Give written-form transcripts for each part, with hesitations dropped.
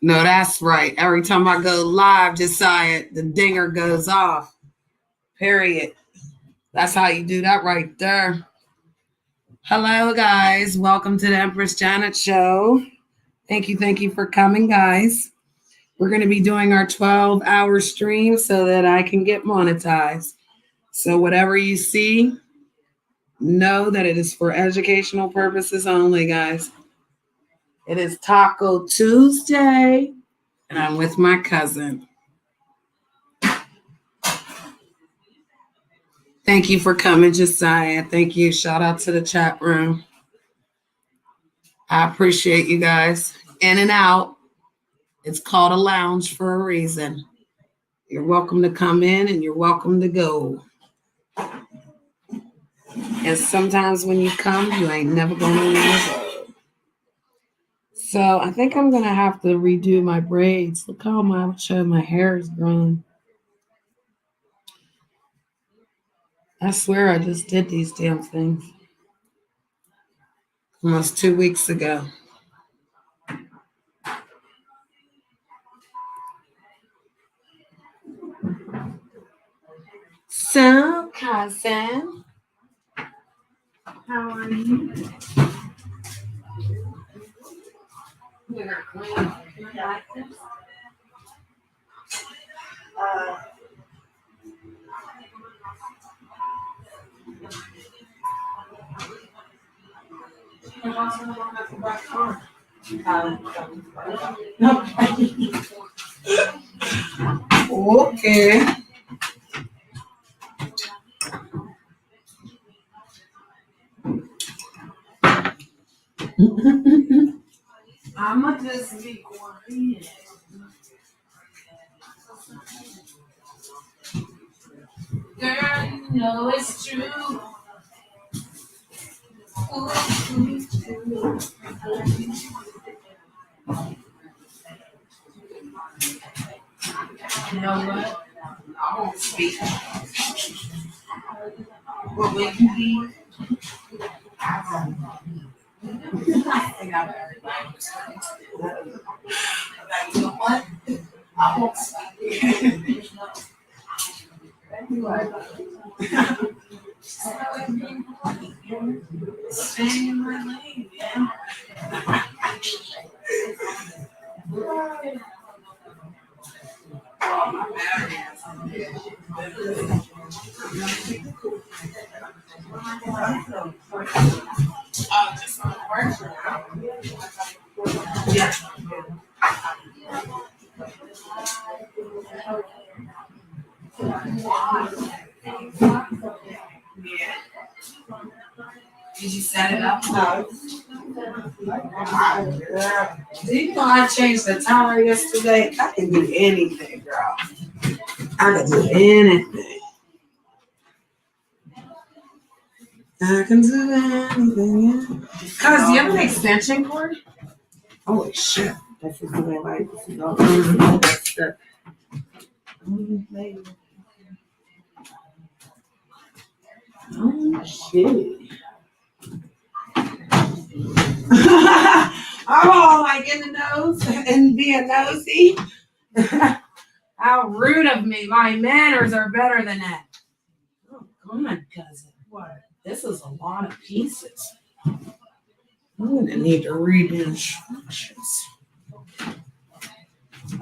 No, that's right. Every time I go live, Josiah, the dinger goes off. Period. That's how you do that right there. Hello, guys. Welcome to the Empress Janet Show. Thank you for coming, guys. We're going to be doing our 12-hour stream so that I can get monetized. So, whatever you see, know that it is for educational purposes only, guys. It is Taco Tuesday, and I'm with my cousin. Thank you for coming, Josiah. Thank you. Shout out to the chat room. I appreciate you guys. In and out. It's called a lounge for a reason. You're welcome to come in and you're welcome to go. And sometimes when you come, you ain't never going to leave. So I think I'm going to have to redo my braids. Look how much my hair is grown. I swear I just did these damn things almost 2 weeks ago. So, cousin, how are you? You're clean. You like this? Okay. I'ma just be quiet. Girl, you know it's true. You know what? I won't speak. But when you leave, I think I'm everybody. You know what? I won't speak. Stay in my lane, man. Oh, my battery has just on work. Yeah. Yeah. Did you set it up? No. Do you know I changed the timer yesterday? I can do anything, girl. I can do anything. I can do anything, yeah. Cause do you have an extension cord? Holy shit. That's just the way I like this. Oh shit. I'm all like in the nose and being nosy. How rude of me. My manners are better than that. Oh, God, cousin. What? This is a lot of pieces. I'm going to need to read the instructions.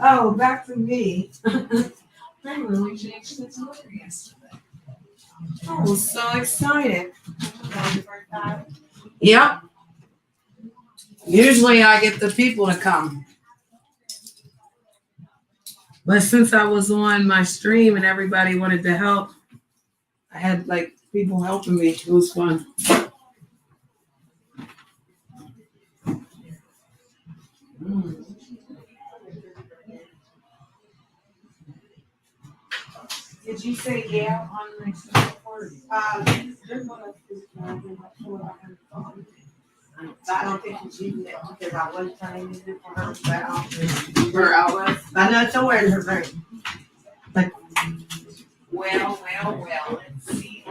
Oh, back to me. I really changed this over yesterday. I was so excited. Yep. Usually I get the people to come. But since I was on my stream and everybody wanted to help, I had like people helping me. It was fun. Did you say yeah on the next report? I don't think she's using it because I was trying to use it for her, but her hours. I know it's somewhere in her brain. But well, let's see.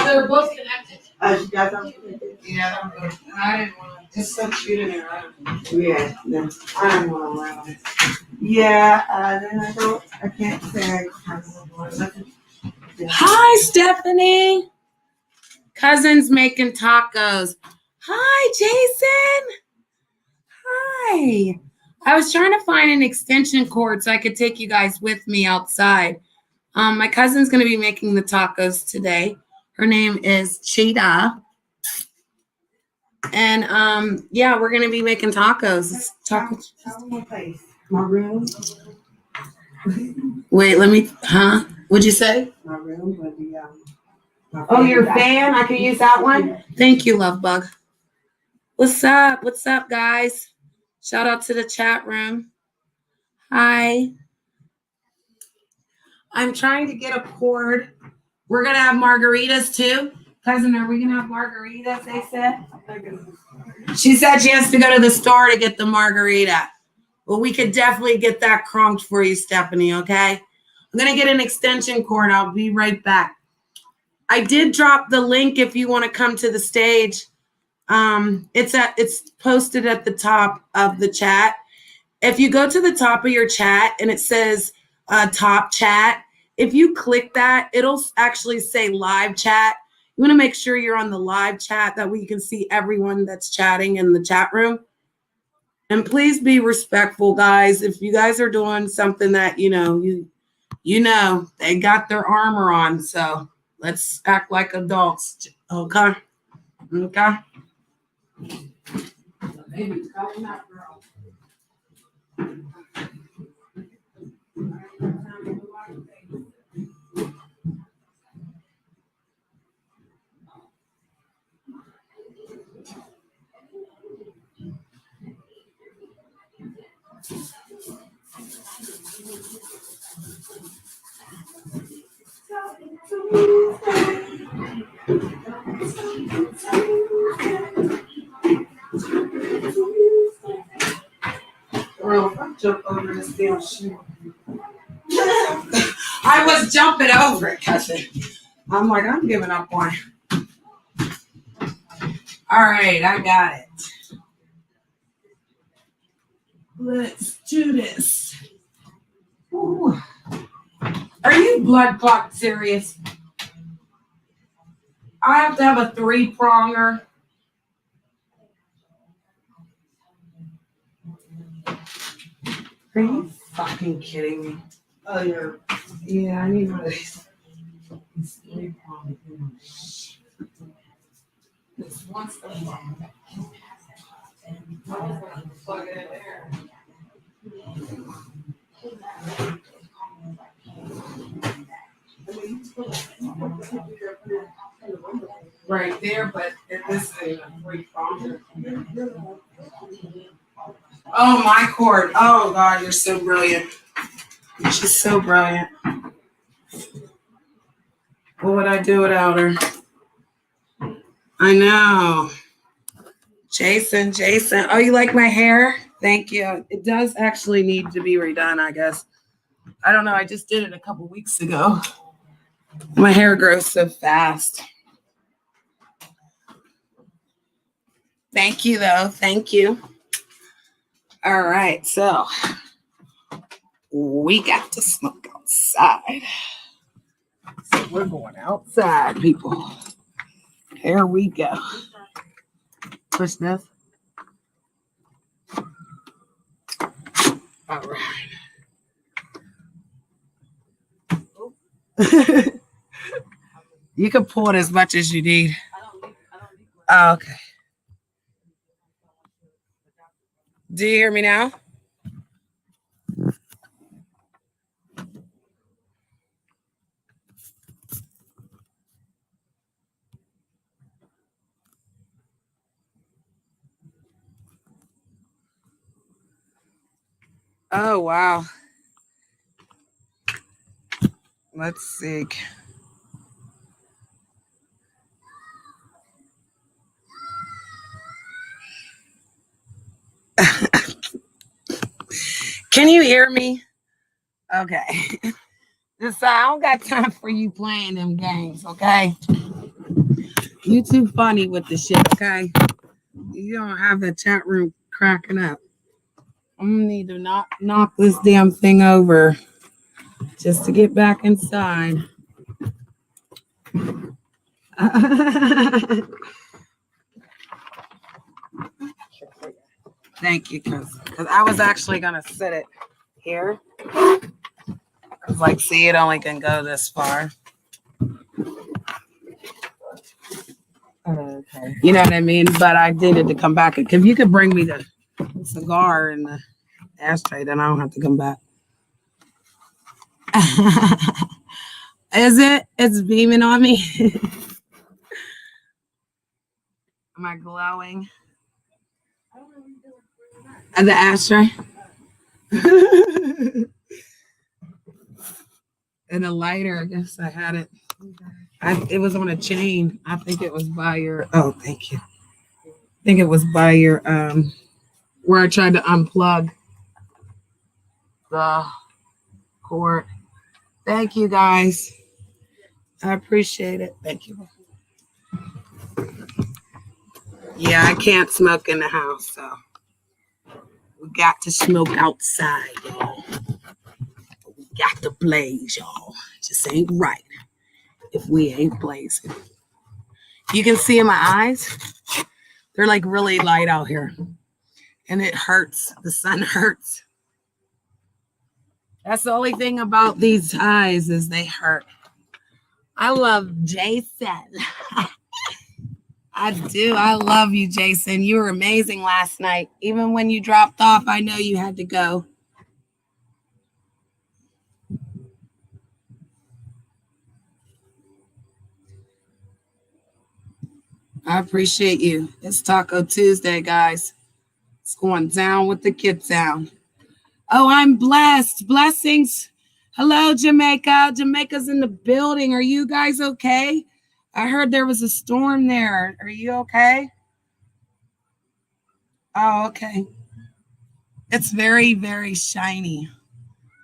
They're both connected. She got something? Yeah, I'm good. I didn't want to. It's so cute in there. Yeah, no. I didn't want to allow it. Yeah, then I can't say I have one. Hi, Stephanie. Cousins making tacos. Hi, Jason. Hi. I was trying to find an extension cord so I could take you guys with me outside. My cousin's going to be making the tacos today. Her name is Cheetah. And yeah, we're going to be making tacos. Tacos. My place. My room. Wait, What'd you say? My room would be Oh, your fan? I can use that one? Thank you, love bug. What's up? What's up, guys? Shout out to the chat room. Hi. I'm trying to get a cord. We're going to have margaritas too. Cousin, are we going to have margaritas, they said? She said she has to go to the store to get the margarita. Well, we could definitely get that crunked for you, Stephanie, okay? I'm going to get an extension cord. I'll be right back. I did drop the link if you want to come to the stage. It's posted at the top of the chat. If you go to the top of your chat and it says top chat, if you click that, it'll actually say live chat. You want to make sure you're on the live chat, that way you can see everyone that's chatting in the chat room. And please be respectful, guys. If you guys are doing something that, you know, they got their armor on. So let's act like adults. Okay? Okay? Maybe calling that girl. Girl, I jumped over this damn shoe. I was jumping over it, cousin. I'm like, I'm giving up on it. All right, I got it. Let's do this. Ooh. Are you blood clot serious? I have to have a 3-pronger. Are you fucking kidding me? Oh, yeah. Yeah, I need one of these. It's 3-pronged. This one's the long. Plug it in there. Right there, but this is a free phone. Oh, my cord. Oh, God, you're so brilliant. She's so brilliant. What would I do without her? I know. Jason. Oh, you like my hair? Thank you. It does actually need to be redone, I guess. I don't know. I just did it a couple weeks ago. My hair grows so fast. Thank you, though. Thank you. All right. So we got to smoke outside. So we're going outside, people. Here we go. Push this. All right. You can pull it as much as you need. Oh, okay. Do you hear me now? Oh, wow. Let's see. Can you hear me? Okay. Just I don't got time for you playing them games, okay? You too funny with the shit, okay? You don't have the chat room cracking up. I'm gonna need to knock this damn thing over just to get back inside. Thank you, because I was actually gonna sit it here. Like, see, it only can go this far. Okay. You know what I mean? But I needed to come back. If you could bring me the cigar and the ashtray, then I don't have to come back. Is it? It's beaming on me. Am I glowing? And the ashtray? And a lighter. I guess I had it. It was on a chain. I think it was by your. Oh, thank you. I think it was by your where I tried to unplug the cord. Thank you, guys. I appreciate it. Thank you. Yeah, I can't smoke in the house, so we got to smoke outside, y'all. We got to blaze, y'all. It just ain't right if we ain't blazing. You can see in my eyes, they're like really light out here. And it hurts. The sun hurts. That's the only thing about these eyes is they hurt. I love Jason. I do. I love you, Jason. You were amazing last night. Even when you dropped off, I know you had to go. I appreciate you. It's Taco Tuesday, guys. It's going down with the Get Down. Oh, I'm blessed. Blessings. Hello, Jamaica. Jamaica's in the building. Are you guys okay? I heard there was a storm there. Are you okay? Oh, okay. It's very, very shiny.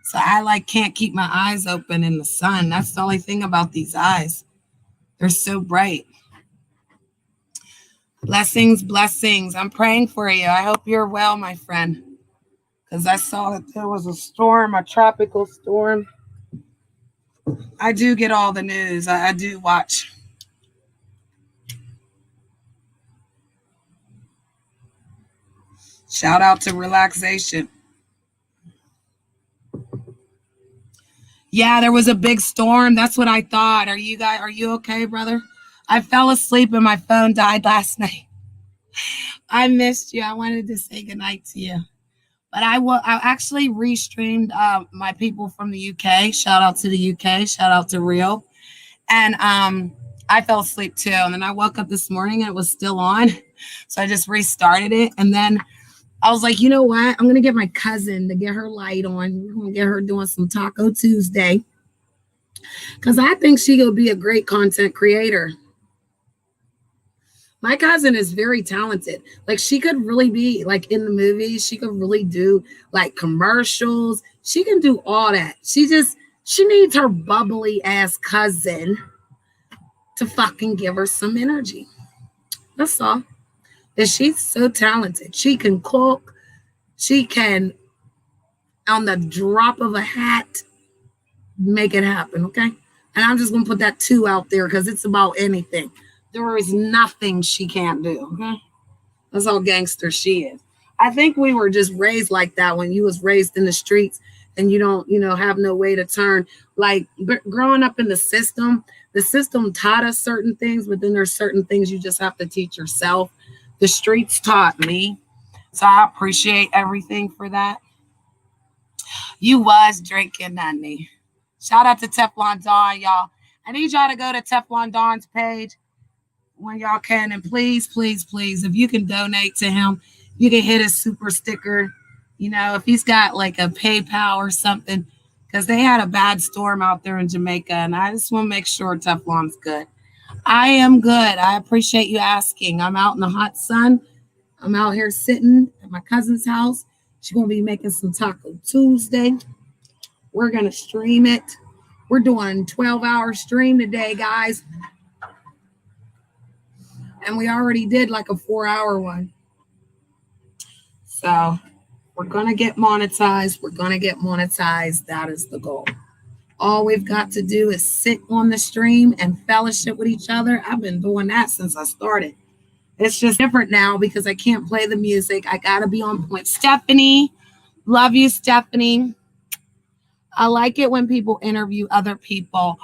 So I can't keep my eyes open in the sun. That's the only thing about these eyes. They're so bright. Blessings, blessings. I'm praying for you. I hope you're well, my friend. Because I saw that there was a storm, a tropical storm. I do get all the news. I do watch. Shout out to relaxation. Yeah, there was a big storm. That's what I thought. Are you okay, brother? I fell asleep and my phone died last night. I missed you. I wanted to say goodnight to you. But I actually restreamed my people from the UK. Shout out to the UK. Shout out to Rio. And I fell asleep too. And then I woke up this morning and it was still on. So I just restarted it. And then I was like, you know what? I'm gonna get my cousin to get her light on. We're gonna get her doing some Taco Tuesday. Cause I think she could be a great content creator. My cousin is very talented. Like she could really be like in the movies. She could really do like commercials. She can do all that. She needs her bubbly ass cousin to fucking give her some energy. That's all. And she's so talented. She can cook. She can, on the drop of a hat, make it happen. Okay. And I'm just gonna put that two out there because it's about anything. There is nothing she can't do. Okay? That's how gangster she is. I think we were just raised like that when you was raised in the streets and you don't, have no way to turn. Like growing up in the system taught us certain things, but then there's certain things you just have to teach yourself. The streets taught me. So I appreciate everything for that. You was drinking, honey. Shout out to Teflon Don, y'all. I need y'all to go to Teflon Don's page when y'all can, and please, please, please, if you can donate to him, you can hit his super sticker, if he's got like a PayPal or something, because they had a bad storm out there in Jamaica, and I just want to make sure Teflon's good. I am good. I appreciate you asking. I'm out in the hot sun. I'm out here sitting at my cousin's house. She's going to be making some Taco Tuesday. We're going to stream it. We're doing 12-hour stream today, guys. And we already did like a 4-hour one. So we're going to get monetized. We're going to get monetized. That is the goal. All we've got to do is sit on the stream and fellowship with each other. I've been doing that since I started. It's just different now because I can't play the music. I got to be on point. Stephanie, love you, Stephanie. I like it when people interview other people.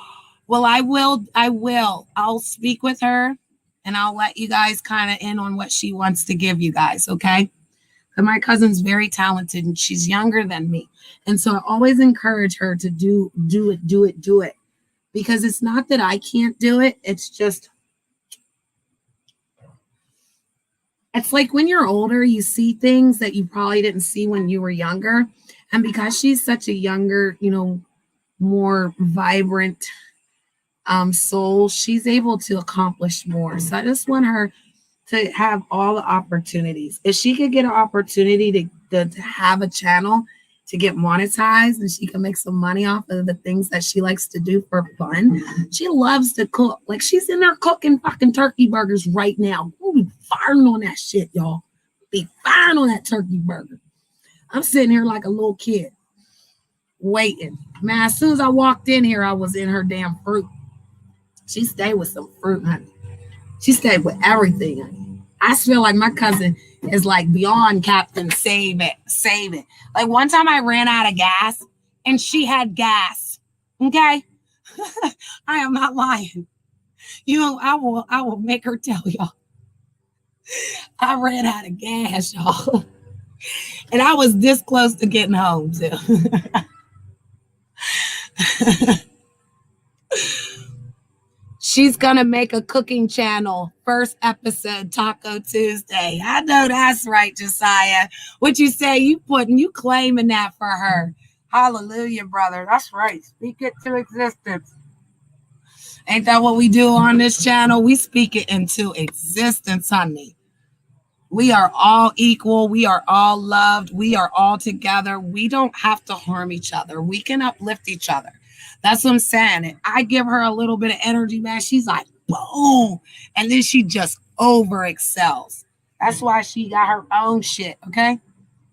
Well, I will. I'll speak with her. And I'll let you guys kind of in on what she wants to give you guys, okay? But my cousin's very talented and she's younger than me. And so I always encourage her to do it. Because it's not that I can't do it. It's just, it's like when you're older, you see things that you probably didn't see when you were younger. And because she's such a younger, more vibrant soul, she's able to accomplish more. So I just want her to have all the opportunities. If she could get an opportunity to have a channel to get monetized and she can make some money off of the things that she likes to do for fun. She loves to cook. Like she's in there cooking fucking turkey burgers right now. We'll be firing on that shit, y'all. Be firing on that turkey burger. I'm sitting here like a little kid waiting. Man, as soon as I walked in here, I was in her damn fruit. She stayed with some fruit, honey. She stayed with everything, honey. I feel like my cousin is like beyond Captain Save It. Like one time I ran out of gas and she had gas. Okay? I am not lying. I will make her tell y'all. I ran out of gas, y'all. And I was this close to getting home too. She's going to make a cooking channel. First episode, Taco Tuesday. I know that's right, Josiah. What you say, you claiming that for her. Hallelujah, brother. That's right. Speak it to existence. Ain't that what we do on this channel? We speak it into existence, honey. We are all equal. We are all loved. We are all together. We don't have to harm each other. We can uplift each other. That's what I'm saying. And I give her a little bit of energy, man. She's like, boom. And then she just over excels. That's why she got her own shit, okay?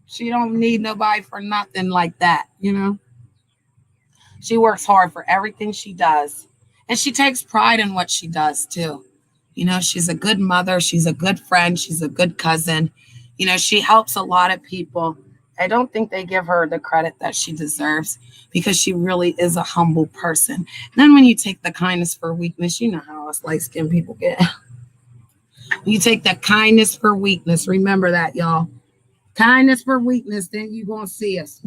She don't need nobody for nothing like that, She works hard for everything she does. And she takes pride in what she does, too. She's a good mother. She's a good friend. She's a good cousin. She helps a lot of people. I don't think they give her the credit that she deserves because she really is a humble person. And then when you take the kindness for weakness, you know how us light-skinned people get. You take the kindness for weakness. Remember that, y'all. Kindness for weakness, then you're going to see us.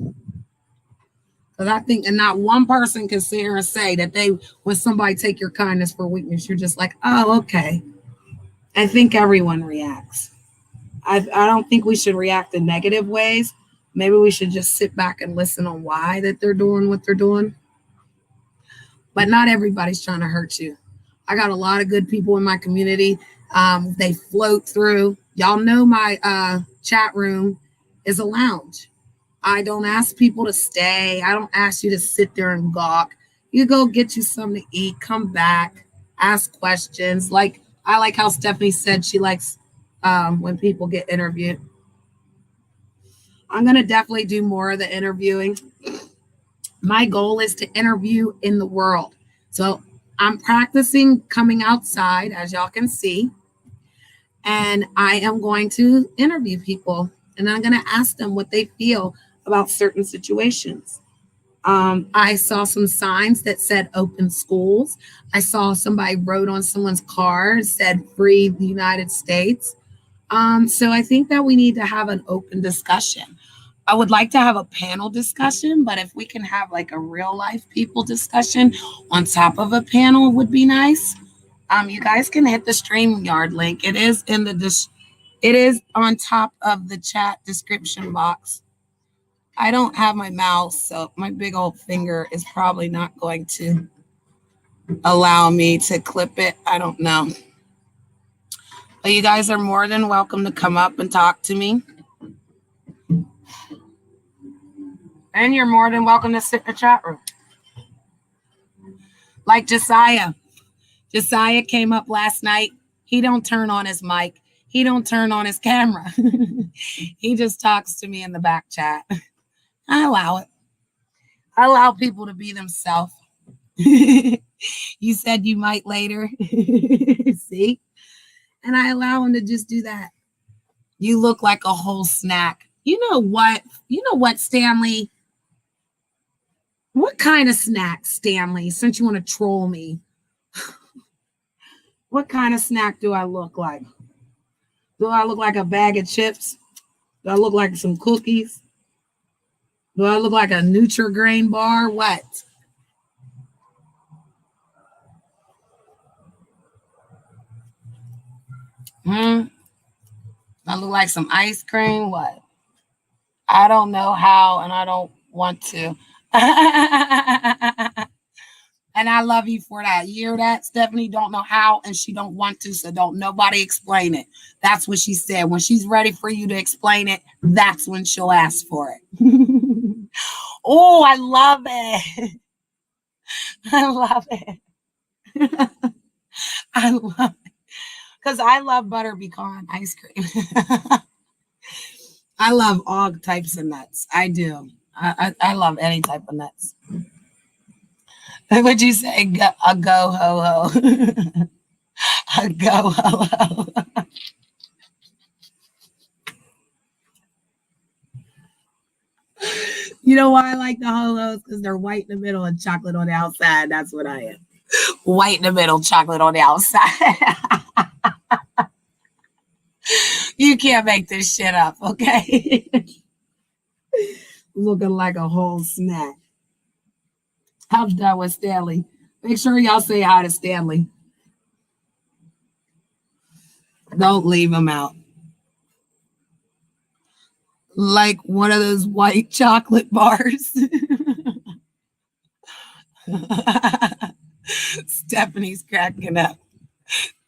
Because I think that not one person can sit here and say that when somebody take your kindness for weakness, you're just like, oh, okay. I think everyone reacts. I don't think we should react in negative ways. Maybe we should just sit back and listen on why that they're doing what they're doing. But not everybody's trying to hurt you. I got a lot of good people in my community. They float through. Y'all know my chat room is a lounge. I don't ask people to stay. I don't ask you to sit there and gawk. You go get you something to eat, come back, ask questions. Like I like how Stephanie said she likes when people get interviewed. I'm going to definitely do more of the interviewing. My goal is to interview in the world. So I'm practicing coming outside, as y'all can see. And I am going to interview people. And I'm going to ask them what they feel about certain situations. I saw some signs that said open schools. I saw somebody wrote on someone's car, said free the United States. So I think that we need to have an open discussion. I would like to have a panel discussion, but if we can have like a real life people discussion on top of a panel would be nice. You guys can hit the StreamYard link. It is in it is on top of the chat description box. I don't have my mouse, so my big old finger is probably not going to allow me to clip it. I don't know. But you guys are more than welcome to come up and talk to me. And you're more than welcome to sit in the chat room. Like Josiah. Josiah came up last night. He don't turn on his mic. He don't turn on his camera. He just talks to me in the back chat. I allow it. I allow people to be themselves. You said you might later. See? And I allow him to just do that. You look like a whole snack. You know what? You know what, Stanley? What kind of snack, Stanley, since you want to troll me? What kind of snack do I look like? Do I look like a bag of chips? Do I look like some cookies? Do I look like a Nutri-Grain bar? What? I look like some ice cream? What? I don't know how, and I don't want to. And I love you for that. You hear that? Stephanie don't know how, and she don't want to, so don't nobody explain it. That's what she said. When she's ready for you to explain it, that's when she'll ask for it. Oh, I love it. I love it. I love it. Because I love butter pecan ice cream. I love all types of nuts. I do. I love any type of nuts. Would you say a go ho ho? A go ho ho. You know why I like the ho hos? Because they're white in the middle and chocolate on the outside. That's what I am. White in the middle, chocolate on the outside. You can't make this shit up, okay? Looking like a whole snack. I'm done with Stanley. Make sure y'all say hi to Stanley. Don't leave him out. Like one of those white chocolate bars. Stephanie's cracking up.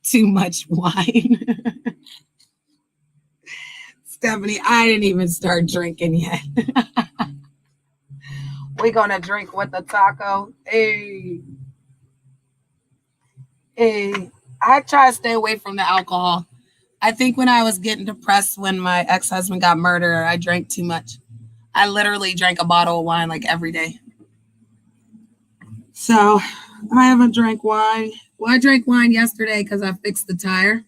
Too much wine. Stephanie, I didn't even start drinking yet. We're going to drink with the taco. Hey. Hey. I try to stay away from the alcohol. I think when I was getting depressed when my ex-husband got murdered, I drank too much. I literally drank a bottle of wine like every day. So I haven't drank wine. Well, I drank wine yesterday because I fixed the tire.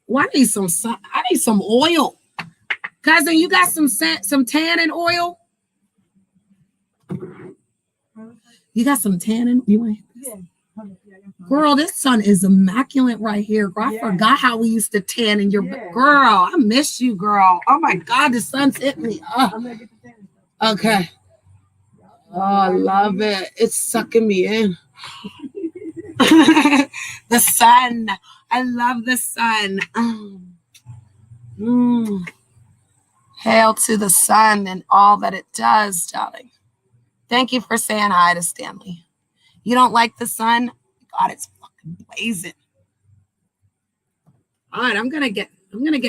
Well, I need some oil. Cousin, you got some tannin oil? You got some tannin? You want? Yeah. Girl, this sun is immaculate right here. Girl, I forgot how we used to tan in your girl. I miss you, girl. Oh my God, the sun's hitting me. Oh. Okay. Oh, I love it. It's sucking me in. The sun. I love the sun. Hail to the sun and all that it does, darling. Thank you for saying hi to Stanley. You don't like the sun? God, it's fucking blazing. All right, I'm gonna get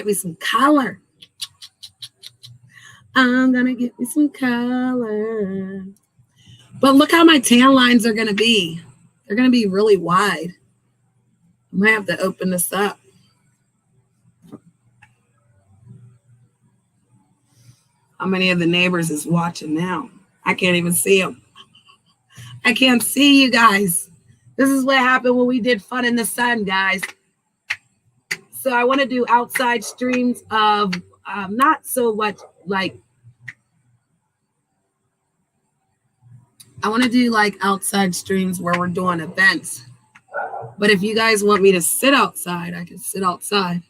me some color. I'm gonna get me some color. But look how my tan lines are gonna be. They're gonna be really wide. I might have to open this up. How many of the neighbors is watching now? I can't even see them. I can't see you guys. This is what happened when we did fun in the sun, guys. So I want to do outside streams of not so much like, I want to do like outside streams where we're doing events. But if you guys want me to sit outside, I can sit outside.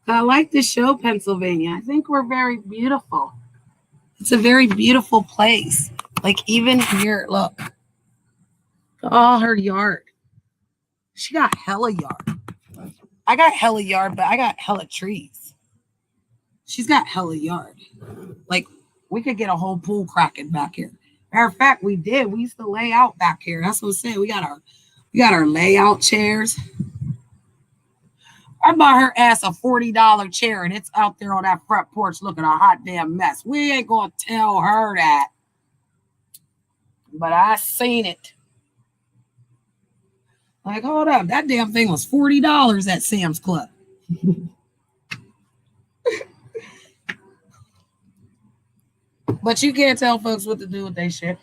I like the show, Pennsylvania. I think we're very beautiful. It's a very beautiful place. Like even here, look. Oh, her yard. She got hella yard. I got hella yard, but I got hella trees. She's got hella yard. Like we could get a whole pool cracking back here. Matter of fact, we did. We used to lay out back here. That's what I'm saying. We got our layout chairs. I bought her ass a $40 chair, and it's out there on that front porch looking a hot damn mess. We ain't gonna tell her that. But I seen it. Like, hold up. That damn thing was $40 at Sam's Club. But you can't tell folks what to do with their shit.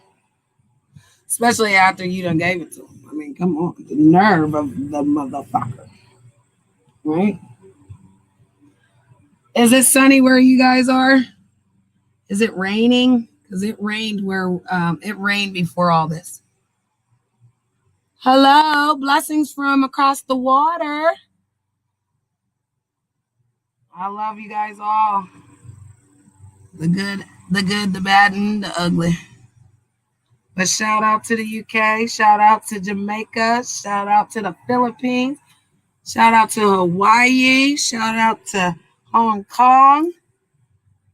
Especially after you done gave it to them. I mean, come on. The nerve of the motherfucker. Right? Is it sunny where you guys are? Is it raining? Because it rained it rained before all this. Hello, blessings from across the water. I love you guys all. The good, the bad, and the ugly. But shout out to the UK, shout out to Jamaica, shout out to the Philippines, shout out to Hawaii, shout out to Hong Kong.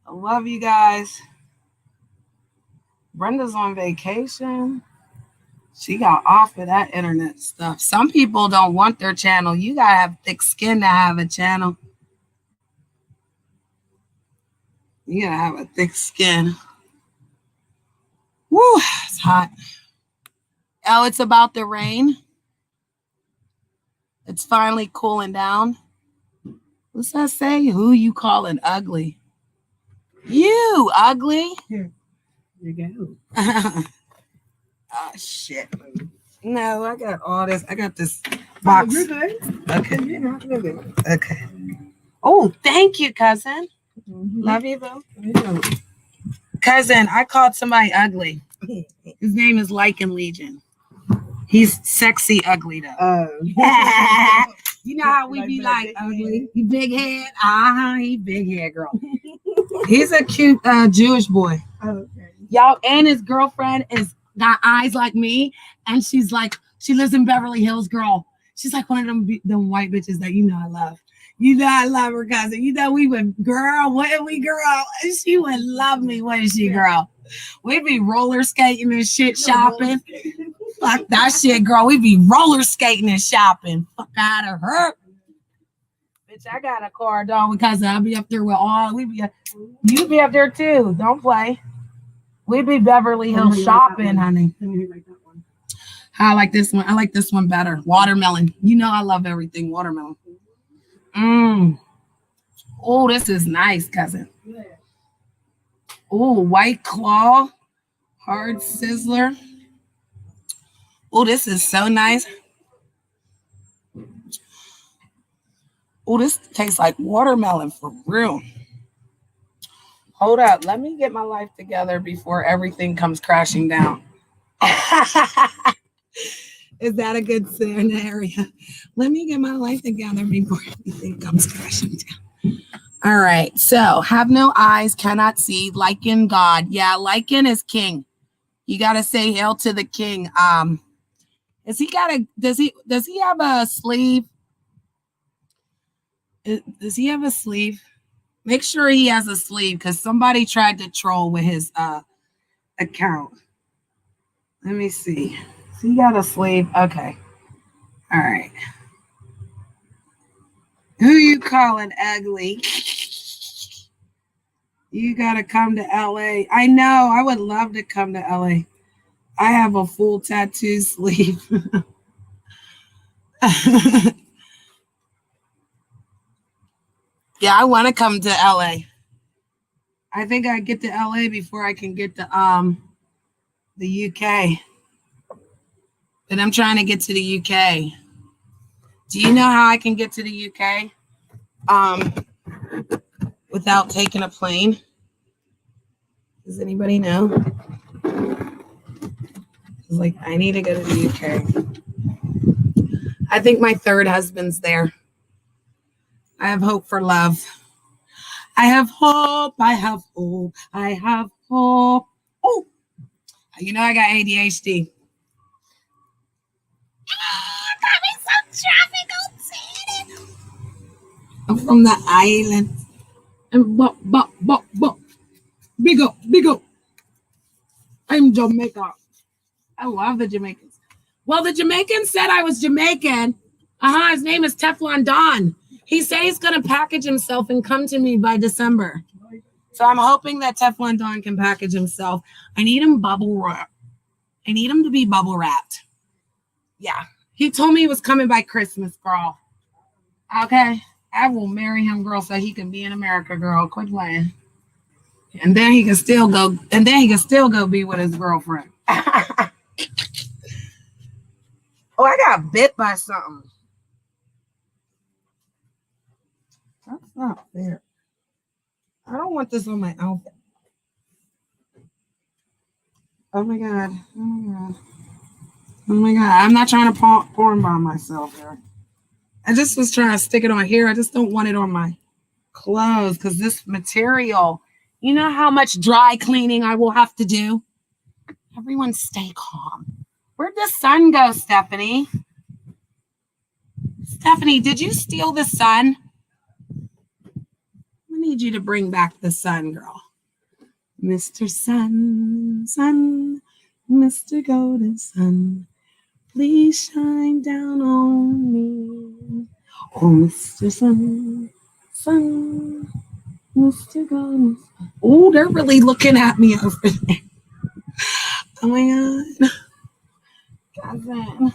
I love you guys. Brenda's on vacation. She got off of that internet stuff. Some people don't want their channel. You gotta have thick skin to have a channel. You gotta have a thick skin. Woo, it's hot. Oh, it's about the rain. It's finally cooling down. What's that say? Who you calling ugly? You ugly. Here you go. Oh shit. No, I got all this. I got this box. Oh, you're good. Okay. You're good. Okay. Oh, thank you, cousin. Mm-hmm. Love you, boo. Cousin, I called somebody ugly. His name is Lycan Legion. He's sexy ugly though. You know how we be like ugly? You big head? He big head, girl. He's a cute Jewish boy. Okay. Y'all, and his girlfriend is got eyes like me, and she's like, she lives in Beverly Hills, girl. She's like one of them white bitches that you know I love. You know I love her, cousin. You know we would, girl, wouldn't we, girl? She would love me, wouldn't she, girl? We'd be roller skating and shit, shopping. Fuck that shit, girl. We'd be roller skating and shopping. Fuck out of her. Bitch, I got a car, dog, because I'll be up there with all, you be up there too. Don't play. We'd be Beverly Hills shopping, honey. I like this one. I like this one better. Watermelon. You know I love everything watermelon. Oh, this is nice, cousin. Oh, White Claw. Hard Sizzler. Oh, this is so nice. Oh, this tastes like watermelon for real. Hold up. Let me get my life together before everything comes crashing down. Is that a good scenario? Let me get my life together before anything comes crashing down. All right. So have no eyes, cannot see, liken God. Yeah, liken is king. You gotta say hail to the king. Does he have a sleeve? Does he have a sleeve? Make sure he has a sleeve because somebody tried to troll with his account. Let me see. He got a sleeve. Okay. All right. Who you calling ugly? You gotta come to LA. I know. I would love to come to LA. I have a full tattoo sleeve. Yeah, I want to come to LA. I think I get to LA before I can get to the UK. But I'm trying to get to the UK. Do you know how I can get to the UK? Without taking a plane? Does anybody know? It's like I need to go to the UK. I think my third husband's there. I have hope for love. I have hope. I have hope. I have hope. Oh, you know I got ADHD. Got me some traffic outside. I'm from the island. And big up, big up. I'm Jamaica. I love the Jamaicans. Well, the Jamaican said I was Jamaican. His name is Teflon Don. He said he's going to package himself and come to me by December. So I'm hoping that Teflon Don can package himself. I need him bubble wrapped. I need him to be bubble wrapped. Yeah. He told me he was coming by Christmas, girl. Okay. I will marry him, girl, so he can be in America, girl. Quit playing. And then he can still go be with his girlfriend. Oh, I got bit by something. That's not fair. I don't want this on my outfit. Oh my god. Oh my god. Oh my god. I'm not trying to porn bomb myself here. I just was trying to stick it on here. I just don't want it on my clothes because this material, you know how much dry cleaning I will have to do? Everyone stay calm. Where'd the sun go, Stephanie? Stephanie, did you steal the sun? I need you to bring back the sun, girl. Mr. Sun, Sun, Mr. Golden Sun, please shine down on me. Oh, Mr. Sun, Sun, Mr. Golden Sun. Oh, they're really looking at me over there. Oh my God. Cousin.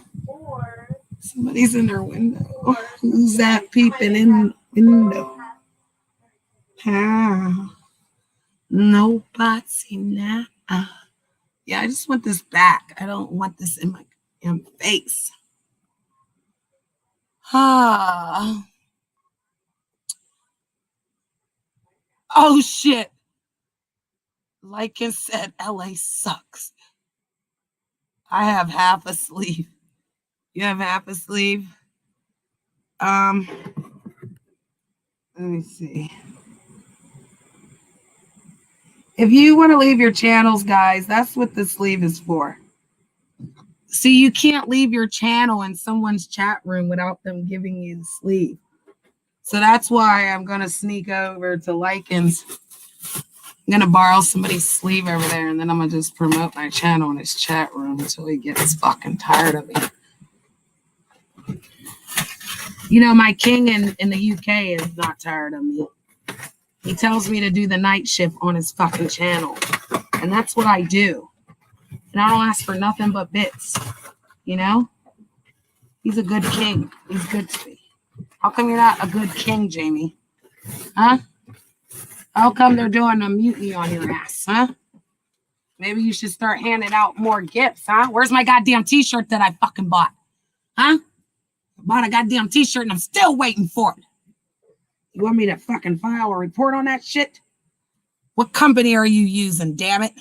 Somebody's in their window. Who's that peeping in the window? How? Nobody now. Yeah, I just want this back. I don't want this in my face. Ah. Oh shit. Like I said, LA sucks. I have half a sleeve. You have half a sleeve? Let me see. If you want to leave your channels, guys, that's what the sleeve is for. See, you can't leave your channel in someone's chat room without them giving you the sleeve. So that's why I'm going to sneak over to Likens. I'm going to borrow somebody's sleeve over there, and then I'm going to just promote my channel in his chat room until he gets fucking tired of me. You know, my king in the UK is not tired of me. He tells me to do the night shift on his fucking channel. And that's what I do. And I don't ask for nothing but bits. You know? He's a good king. He's good to me. How come you're not a good king, Jamie? Huh? How come they're doing a mutiny on your ass, huh? Maybe you should start handing out more gifts, huh? Where's my goddamn t-shirt that I fucking bought? Huh? I bought a goddamn t-shirt and I'm still waiting for it. You want me to fucking file a report on that shit? What company are you using, damn it?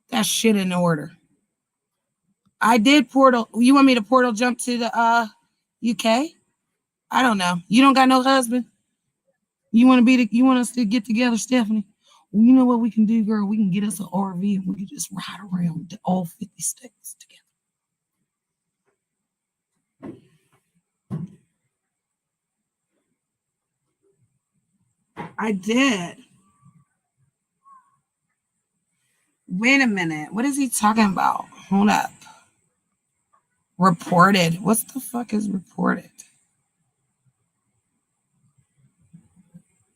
That shit in order. I did portal. You want me to portal jump to the UK? I don't know. You don't got no husband. You want to be you want us to get together, Stephanie? Well, you know what we can do, girl? We can get us an RV and we can just ride around to all 50 states together. I did. Wait a minute. What is he talking about? Hold up. Reported. What the fuck is reported?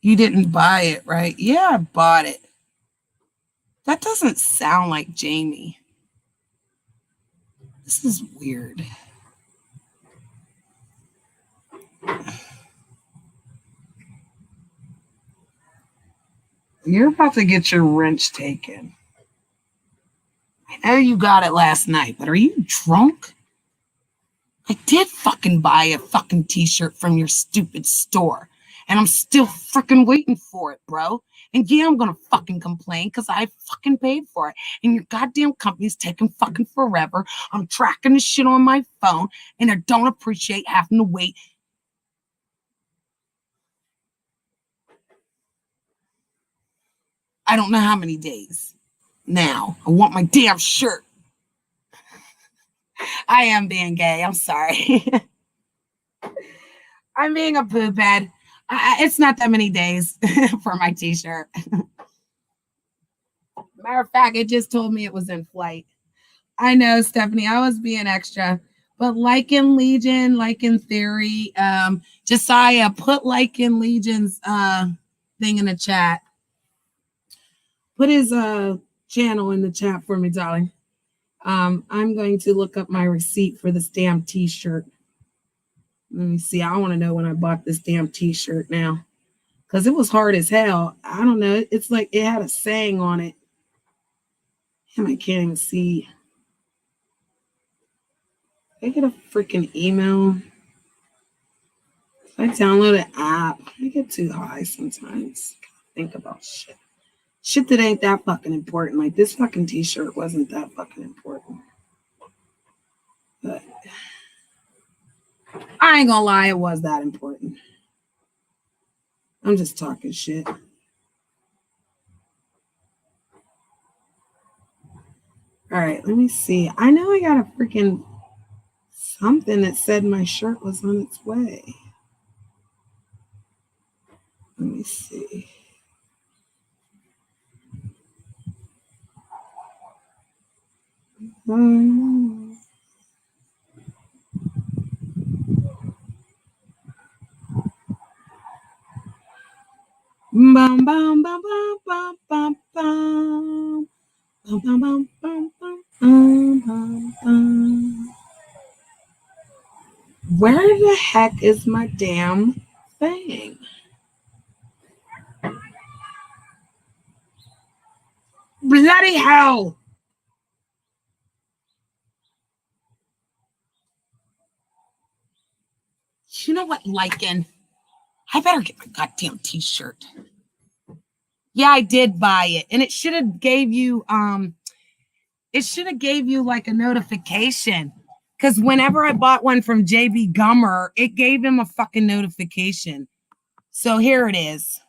You didn't buy it, right? Yeah, I bought it. That doesn't sound like Jamie. This is weird. You're about to get your wrench taken. I know you got it last night, but are you drunk? I did fucking buy a fucking t-shirt from your stupid store. And I'm still freaking waiting for it, bro. And yeah, I'm gonna fucking complain because I fucking paid for it. And your goddamn company's taking fucking forever. I'm tracking the shit on my phone and I don't appreciate having to wait. I don't know how many days. Now, I want my damn shirt. I am being gay. I'm sorry. I'm being a poop head. It's not that many days for my t-shirt. Matter of fact, it just told me it was in flight. I know, Stephanie, I was being extra. But like in Legion, like in Theory, Josiah, put like in Legion's thing in the chat. Put his channel in the chat for me, darling. I'm going to look up my receipt for this damn t-shirt. Let me see. I want to know when I bought this damn t-shirt now. Because it was hard as hell. I don't know. It's like it had a saying on it. Damn, I can't even see. I get a freaking email. If I download an app, I get too high sometimes. Think about shit. Shit that ain't that fucking important. Like this fucking t-shirt wasn't that fucking important. But I ain't gonna lie, it was that important. I'm just talking shit. All right, let me see. I know I got a freaking something that said my shirt was on its way. Let me see. Bum, bum, bum, bum, bum, bum, bum. Bum, bum, bum, bum, bum, bum, bum. Where the heck is my damn thing? Bloody hell! You know what, Lycan? I better get my goddamn t-shirt. Yeah, I did buy it. And it should have gave you like a notification. Because whenever I bought one from JB Gummer, it gave him a fucking notification. So here it is.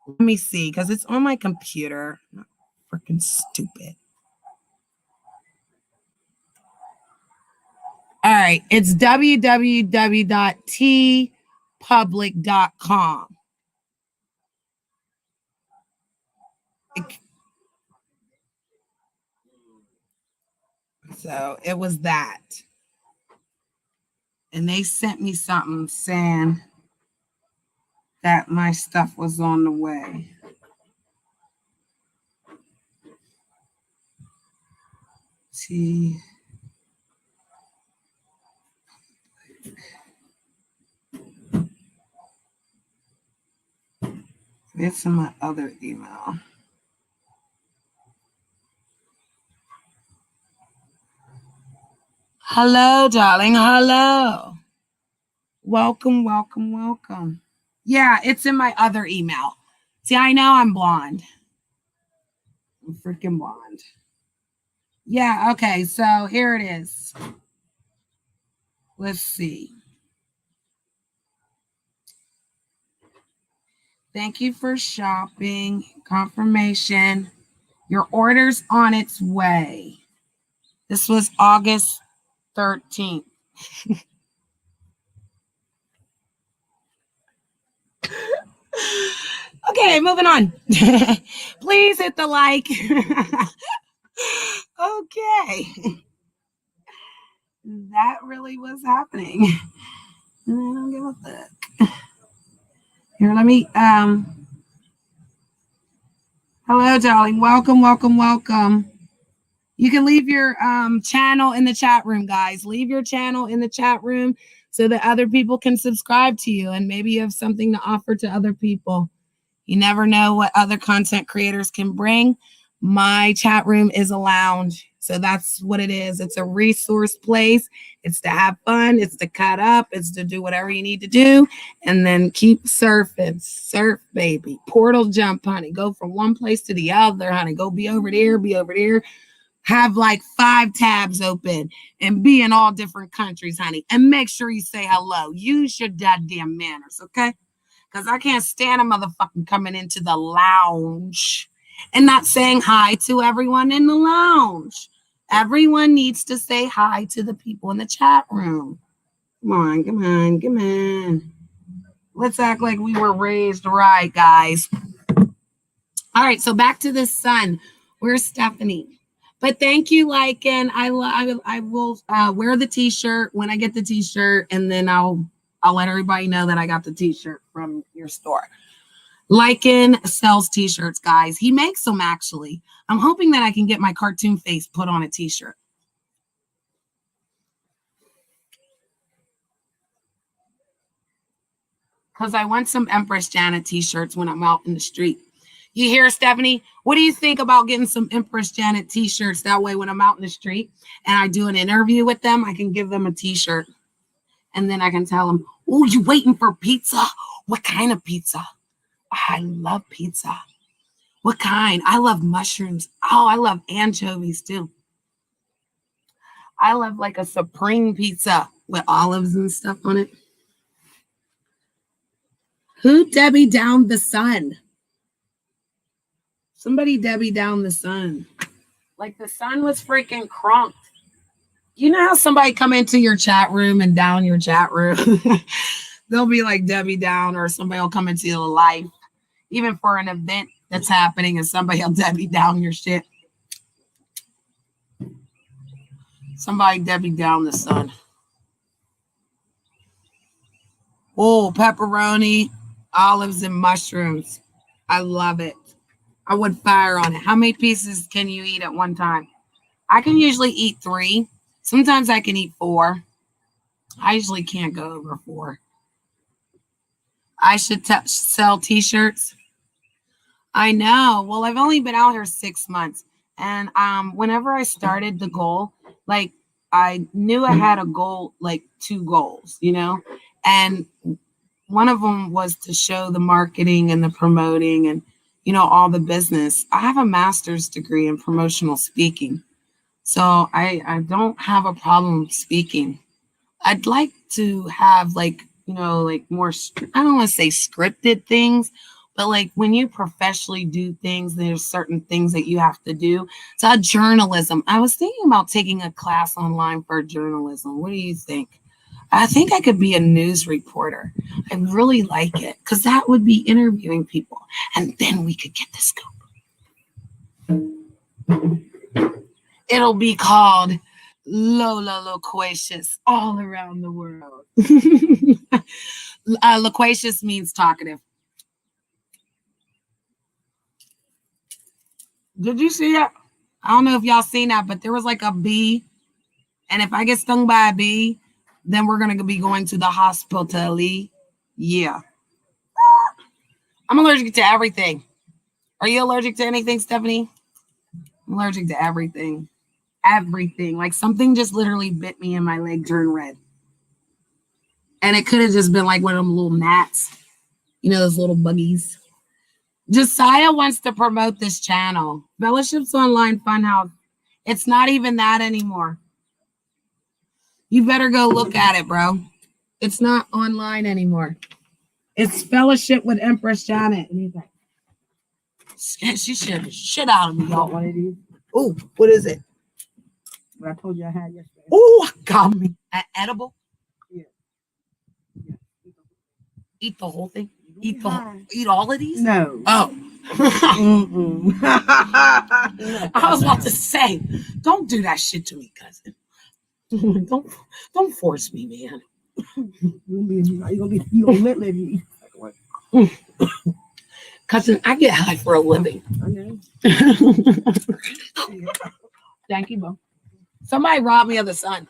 Let me see, because it's on my computer. Not freaking stupid. All right, it's www.tpublic.com. So it was that. And they sent me something saying that my stuff was on the way. T. It's in my other email. Hello, darling. Hello. Welcome, welcome, welcome. Yeah, it's in my other email. See, I know I'm blonde. I'm freaking blonde. Yeah, okay, so here it is. Let's see. Thank you for shopping. Confirmation. Your order's on its way. This was August 13th. Okay, moving on. Please hit the like. Okay. That really was happening. I don't give a fuck. Here, let me hello, darling. Welcome, welcome, welcome. You can leave your channel in the chat room, guys. Leave your channel in the chat room so that other people can subscribe to you and maybe you have something to offer to other people. You never know what other content creators can bring. My chat room is a lounge. So that's what it is. It's a resource place. It's to have fun. It's to cut up. It's to do whatever you need to do. And then keep surfing. Surf, baby. Portal jump, honey. Go from one place to the other, honey. Go be over there, be over there. Have like 5 tabs open and be in all different countries, honey. And make sure you say hello. Use your goddamn manners, okay? Because I can't stand a motherfucking coming into the lounge and not saying hi to everyone in the lounge. Everyone needs to say hi to the people in the chat room. Come on, come on, come on. Let's act like we were raised right, guys. All right, so back to the sun. Where's Stephanie? But thank you, Lycan. I will wear the t-shirt when I get the t-shirt, and then I'll let everybody know that I got the t-shirt from your store. Lycan sells t-shirts, guys. He makes them, actually. I'm hoping that I can get my cartoon face put on a t-shirt. Because I want some Empress Janet t-shirts when I'm out in the street. You hear, Stephanie? What do you think about getting some Empress Janet t-shirts? That way, when I'm out in the street and I do an interview with them, I can give them a t-shirt. And then I can tell them, oh, you waiting for pizza? What kind of pizza? I love pizza. What kind? I love mushrooms. Oh, I love anchovies too. I love like a supreme pizza with olives and stuff on it. Who Debbie down the sun? Somebody Debbie down the sun. Like the sun was freaking crunked. You know how somebody come into your chat room and down your chat room? They'll be like Debbie down, or somebody will come into your life, even for an event that's happening, and somebody will Debbie down your shit. Somebody Debbie down the sun. Oh, pepperoni, olives, and mushrooms. I love it. I would fire on it. How many pieces can you eat at one time? I can usually eat 3. Sometimes I can eat 4. I usually can't go over 4. I should sell t-shirts. I know. Well, I've only been out here 6 months. And whenever I started the goal, like I knew I had a goal, like 2 goals, you know? And one of them was to show the marketing and the promoting and, you know, all the business. I have a master's degree in promotional speaking. So I don't have a problem speaking. I'd like to have like, you know, like more, I don't want to say scripted things, but like when you professionally do things, there's certain things that you have to do. So journalism. I was thinking about taking a class online for journalism. What do you think? I think I could be a news reporter. I really like it because that would be interviewing people. And then we could get the scoop. It'll be called Lola Loquacious all around the world. Loquacious means talkative. Did you see that? I don't know if y'all seen that, but there was like a bee. And if I get stung by a bee, then we're going to be going to the hospital. Yeah. I'm allergic to everything. Are you allergic to anything, Stephanie? I'm allergic to everything. Everything. Like something just literally bit me and my leg turned red. And it could have just been like one of them little gnats. You know, those little buggies. Josiah wants to promote this channel. Fellowships Online Funhouse It's not even that anymore. You better go look at it, bro. It's not online anymore. It's Fellowship with Empress Janet. And he's like, she scared the shit out of me, y'all. One of these. Oh, what is it? What I told you I had yesterday. Oh, got me. Edible? Yeah. Eat the whole thing? Eat all of these? No. Oh. I was about to say, don't do that shit to me, cousin. Don't force me, man. You gonna live you. Cousin, I get high for a living. I know. Thank you, Bo. Somebody robbed me of the sun.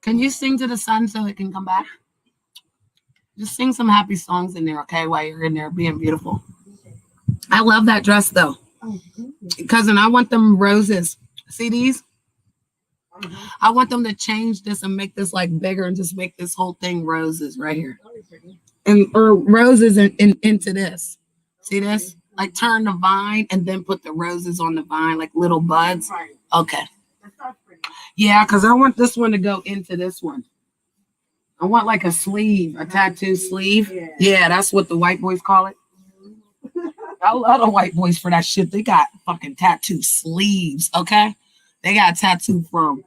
Can you sing to the sun so it can come back? Just sing some happy songs in there, okay, while you're in there being beautiful. I love that dress, though. Cousin, I want them roses. See these? I want them to change this and make this like bigger and just make this whole thing roses right here. And or roses into this. See this? Like turn the vine and then put the roses on the vine like little buds. Okay. Yeah, because I want this one to go into this one. I want like a sleeve, a tattoo sleeve. Yeah, that's what the white boys call it. I love the white boys for that shit. They got fucking tattoo sleeves, okay? They got a tattoo from,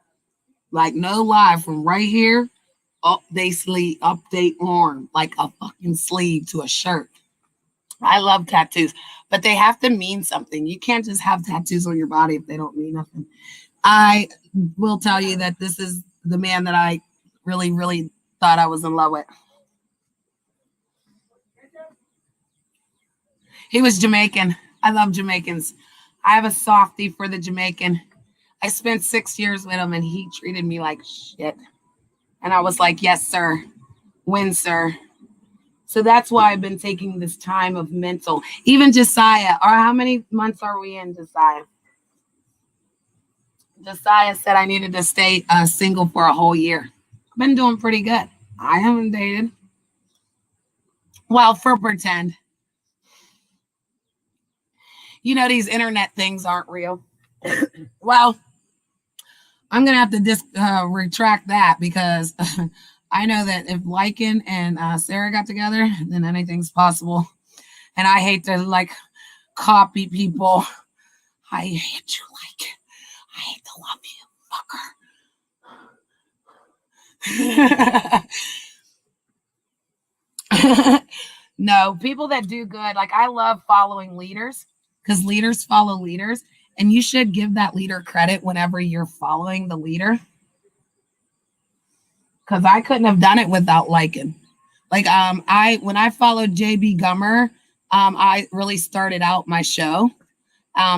like, no lie, from right here up they sleeve, up they arm, like a fucking sleeve to a shirt. I love tattoos, but they have to mean something. You can't just have tattoos on your body if they don't mean nothing. I will tell you that this is the man that I really, really thought I was in love with. He was Jamaican. I love Jamaicans. I have a softie for the Jamaican. I spent 6 years with him and he treated me like shit. And I was like, yes, sir. Win, sir. So that's why I've been taking this time of mental. Even Josiah, or how many months are we in, Josiah? Josiah said I needed to stay single for a whole year. I've been doing pretty good. I haven't dated. Well, for pretend. You know, these internet things aren't real. Well, I'm going to have to retract that because I know that if Lycan and Sarah got together, then anything's possible. And I hate to like copy people. I hate you, Lycan. I hate to love you, fucker. No, people that do good, like I love following leaders because leaders follow leaders. And you should give that leader credit whenever you're following the leader. Because I couldn't have done it without Lycan. Like when I followed JB Gummer, I really started out my show.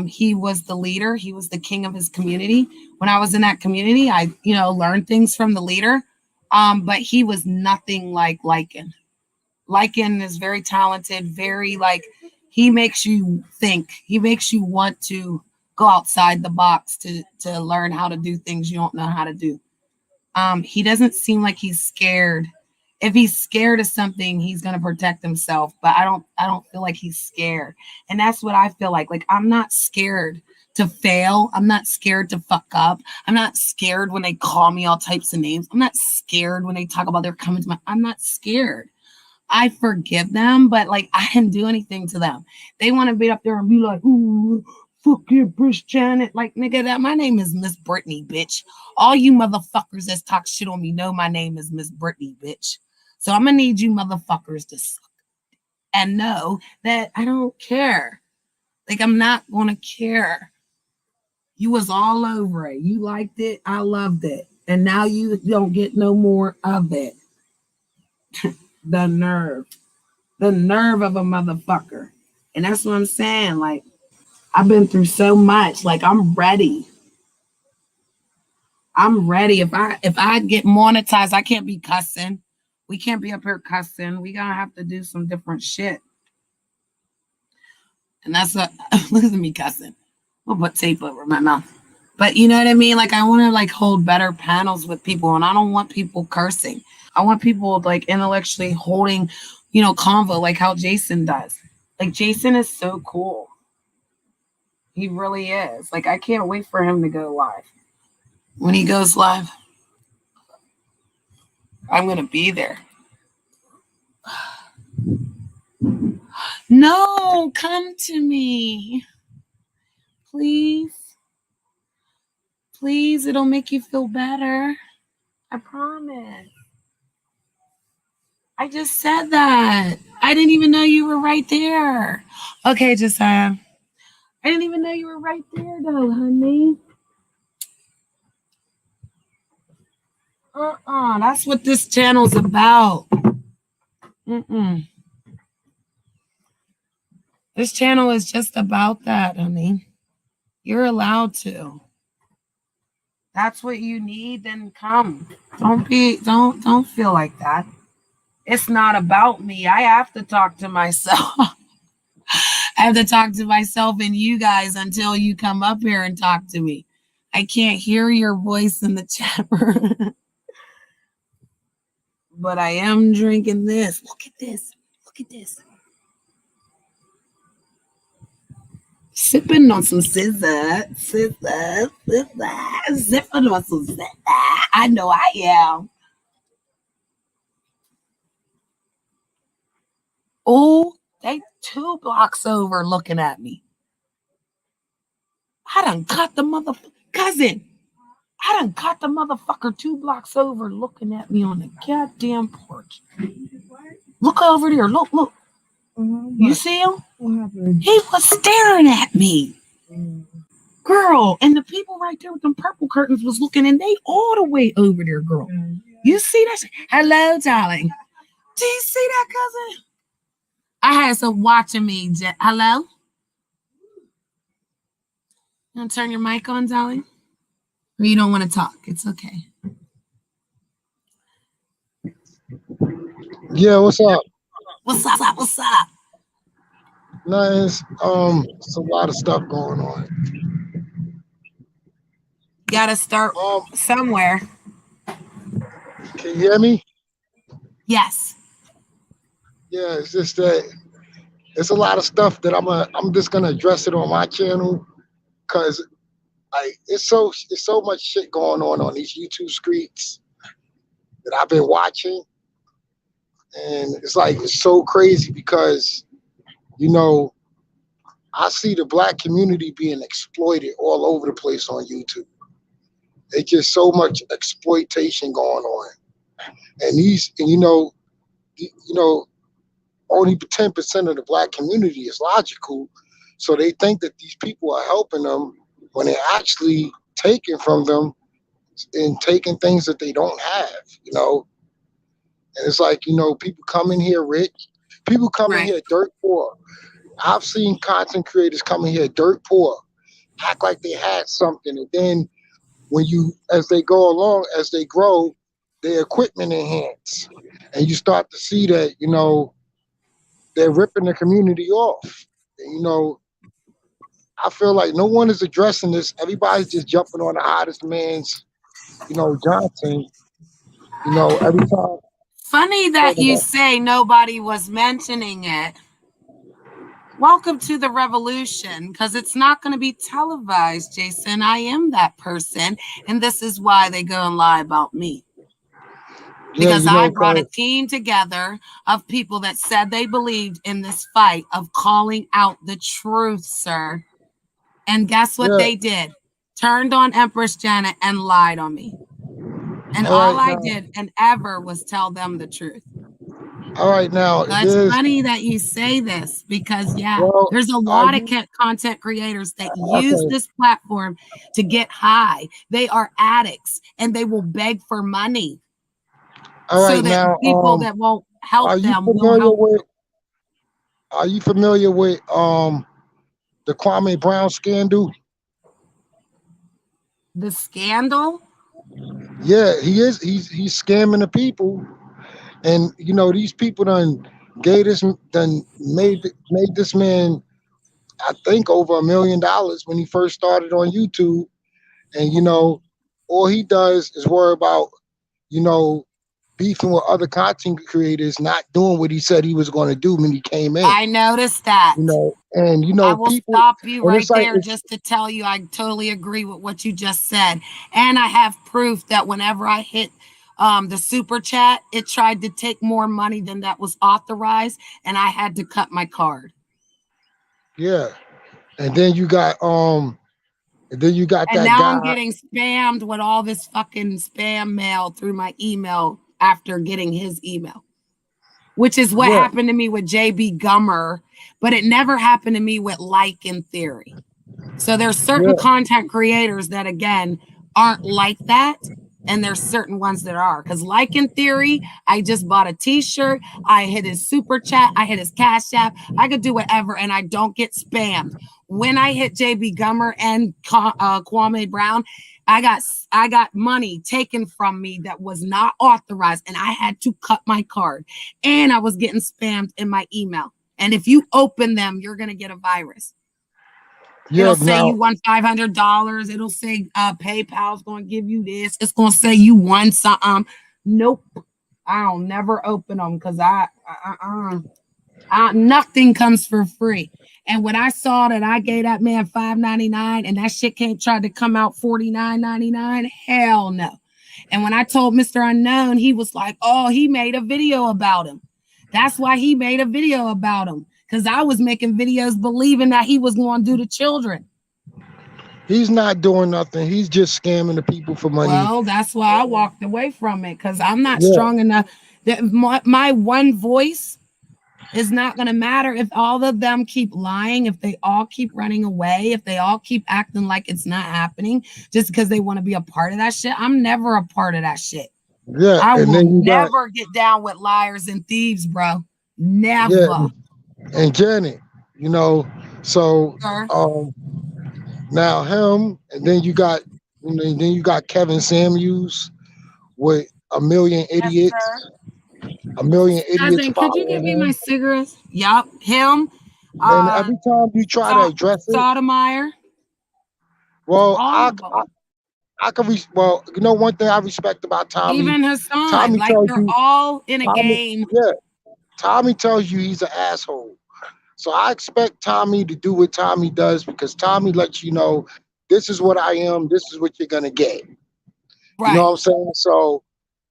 He was the leader. He was the king of his community. When I was in that community, I, learned things from the leader. But he was nothing like Lycan. Lycan is very talented, very like, he makes you think. He makes you want to go outside the box to learn how to do things you don't know how to do. He doesn't seem like he's scared. If he's scared of something, he's gonna protect himself. But I don't feel like he's scared. And that's what I feel like. Like I'm not scared to fail. I'm not scared to fuck up. I'm not scared when they call me all types of names. I'm not scared when they talk about their coming to my. I'm not scared. I forgive them, but like I didn't do anything to them. They want to be up there and be like, ooh, fuck you, Bruce Janet. Like, nigga, that my name is Miss Brittany, bitch. All you motherfuckers that talk shit on me know my name is Miss Brittany, bitch. So I'm gonna need you motherfuckers to suck and know that I don't care. Like, I'm not gonna care. You was all over it. You liked it. I loved it. And now you don't get no more of it. The nerve of a motherfucker. And that's what I'm saying. Like, I've been through so much. Like, I'm ready. If I get monetized, I can't be cussing. We can't be up here cussing. We gonna have to do some different shit. And that's what look at me cussing. I'll put tape over my mouth. But you know what I mean? Like, I want to like hold better panels with people, and I don't want people cursing. I want people like intellectually holding, convo like how Jason does. Like, Jason is so cool. He really is. Like, I can't wait for him to go live. When he goes live, I'm going to be there. No, come to me. Please. Please, it'll make you feel better. I promise. I just said that. I didn't even know you were right there. Okay, Josiah. I didn't even know you were right there, though, honey. That's what this channel's about. This channel is just about that, honey. You're allowed to. That's what you need, then come. Don't feel like that. It's not about me. I have to talk to myself. I have to talk to myself and you guys until you come up here and talk to me. I can't hear your voice in the chat room. But I am drinking this. Look at this. Look at this. Sipping on some scissor. Sipping on some scissor. I know I am. Oh, they 2 blocks over looking at me. I done caught the motherfucker. Cousin, I done caught the motherfucker 2 blocks over looking at me on the goddamn porch. Look over there. Look. You see him? What happened? He was staring at me. Girl, and the people right there with them purple curtains was looking, and they all the way over there, girl. You see that? Hello, darling. Do you see that, cousin? I had some watching me. Hello? You want to turn your mic on, darling? Or you don't want to talk? It's okay. Yeah, what's up? What's up? What's up? Nice. It's a lot of stuff going on. Gotta start somewhere. Can you hear me? Yes. Yeah, it's just that it's a lot of stuff that I'm just gonna address it on my channel because it's so much shit going on these YouTube streets that I've been watching, and it's so crazy because I see the black community being exploited all over the place on YouTube. It's just so much exploitation going on, and only 10% of the black community is logical, so they think that these people are helping them when they're actually taking from them and taking things that they don't have. And it's like, people come in here rich, people come in here dirt poor. I've seen content creators come in here dirt poor, act like they had something, and then as they go along, as they grow, their equipment enhance, and you start to see that they're ripping the community off. And, I feel like no one is addressing this. Everybody's just jumping on the hottest man's, Johnson. Every time. Funny that you say nobody was mentioning it. Welcome to the revolution, because it's not going to be televised, Jason. I am that person, and this is why they go and lie about me. Because I brought a team together of people that said they believed in this fight of calling out the truth, sir. And guess what they did? Turned on Empress Janet and lied on me. And all I did and ever was tell them the truth. All right, now it's funny that you say this because there's a lot of content creators that use this platform to get high. They are addicts and they will beg for money. All right, so that now people that won't help them will help. Them. Are you familiar with the Kwame Brown scandal? The scandal? Yeah, he is. He's scamming the people, and these people made this man, I think, over $1 million when he first started on YouTube, and all he does is worry about beefing with other content creators, not doing what he said he was going to do when he came in. I noticed that. And I will people, stop you and right it's like there just to tell you I totally agree with what you just said. And I have proof that whenever I hit the super chat, it tried to take more money than that was authorized, and I had to cut my card. yeah. And then you got And that now guy. I'm getting spammed with all this fucking spam mail through my email after getting his email, which is what Yeah, happened to me with JB Gummer, but it never happened to me with Like in Theory. So there's certain yeah. content creators that again aren't like that. And there's certain ones that are. Because Like in Theory, I just bought a t-shirt. I hit his super chat. I hit his cash app. I could do whatever and I don't get spammed. When I hit JB Gummer and Kwame Brown, I got money taken from me that was not authorized and I had to cut my card. And I was getting spammed in my email. And if you open them, you're going to get a virus. Yeah, It'll say now you won $500. It'll say PayPal's going to give you this. It's going to say you won something. Nope. I'll never open them because nothing comes for free. And when I saw that I gave that man $5.99 and that shit can't try to come out $49.99, hell no. And when I told Mr. Unknown, he was like, "Oh, he made a video about him. That's why he made a video about him." Because I was making videos believing that he was going to do the children. he's not doing nothing. He's just scamming the people for money. Well, that's why I walked away from it because I'm not Yeah, strong enough. That my one voice is not going to matter if all of them keep lying, if they all keep running away, if they all keep acting like it's not happening just because they want to be a part of that shit. I'm never a part of that shit. yeah. I And will then you got never get down with liars and thieves, bro. yeah, Never. and Janet, so Sir. um now him, and then you got Kevin Samuels with a million Yes, idiots, sir. a million idiots Cousin, could you give following me my him. cigarettes? Yup. Him. And Uh, every time you try to address it, Sotomayor. well, All of them. I can one thing I respect about Tommy. Even Hassan. Tommy Like tells they're you, all in a Tommy, game. yeah, Tommy tells you he's an asshole. So I expect Tommy to do what Tommy does because Tommy lets you know this is what I am, this is what you're gonna get. You know what Right. I'm saying? So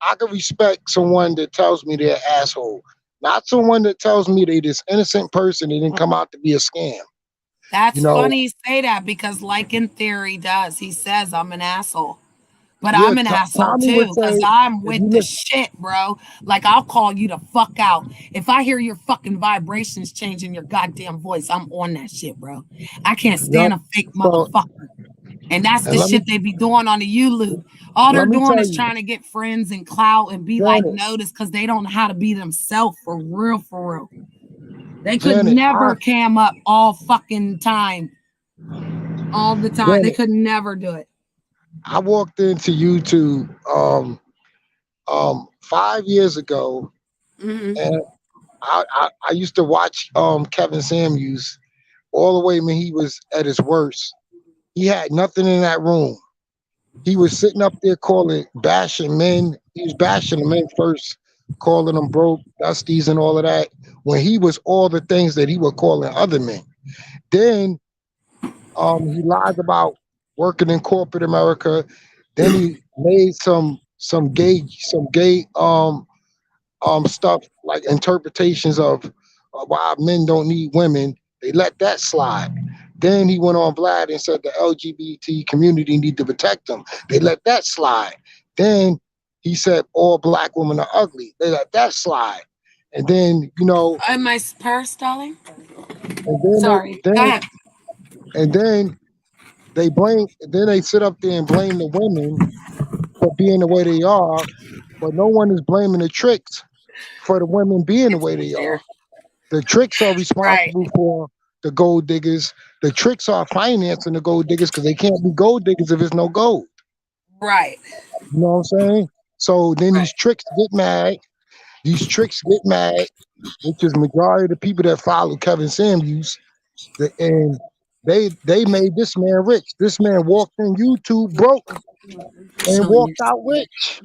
I can respect someone that tells me they're an asshole, not someone that tells me they this innocent person that didn't come out to be a scam. You That's know, funny you say that because like in theory does. He says I'm an asshole. But yeah, I'm an asshole Tommy would too, because say I'm if with you the look, shit, bro. Like I'll call you the fuck out. If I hear your fucking vibrations changing your goddamn voice, I'm on that shit, bro. I can't yup. stand a fake So motherfucker. And that's and the shit they be doing on the U-Loop. All they're let me doing tell is you, trying to get friends and clout and be like Janet, noticed because they don't know how to be themselves for real, for real. They could Janet, never cam up all fucking time, all the time. They Janet, could never do it. I walked into YouTube 5 years ago, Mhm. and I used to watch Kevin Samuels all the way when he was at his worst. He had nothing in that room. He was sitting up there bashing men. He was bashing the men first, calling them broke, dusties, and all of that. When he was all the things that he was calling other men. Then he lied about working in corporate America. Then he made some gay stuff like interpretations of why men don't need women. They let that slide. Then he went on Vlad and said the LGBT community need to protect them. They let that slide. Then he said all black women are ugly. They let that slide. And then My purse, darling. and then Sorry. they Go then ahead. and then they blame. Then they sit up there and blame the women for being the way they are, but no one is blaming the tricks for the women being the It's way right they are. there. The tricks are Right. responsible for the gold diggers. The tricks are financing the gold diggers because they can't be gold diggers if there's no gold. Right. You know what I'm saying? So then Right. these tricks get mad. These tricks get mad, which is majority of the people that follow Kevin Samuels. And they made this man rich. This man walked in YouTube broke and Showing you. walked out rich.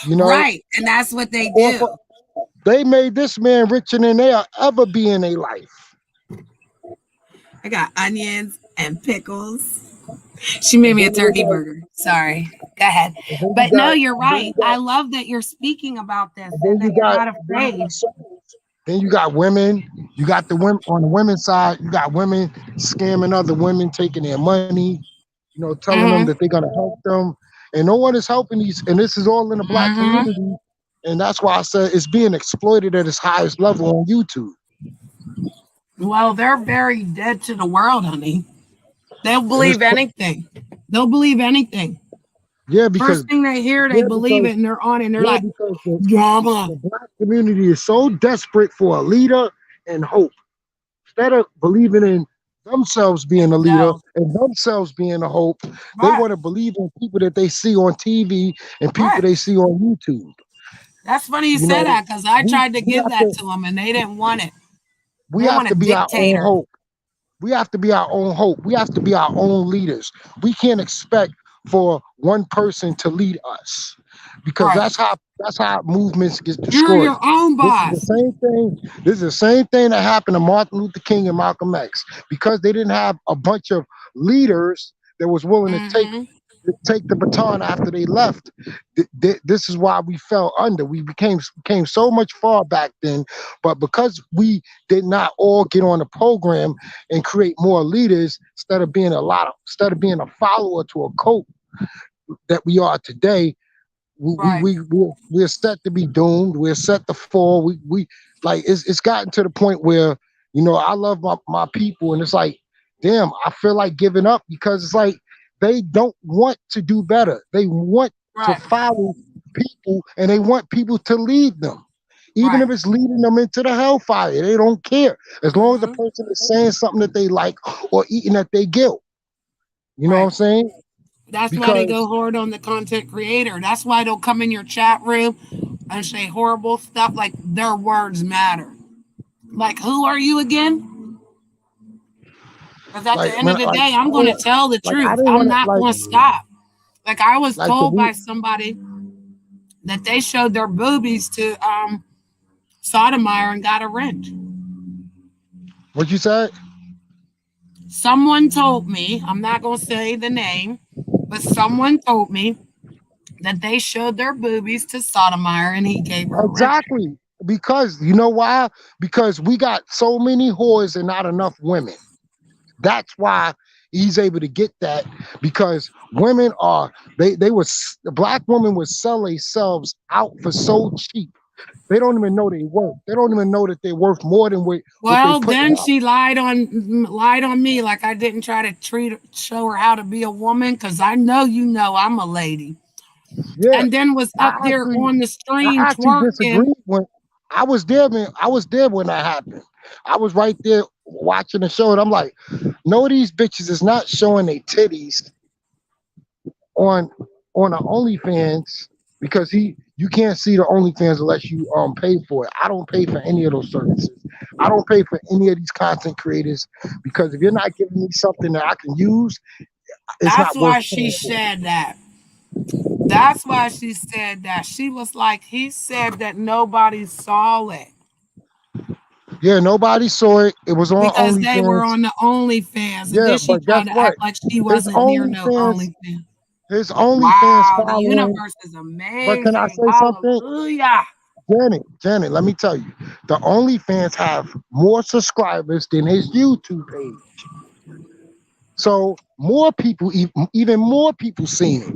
You know, Right. And that's what they or do. they made this man richer than they'll ever be in their life. I got onions and pickles. She made And me then a you turkey got, burger. Sorry. Go ahead. and then you But no, got, you're and then right. you I got, love that you're speaking about this and and then that you you're got, not and then you afraid. got, then you got women. You got the women on the women's side. You got women scamming other women, taking their money. You know, telling them that Mm-hmm. they're gonna help them, and no one is helping these. And this is all in the black Mm-hmm. community, and that's why I said it's being exploited at its highest level on YouTube. Well, they're very dead to the world, honey. They'll And it's believe anything. They'll believe anything. yeah, First because thing they hear, they yeah, believe because it and they're on it and they're yeah, like, because drama. the black community is so desperate for a leader and hope. Instead of believing in themselves being a leader No. and themselves being a hope, they Right. want to believe in people that they see on TV and people Right. they see on YouTube. That's funny you You say know, that because I we tried to we give have that to to them and they didn't want it. we They have want a to be our own dictator. hope. We have to be our own hope. We have to be our own leaders. We can't expect for one person to lead us because Right. that's how movements get You're destroyed. your own This is the boss. same thing. This is the same thing that happened to Martin Luther King and Malcolm X because they didn't have a bunch of leaders that was willing to Mm-hmm. take the baton after they left. This is why we fell under. We came so much far back then, but because we did not all get on the program and create more leaders instead of being a follower to a cult that we are today, Right. we're set to be doomed. We're set to fall. We like it's gotten to the point where I love my people, and it's like, damn, I feel like giving up because it's like they don't want to do better. They want to Right. follow people, and they want people to lead them. Even Right. if it's leading them into the hellfire, they don't care. As long as the Mm-hmm. person is saying something that they like or eating at their guilt. You know what Right. I'm saying? That's why they Because go hard on the content creator. That's why they'll come in your chat room and say horrible stuff like their words matter. Like, who are you again? Because at the like end when of the like day, I I'm going to don't tell the like I truth. didn't I'm want to not going to stop. Like, I was like the told by somebody that they showed their boobies to Sotomayor and got a rent. what you said. Someone told me, I'm not going to say the name, but someone told me that they showed their boobies to Sotomayor and he gave her a rent. Exactly. Because you know why? Because we got so many whores and not enough women. That's why he's able to get that because women are the black women would sell themselves out for so cheap. They don't even know they worth. They don't even know that they're worth more than what they Well, putting then out. she lied on me like I didn't try to show her how to be a woman because I know I'm a lady. Yeah. And then was I up there actually on the I stream actually twerking. disagree when I was there, man. I was there when that happened. I was right there watching the show, and I'm like, no, these bitches is not showing their titties on a OnlyFans because you can't see the OnlyFans unless you pay for it. I don't pay for any of those services. I don't pay for any of these content creators because if you're not giving me something that I can use, it's That's not worth why she paying for. said that. That's why she said that. She was like, he said that nobody saw it Yeah, nobody saw it. It was on because they were OnlyFans. on the OnlyFans. And Yeah, then she but guess tried to what? act like she His wasn't near no OnlyFans, OnlyFans. his OnlyFans Wow, the following. universe is But can I amazing. say something? Hallelujah. Janet, let me tell you, the OnlyFans have more subscribers than his YouTube page. So more people, even more people seen it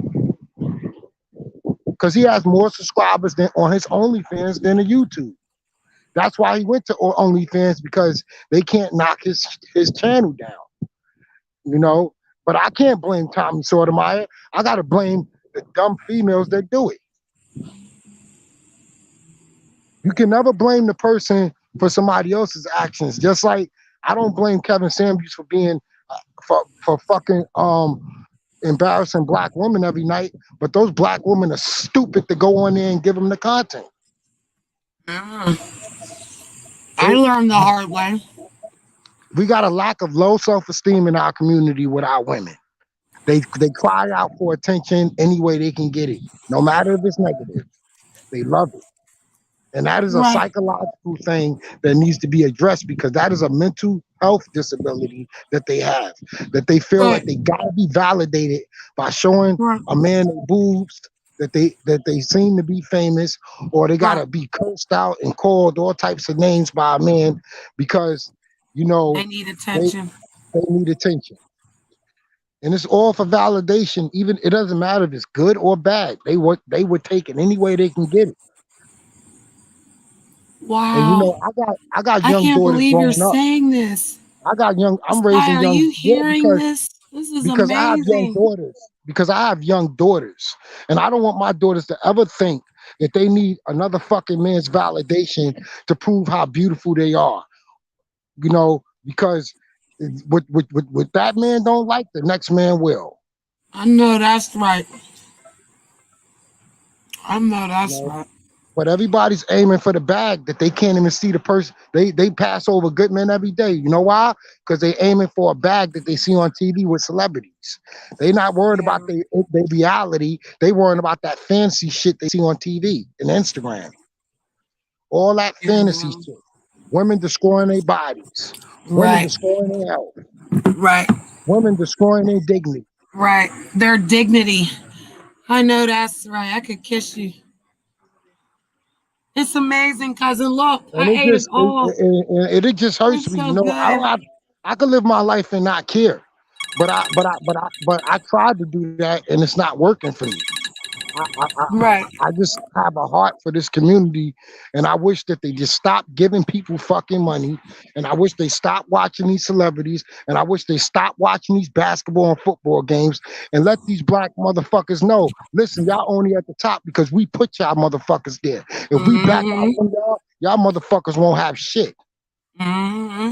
because he has more subscribers than on his OnlyFans than the YouTube. That's why he went to OnlyFans because they can't knock his channel down, you know. But I can't blame Tommy Sotomayor. I gotta blame the dumb females that do it. You can never blame the person for somebody else's actions. Just like I don't blame Kevin Samuels for being for fucking embarrassing black women every night, but those black women are stupid to go on there and give them the content. Mm. I They, learned the hard way. we got a lack of low self-esteem in our community with our women. They cry out for attention any way they can get it, no matter if it's negative. They love it. And that is a Right. psychological thing that needs to be addressed because that is a mental health disability that they have. That they feel Right. like they gotta be validated by showing Right. a man their boobs, that they seem to be famous, or they Right. gotta be cursed out and called all types of names by a man because you They know need they attention. they need attention. And it's all for validation. Even it doesn't matter if it's good or bad. They would take it any way they can get it. And Wow. I got I young can't daughters believe you're growing up. saying this. I'm Sai, raising are young, you yeah, hearing this? This is because I have young amazing. daughters. Because I have young daughters. And I don't want my daughters to ever think that they need another fucking man's validation to prove how beautiful they are. Because what that man don't like, the next man will. I know that's right. I know You that's know. right. But everybody's aiming for the bag that they can't even see the person. They pass over good men every day. You know why? Because they aiming for a bag that they see on TV with celebrities. They not worried Yeah. about their reality. They worrying about that fancy shit they see on TV and Instagram. All that Yeah, fantasy bro. shit. Women destroying their bodies. Women Right. destroying their health. Right. Women destroying their dignity. Right. Their dignity. I know that's right. I could kiss you. It's amazing, cousin. Look, And I it ate it just all. it just hurts It's me. so good. I could live my life and not care. But I tried to do that and it's not working for me. I, I, I, Right. I just have a heart for this community, and I wish that they just stop giving people fucking money, and I wish they stop watching these celebrities, and I wish they stop watching these basketball and football games, and let these black motherfuckers know. Listen, y'all only at the top because we put y'all motherfuckers there. If we back out Mm-hmm. from y'all motherfuckers won't have shit. Mm-hmm.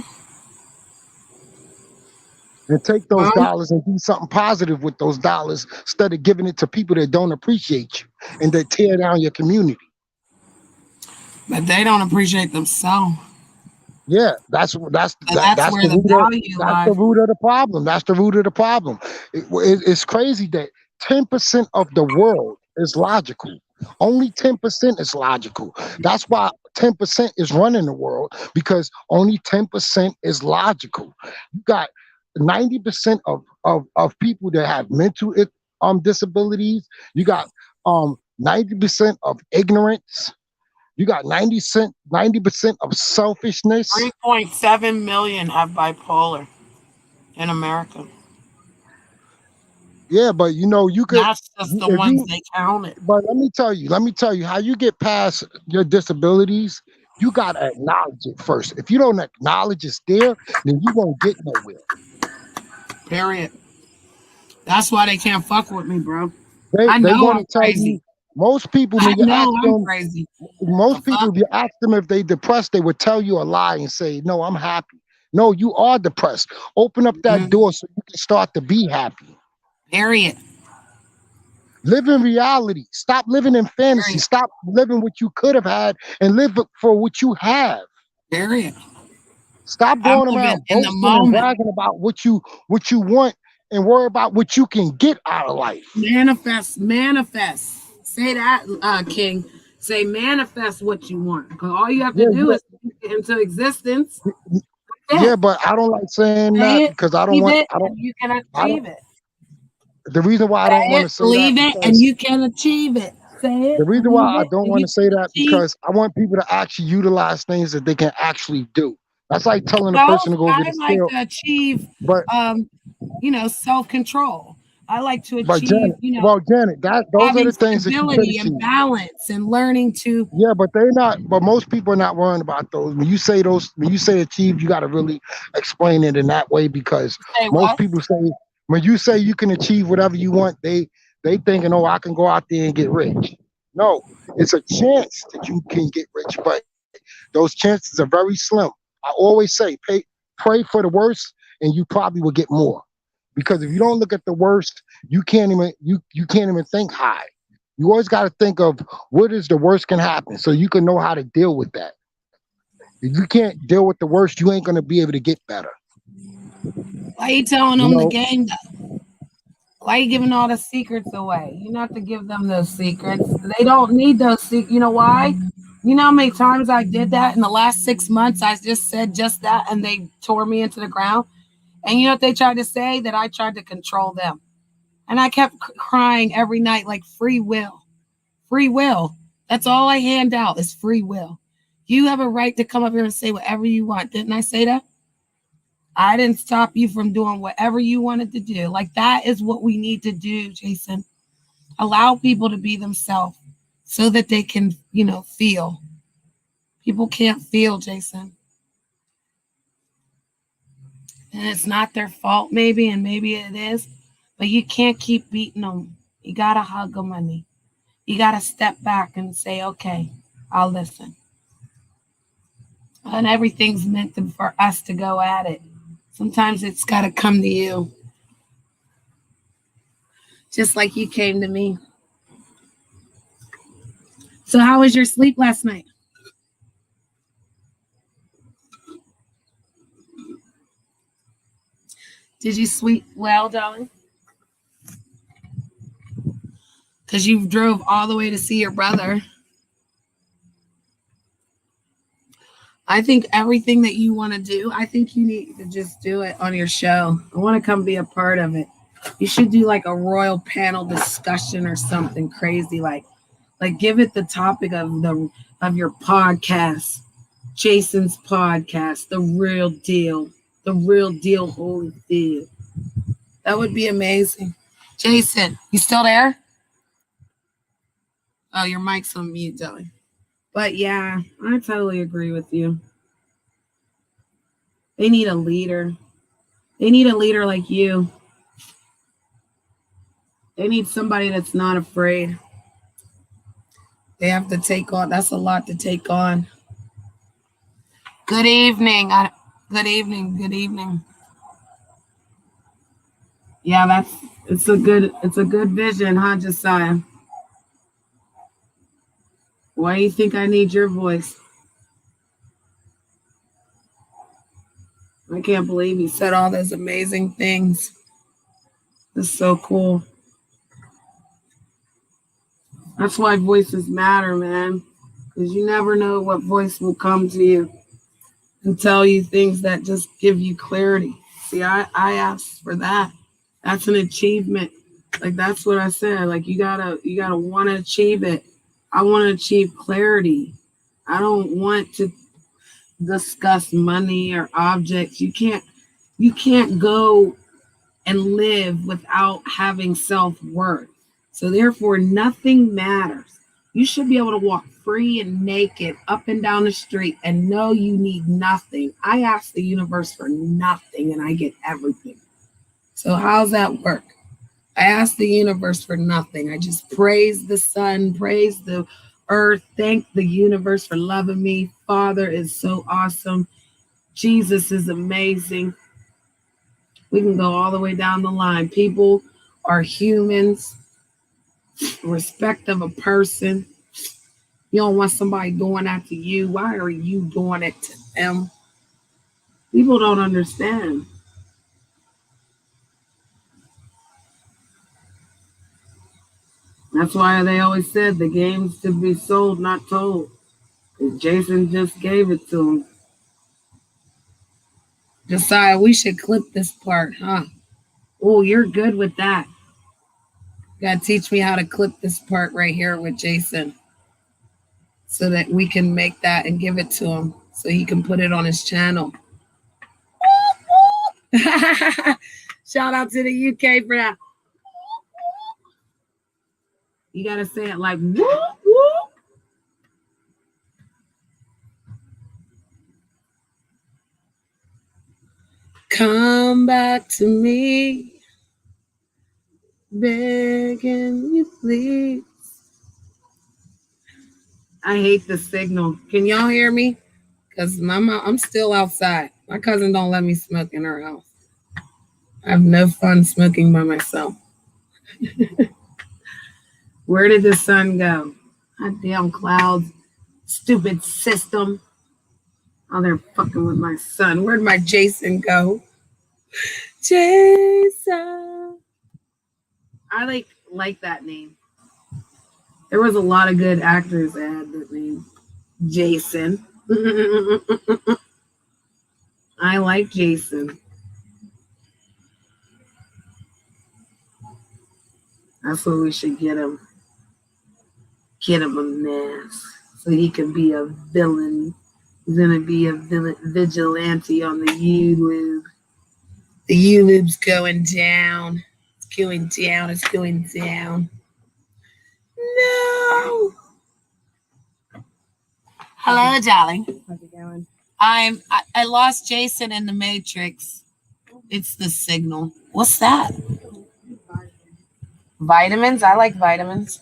And take those Well, dollars and do something positive with those dollars instead of giving it to people that don't appreciate you and that tear down your community. but they don't appreciate themselves. Yeah, that's that's And that that's that's where the the root of value that's the lies. root of the problem. That's the root of the problem. It's crazy that 10% of the world is logical. Only 10% is logical. That's why 10% is running the world because only 10% is logical. You got 90% of people that have mental disabilities. You got 90% of ignorance. You got 90% of selfishness. 3.7 million have bipolar in America. Yeah, but you could That's just the if ones you they counted. but let me tell you how you get past your disabilities. You gotta acknowledge it first. If you don't acknowledge it's there, then you won't get nowhere. Period. That's why they can't fuck with me, bro. They I they know want I'm to tell crazy. you most people I when you know ask I'm them crazy. The most people fuck? if you ask them if they depressed, they would tell you a lie and say, "No, I'm happy." No, you are depressed. Open up that Mhm. door so you can start to be happy. Period. Live in reality. Stop living in fantasy. Period. Stop living what you could have had and live for what you have. Period. Stop I'm going living around in the boasting and moment. bragging about what you want and worry about what you can get out of life. Manifest, manifest. Say that, King. Say manifest what you want. Because all you have to Yeah, do is speak it into existence. That's yeah, it. but I don't like saying Say that it, because I don't believe want it, and you can I don't achieve it. the reason why I don't Say want it, to say that believe it, and because you can achieve it. Say it, the reason why believe I it, don't and want you to say can that achieve. because I want people to actually utilize things that they can actually do. That's like telling a Both. person to go I get a like skill, to achieve, but um, self control. I like to but achieve, Janet, well, Janet, those are having the things that you could stability and achieve. balance and learning to Yeah, but they're not. But most people are not worrying about those. When you say achieve, you got to really explain it in that way because say most what? people say when you say you can achieve whatever you want, they thinking, oh, I can go out there and get rich. No, it's a chance that you can get rich, but those chances are very slim. I always say, pray for the worst, and you probably will get more. Because if you don't look at the worst, you can't even think high. You always got to think of what is the worst can happen, so you can know how to deal with that. If you can't deal with the worst, you ain't gonna be able to get better. Why you telling You them the know, game though? Why are you giving all the secrets away? You not to give them those secrets. They don't need those secrets. You know why? You know how many times I did that in the last 6 months? I just said just that, and they tore me into the ground. And you know what they tried to say? That I tried to control them. And I kept crying every night like free will. Free will. That's all I hand out is free will. You have a right to come up here and say whatever you want. Didn't I say that? I didn't stop you from doing whatever you wanted to do. Like that is what we need to do, Jason. Allow people to be themselves so that they can, feel. People can't feel, Jason. And it's not their fault, maybe, and maybe it is. But you can't keep beating them. You got to hug them, honey. You got to step back and say, okay, I'll listen. And everything's meant for us to go at it. Sometimes it's got to come to you. Just like you came to me. So how was your sleep last night? Did you sleep well, darling? Because you drove all the way to see your brother. I think everything that you want to do, I think you need to just do it on your show. I want to come be a part of it. You should do like a royal panel discussion or something crazy, like give it the topic of your podcast, Jason's podcast, the real deal Holyfield. That would be amazing. Jason, you still there? Oh, your mic's on mute, darling. But yeah, I totally agree with you. They need a leader. They need a leader like you. They need somebody that's not afraid. They have to take on. That's a lot to take on. Good evening. Good evening. Yeah, it's a good vision, huh, Josiah? Why do you think I need your voice? I can't believe you said all those amazing things. It's so cool. That's why voices matter, man. Because you never know what voice will come to you and tell you things that just give you clarity. See, I asked for that. That's an achievement. Like that's what I said. Like you gotta want to achieve it. I want to achieve clarity. I don't want to discuss money or objects. You can't go and live without having self-worth. So therefore, nothing matters. You should be able to walk free and naked up and down the street and know you need nothing. I ask the universe for nothing and I get everything. So how's that work? I ask the universe for nothing. I just praise the sun, praise the earth, thank the universe for loving me. Father is so awesome. Jesus is amazing. We can go all the way down the line. People are humans, respect of a person. You don't want somebody doing that to you. Why are you doing it to them? People don't understand. That's why they always said the game's to be sold, not told. Jason just gave it to him. Josiah, we should clip this part, huh? Oh, you're good with that. You gotta teach me how to clip this part right here with Jason so that we can make that and give it to him so he can put it on his channel. Shout out to the UK for that. You gotta say it like whoop, whoop. Come back to me, begging you please. I hate the signal. Can y'all hear me? Because I'm still outside. My cousin don't let me smoke in her house. I have no fun smoking by myself. Where did the sun go? God damn clouds. Stupid system. Oh, they're fucking with my son. Where'd my Jason go? Jason. I like that name. There was a lot of good actors that had that name. Jason. I like Jason. That's what we should get him. Get him a mask so he can be a villain. He's gonna be a vigilante on the YouTube. The YouTube's going down. It's going down. It's going down. No. Hello, darling. How's it going? I lost Jason in the Matrix. It's the signal. What's that? Vitamins? I like vitamins.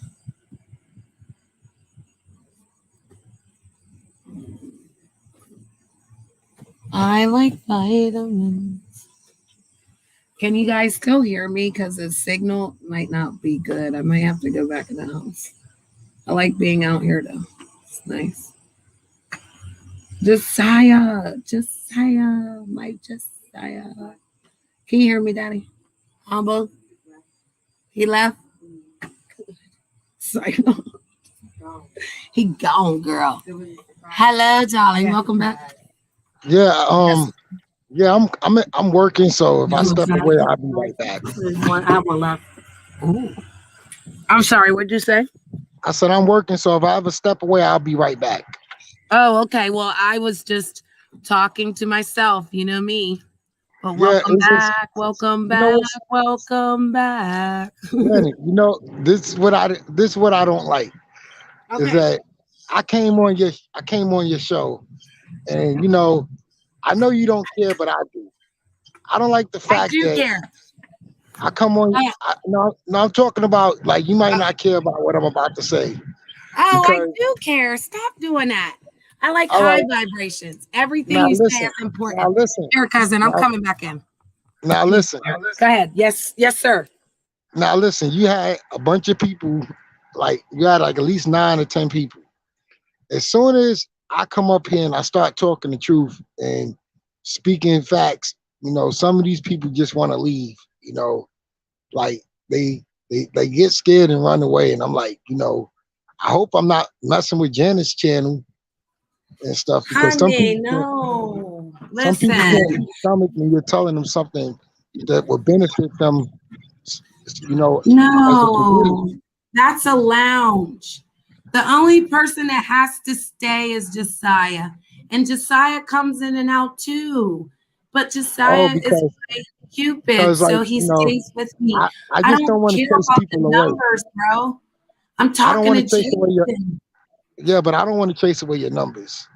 I like vitamins. Can you guys still hear me? Because the signal might not be good. I might have to go back in the house. I like being out here though. It's nice. Josiah, my Josiah. Can you hear me, Daddy? Humble. He left. Sorry. He gone, girl. Hello, darling. Welcome back. Yeah, yeah, I'm working, so if I step away, I'll be right back. There's 1 hour left. Ooh. I'm sorry, what'd you say? I said I'm working, so if I ever step away, I'll be right back. Oh, okay. Well, I was just talking to myself, you know me. But welcome back, welcome back, welcome back. Granny, this is what I don't like. Okay. Is that I came on your show, and I know you don't care, but I do. I don't like the fact that care. I come on. No, I'm talking about like you might not care about what I'm about to say. Oh, I do care. Stop doing that. I like high vibrations. Everything you say is important. Now listen. Here, cousin, I'm coming back in. Now listen. Go ahead. Yes, sir. Now listen. You had a bunch of people, you had like at least 9 or 10 people. As soon as I come up here and I start talking the truth and speaking facts, some of these people just want to leave. Like they get scared and run away. And I'm like, I hope I'm not messing with Janet's channel and stuff, because some people can't stomach when you're telling them something that will benefit them. No, that's a lounge. The only person that has to stay is Josiah, and Josiah comes in and out too. But Josiah is Cupid, so he stays with me. I just don't want to chase people away. Numbers, bro. I'm talking to Jason. Yeah, but I don't want to chase away your numbers.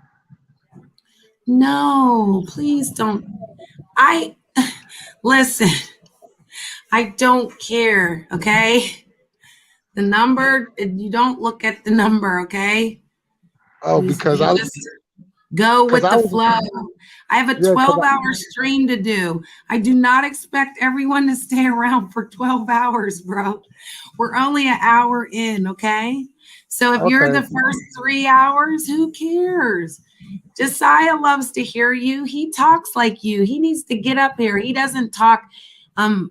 No, please don't. Listen, I don't care, okay? The number, you don't look at the number, okay? Oh, because I just go with the flow. I have a 12-hour stream to do. I do not expect everyone to stay around for 12 hours, bro. We're only an hour in, okay? So if you're the first 3 hours, who cares? Josiah loves to hear you. He talks like you. He needs to get up here. He doesn't talk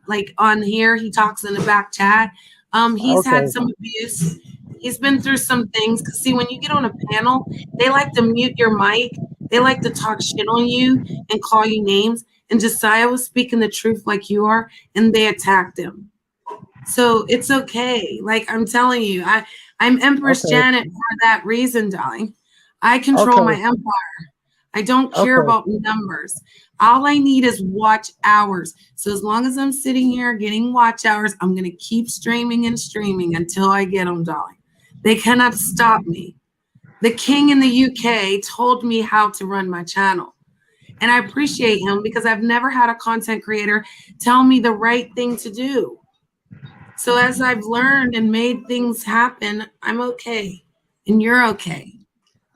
like on here. He talks in the back chat. He's had some abuse. He's been through some things. Because see, when you get on a panel, they like to mute your mic. They like to talk shit on you and call you names. And Josiah was speaking the truth like you are, and they attacked him. So it's okay. Like I'm telling you, I'm Empress Janet for that reason, darling. I control my empire. I don't care about numbers. All I need is watch hours. So as long as I'm sitting here getting watch hours, I'm going to keep streaming and streaming until I get them, darling. They cannot stop me. The king in the UK told me how to run my channel. And I appreciate him because I've never had a content creator tell me the right thing to do. So as I've learned and made things happen, I'm okay. And you're okay.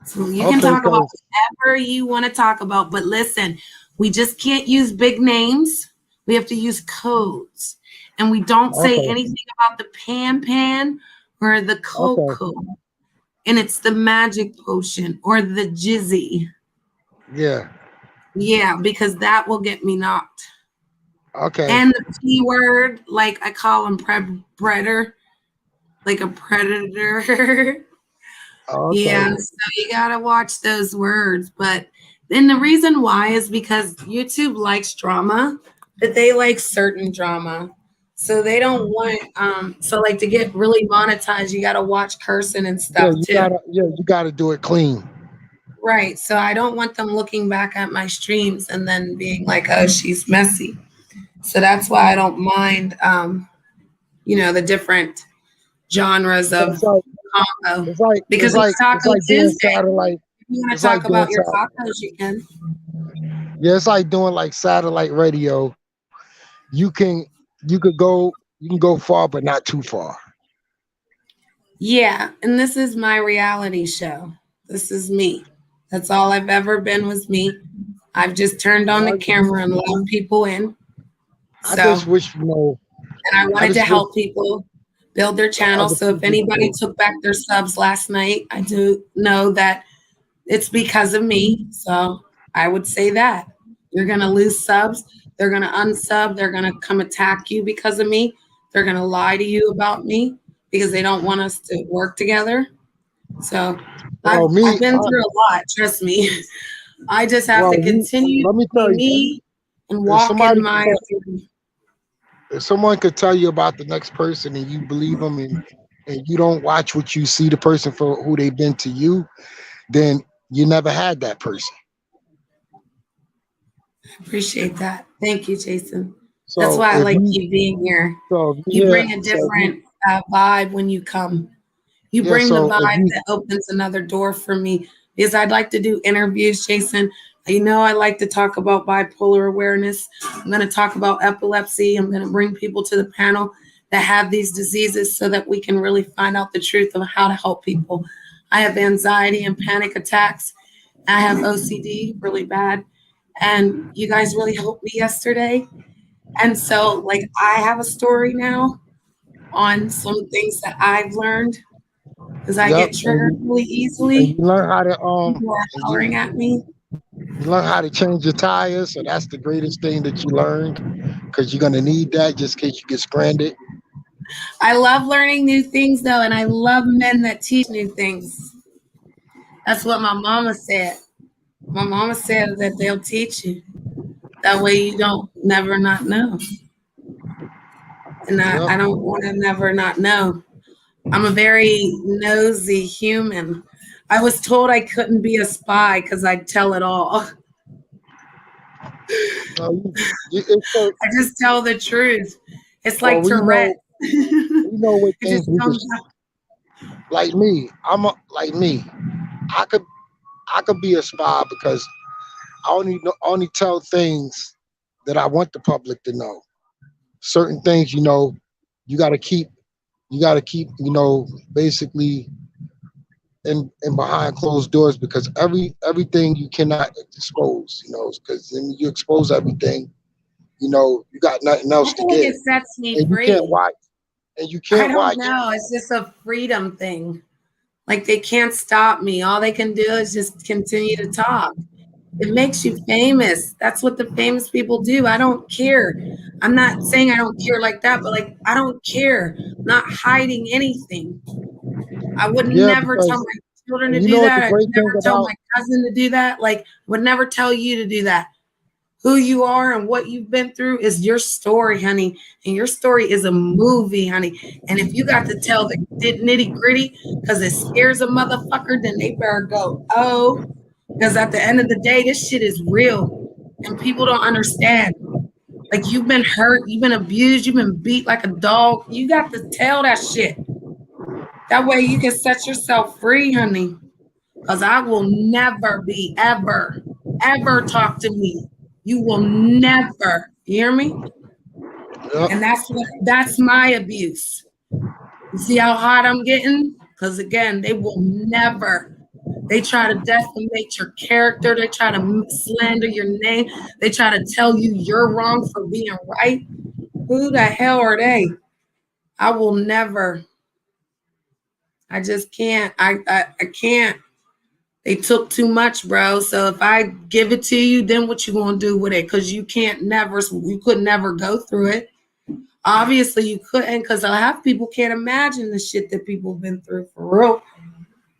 So you can talk about whatever you want to talk about. But listen, we just can't use big names. We have to use codes. And we don't say anything about the pan or the cocoa. And it's the magic potion or the jizzy. Yeah. Yeah, because that will get me knocked. Okay. And the P word, like I call him predator, like a predator. Okay. Yeah, so you gotta watch those words. But then the reason why is because YouTube likes drama, but they like certain drama. So they don't want so like to get really monetized, you gotta watch cursing and Yeah, stuff too. you gotta do it clean. Right. So I don't want them looking back at my streams and then being like, oh, she's messy. So that's why I don't mind the different genres Yeah, of combo. Because it's it's Taco like doing Tuesday. satellite. If you want to It's like talk doing about your sat. tacos, you can. Yeah, it's like doing like satellite radio. You can you can go far, but not too far. Yeah, and this is my reality show. This is me. That's all I've ever been was me. I've just turned on the I, camera and let people in. I So, just wish and I I wanted to just wish help people build their channel. other So if people anybody could. took back their subs last night, I do know that it's because of me. So I would say that you're going to lose subs. They're going to unsub. They're going to come attack you because of me. They're going to lie to you about me because they don't want us to work together. So I've, Well, I've me, been through a lot. Trust me. I just have well, to continue let to me be tell you, me and if walk in somebody could my tell, if someone could tell you about the next person and you believe them and you don't watch what you see the person for who they've been to you, then you never had that person. appreciate that. Thank you, Jason. That's So why I if like you, you being here. so if You you hear, bring a so if you, different vibe when you come. You yeah, bring the so if vibe you, that opens another door for me because I'd like to do interviews, Jason. You know, I like to talk about bipolar awareness. I'm going to talk about epilepsy. I'm going to bring people to the panel that have these diseases so that we can really find out the truth of how to help people. I have anxiety and panic attacks. I have OCD really bad. And you guys really helped me yesterday. And so, like, I have a story now on some things that I've learned because I yep, get triggered really and you easily. learn how to People are and hollering at me. you learn how to change your tires. So that's the greatest thing that you learned because you're gonna need that just in case you get stranded. I love learning new things though, and I love men that teach new things. That's what my mama said. My mama said that they'll teach you. That way you don't never not know. And I Yep. don't want to never not know. I'm a very nosy human. I was told I couldn't be a spy because I'd tell it all. No, it's so, I just tell the truth. It's well, like Tourette. we know what It things just we can. comes out. Like me, like me. I could I could be a spy because I only tell things that I want the public to know. Certain things, you got to keep basically in behind closed doors because everything you cannot expose, because when you expose everything, you got nothing I else to feel like give, it sets me and you can't free. watch, and you I can't don't watch. know. It's just a freedom thing. Like they can't stop me. All they can do is just continue to talk. It makes you famous. That's what the famous people do. I don't care. I'm not saying I don't care like that, but like I don't care. I'm not hiding anything. I would Yeah, never tell because my children to and you do know what that. the I'd great thing never tell about my cousin to do that. Like, would never tell you to do that. Who you are and what you've been through is your story, honey. And your story is a movie, honey. And if you got to tell the nitty gritty because it scares a motherfucker, then they better go, oh, because at the end of the day, this shit is real. And people don't understand. Like you've been hurt, you've been abused, you've been beat like a dog. You got to tell that shit. That way you can set yourself free, honey. Because I will never be ever talk to me. You will never. You hear me? yeah, And that's my abuse. You see how hot I'm getting? Because again, they will never. They try to defamate your character. They try to slander your name. They try to tell you you're wrong for being right. Who the hell are they? I will never. I just can't. I can't. They took too much, bro. So if I give it to you, then what you gonna do with it? Because you could never go through it. Obviously, you couldn't, because half people can't imagine the shit that people have been through for real.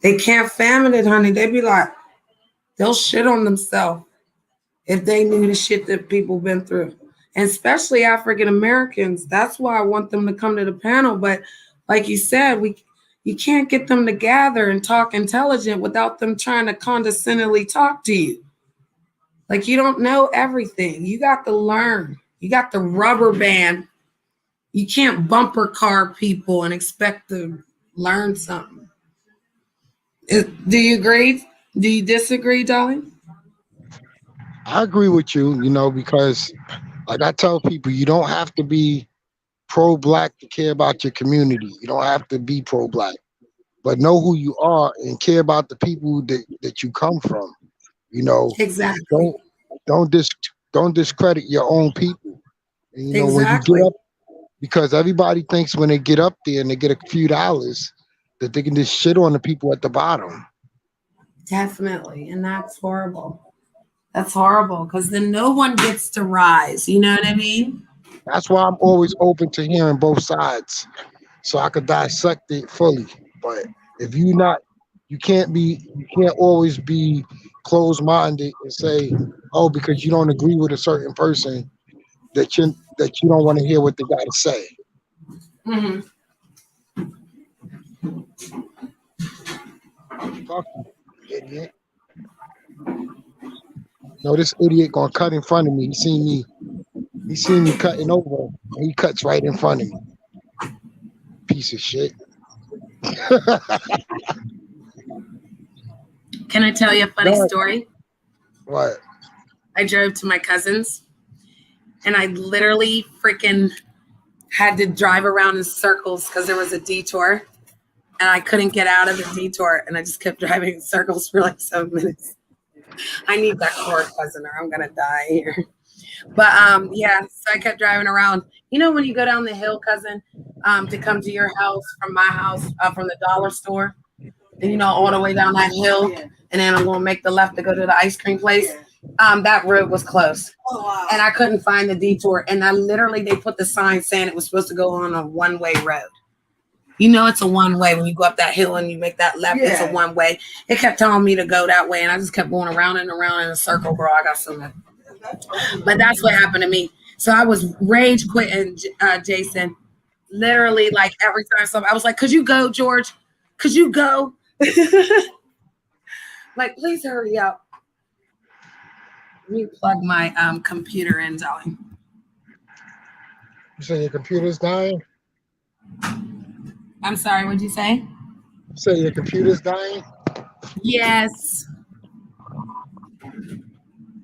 They can't fathom it, honey. They be like, they'll shit on themselves if they knew the shit that people been through, and especially African Americans. That's why I want them to come to the panel. But like you said, you can't get them to gather and talk intelligent without them trying to condescendingly talk to you. Like, you don't know everything. You got to learn. You got the rubber band. You can't bumper car people and expect to learn something. Do you agree? Do you disagree, darling? I agree with you, because like I tell people, you don't have to be pro-black to care about your community. You don't have to be pro-black, but know who you are and care about the people that you come from. You know, Exactly. don't don't dis don't discredit your own people. And when you get Exactly. up, because everybody thinks when they get up there and they get a few dollars that they can just shit on the people at the bottom. Definitely. And that's horrible. That's horrible because then no one gets to rise. You know what I mean? That's why I'm always open to hearing both sides, so I could dissect it fully. But if you not, you can't always be closed minded and say, oh, because you don't agree with a certain person that you don't want to hear what they got to say. Hmm. Fuck you, idiot. No, this idiot gonna cut in front of me. He seen me cutting over. And he cuts right in front of me. Piece of shit. Can I tell you a funny God, story? what? I drove to my cousin's and I literally freaking had to drive around in circles because there was a detour and I couldn't get out of the detour and I just kept driving in circles for like 7 minutes. I need that car, cousin, or I'm gonna die here. But yeah, so I kept driving around. You know when you go down the hill, cousin, to come to your house from my house, from the dollar store, and all the way down that hill, and then I'm gonna make the left to go to the ice cream place. That road was closed. Oh, wow. And I couldn't find the detour. And they put the sign saying it was supposed to go on a one-way road. It's a one way when you go up that hill and you make that left. Yeah. It's a one way. It kept telling me to go that way, and I just kept going around and around in a circle, bro. I got so mad. But that's what happened to me. So I was rage quitting, Jason. Literally, like every time I was like, "Could you go, George? Could you go? Like, please hurry up." Let me plug my computer in, darling. You say your computer's dying? I'm sorry. What'd you say? You say your computer's dying? Yes.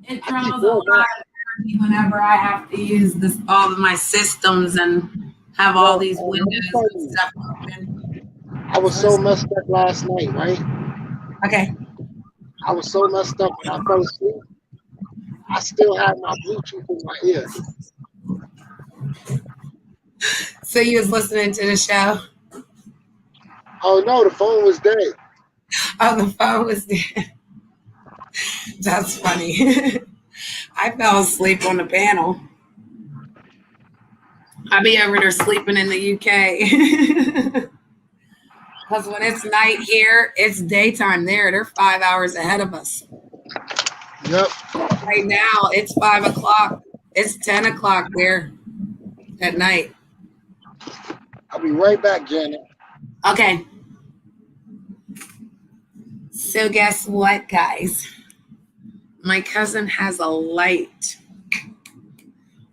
It I keep draws a lot doing that. of energy whenever I have to use all of my systems and have all these windows and stuff open. I was so messed up last night, right? Okay. I was so messed up when I fell asleep. I still had my Bluetooth in my ear. So you was listening to the show? Oh no, the phone was dead. Oh, the phone was dead. That's funny. I fell asleep on the panel. I be over there sleeping in the UK. Because when it's night here, it's daytime there. They're 5 hours ahead of us. Yep. Right now, it's 5 o'clock. It's 10 o'clock there at night. I'll be right back, Janet. Okay. So guess what, guys? My cousin has a light.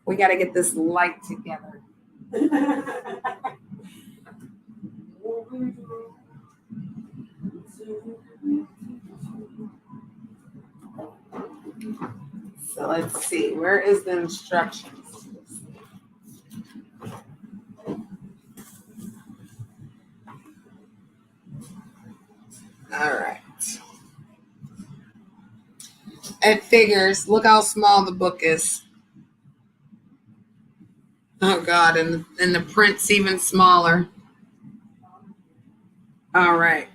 We got to get this light together. So let's see. Where is the instructions? All right. It figures. Look how small the book is. Oh God, and the print's even smaller. All right.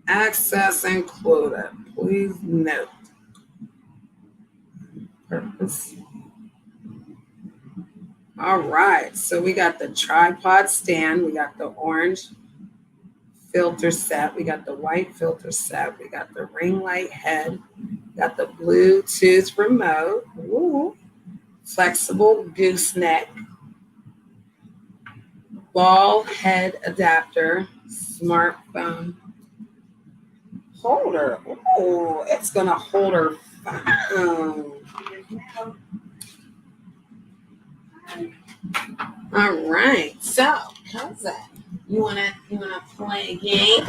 Access included. Please note. Purpose. All right. So we got the tripod stand. We got the orange filter set. We got the white filter set. We got the ring light head. Got the Bluetooth remote. Ooh. Flexible gooseneck. Ball head adapter. Smartphone holder. Oh, it's gonna hold her phone. All right. So, cousin, you wanna play a game?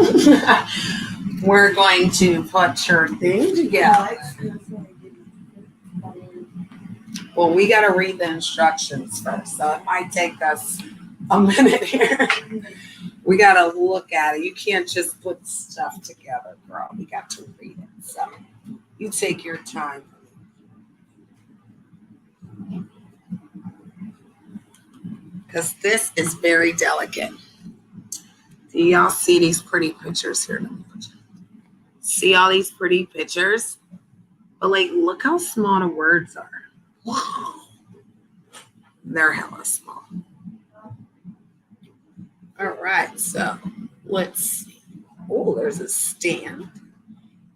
We're going to put your thing together. Well, we gotta read the instructions first, so it might take us a minute here. We gotta look at it. You can't just put stuff together, girl. We got to read it. So you take your time. Because this is very delicate. Do y'all see these pretty pictures here? See all these pretty pictures? But like, look how small the words are. Wow. They're hella small. All right, so let's see. Oh, there's a stand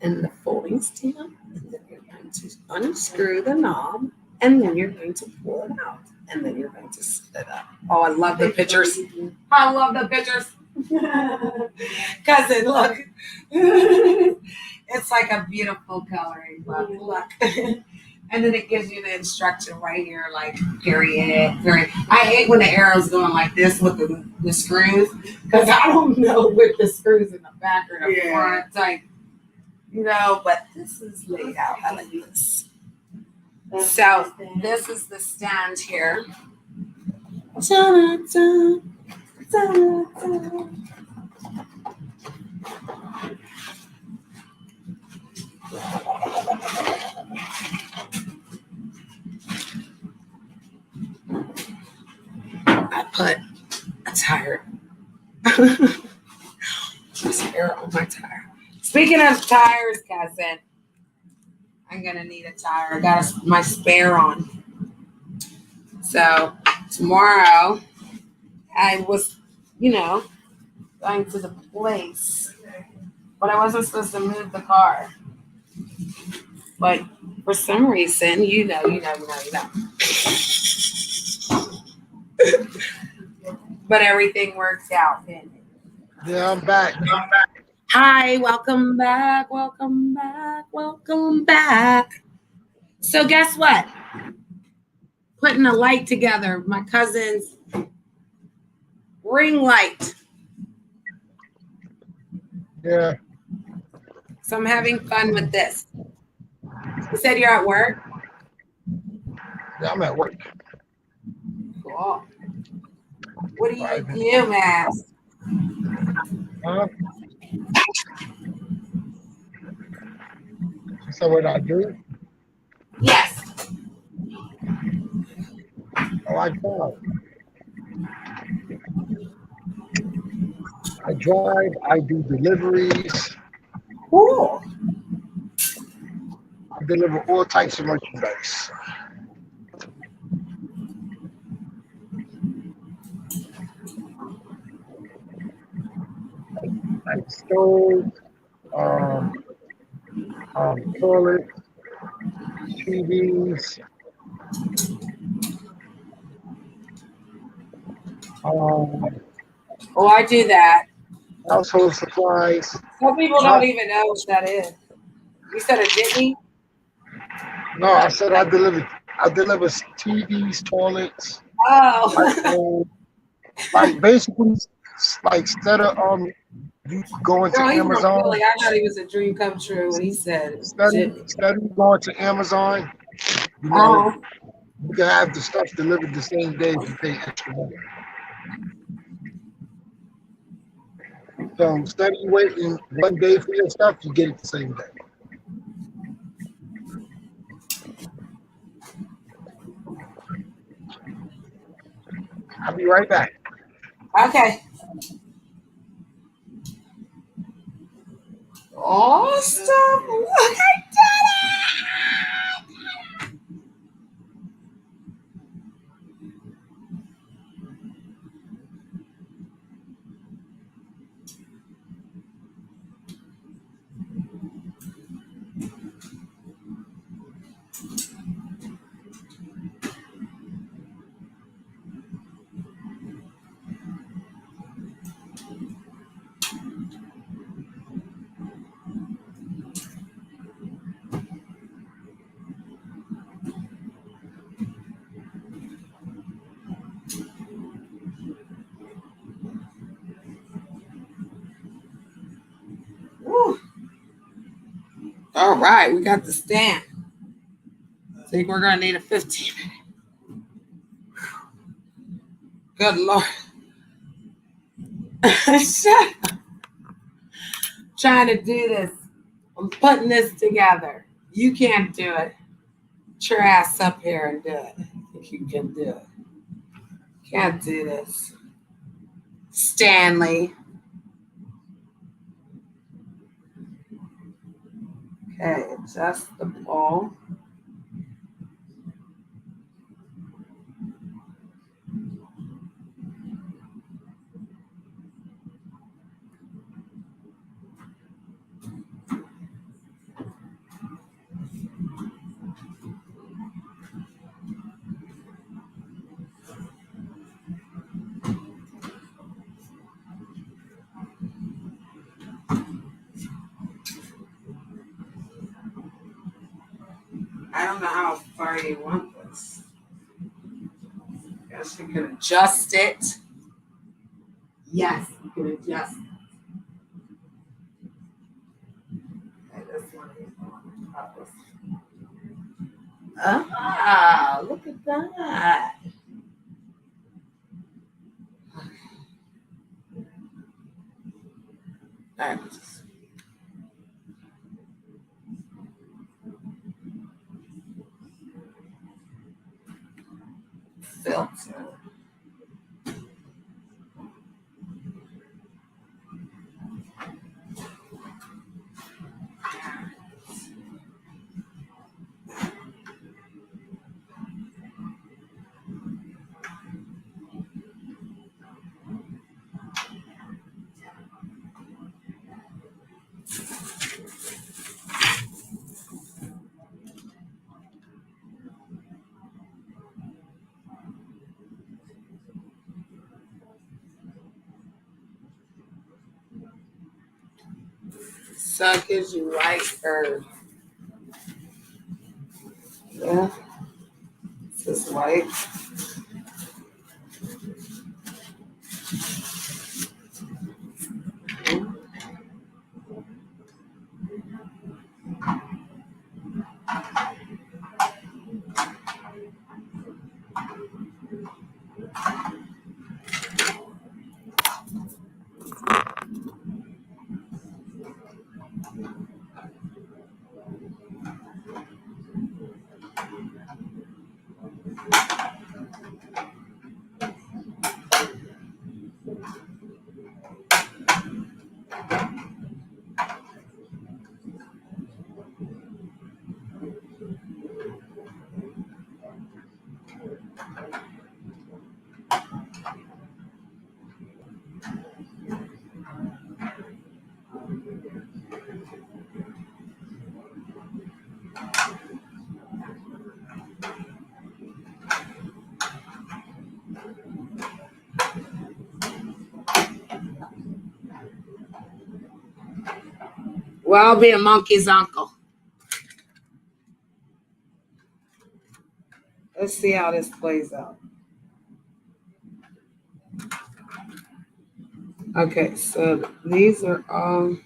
and the folding stand. And then you're going to unscrew the knob and then you're going to pull it out. And then you're going to set it up. Oh, I love the pictures. I love the pictures. Cousin, look. It's like a beautiful coloring book. Look. And then it gives you the instruction right here, like period. Period. I hate when the arrow's going like this with the screws, because I don't know with the screws in the back or the front. Like, but this is laid out. I like this. So this is the stand here. I put a tire. Spare on my tire. Speaking of tires, cousin, I'm gonna need a tire. I got my spare on. So tomorrow, I was, going to the place, but I wasn't supposed to move the car. But for some reason, you know. But everything works out. Yeah, I'm back. Hi, welcome back. So guess what? Putting a light together, my cousin's ring light. Yeah. So I'm having fun with this. You said you're at work? Yeah, I'm at work. Cool. What do you do, Max? So what I do? Yes. Oh, I drive. I do deliveries. Cool. I deliver all types of merchandise. Like stoves, toilets, TVs, Oh, I do that. household supplies. Some people don't even know what that is. You said a jitney? No, I said I deliver TVs, toilets, Oh. like basically, like instead of you going to Girl, he's Amazon. from Philly. I thought he was a dream come true when he said Instead of going to Amazon, you can have the stuff delivered the same day if you pay extra money. So instead of you waiting one day for your stuff, you get it the same day. I'll be right back. Okay. Oh, stop. Look at Woo. All right, we got the stand. I think we're going to need a 15-minute. Good Lord. Shut up. Trying to do this. I'm putting this together. You can't do it. Get your ass up here and do it. I think you can do it. Can't do this. Stanley. Okay, adjust the ball. I don't know how far you want this. Guess you can adjust it. Yes, you can adjust it. Okay, this one is on top of. Ah, look at that. All right. Filter. So it gives you white or yeah. This is white. Well, I'll be a monkey's uncle. Let's see how this plays out. Okay, so these are all.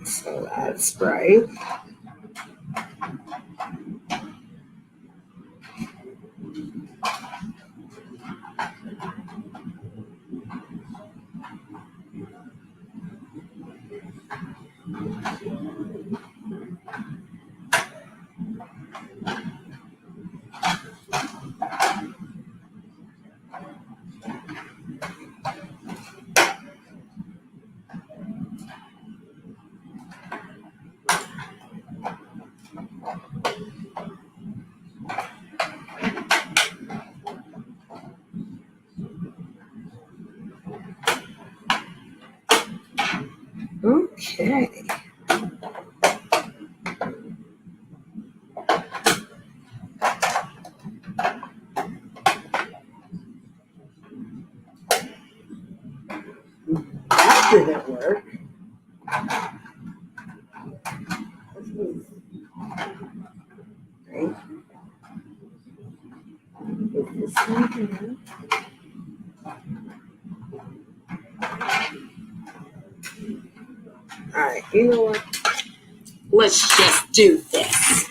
So that's right. Okay. That didn't work. This was great. Is this one here? All right, you know what? Let's just do this.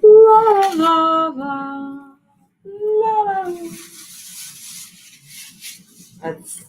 La, la, la, la. That's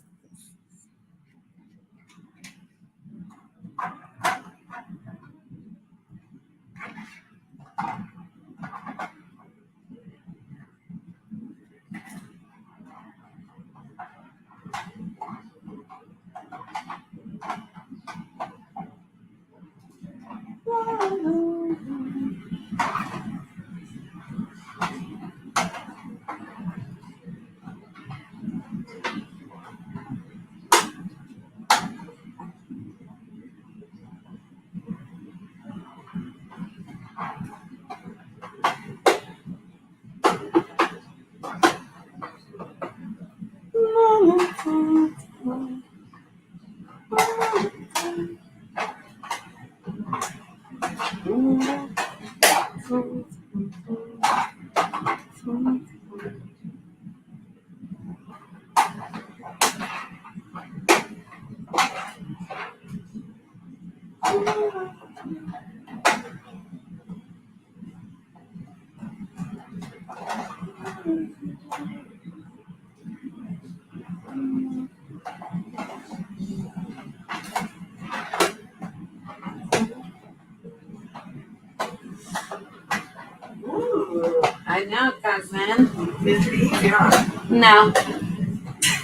ooh. I know, cousin. It's easy, huh? No.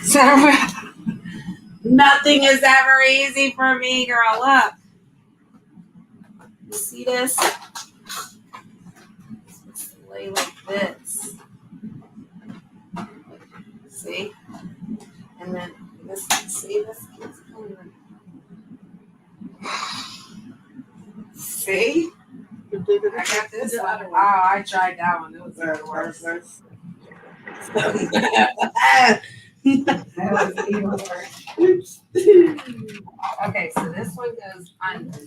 So, nothing is ever easy for me, girl. Look. You see this? It's lay like this. See? And then this, see this keeps coming. See? I got this one. Oh, I tried that one. It was the worst. That was even worse. Okay, so this one goes under.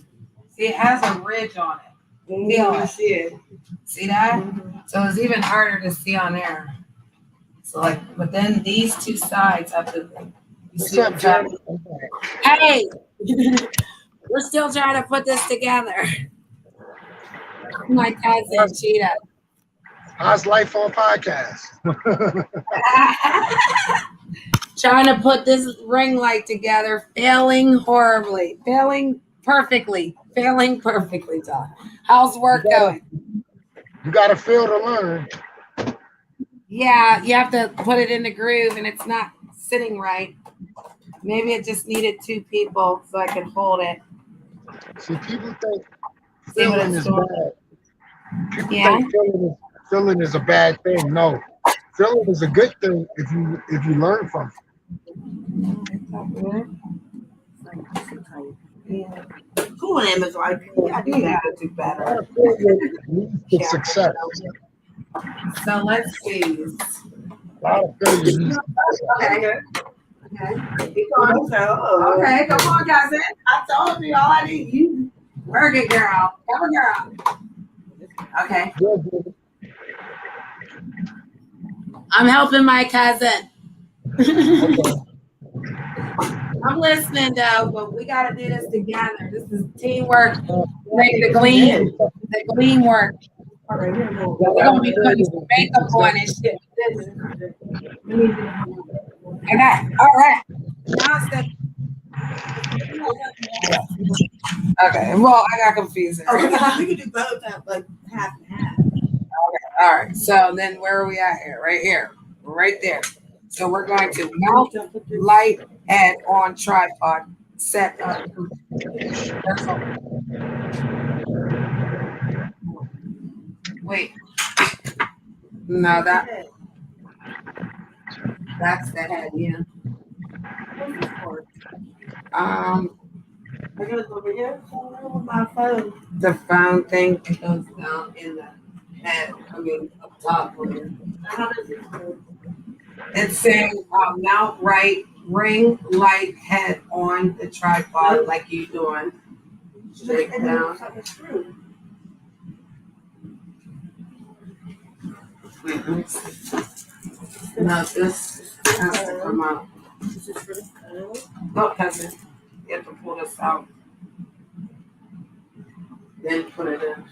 See, it has a ridge on it. Feel it. See it. See that? So it's even harder to see on there. So like, but then these two sides of the, you What's see up, what Jerry? Hey, we're still trying to put this together. My cousin Cheetah. How's life on podcast? Trying to put this ring light together, failing horribly, failing perfectly, Tom. How's work going? You got to fail to learn. Yeah, you have to put it in the groove and it's not sitting right. Maybe it just needed two people so I could hold it. See, people think See what feeling it's is doing. bad. People Yeah. think feeling is a bad thing. No, feeling is a good thing if you learn from it. Yeah. Cool name is like, I do need to do A better. lot of failure leads to success. So let's see. A lot of failure leads to success. Okay. Okay. Keep going. So, okay, come on, cousin. I told you all I need. You Work it, girl. Come on, girl. Okay. Good, I'm helping my cousin. okay. I'm listening though, but we gotta do this together. This is teamwork. Make the gleam work. all right, we're gonna go. We're gonna be putting some makeup on and shit. Okay, all right. Now it's the- Okay, well, I got confused. Oh, Okay, we can do both at like half and half. all right. So then where are we at here? Right here. Right there. So we're going to mount light head on tripod. Set up. Wait. No, that's the head, yeah. What's this for? I goes over here. Oh, my phone. The phone thing it goes down in the head. I mean, up top on there. How does it go? It's saying mount right ring light head on the tripod like you doing. Straight And then down. it's like a screw. Wait, let me see. No, this has to come out. This is for the phone. No, cousin. You have to pull this out. Then put it in.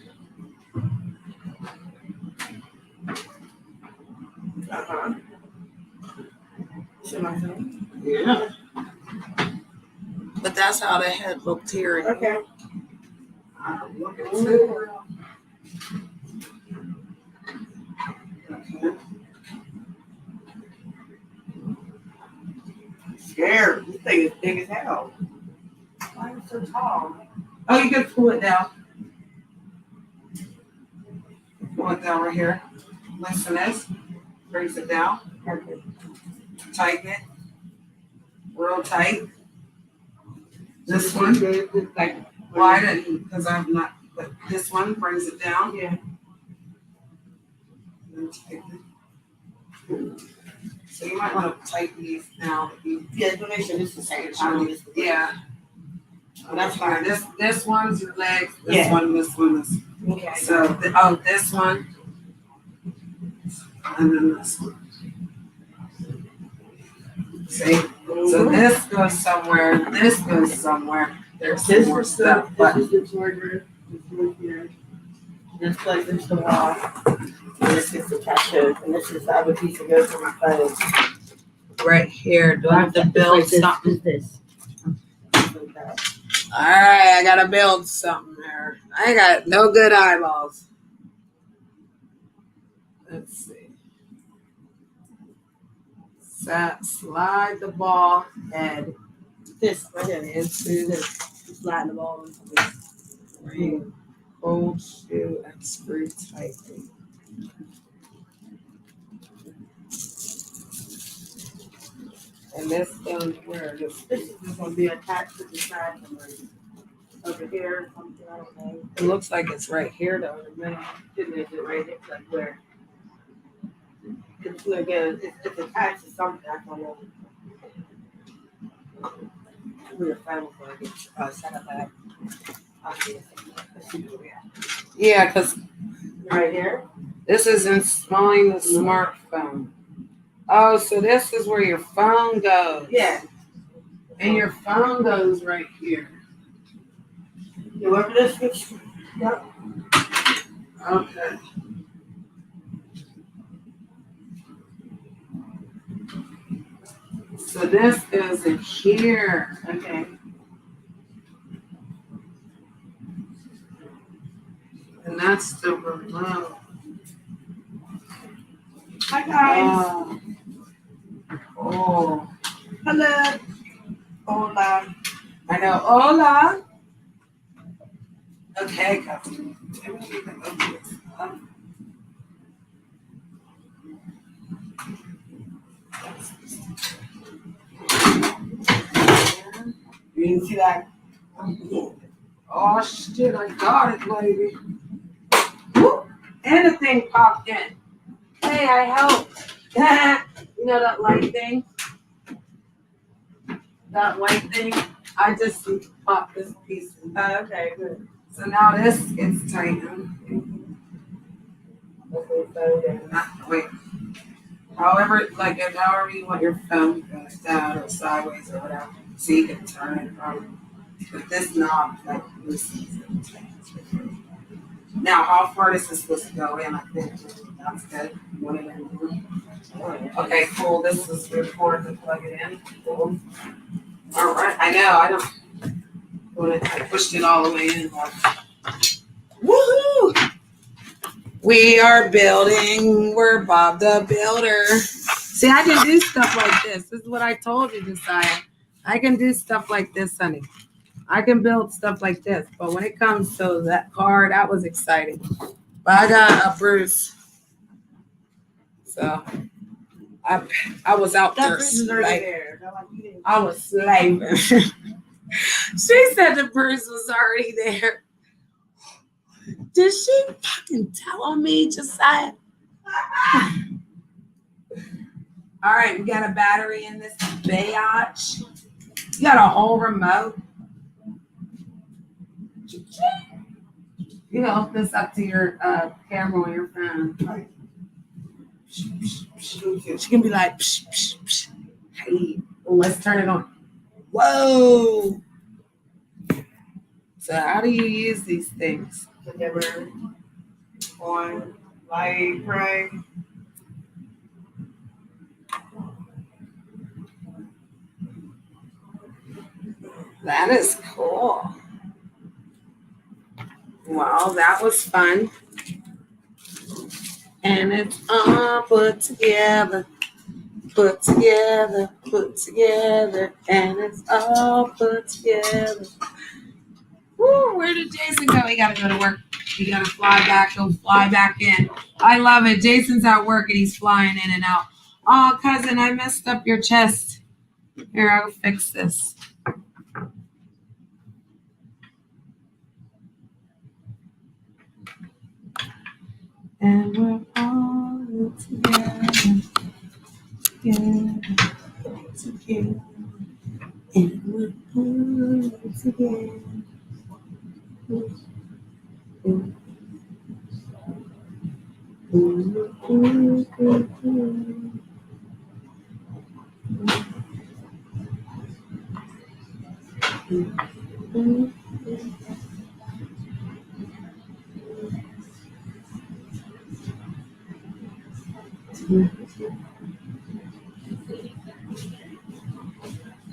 Uh-huh. Should my phone? Yeah. But that's how the head looked here. Okay. I'm looking too. Okay. Scared. This thing is big as hell. Why is it so tall? Oh, you can pull it down. Pull it down right here. Loosen this. Brings it down. Okay. Tighten it. Real tight. This one. It's like, Well, I didn't because I'm not. But this one brings it down. yeah. And tighten it. So you might want to tighten these now. Yeah, to make sure this is the same time. Yeah. That's fine. This one's your legs. This Yeah. one. This one. This. Okay. So this one. And then this one. See? So this goes somewhere. This goes somewhere. There's some more stuff. But This is the charger. This is here. This plugs into the wall. And this is the tattoo. And this is the other piece that goes for my phone. right here, do I have to build something? This. All right, I gotta build something here. I got no good eyeballs. Let's see. Slide the ball head This right here. into the Slide the ball into this. ring. Hold shoe and screw tightly. And this goes where? This is just going to be attached to the side somewhere. Over here, something, I don't know. It looks like it's right here though. In the middle. Couldn't it right there? Like where? It's again, it's attached to something. I don't know. We're family for it. Set up that. I'll see it. Let's see where we at. Yeah, because Right here. this is installing the smartphone. Oh, so this is where your phone goes. Yeah. And your phone goes right here. Whoever this is. Yep. Okay. So this goes in here. Okay. And that's the remote. Hi guys. Oh. Hello. Hola. I know. Hola. Okay, Captain. You didn't see that? Oh shit, I got it, lady. Woo. And the thing popped in. Hey, I helped. You know that light thing? That white thing? I just popped this piece in. Okay, good. So now this gets tightened. Wait. However, like however you want your phone goes down or sideways or whatever. So you can turn it from. But this knob like loosens it. Now, how far is this supposed to go in? I think that's good. What it in? Okay, cool. This is your cord to plug it in. Cool. All right. I know. I don't. I pushed it all the way in. Woohoo! We are building. We're Bob the Builder. See, I can do stuff like this. This is what I told you, Josiah. I can do stuff like this, honey. I can build stuff like this. But when it comes to that car, that was exciting. But I got a Bruce. So I was out there. That bridge is already Like, there. I was slaving. She said the purse was already there. Did she fucking tell on me, Josiah? All right, we got a battery in this biatch. You got a whole remote. You can hook this up to your camera on your phone. She can be like, psh, psh, psh. Hey, well, let's turn it on. Whoa. So how do you use these things? Never on light, right? That is cool. Well, that was fun. And it's all put together, and it's all put together. Woo, where did Jason go? He got to go to work. He got to fly back. He'll fly back in. I love it. Jason's at work and he's flying in and out. Oh, cousin, I messed up your chest. Here, I'll fix this. And we're all together, together, and we're all together.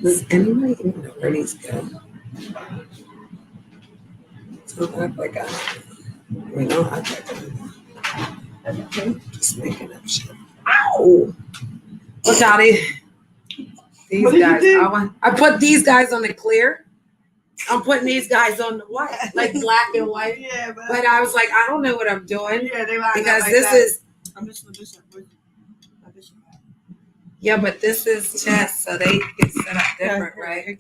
Does anybody even know where these go? Don't act like don't act like I'm just making up shit. Ow! Look out these guys. I put these guys on the clear. I'm putting these guys on the white, like black and white. Yeah, but I was like, I don't know what I'm doing. Yeah, they like because like this that. is. I'm just Yeah, but this is chess, so they get set up different, right? Yeah,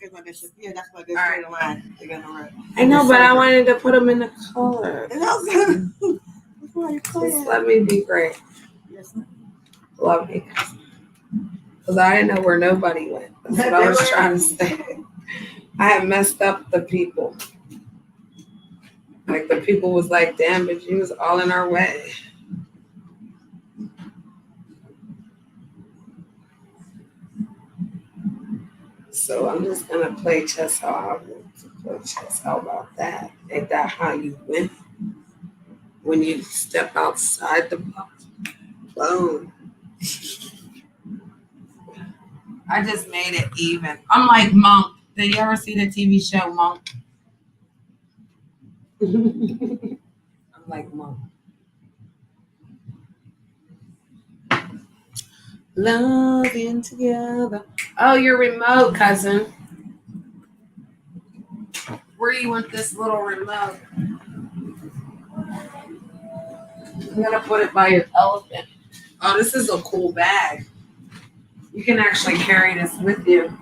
that's why they're straight line. They're gonna run. I know, but I wanted to put them in the color. Just Let me be great. Yes. Love me. Because I didn't know where nobody went. That's what I was trying to say. I had messed up the people. Like the people was like, damn, but you was all in our way. So I'm just gonna play chess how I want to play chess. How about that? Ain't that how you win? When you step outside the box. Boom. I just made it even. I'm like Monk. Did you ever see the TV show Monk? I'm like Monk. Loving together. Oh, your remote, cousin. Where do you want this little remote? I'm gonna put it by your elephant. Oh, this is a cool bag. You can actually carry this with you.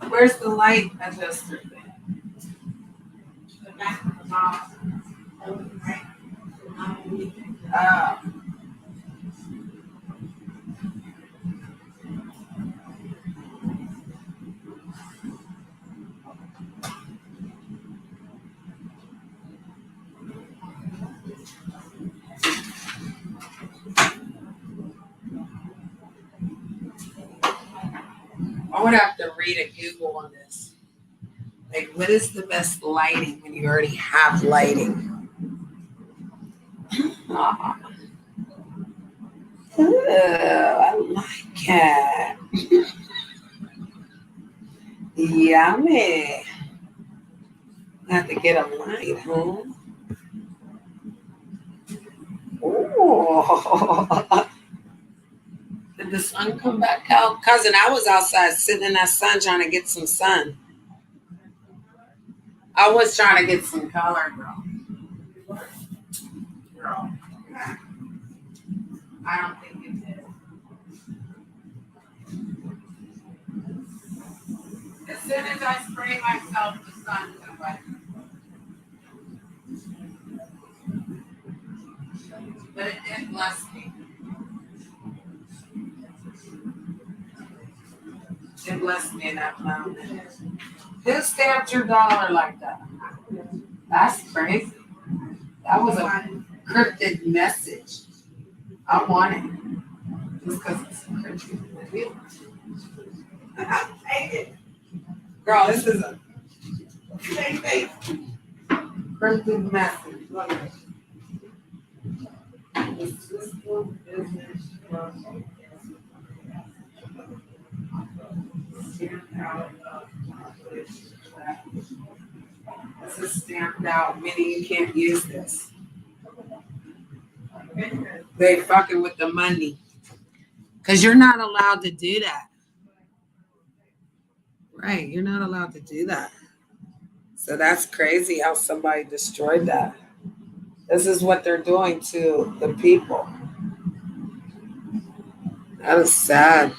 Where's the light adjuster? The back of the box. I would have to read a Google on this. Like, what is the best lighting when you already have lighting? Oh, I like it. Yummy. I have to get a light, huh? Oh. Did the sun come back out? Cousin, I was outside sitting in that sun trying to get some sun. I was trying to get some color, girl. Girl. I don't think you did. As soon as I spray myself, the sun's away. But it did bless me. It blessed me in that moment. Who stamped your dollar like that? That's crazy. That was a cryptic message. I want it. Just because it's cryptic. Take it. Girl, this is a cryptic message. Look at it. This is stamped out, meaning you can't use this. They fucking with the money. Because you're not allowed to do that. Right, you're not allowed to do that. So that's crazy how somebody destroyed that. This is what they're doing to the people. That is sad.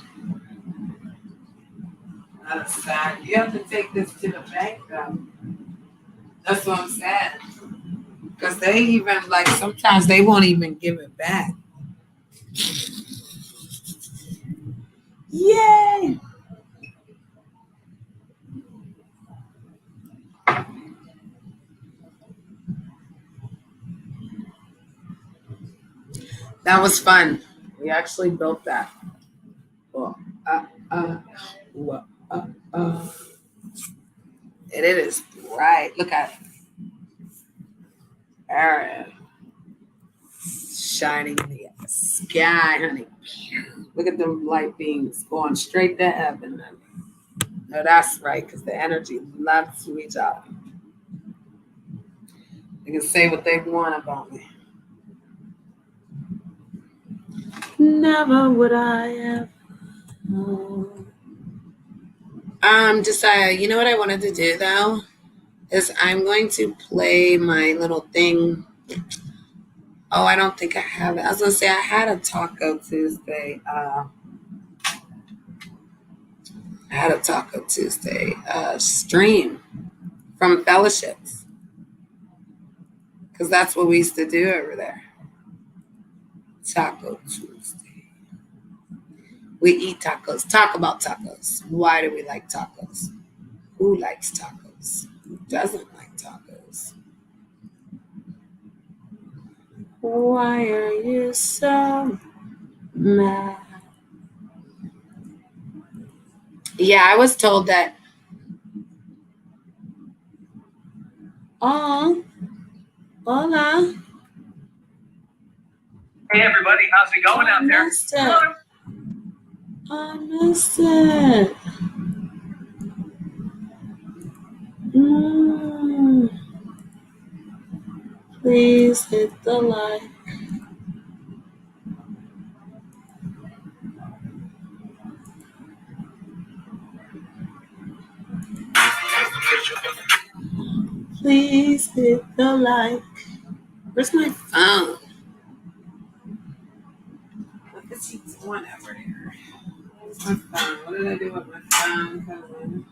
That is sad. You have to take this to the bank, though. That's what I'm saying. Because they even, like, sometimes they won't even give it back. Yay! That was fun. We actually built that. Well, well, and it is bright. Look at it. Aaron. Shining in the sky, honey. Look at them light beams going straight to heaven, honey. No, that's right, because the energy loves to reach out. They can say what they want about me. Never would I have. Josiah, you know what I wanted to do though? Is I'm going to play my little thing. Oh, I don't think I have it. I was gonna say I had a Taco Tuesday. Stream from fellowships. Because that's what we used to do over there. Taco Tuesday. We eat tacos. Talk about tacos. Why do we like tacos? Who likes tacos? Who doesn't like tacos? Why are you so mad? Yeah, I was told that. Oh, hola. Hey everybody, how's it going out there? I missed it. Please hit the like. Please hit the like. Where's my phone? What is he doing over there? Where's my phone? What did I do with my phone?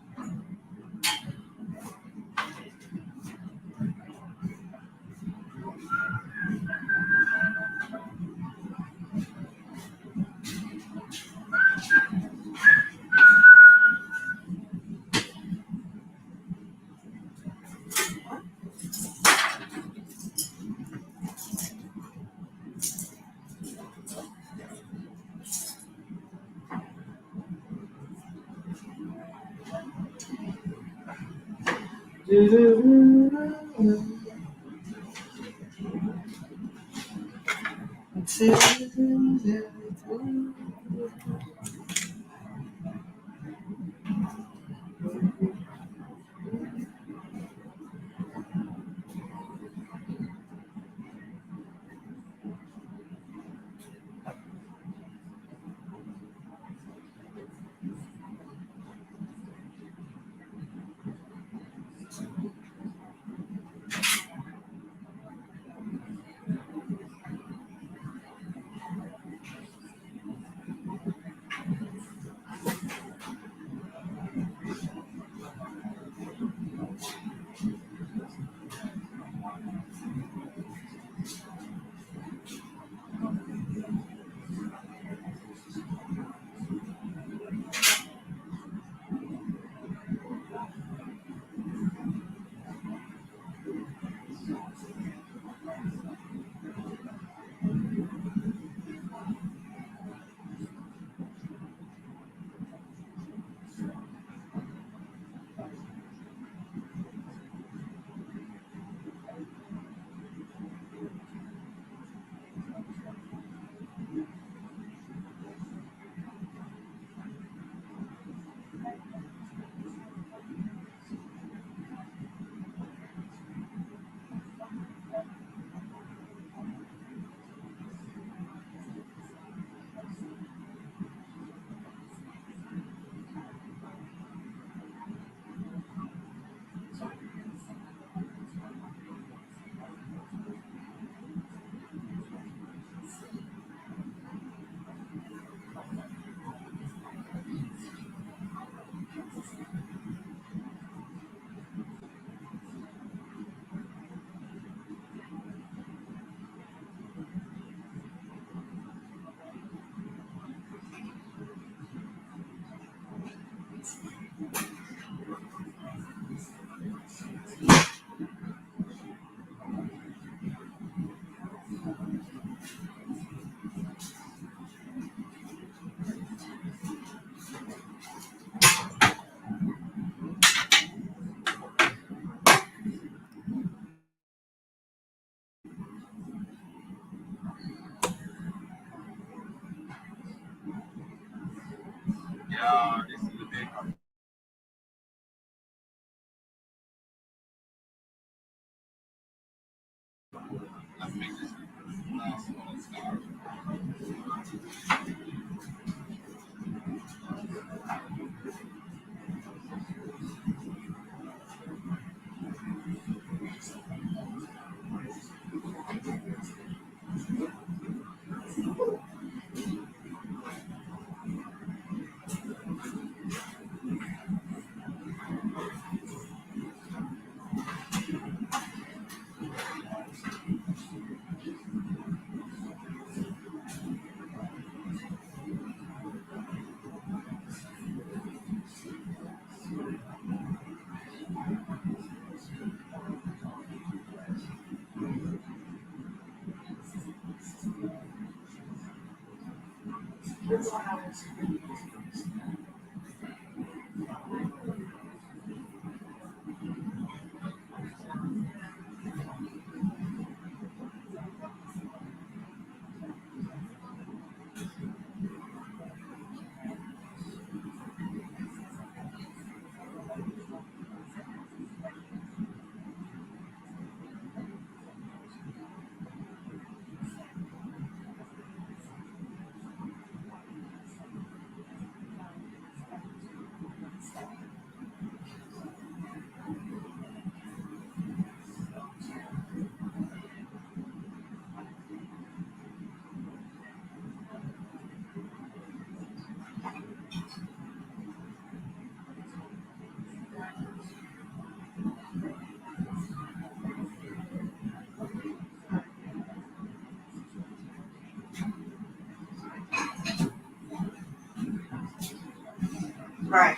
Right.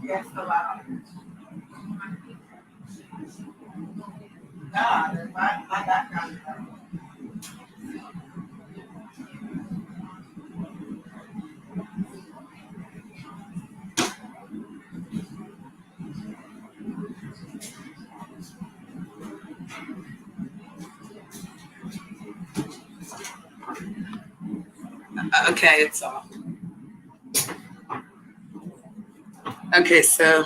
Yes, a lot. God, my background. Okay, it's off. Okay, so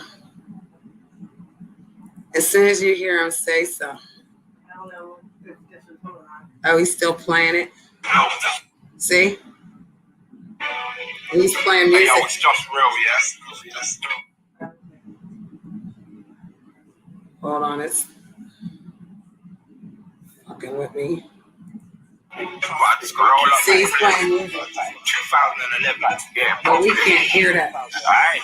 as soon as you hear him say so. I don't know if this is going on. Oh, he's still playing it? See? He's playing Hey, music. yo, it's just real, yes? Hold on, it's fucking with me. See, he's playing music. 2011. Yeah, But we can't hear that. Alright.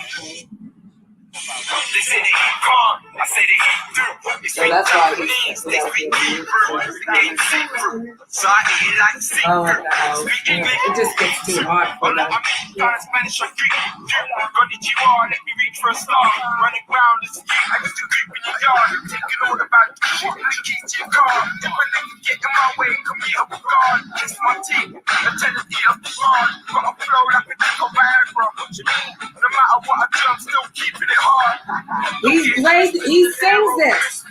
They say they eat calm, I say they eat through. So that's why he's They speak Hebrew, they ain't see-through. So I eat like see-through. Oh, what the hell. It just gets too hot for that. Spanish or Greek. Konnichiwa, let me reach for a star. Running round the street, I used to creep in your yard. Thinking all about the shit, I keep to your car. If a nigga get in my way, come here up with God. Kiss my teeth, eternity of the bar. Got a flow like a nickel bag, bro. What you mean? No matter what I do, I'm still keeping it hard. He sings this.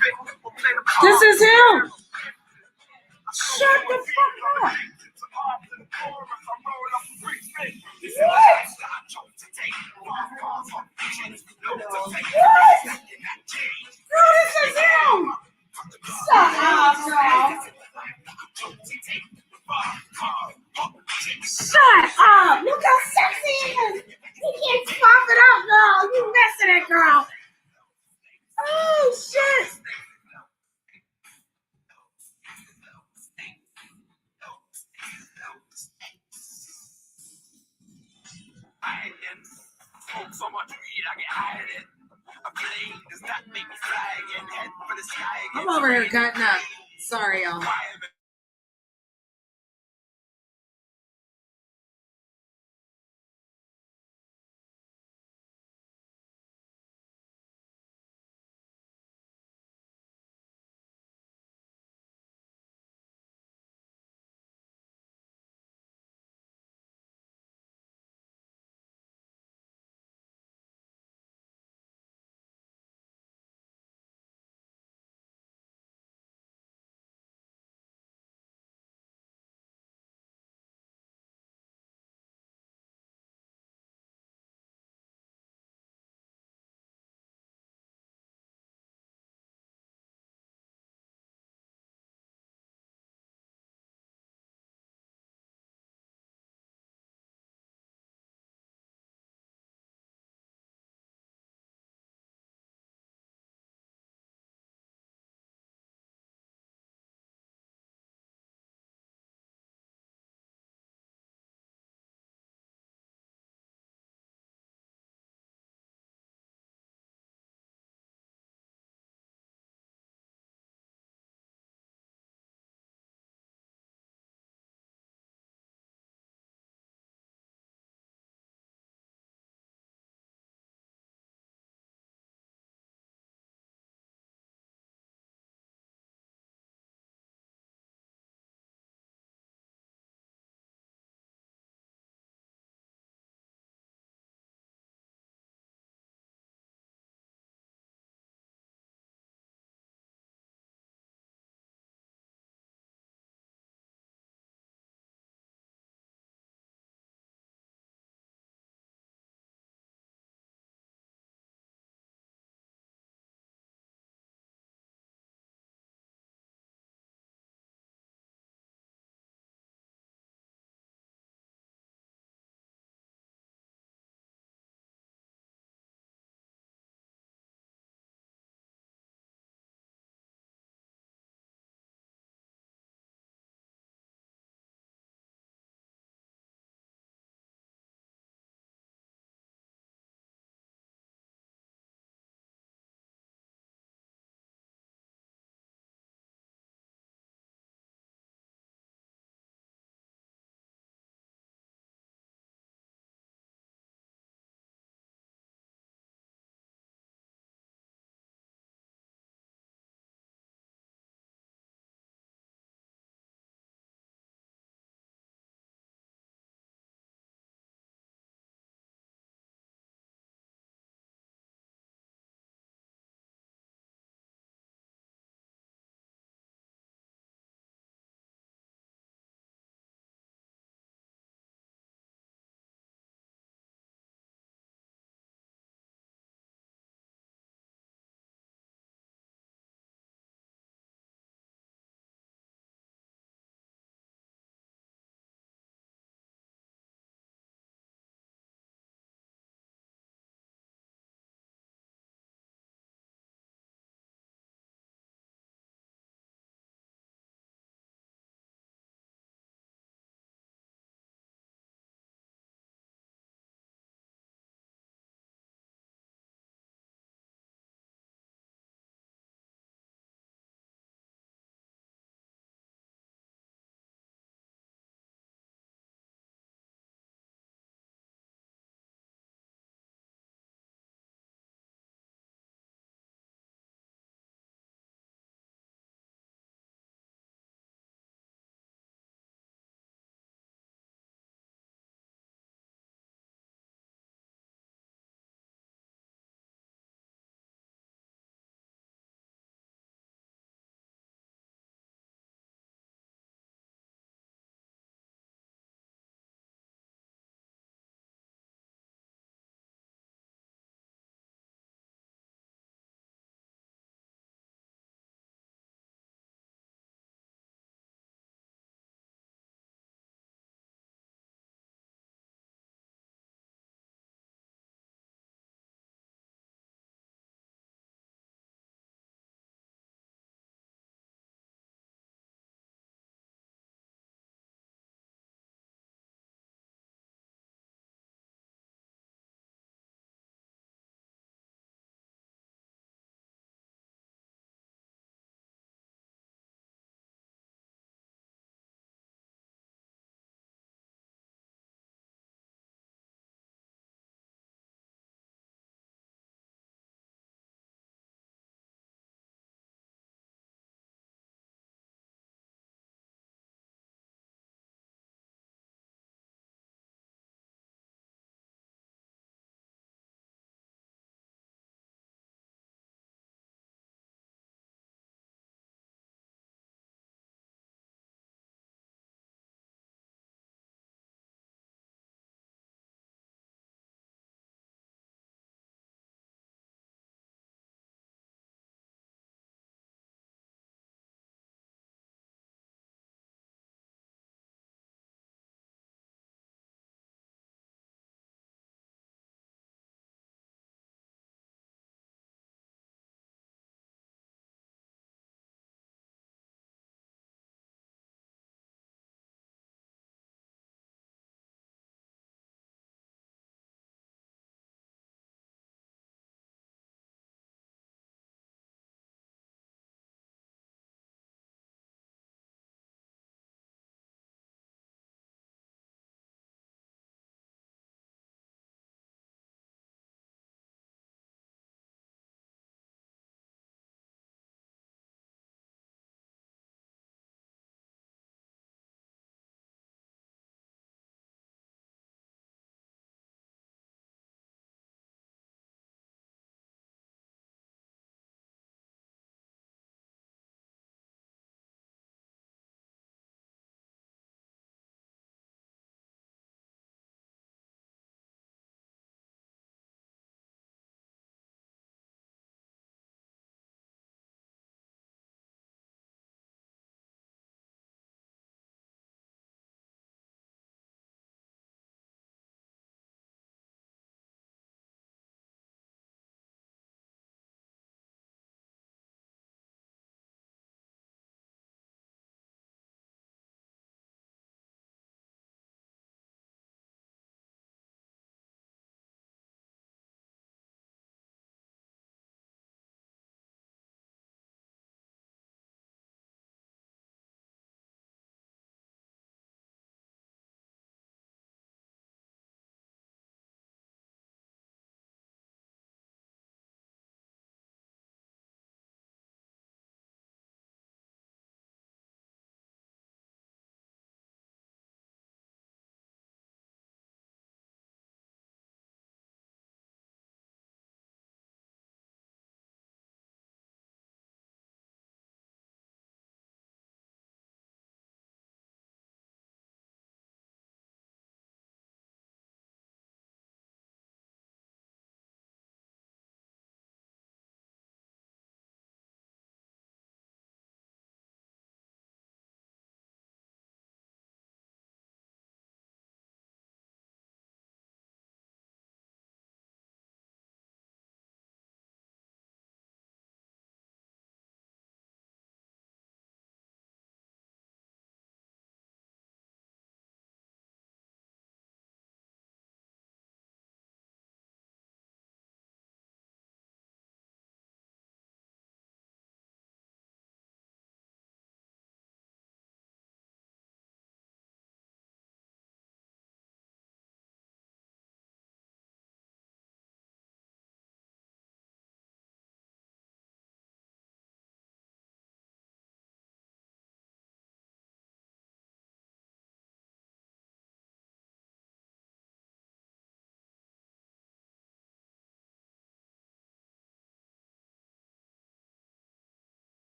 This is him. Shut the fuck up. Girl, this is him. Shut up, girl. Shut up. Look how sexy he is. He can't pop it up, girl. You messing it, girl. Oh, shit. So much weed, I get high in it. A plane does not make me fly again. Head for the sky again. I'm over here cutting up. Sorry, y'all.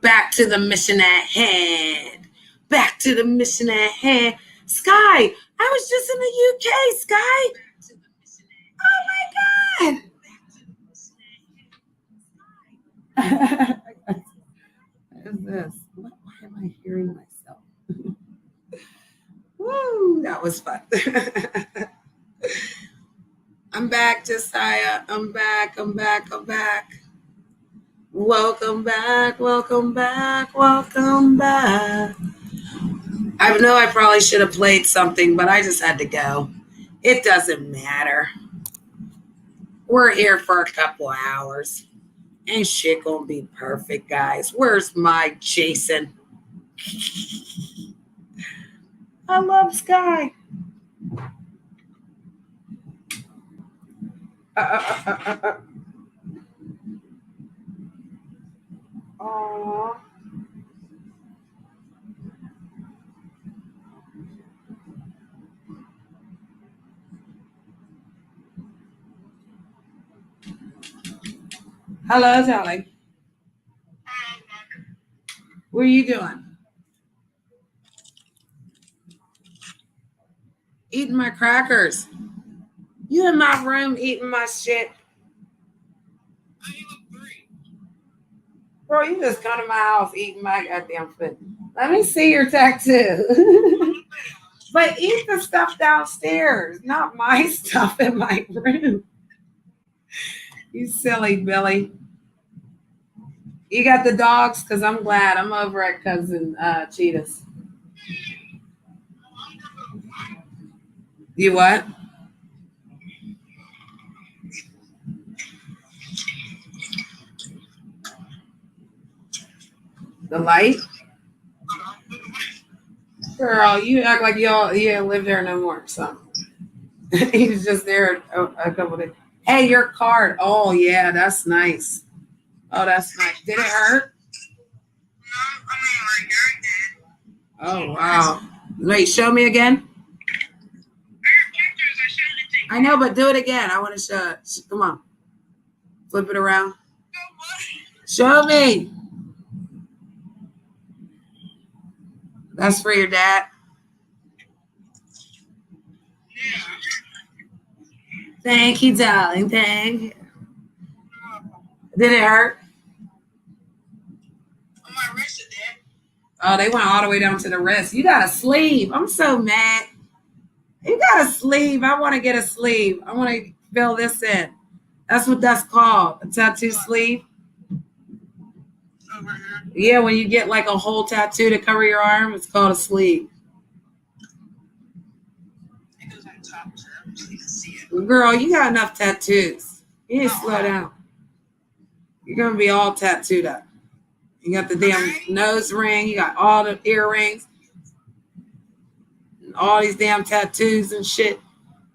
Back to the mission at hand. Back to the mission at hand. Sky, I was just in the UK, Sky. Oh my God. What is this? Why am I hearing myself? Woo, that was fun. I'm back, Josiah. I'm back. Welcome back. I know I probably should have played something, but I just had to go. It doesn't matter. We're here for a couple hours. Ain't shit gonna be perfect, guys. Where's my Jason? I love Sky. Aww. Hello, darling. What are you doing? Eating my crackers. You in my room eating my shit. Bro, you just come to my house eating my goddamn food. Let me see your tattoo. But eat the stuff downstairs, not my stuff in my room. You silly Billy. You got the dogs? Because I'm glad. I'm over at Cousin Cheetah's. You what? The light? Girl, you act like you don't live there no more. So he was just there a couple days. Hey, your card. Oh yeah, that's nice. Oh, that's nice. Did it hurt? Oh wow. Wait, show me again. I know, but do it again. I want to show it. Come on. Flip it around. Show me. That's for your dad. Thank you, darling. Thank you. Did it hurt? On my wrist it did. Oh, they went all the way down to the wrist. You got a sleeve. I'm so mad. You got a sleeve. I want to get a sleeve. I want to fill this in. That's what that's called. A tattoo sleeve. Over here. Yeah, when you get like a whole tattoo to cover your arm, it's called a sleeve. It goes on top so you can see it. Girl, you got enough tattoos. You need to slow down. You're going to be all tattooed up. You got the damn nose ring. You got all the earrings. All these damn tattoos and shit.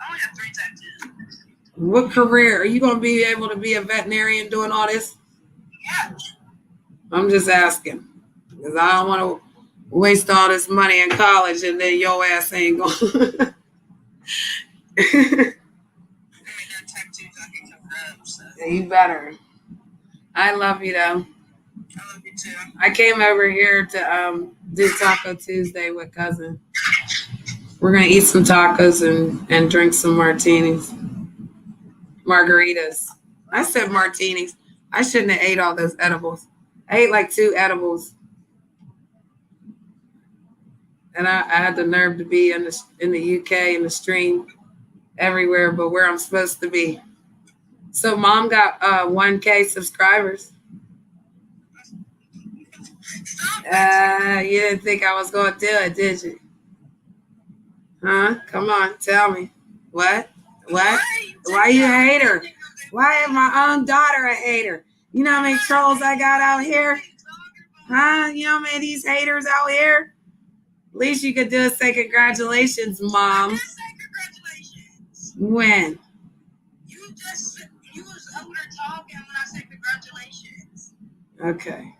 I only have 3 tattoos. What career? Are you going to be able to be a veterinarian doing all this? Yeah. I'm just asking. Because I don't want to waste all this money in college and then your ass ain't going. You better. I love you though. I love you too. I came over here to do Taco Tuesday with cousin. We're gonna eat some tacos and drink some martinis. Margaritas. I said martinis. I shouldn't have ate all those edibles. I ate like 2 edibles. And I had the nerve to be in the UK in the stream everywhere but where I'm supposed to be. So mom got 1K subscribers. You didn't think I was going to do it, did you? Huh? Come on, tell me. What? Why you a hater? Why am my own daughter a hater? You know how many trolls I got out here? Huh? You know how many of these haters out here? At least you could do is say congratulations, Mom. I did say congratulations. When? You was over there talking when I said congratulations. Okay.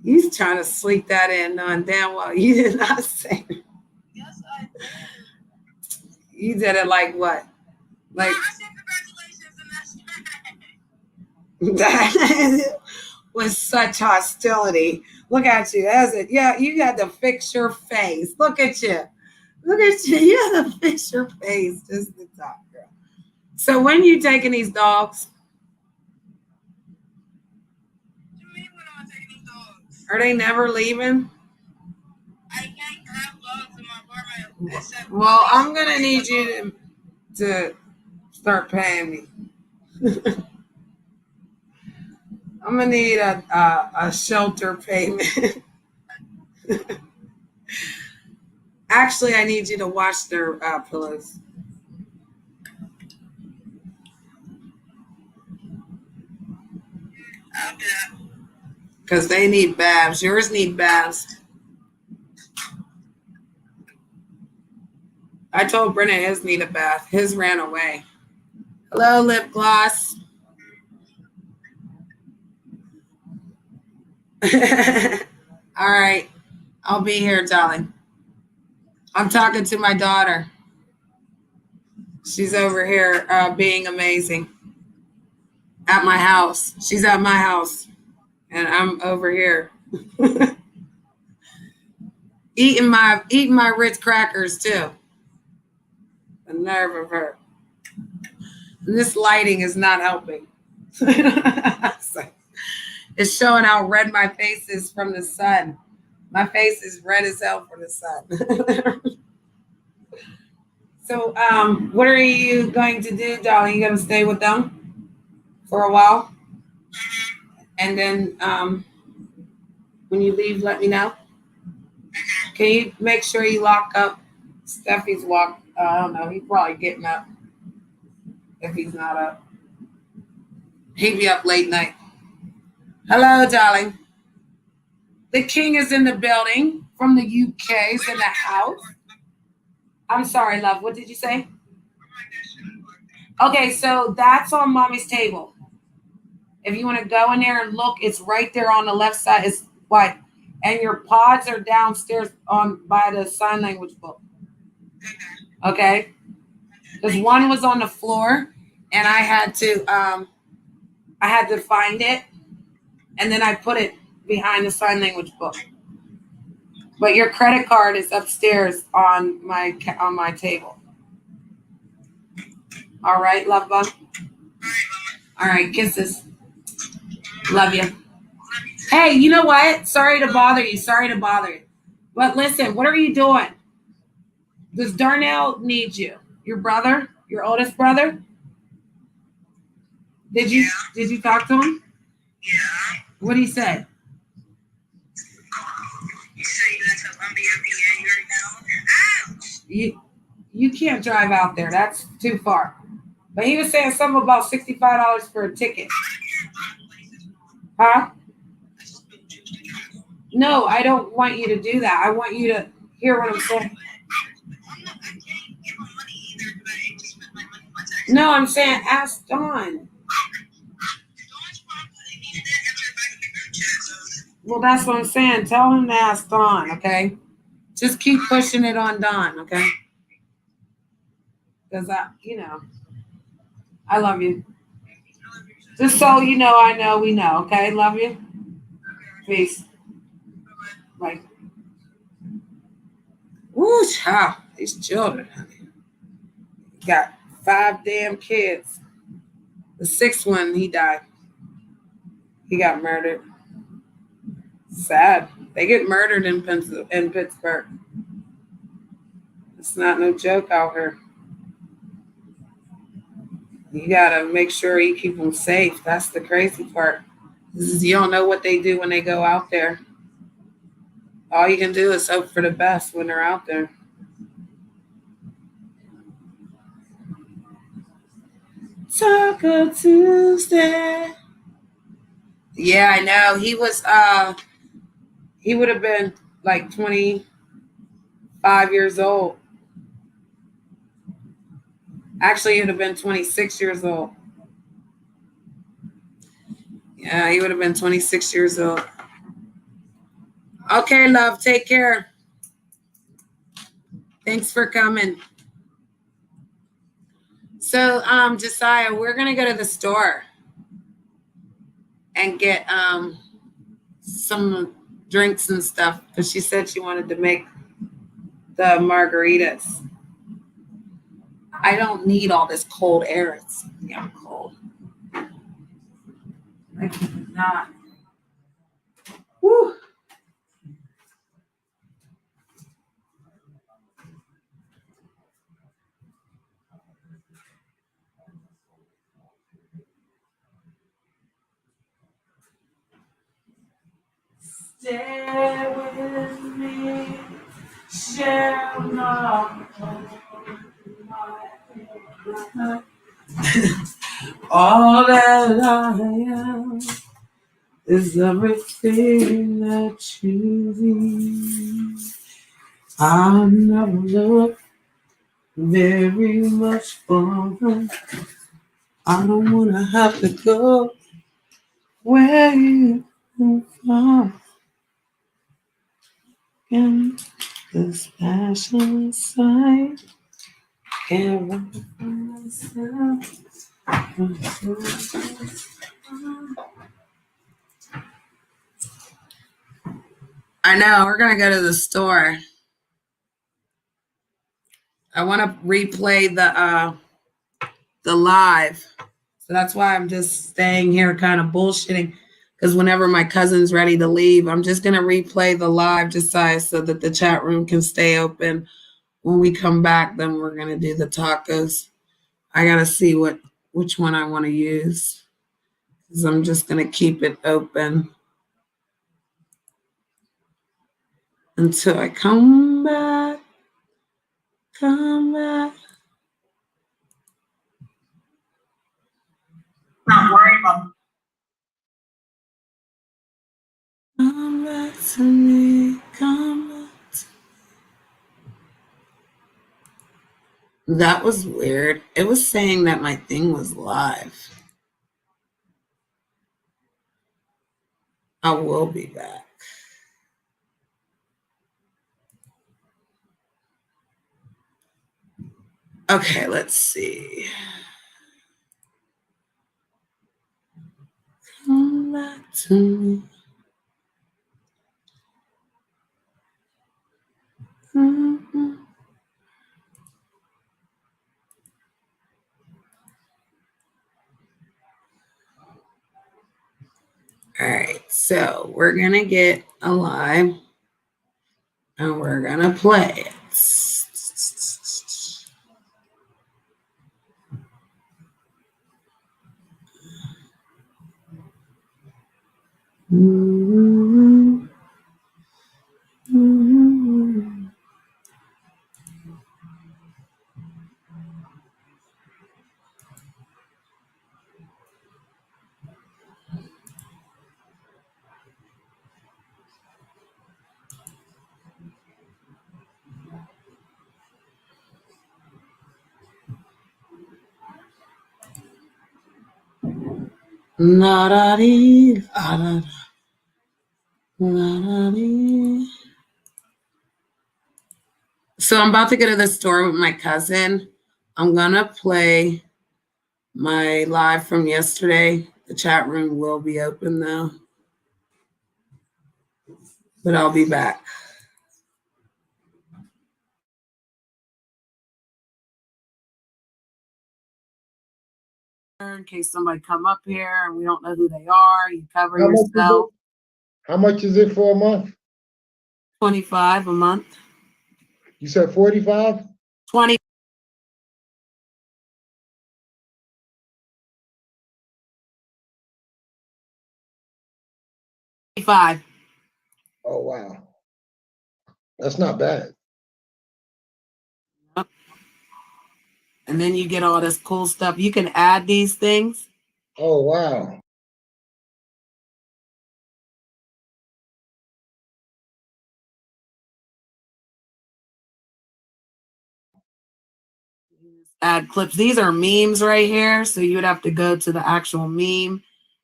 He's trying to sleep that in, knowing damn well you did not say it. Yes, I did. You did it like what? Like I said congratulations and that's that. with such hostility. Look at you. That's it. Yeah, you got to fix your face. Look at you. Look at you. You got to fix your face. Just the top, girl. So when you taking these dogs? What do you mean when am I taking these dogs? Are they never leaving? I can't have dogs in my apartment except. Well, I'm gonna need you to start paying me. I'm gonna need a shelter payment. Actually, I need you to wash their pillows. I'll do that. Because they need baths. Yours need baths. I told Brennan his need a bath. His ran away. Hello, lip gloss. All right. I'll be here, darling. I'm talking to my daughter. She's over here being amazing at my house. She's at my house, and I'm over here eating my Ritz crackers too. The nerve of her. And this lighting is not helping. It's showing how red my face is from the sun. My face is red as hell from the sun. So, what are you going to do, darling? You going to stay with them for a while? And then when you leave, let me know. Can you make sure you lock up Steffi's walk? I don't know. He's probably getting up if he's not up. He'd be up late night. Hello, darling. The king is in the building from the UK. He's in the house. I'm sorry, love. What did you say? Okay, so that's on mommy's table. If you want to go in there and look, it's right there on the left side. It's white. And your pods are downstairs by the sign language book. Okay? Because one was on the floor, and I had to find it, and then I put it behind the sign language book. But your credit card is upstairs on my table. All right, love bug. All right, kisses. Love you. Hey, you know what? Sorry to bother you. But listen, what are you doing? Does Darnell need you? Your brother? Your oldest brother? Did you talk to him? Yeah. What did he say? You say that's a Columbia, PA right now? You can't drive out there. That's too far. But he was saying something about $65 for a ticket. Huh? No, I don't want you to do that. I want you to hear what I'm saying. No, I'm saying ask Dawn. Well, that's what I'm saying. Tell him to ask Dawn, okay? Just keep pushing it on Dawn, okay? Because I love you. Just so you know, I know, we know, okay? Love you. Peace. Bye. Woo, child. These children, honey. Got 5 damn kids. The 6th one, he died. He got murdered. Sad. They get murdered in Pittsburgh. It's not no joke out here. You gotta make sure you keep them safe. That's the crazy part. You don't know what they do when they go out there. All you can do is hope for the best when they're out there. Taco Tuesday. Yeah, I know. He would have been like 25 years old. Actually, he would have been 26 years old. Yeah, he would have been 26 years old. Okay, love. Take care. Thanks for coming. So, Josiah, we're going to go to the store and get some drinks and stuff because she said she wanted to make the margaritas. I don't need all this cold air. It's yeah, cold. I cannot. Woo. Stay with me, share my all that I am is everything that you need. I never look very much further. I don't wanna have to go where you are. And this passion inside can't run from myself. I know, we're gonna go to the store. I want to replay the live. So that's why I'm just staying here kind of bullshitting. Because whenever my cousin's ready to leave, I'm just gonna replay the live just so that the chat room can stay open. When we come back, then we're gonna do the tacos. I gotta see which one I want to use. Because I'm just gonna keep it open until I come back. Come back. Not worry about Come back to me. Come back to me. That was weird. It was saying that my thing was live. I will be back. Okay, let's see. Come back to me. Mm-hmm. All right, so we're gonna get a live and we're gonna play it. Mm-hmm. Mm-hmm. Na-da-dee, ah-da-da, na-da-dee. So I'm about to go to the store with my cousin. I'm gonna play my live from yesterday. The chat room will be open though, but I'll be back. In case somebody come up here and we don't know who they are, you cover How much is yourself. How much is it for a month? 25 a month. You said 45? 20. $25. Oh wow. That's not bad. And then you get all this cool stuff. You can add these things. Oh wow. Add clips. These are memes right here. So you would have to go to the actual meme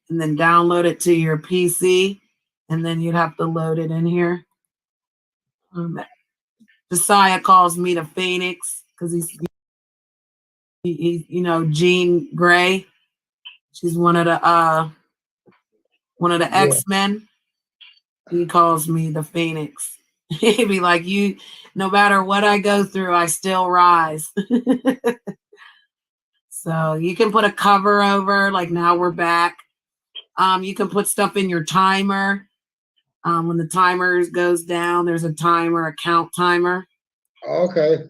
and then download it to your PC. And then you'd have to load it in here. Josiah calls me the Phoenix because he's Jean Grey. She's one of the Yeah. X-Men. He calls me the Phoenix. He'd be like, "You, no matter what I go through, I still rise." So you can put a cover over. Like now we're back. You can put stuff in your timer. When the timer goes down, there's a timer, a count timer. Okay.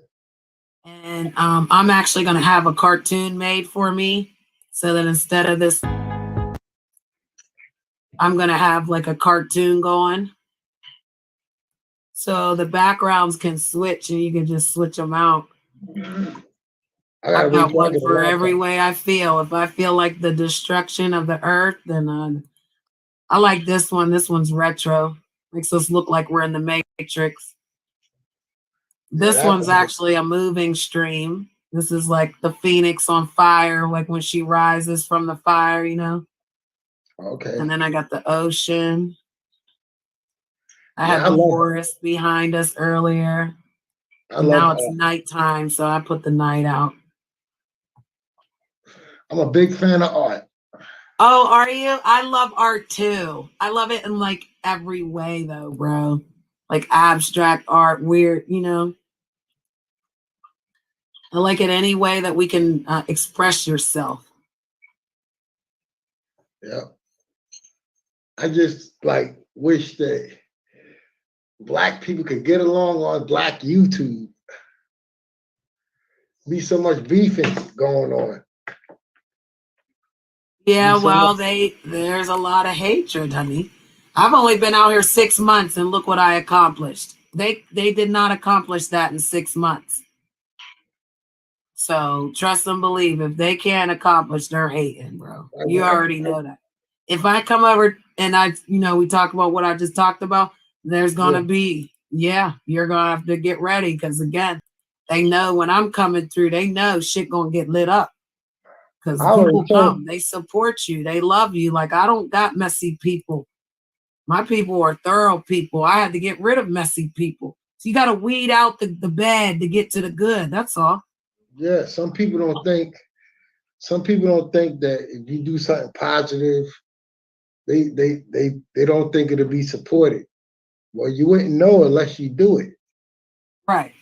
And I'm actually going to have a cartoon made for me so that instead of this, I'm going to have like a cartoon going. So the backgrounds can switch and you can just switch them out. I I gotta wait got till I one get a for every laptop. way I feel. If I feel like the destruction of the earth, then I like this one. This one's retro. Makes us look like we're in the Matrix. Yeah, This one's actually a moving stream. This is like the phoenix on fire, like when she rises from the fire, you know? okay. And then I got the ocean. I Yeah, had the forest behind us earlier. And now it's nighttime, so I put the night out. I'm a big fan of art. Oh, are you? I love art too. I love it in like every way though, bro. Like abstract art, weird, you know? I like it any way that we can express yourself. Yeah. I just like wish that Black people could get along on Black YouTube. Be so much beefing going on. Yeah, well, there's a lot of hatred, honey. I've only been out here 6 months and look what I accomplished. They did not accomplish that in 6 months. So trust and believe, if they can't accomplish, they're hating, bro. You already know that. If I come over and we talk about what I just talked about, there's gonna be, you're gonna have to get ready because again, they know when I'm coming through, they know shit gonna get lit up. Because people come, they support you, they love you. Like I don't got messy people. My people are thorough people. I had to get rid of messy people. So you got to weed out the bad to get to the good. That's all. Yeah, some people don't think that if you do something positive, they don't think it'll be supported. Well, you wouldn't know unless you do it. Right.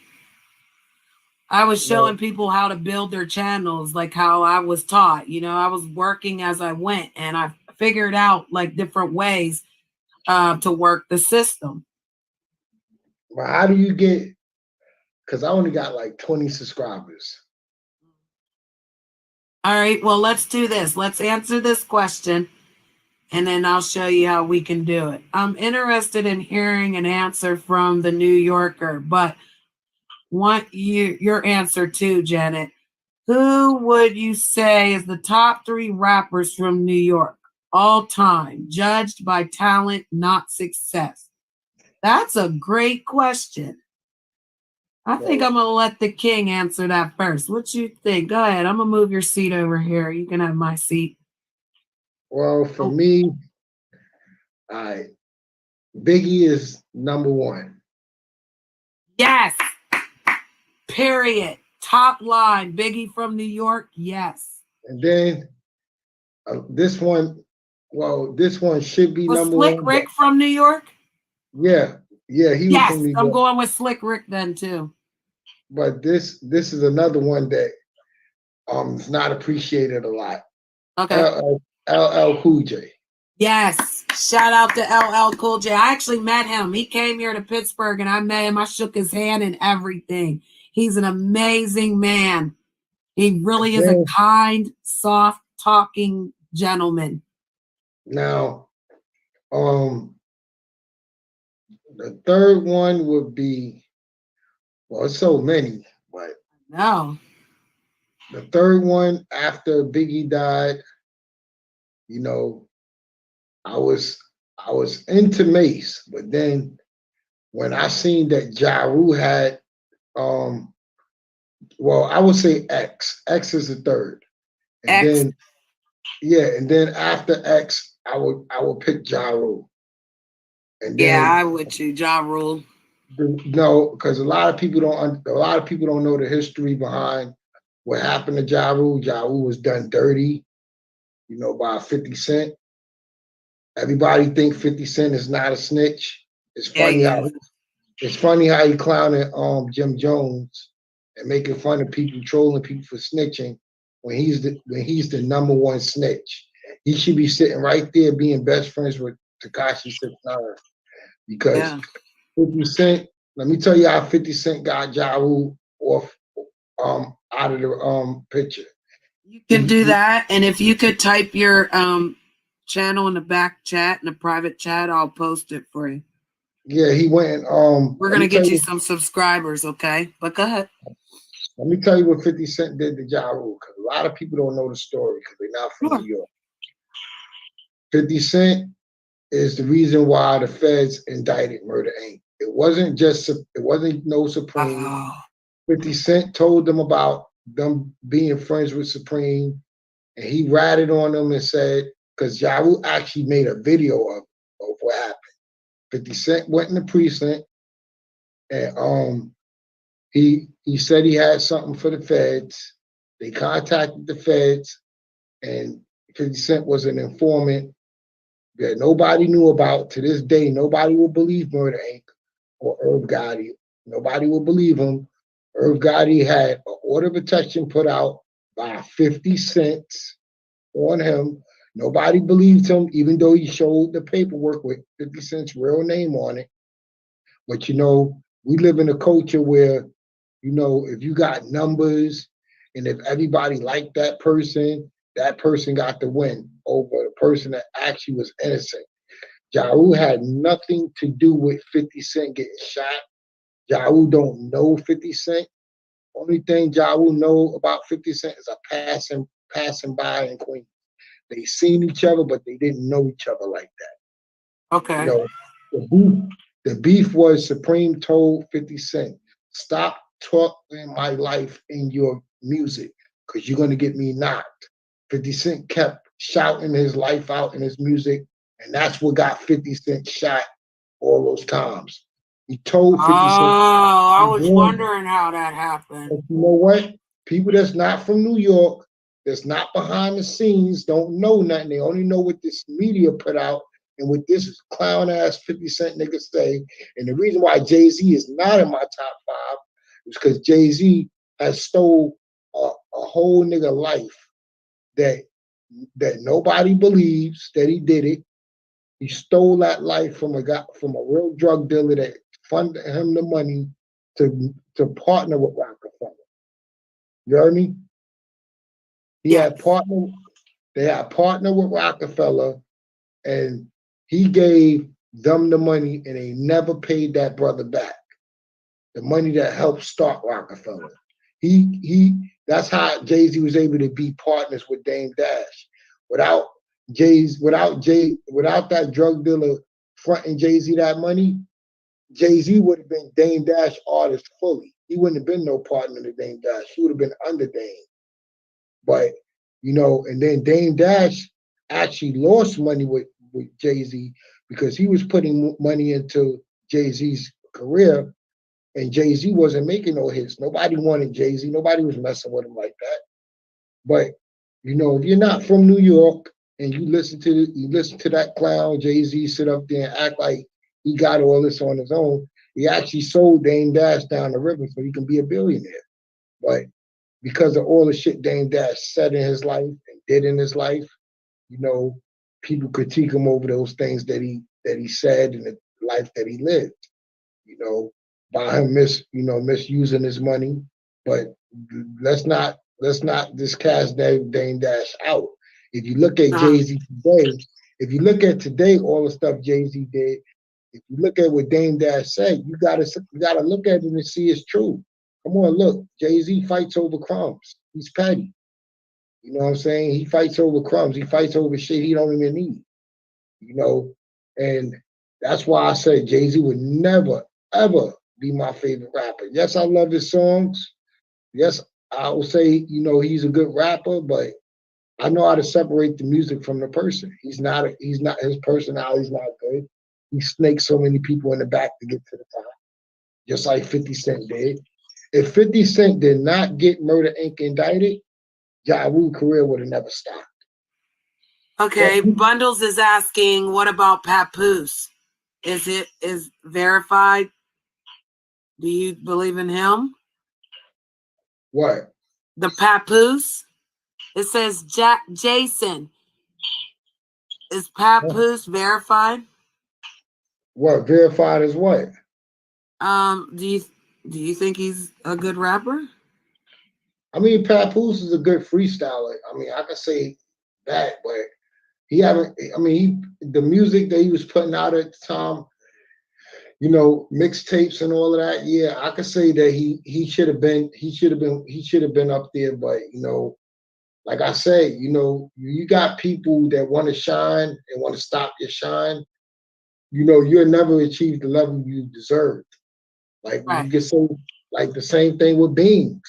I was showing people how to build their channels, like how I was taught. You know, I was working as I went, and I figured out like different ways to work the system. Well, how do you get? Because I only got like 20 subscribers. All right. Well, let's do this. Let's answer this question, and then I'll show you how we can do it. I'm interested in hearing an answer from the New Yorker, but want your answer too, Janet. Who would you say is the top 3 rappers from New York all time, judged by talent, not success? That's a great question. I think I'm going to let the king answer that first. What you think? Go ahead. I'm going to move your seat over here. You can have my seat. Well, for me, Biggie is number 1. Yes. Period. Top line. Biggie from New York. Yes. And then this one should be number Slick 1. Rick from New York? Yeah, he was from New York. I'm going with Slick Rick then too. But this is another one that is not appreciated a lot. Okay. LL Cool J. Yes. Shout out to LL Cool J. I actually met him. He came here to Pittsburgh and I met him. I shook his hand and everything. He's an amazing man. He really is a kind, soft talking gentleman. Now, the third one would be, well, it's so many, but no. The third one after Biggie died, I was into Mace, but then when I seen that Ja Rule had, well, I would say X. X is the third, and X. and then after X, I would pick Ja Rule. And then, I would choose Ja Rule. No, because a lot of people don't know the history behind what happened to Ja Rule. Ja Rule was done dirty, by 50 Cent. Everybody think 50 Cent is not a snitch. It's Yeah, funny yeah. how it's funny how he clowning Jim Jones and making fun of people trolling people for snitching when he's the number one snitch. He should be sitting right there being best friends with Tekashi 6ix9ine because Yeah. 50 Cent. Let me tell you how 50 Cent got Ja Rule off out of the picture. You can do that. And if you could type your channel in the back chat, in the private chat, I'll post it for you. Yeah, he went. We're Let gonna me tell get you you. some subscribers, okay? But go ahead. Let me tell you what 50 Cent did to Ja Rule, because a lot of people don't know the story because they're not from Sure. New York. 50 Cent is the reason why the feds indicted Murder Inc. It wasn't no Supreme. Oh. 50 Cent told them about them being friends with Supreme, and he ratted on them and said, because Ja Rule actually made a video of what happened. 50 Cent went in the precinct and he said he had something for the feds. They contacted the feds, and 50 Cent was an informant that nobody knew about. To this day, nobody will believe Murder Inc. or Irv Gotti. Nobody will believe him. Irv Gotti had an order of protection put out by 50 Cent on him. Nobody believed him, even though he showed the paperwork with 50 Cent's real name on it. But we live in a culture where, if you got numbers and if everybody liked that person got the win over the person that actually was innocent. Ja Rule had nothing to do with 50 Cent getting shot. Ja Rule don't know 50 Cent. Only thing Ja Rule know about 50 Cent is a passing by in Queens. They seen each other, but they didn't know each other like that. Okay. The beef was Supreme told 50 Cent, stop talking my life in your music because you're going to get me knocked. 50 Cent kept shouting his life out in his music, and that's what got 50 Cent shot all those times. He told 50 Cent. Oh, I was wondering how that happened. But you know what? People that's not from New York, that's not behind the scenes, don't know nothing. They only know what this media put out and what this clown ass 50 Cent nigga say. And the reason why Jay-Z is not in my top 5 is because Jay-Z has stole a whole nigga life that nobody believes that he did it. He stole that life from a real drug dealer that funded him the money to partner with Rockefeller. You heard me? They had partnered with Rockefeller, and he gave them the money, and they never paid that brother back. The money that helped start Rockefeller. That's how Jay-Z was able to be partners with Dame Dash. Without that drug dealer fronting Jay-Z that money, Jay-Z would have been Dame Dash artist fully. He wouldn't have been no partner to Dame Dash. He would have been under Dame. But, and then Dame Dash actually lost money with Jay-Z because he was putting money into Jay-Z's career, and Jay-Z wasn't making no hits. Nobody wanted Jay-Z. Nobody was messing with him like that. But, if you're not from New York and you listen to that clown Jay-Z sit up there and act like he got all this on his own, he actually sold Dame Dash down the river so he can be a billionaire. But because of all the shit Dame Dash said in his life and did in his life, people critique him over those things that he said and the life that he lived. By him misusing his money. But let's not discast Dame Dash out. If you look at Jay-Z today, all the stuff Jay-Z did, if you look at what Dame Dash said, you gotta look at it and see it's true. Come on, look, Jay-Z fights over crumbs. He's petty. You know what I'm saying? He fights over crumbs. He fights over shit he don't even need. And that's why I say Jay-Z would never, ever be my favorite rapper. Yes, I love his songs. Yes, I will say, he's a good rapper, but I know how to separate the music from the person. His personality's not good. He snakes so many people in the back to get to the top, just like 50 Cent did. If 50 Cent did not get Murder Inc. indicted, Ja Rule's career would have never stopped. Okay, Bundles is asking, what about Papoose? Is verified? Do you believe in him? What? The Papoose? It says Jason. Is Papoose verified? What? Verified as what? Do you think he's a good rapper? I mean, Papoose is a good freestyler. I mean, I can say that, but he haven't. I mean, the music that he was putting out at the time, you know, mixtapes and all of that. Yeah, I could say that he should have been up there. But you know, like I said, you know, you got people that want to shine and want to stop your shine. You know, you'll never achieve the level you deserve. Like you Right. can say, like the same thing with Beans.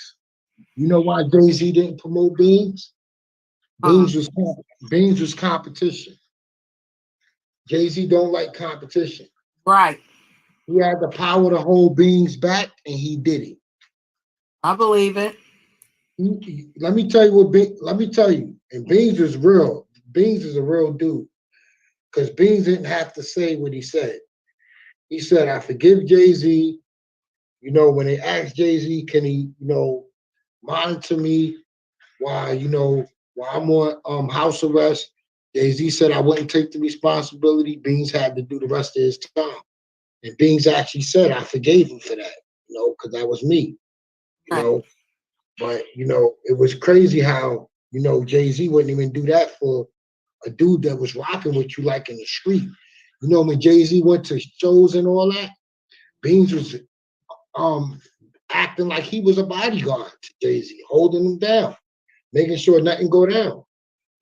You know why Jay-Z didn't promote Beans? Uh-uh. Beans was competition. Jay-Z don't like competition. Right. He had the power to hold Beans back, and he did it. I believe it. Let me tell you let me tell you, and Beans was real. Beans is a real dude because Beans didn't have to say what he said. He said, "I forgive Jay-Z." You know, when they asked Jay-Z, can he, you know, monitor me while while I'm on house arrest? Jay-Z said I wouldn't take the responsibility. Beans had to do the rest of his time. And Beans actually said I forgave him for that, you know, because that was me, you Right. know. But, you know, it was crazy how, you know, Jay-Z wouldn't even do that for a dude that was rocking with you like in the street. You know, when Jay-Z went to shows and all that, Beans was um acting like he was a bodyguard to Jay-Z, holding him down, making sure nothing go down.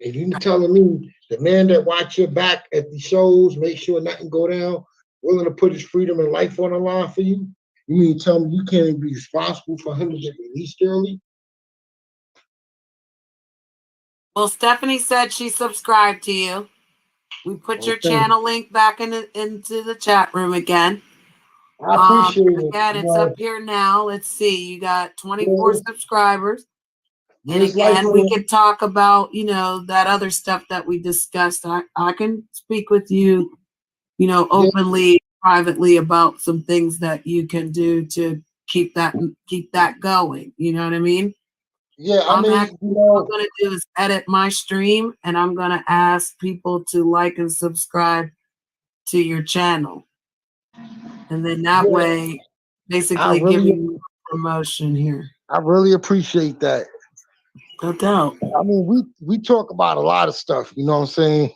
And you telling me the man that watch your back at the shows, make sure nothing go down, willing to put his freedom and life on the line for you? You mean tell me you can't even be responsible for him to get released early? Well, Stephanie said she subscribed to you. We put your Okay. channel link back into the chat room again. I appreciate it. Again, You it's know, up here now. Let's see. You got 24 yeah, subscribers. And it's like again, we can talk about, you know, that other stuff that we discussed. I can speak with you, you know, yeah, openly, privately about some things that you can do to keep that going. You know what I mean? yeah. I I'm mean, actually, what I'm gonna do is edit my stream and I'm gonna ask people to like and subscribe to your channel. And then that yeah, way, I basically really, giving you a promotion here. I really appreciate that. No doubt. I mean, we talk about a lot of stuff. You know what I'm saying?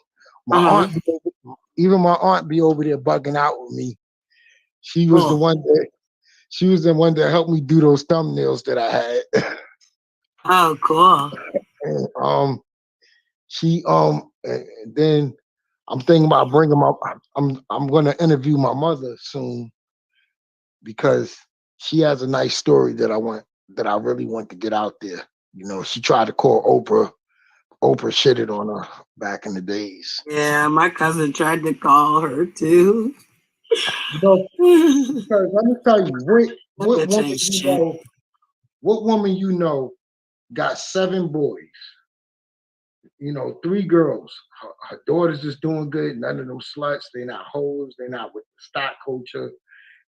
My Uh-huh. aunt, even my aunt, be over there bugging out with me. She was the Cool. one that she was the one that helped me do those thumbnails that I had. Oh, cool. And she and then I'm thinking about bringing my I'm going to interview my mother soon because she has a nice story that I really want to get out there. You know, she tried to call Oprah. Oprah shitted on her back in the days. Yeah, my cousin tried to call her too. You know, That because let me tell you, what bitch woman ain't you shit. know, what woman you know got 7 boys, you know, 3 girls. Her daughters is doing good. None of them sluts. They're not hoes. They're not with the stock culture.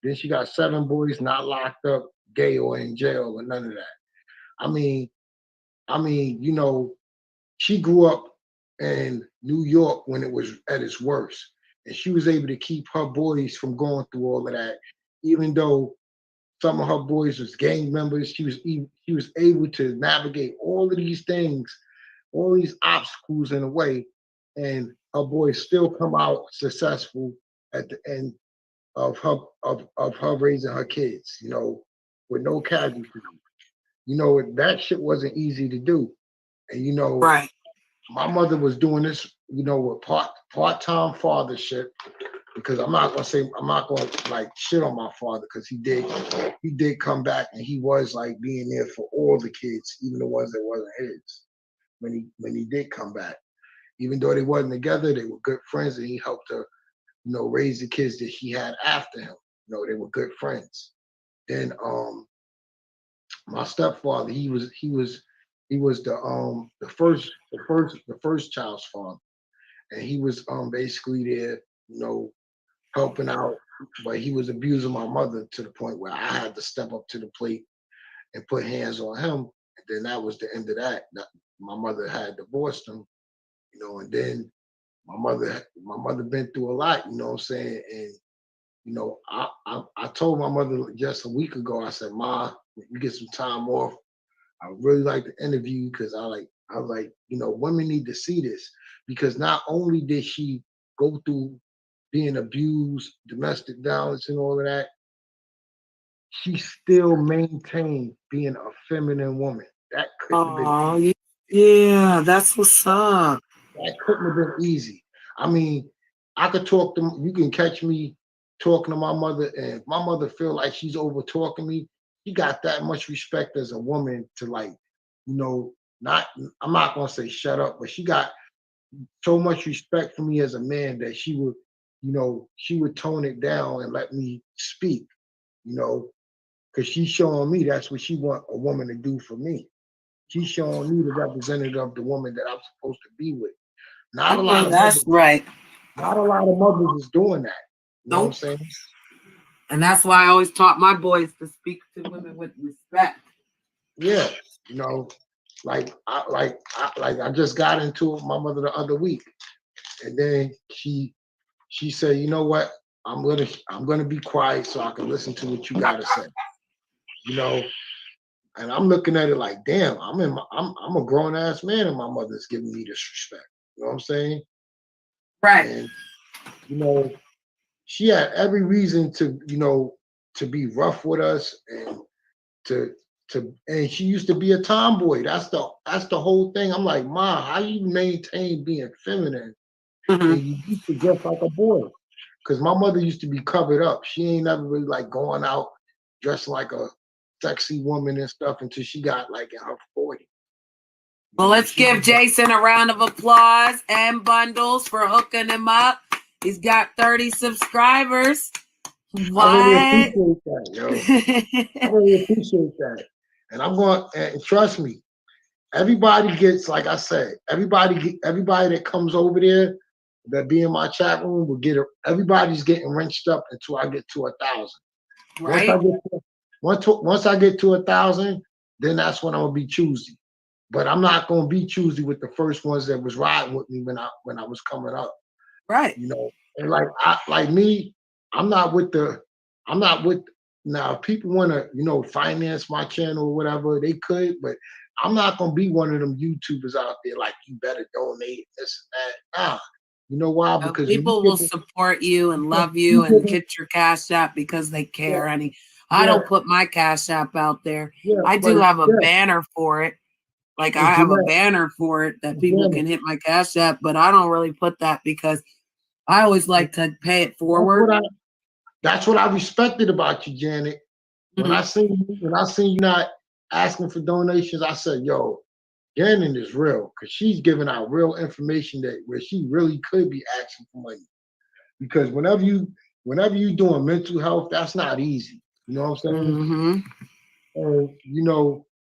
Then she got 7 boys not locked up, gay or in jail or none of that. I mean, you know, she grew up in New York when it was at its worst, and she was able to keep her boys from going through all of that, even though some of her boys was gang members. She was able to navigate all of these things, all these obstacles in a way, and her boys still come out successful at the end of her raising her kids, you know, with no casualties. You know, that shit wasn't easy to do. And you know, Right. my mother was doing this, you know, with part-time fathership, because I'm not gonna like shit on my father because he did come back and he was like being there for all the kids, even the ones that wasn't his, when he did come back. Even though they wasn't together, they were good friends and he helped her, you know, raise the kids that she had after him. You know, they were good friends. Then my stepfather, he was the first child's father. and he was basically there, helping out, but he was abusing my mother to the point where I had to step up to the plate and put hands on him. And then that was the end of that. My mother had divorced him, and then my mother been through a lot, you know what I'm saying? And I told my mother just a week ago, I said, Ma, when you get some time off, I would really like to interview you because I was like, women need to see this, because not only did she go through being abused, domestic violence and all of that, she still maintained being a feminine woman. That couldn't have been Oh, easy. yeah, that's what's up. That couldn't have been easy. I mean, I could talk to you can catch me talking to my mother, and if my mother feel like she's over talking me, she got that much respect as a woman to not I'm not gonna say shut up, but she got so much respect for me as a man that she would tone it down and let me speak, because she's showing me that's what she want a woman to do for me. She's showing me the representative of the woman that I'm supposed to be with. Not a lot Okay, of that's mothers, right. not a lot of mothers is doing that. You know what I'm Nope. saying? And that's why I always taught my boys to speak to women with respect. Yeah, I just got into it with my mother the other week, and then she said, you know what? I'm gonna be quiet so I can listen to what you gotta say. And I'm looking at it like, damn, I'm a grown ass man, and my mother's giving me this respect. You know what I'm saying? Right. And she had every reason to be rough with us and to and she used to be a tomboy. That's the whole thing. I'm like, Ma, how you maintain being feminine and you used to dress like a boy? Because my mother used to be covered up. She ain't never really like going out dressing like a sexy woman and stuff until she got like in her 40s. Well, let's give Jason a round of applause and bundles for hooking him up. He's got 30 subscribers. What? I really appreciate that, yo. I really appreciate that. And I'm going, and trust me, everybody gets, like I said, everybody that comes over there that be in my chat room will get everybody's getting wrenched up until I get to 1,000. Right. Once I get to 1,000, then that's when I'm gonna be choosy. But I'm not gonna be choosy with the first ones that was riding with me when I was coming up. Right. And I'm not with now if people wanna, finance my channel or whatever, they could, but I'm not gonna be one of them YouTubers out there like you better donate this and that. Nah. You know why? Because people will support you and love you and hit your Cash App because they care, honey. I don't put my Cash App out there. I do have a banner for it. Like I have a banner for it that people can hit my Cash App, but I don't really put that because I always like to pay it forward. That's what I respected about you, Janet. When I seen you not asking for donations, I said, yo, Janet is real, because she's giving out real information where she really could be asking for money. Because whenever you doing mental health, that's not easy. You know what I'm saying? And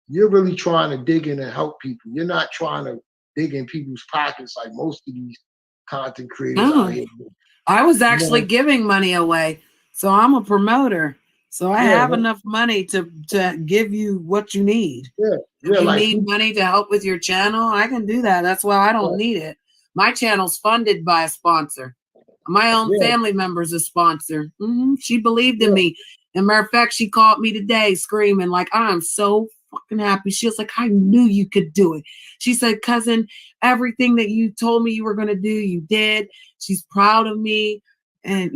you're really trying to dig in and help people. You're not trying to dig in people's pockets like most of these content creators out here do. I was actually giving money away. So I'm a promoter. So I have enough money to give you what you need. If you need money to help with your channel, I can do that. That's why I don't need it. My channel's funded by a sponsor. My own family member's a sponsor. She believed in me. And matter of fact, she called me today screaming like, I'm so fucking happy. She was like, I knew you could do it. She said, cousin, everything that you told me you were going to do, you did. She's proud of me. And,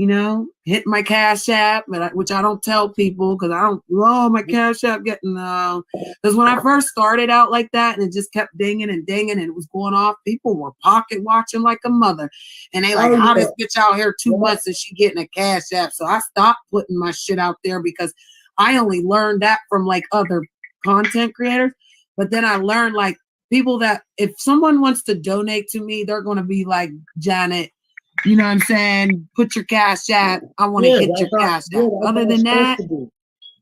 hit my Cash App, which I don't tell people because I don't, my Cash App getting, because when I first started out like that and it just kept dinging and dinging and it was going off, people were pocket watching like a mother. And they like, how this bitch out here 2 months and she getting a Cash App. So I stopped putting my shit out there because I only learned that from like other content creators. But then I learned like people that if someone wants to donate to me, they're going to be like, Janet, you know what I'm saying? Put your Cash App. I want to hit your Cash App. Other than that,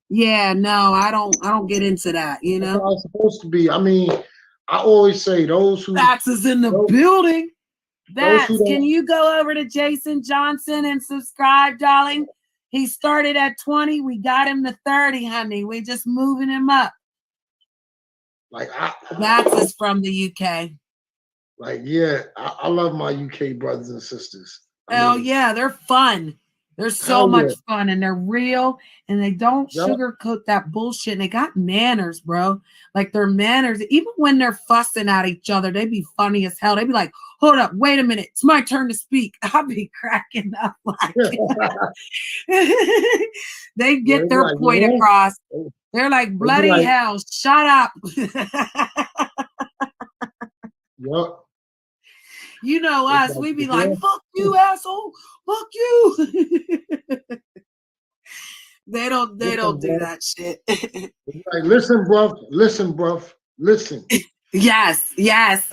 no, I don't get into that. That's how it's supposed to be. I mean, I always say those who taxes in the building. Bats, can you go over to Jason Johnson and subscribe, darling? He started at 20. We got him to 30, honey. We're just moving him up. Like Bats is from the UK. Like, yeah, I love my UK brothers and sisters. Hell yeah, they're fun. They're so much fun, and they're real, and they don't sugarcoat that bullshit. And they got manners, bro. Like their manners, even when they're fussing at each other, they be funny as hell. They be like, "Hold up, wait a minute, it's my turn to speak." I'll be cracking up like they get their point across. They're like, "Bloody hell, shut up." Yep. You know us, we be like, "Fuck you, asshole, fuck you." They don't do that shit. Like, listen, bruv, listen. Yes. Yes.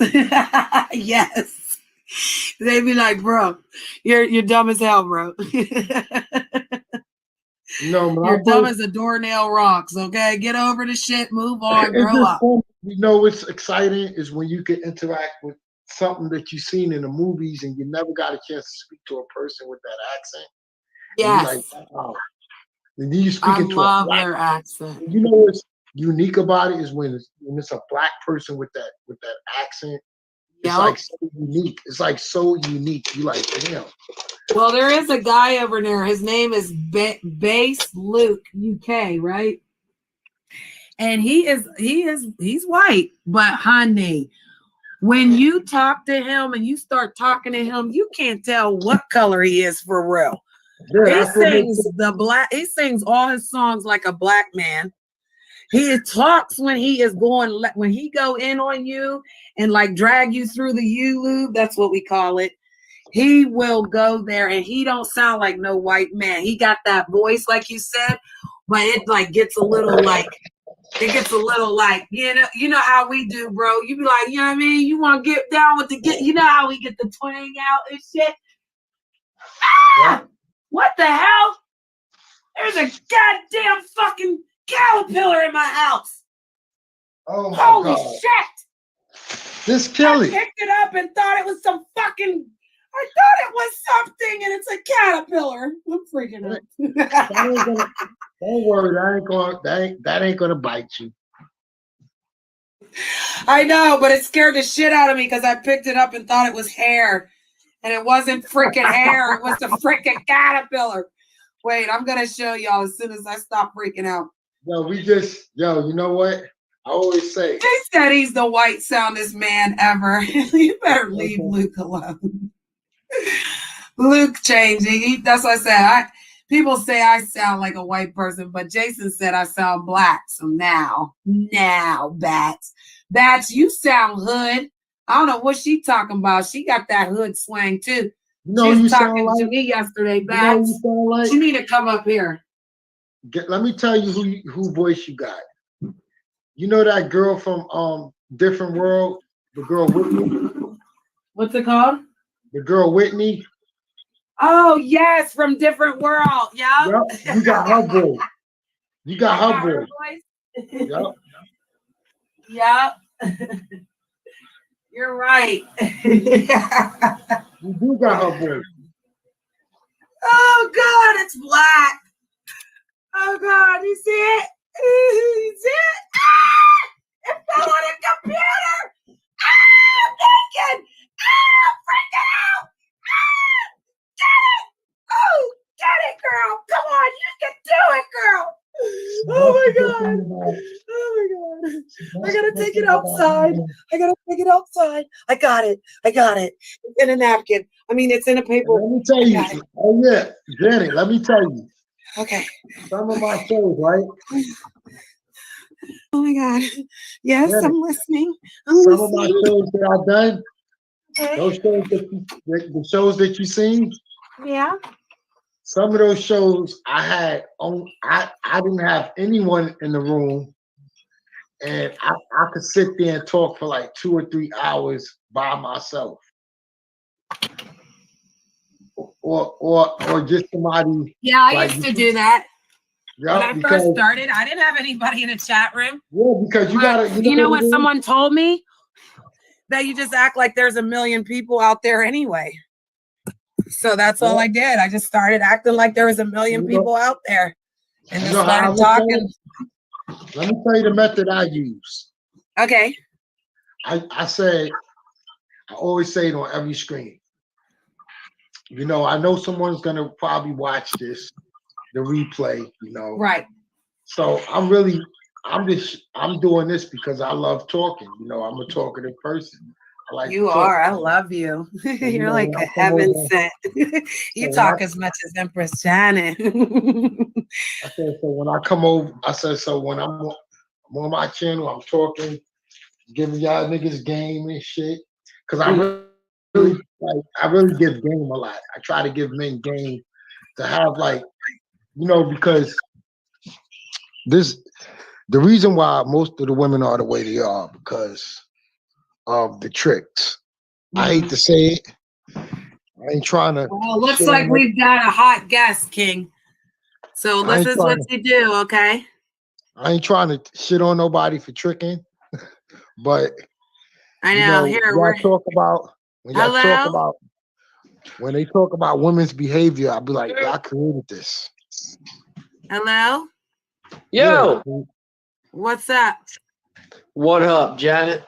They be like, "Bro, you're dumb as hell, bro." No, you're dumb as a doornail rocks. Okay, get over the shit, move on, grow up. You know what's exciting is when you can interact with something that you've seen in the movies and you never got a chance to speak to a person with that accent. Yes. Like, wow. And then you speaking to love their accent. You know what's unique about it is when it's a black person with that accent. It's like so unique. It's like so unique. You like, damn. Well, there is a guy over there. His name is Bass Luke UK, right? And he's white, but honey, when you talk to him and you start talking to him, you can't tell what color he is for real. Yeah, he sings all his songs like a black man. He talks when he go in on you and like drag you through the U-lube. That's what we call it. He will go there and he don't sound like no white man. He got that voice like you said, but it like gets a little like, you know how we do, bro. You be like, you know what I mean? You want to get down with you know how we get the twang out and shit? Ah! What the hell? There's a goddamn fucking caterpillar in my house. Oh my Holy God. shit. This Kelly. I picked it up and thought it was I thought it was something and it's a caterpillar. I'm freaking out. Don't worry, that ain't gonna bite you. I know, but it scared the shit out of me because I picked it up and thought it was hair. And it wasn't freaking hair. It was a freaking caterpillar. Wait, I'm going to show y'all as soon as I stop freaking out. You know what? I always say. They said he's the white soundest man ever. You better leave Luke alone. Luke changing. That's what I said. People say I sound like a white person, but Jason said I sound black. So now, Bats, you sound hood. I don't know what she talking about. She got that hood swang too. No, she was talking to me yesterday, Bats. You need to come up here. Let me tell you who voice you got. You know that girl from Different World, the girl Whitney. What's it called? The girl Whitney. Oh yes, from Different World. Yep. You got her voice. You got her voice. Yep. You're right. You do got her voice. Oh God, it's black. Oh God, you see it? You see it? Ah! It fell on the computer. Ah, I'm naked. Ah, I'm freaking out. Ah, get it. Oh, get it, girl. Come on, you can do it, girl. Oh my God. Oh my God. I gotta take it outside. I got it. It's in a napkin. I mean, it's in a paper. Let me tell you. Oh yeah, Janet, let me tell you. Okay. Some of my shows, right? Oh my God. Yes, Janet, I'm listening. Some of my shows that I've done, those shows the shows that you've seen. Yeah. Some of those shows I didn't have anyone in the room, and I could sit there and talk for like 2 or 3 hours by myself, or just somebody. Yeah, I used to do that. When I first started, I didn't have anybody in the chat room. Yeah, because you gotta. You know what someone told me? that you just act like there's a million people out there anyway. So that's all I did. I just started acting like there was a million people out there, and just started talking. Let me tell you the method I use. Okay. I said, I always say it on every screen. You know, I know someone's gonna probably watch this, the replay, you know. Right. So I'm doing this because I love talking. You know, I'm a talkative person. I like you are. I love you. You're like a heaven sent. You talk as much as Empress Janet. I said, so when I come over, when I'm on my channel, I'm talking, giving y'all niggas game and shit. Cause I really give game a lot. I try to give men game to have because the reason why most of the women are the way they are because of the tricks. I hate to say it. I ain't trying to. Well, looks like we've got a hot guest, King. So this is what you do, okay? I ain't trying to shit on nobody for tricking, but I know. When they talk about women's behavior, I'll be like, I created this. Hello? Yo! Yeah. What's up? What up, Janet?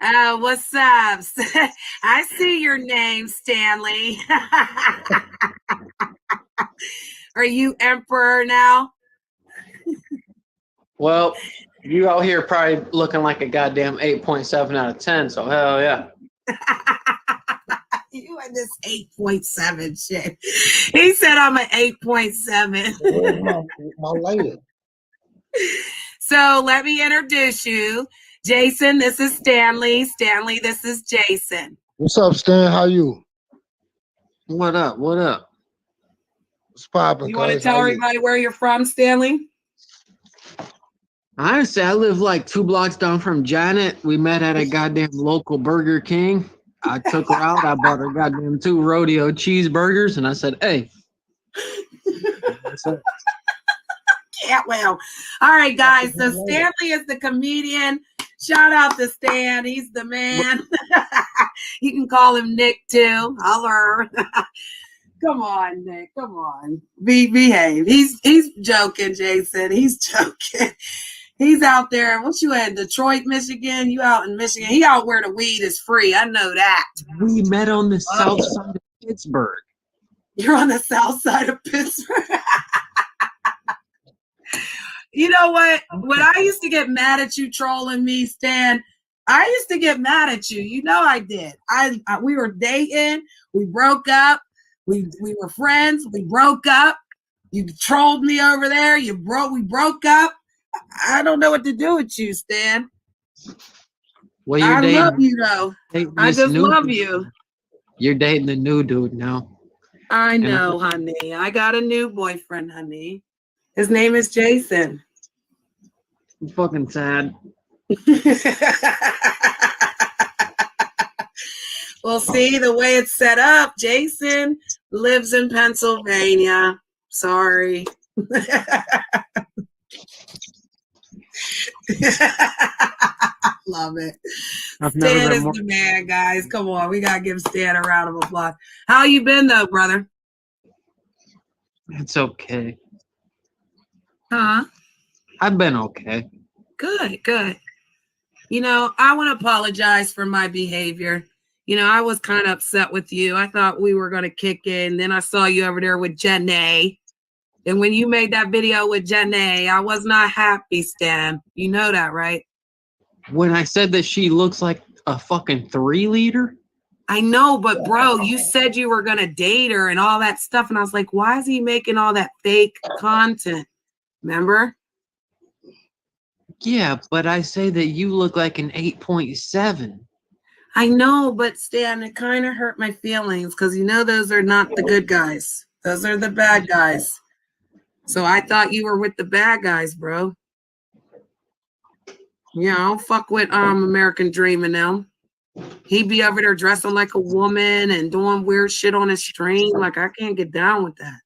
What's up? I see your name, Stanley. Are you Emperor now? Well, you out here probably looking like a goddamn 8.7 out of 10, so hell yeah. You and this 8.7 shit. He said I'm an 8.7. my lady. So let me introduce you. Jason, this is Stanley. Stanley, this is Jason. What's up, Stan? How you? What up? What up? What's poppin'? You want to tell everybody where you're from, Stanley? Honestly, I live like 2 blocks down from Janet. We met at a goddamn local Burger King. I took her out. I bought her goddamn 2 rodeo cheeseburgers, and I said, hey. Can't well. All right, guys. So Stanley is the comedian. Shout out to Stan. He's the man. You can call him Nick too. Holler. Come on, Nick. Come on. Behave. He's joking, Jason. He's joking. He's out there. What you in Detroit, Michigan? You out in Michigan? He out where the weed is free. I know that. We met on the south side of Pittsburgh. You're on the south side of Pittsburgh. You know what? When I used to get mad at you trolling me, Stan, I used to get mad at you. You know I did. We were dating. We broke up. We were friends. We broke up. You trolled me over there. We broke up. I don't know what to do with you, Stan. Well, I love you though. I just love you. You're dating the new dude now. I know, honey. I got a new boyfriend, honey. His name is Jason. I'm fucking sad. Well, see, the way it's set up, Jason lives in Pennsylvania. Sorry. Love it. Stan is the man, guys. Come on. We got to give Stan a round of applause. How you been, though, brother? It's okay. Huh? I've been okay. Good, good. You know, I want to apologize for my behavior. You know, I was kind of upset with you. I thought we were going to kick in. Then I saw you over there with Jenny. And when you made that video with Jenny, I was not happy, Stan. You know that, right? When I said that she looks like a fucking 3-liter? I know, but bro, you said you were going to date her and all that stuff. And I was like, why is he making all that fake content? Remember? Yeah, but I say that you look like an 8.7. I know, but Stan, it kind of hurt my feelings because you know those are not the good guys. Those are the bad guys. So I thought you were with the bad guys, bro. Yeah, I don't fuck with American Dream and them. He be over there dressing like a woman and doing weird shit on his stream. Like, I can't get down with that.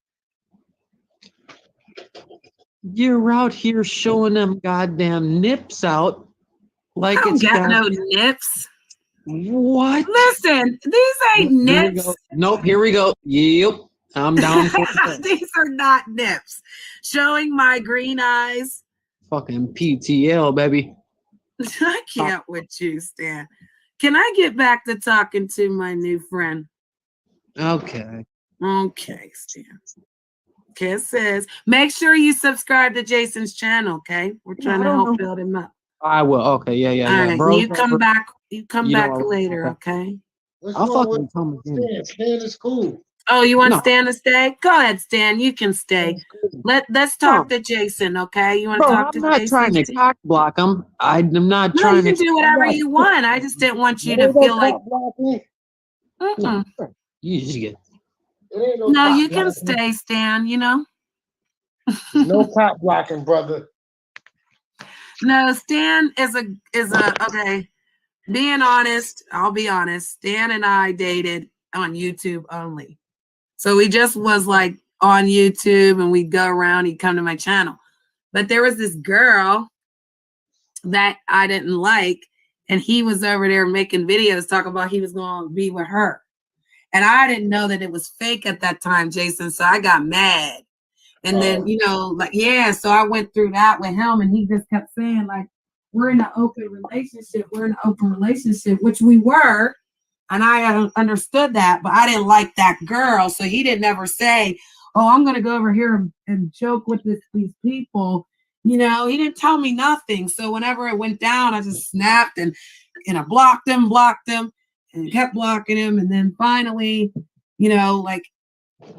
You're out here showing them goddamn nips out. Like I don't it's got no nips. What? Listen, these ain't Here we nips. go. Nope, here we go. Yep. I'm down for it. These are not nips. Showing my green eyes. Fucking PTL, baby. I can't with you, Stan. Can I get back to talking to my new friend? Okay. Okay, Stan. Kisses. Make sure you subscribe to Jason's channel, okay? We're trying to help build him up. I will. Okay, yeah. All right, Bro, you come back. You come back later, okay? What's I'll wrong fucking with come again. Stan? Stan is cool. Oh, you want No. Stan to stay? Go ahead, Stan. You can stay. Stan's cool. Let's talk to Jason, okay? You want to Bro, talk I'm to not Jason? trying to cock block him. I'm not No, trying you can to. do whatever you want. I just didn't want you to feel like. No, you just get. No, you can stay, Stan. You know. No cop blocking, brother. No, Stan is a okay. Being honest, I'll be honest. Stan and I dated on YouTube only. So he just was like on YouTube and we'd go around, he'd come to my channel. But there was this girl that I didn't like, and he was over there making videos talking about he was going to be with her. And I didn't know that it was fake at that time, Jason. So I got mad. And then, you know, like, yeah, so I went through that with him and he just kept saying, like, we're in an open relationship. We're in an open relationship, which we were. And I understood that, but I didn't like that girl. So he didn't ever say, oh, I'm going to go over here and joke with these people. You know, he didn't tell me nothing. So whenever it went down, I just snapped and I blocked him, and kept blocking him. And then finally, you know, like,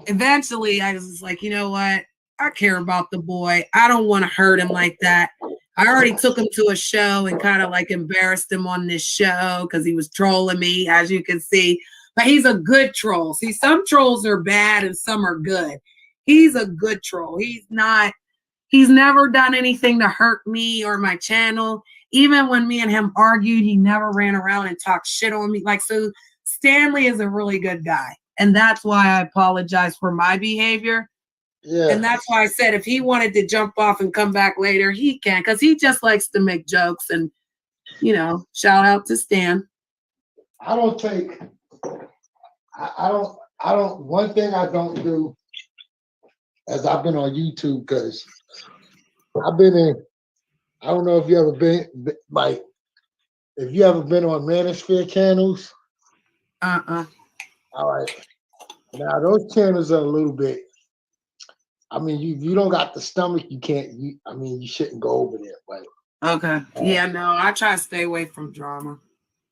eventually I was just like, you know what? I care about the boy. I don't want to hurt him like that. I already took him to a show and kind of like embarrassed him on this show because he was trolling me, as you can see. But he's a good troll. See, some trolls are bad and some are good. He's a good troll. He's never done anything to hurt me or my channel. Even when me and him argued, he never ran around and talked shit on me. Like, so Stanley is a really good guy. And that's why I apologize for my behavior. Yeah. And that's why I said if he wanted to jump off and come back later, he can, because he just likes to make jokes. And, you know, shout out to Stan. I don't take. I don't. One thing I don't do, as I've been on YouTube, because I've been in. I don't know if you ever been like, if you ever been on Manosphere channels. All right. Now those channels are a little bit. I mean, you don't got the stomach. You can't. I mean, you shouldn't go over there. Like, okay. Yeah, no, I try to stay away from drama.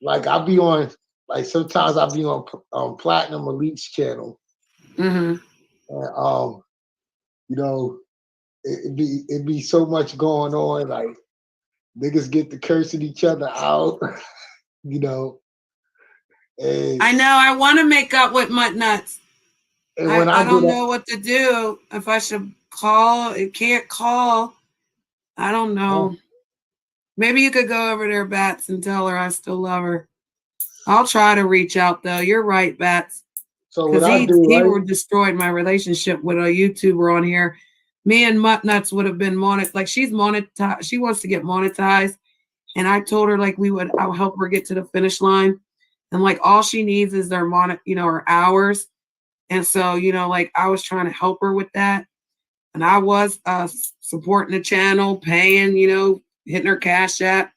Like I'll be on. Like sometimes I'll be on Platinum Elite's channel. Mm-hmm. And you know, it'd be so much going on. Like niggas get to cursing each other out. You know. And I know. I want to make up with Mutt Nuts. and when I don't know what to do. If I should call, it can't call. I don't know. Maybe you could go over there, Bats, and tell her I still love her. I'll try to reach out though. You're right, Bats. So what Because I do, he right? would destroyed my relationship with a YouTuber on here. Me and Mutt Nuts would have been monetized. Like she's monetized. She wants to get monetized. And I told her like I'll help her get to the finish line. And like all she needs is their her hours. And so, you know, like I was trying to help her with that. And I was supporting the channel, paying, you know, hitting her Cash App.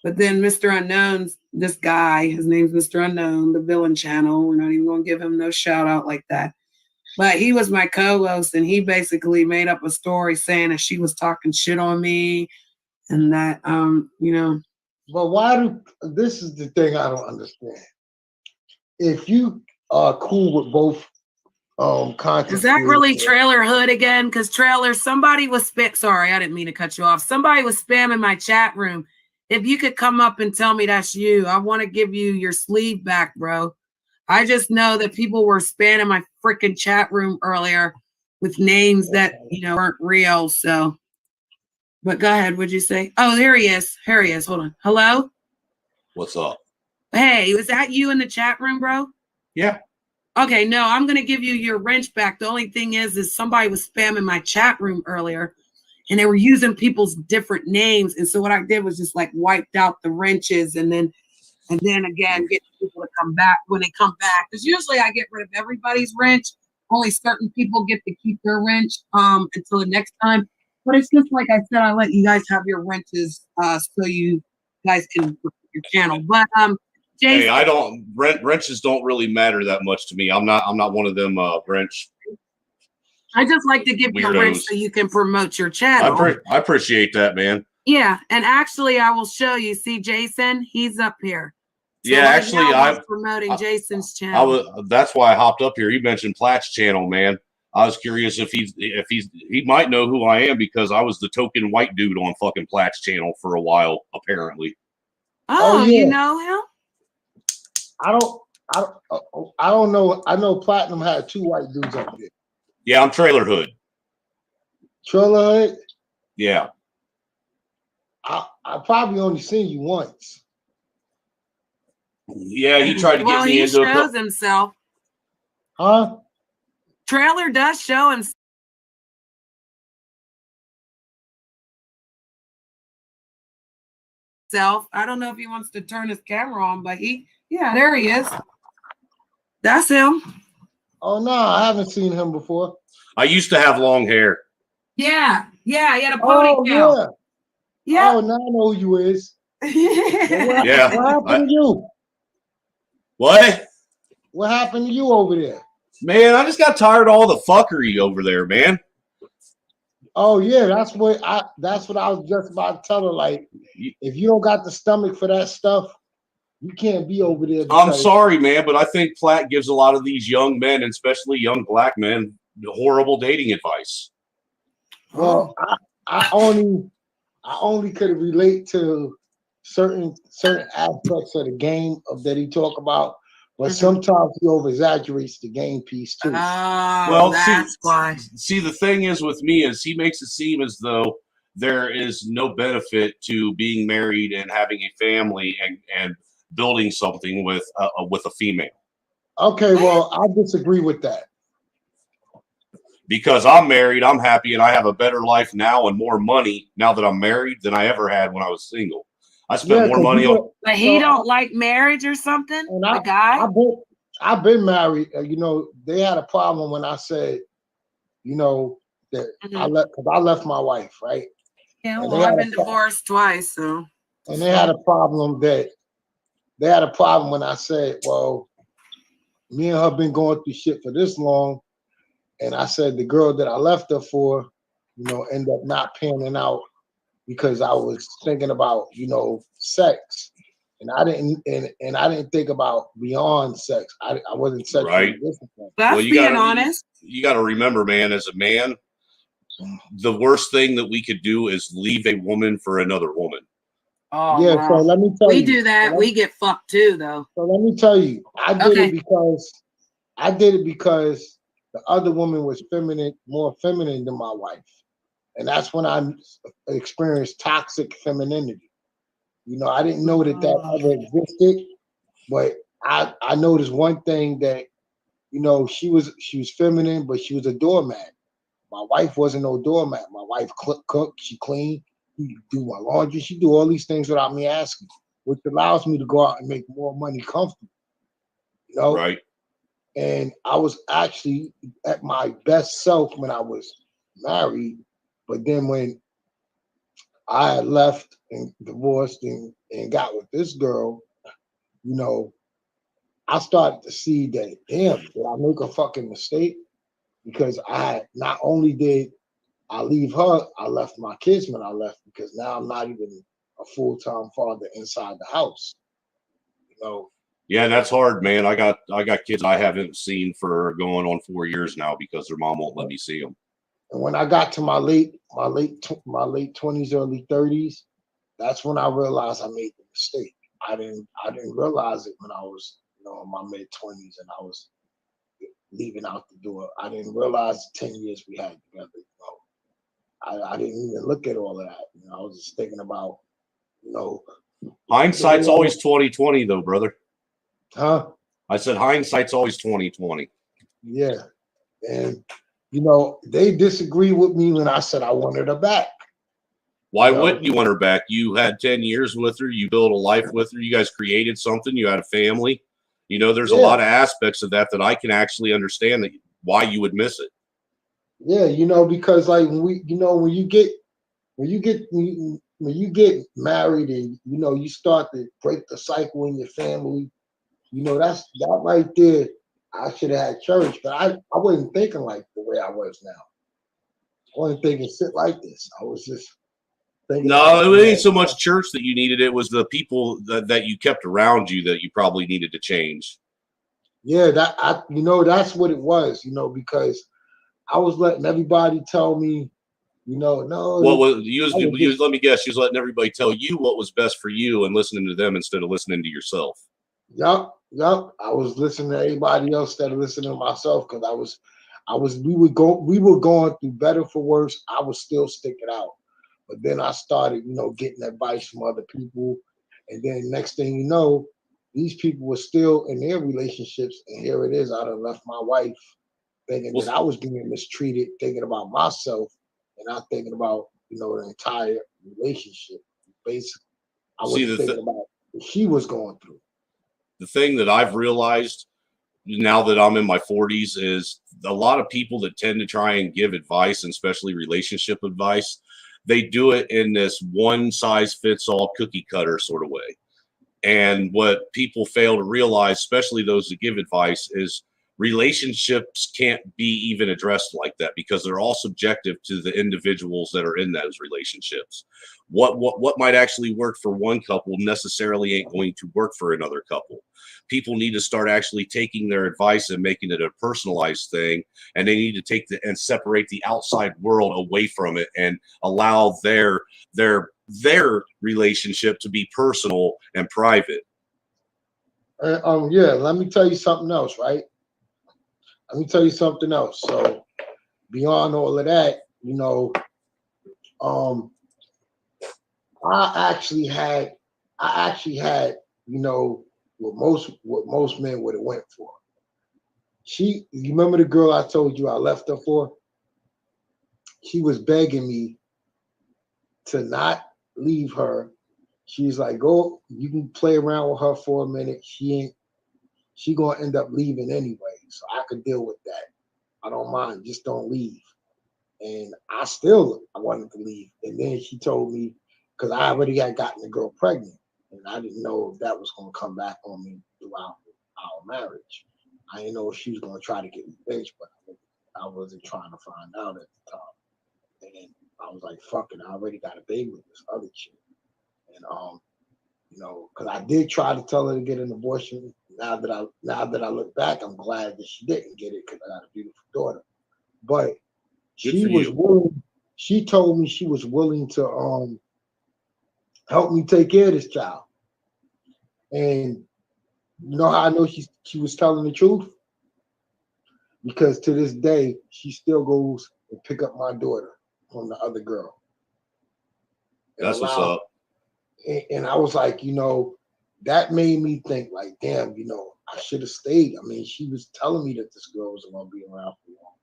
But then Mr. Unknown's this guy, his name's Mr. Unknown, the villain channel. We're not even going to give him no shout out like that. But he was my co-host and he basically made up a story saying that she was talking shit on me and that, you know. But this is the thing I don't understand. If you are cool with both content. Is that really Trailer Hood again? Because somebody was sorry, I didn't mean to cut you off. Somebody was spamming my chat room. If you could come up and tell me that's you, I want to give you your sleeve back, bro. I just know that people were spamming my freaking chat room earlier with names that, you know, aren't real. So, but go ahead. What'd you say? Oh, there he is. Here he is. Hold on. Hello? What's up? Hey, was that you in the chat room, bro? Yeah. Okay, no, I'm going to give you your wrench back. The only thing is somebody was spamming my chat room earlier and they were using people's different names. And so what I did was just like wiped out the wrenches and then And then again, get people to come back when they come back. Because usually I get rid of everybody's wrench. Only certain people get to keep their wrench until the next time. But it's just like I said, I let you guys have your wrenches so you guys can your channel. But Jason, Hey, I don't wrenches don't really matter that much to me. I'm not one of them wrench. I just like to give you a wrench Weirdos. so you can promote your channel. I appreciate that, man. Yeah, and actually, I will show you. See, Jason, he's up here. So Yeah, right actually, now, I'm promoting Jason's I channel. was. That's why I hopped up here. You mentioned Platt's channel, man. I was curious if he might know who I am because I was the token white dude on fucking Platt's channel for a while, apparently. Oh, yeah. you know him? I don't know. I know Platinum had 2 white dudes up there. Yeah, I'm Trailer Hood. Trailer Hood. Yeah. I probably only seen you once. Yeah, he tried to Well, get me he into shows himself. Huh? Trailer does show himself. I don't know if he wants to turn his camera on, but yeah, there he is. That's him. Oh no, I haven't seen him before. I used to have long hair. Yeah, he had a Oh ponytail. yeah. Oh, now I know who you is. Yeah. Yeah. What happened to you? What? What happened to you over there? Man, I just got tired of all the fuckery over there, man. Oh yeah, that's what I was just about to tell her. Like, if you don't got the stomach for that stuff, you can't be over there. I'm sorry, man, but I think Platt gives a lot of these young men, and especially young black men, horrible dating advice. Well, I only could relate to certain aspects of the game that he talk about, but sometimes he over exaggerates the game piece too. Well, that's why. See, the thing is with me is he makes it seem as though there is no benefit to being married and having a family and building something with a female. Okay, well, I disagree with that. Because I'm married, I'm happy, and I have a better life now and more money now that I'm married than I ever had when I was single. I spent more money on. But he don't like marriage or something. The guy. I've been married. You know, they had a problem when I said, you know, that I left my wife, right? Yeah, well, I've been divorced twice, so. And they had a problem when I said, well, me and her been going through shit for this long. And I said the girl that I left her for, you know, ended up not panning out because I was thinking about, you know, sex. And I didn't think about beyond sex. I wasn't sexually Right. disciplined. That's being honest. You got to remember, man, as a man, the worst thing that we could do is leave a woman for another woman. Oh, yeah, so let me tell you. We do that. We get fucked too, though. So let me tell you, I did it because the other woman was more feminine than my wife. And that's when I experienced toxic femininity. You know, I didn't know that ever existed, but I noticed one thing that, you know, she was feminine, but she was a doormat. My wife wasn't no doormat. My wife cooked, she cleaned, she do my laundry, she do all these things without me asking, which allows me to go out and make more money comfortable. You know? Right. And I was actually at my best self when I was married, but then when I had left and divorced and got with this girl, you know, I started to see that, damn, did I make a fucking mistake? Because not only did I leave her, I left my kids when I left, because now I'm not even a full-time father inside the house. You know. Yeah, that's hard, man. I got kids I haven't seen for going on 4 years now because their mom won't let me see them. And when I got to my late 20s, early 30s, that's when I realized I made the mistake. I didn't realize it when I was, you know, in my mid 20s and I was leaving out the door. I didn't realize the 10 years we had together. You know, I didn't even look at all of that. You know, I was just thinking about, you know, hindsight's always 20/20, though, brother. Huh? I said hindsight's always 20/20. Yeah, and you know, they disagree with me when I said I wanted her back. Why You know? wouldn't you want her back? You had 10 years with her. You built a life with her. You guys created something. You had a family. You know, there's a Yeah. lot of aspects of that I can actually understand that why you would miss it. Yeah, you know, because like when you get married and you know you start to break the cycle in your family, you know, that right there. I should have had church, but I wasn't thinking like the way I was now. I wasn't thinking shit like this. I was just thinking like, No, it ain't so much church that you needed. It was the people that you kept around you that you probably needed to change. yeah, that's what it was, you know, because I was letting everybody tell me, you know, no, What was you I was was just, let me guess, you was letting everybody tell you what was best for you and listening to them instead of listening to yourself. yup. I was listening to everybody else instead of listening to myself because we were going through better for worse. I was still sticking out. But then I started, you know, getting advice from other people. And then next thing you know, these people were still in their relationships. And here it is. I done left my wife thinking that I was being mistreated, thinking about myself and not thinking about, you know, the entire relationship. Basically, I See, was thinking about what she was going through. the thing that I've realized now that I'm in my 40s is a lot of people that tend to try and give advice, and especially relationship advice, they do it in this one size fits all cookie cutter sort of way. And what people fail to realize, especially those that give advice, is relationships can't be even addressed like that because they're all subjective to the individuals that are in those relationships. What might actually work for one couple necessarily ain't going to work for another couple. People need to start actually taking their advice and making it a personalized thing, and they need to take and separate the outside world away from it and allow their relationship to be personal and private. Yeah, let me tell you something else, right? Let me tell you something else. So beyond all of that, you know, um, I actually had, you know, what most men would have went for. You remember the girl I told you I left her for? She was begging me to not leave her. She's like, go, you can play around with her for a minute. She gonna end up leaving anyway. So I could deal with that. I don't mind, just don't leave. And I wanted to leave. And then she told me, because I already had gotten the girl pregnant, and I didn't know if that was going to come back on me throughout our marriage. I didn't know if she was going to try to get revenge, but I wasn't trying to find out at the time. And I was like, fuck it, I already got a baby with this other chick. And you know, because I did try to tell her to get an abortion. Now that I look back, I'm glad that she didn't get it because I got a beautiful daughter. But she was willing. She told me she was willing to help me take care of this child. And you know how I know she was telling the truth? Because to this day, she still goes and pick up my daughter from the other girl. That's what's up. And I was like, you know, that made me think like, damn, you know, I should have stayed. I mean, she was telling me that this girl wasn't gonna be around for long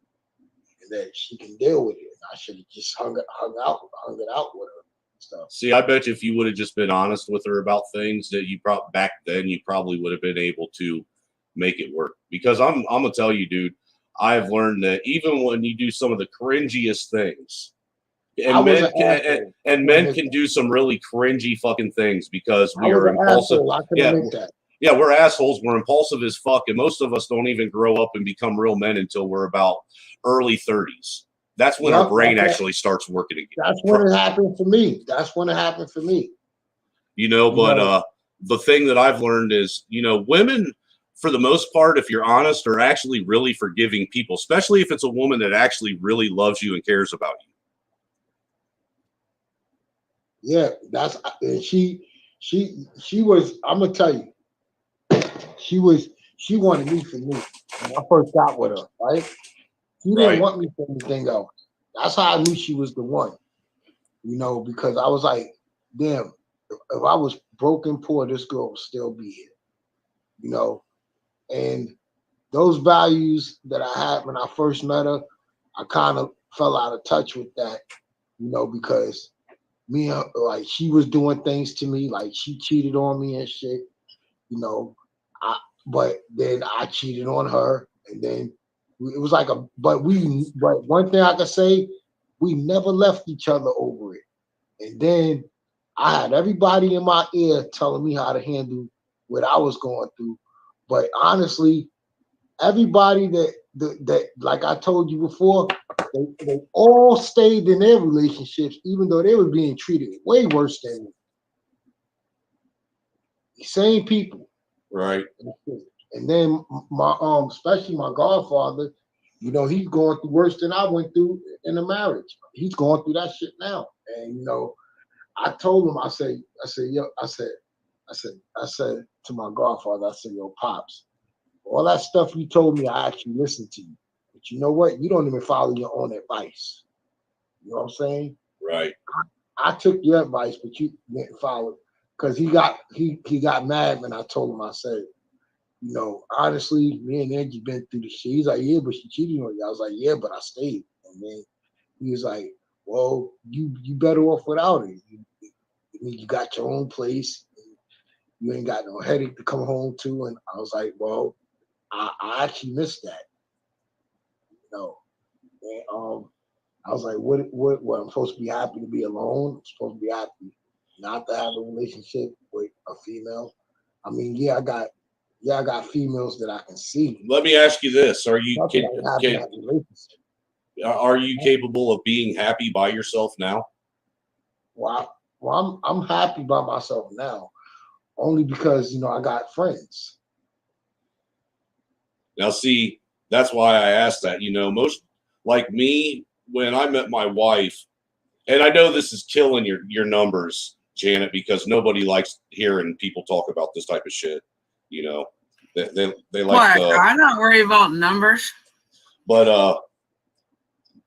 and that she can deal with it. I should have just hung it out with her and stuff. See, I bet you if you would have just been honest with her about things that you brought back then, you probably would have been able to make it work. Because I'm gonna tell you, dude, I've learned that even when you do some of the cringiest things, and men can do some really cringy fucking things because we are impulsive. Yeah, we're assholes. We're impulsive as fuck, and most of us don't even grow up and become real men until we're about early 30s. That's when our brain actually starts working again. That's when it happened for me. You know, but the thing that I've learned is, you know, women, for the most part, if you're honest, are actually really forgiving people, especially if it's a woman that actually really loves you and cares about you. Yeah, she was, I'm gonna tell you, she wanted me for me when I first got with her, right? She didn't want me for anything else. That's how I knew she was the one, you know, because I was like, damn, if I was broken poor, this girl would still be here, you know. And those values that I had when I first met her, I kind of fell out of touch with that, you know, because me like she was doing things to me, like she cheated on me and shit. You know, but then I cheated on her, and then it was like but one thing I can say, we never left each other over it. And then I had everybody in my ear telling me how to handle what I was going through. But honestly, everybody that like I told you before, they all stayed in their relationships, even though they were being treated way worse than me. The same people. Right. And then my especially my godfather, you know, he's going through worse than I went through in a marriage. He's going through that shit now. And you know, I told him, I said, I said to my godfather, I said, yo, Pops, all that stuff you told me, I actually listened to you. But you know what? You don't even follow your own advice. You know what I'm saying? Right. I took your advice, but you didn't follow it. Because he got mad when I told him, I said, you know, honestly, me and Angie been through the shit. He's like, yeah, but she cheated on you. I was like, yeah, but I stayed. And then he was like, well, you better off without it. You got your own place. You ain't got no headache to come home to. And I was like, well, I actually missed that. You know. And I was like, what I'm supposed to be happy to be alone? I'm supposed to be happy not to have a relationship with a female. I mean, yeah, I got females that I can see. Let me ask you this: Are you are you Yeah. capable of being happy by yourself now? Well, I'm happy by myself now, only because you know I got friends. Now, see, that's why I asked that. You know, most like me when I met my wife, and I know this is killing your numbers, Janet, because nobody likes hearing people talk about this type of shit. You know, they like What? I'm not worried about numbers. but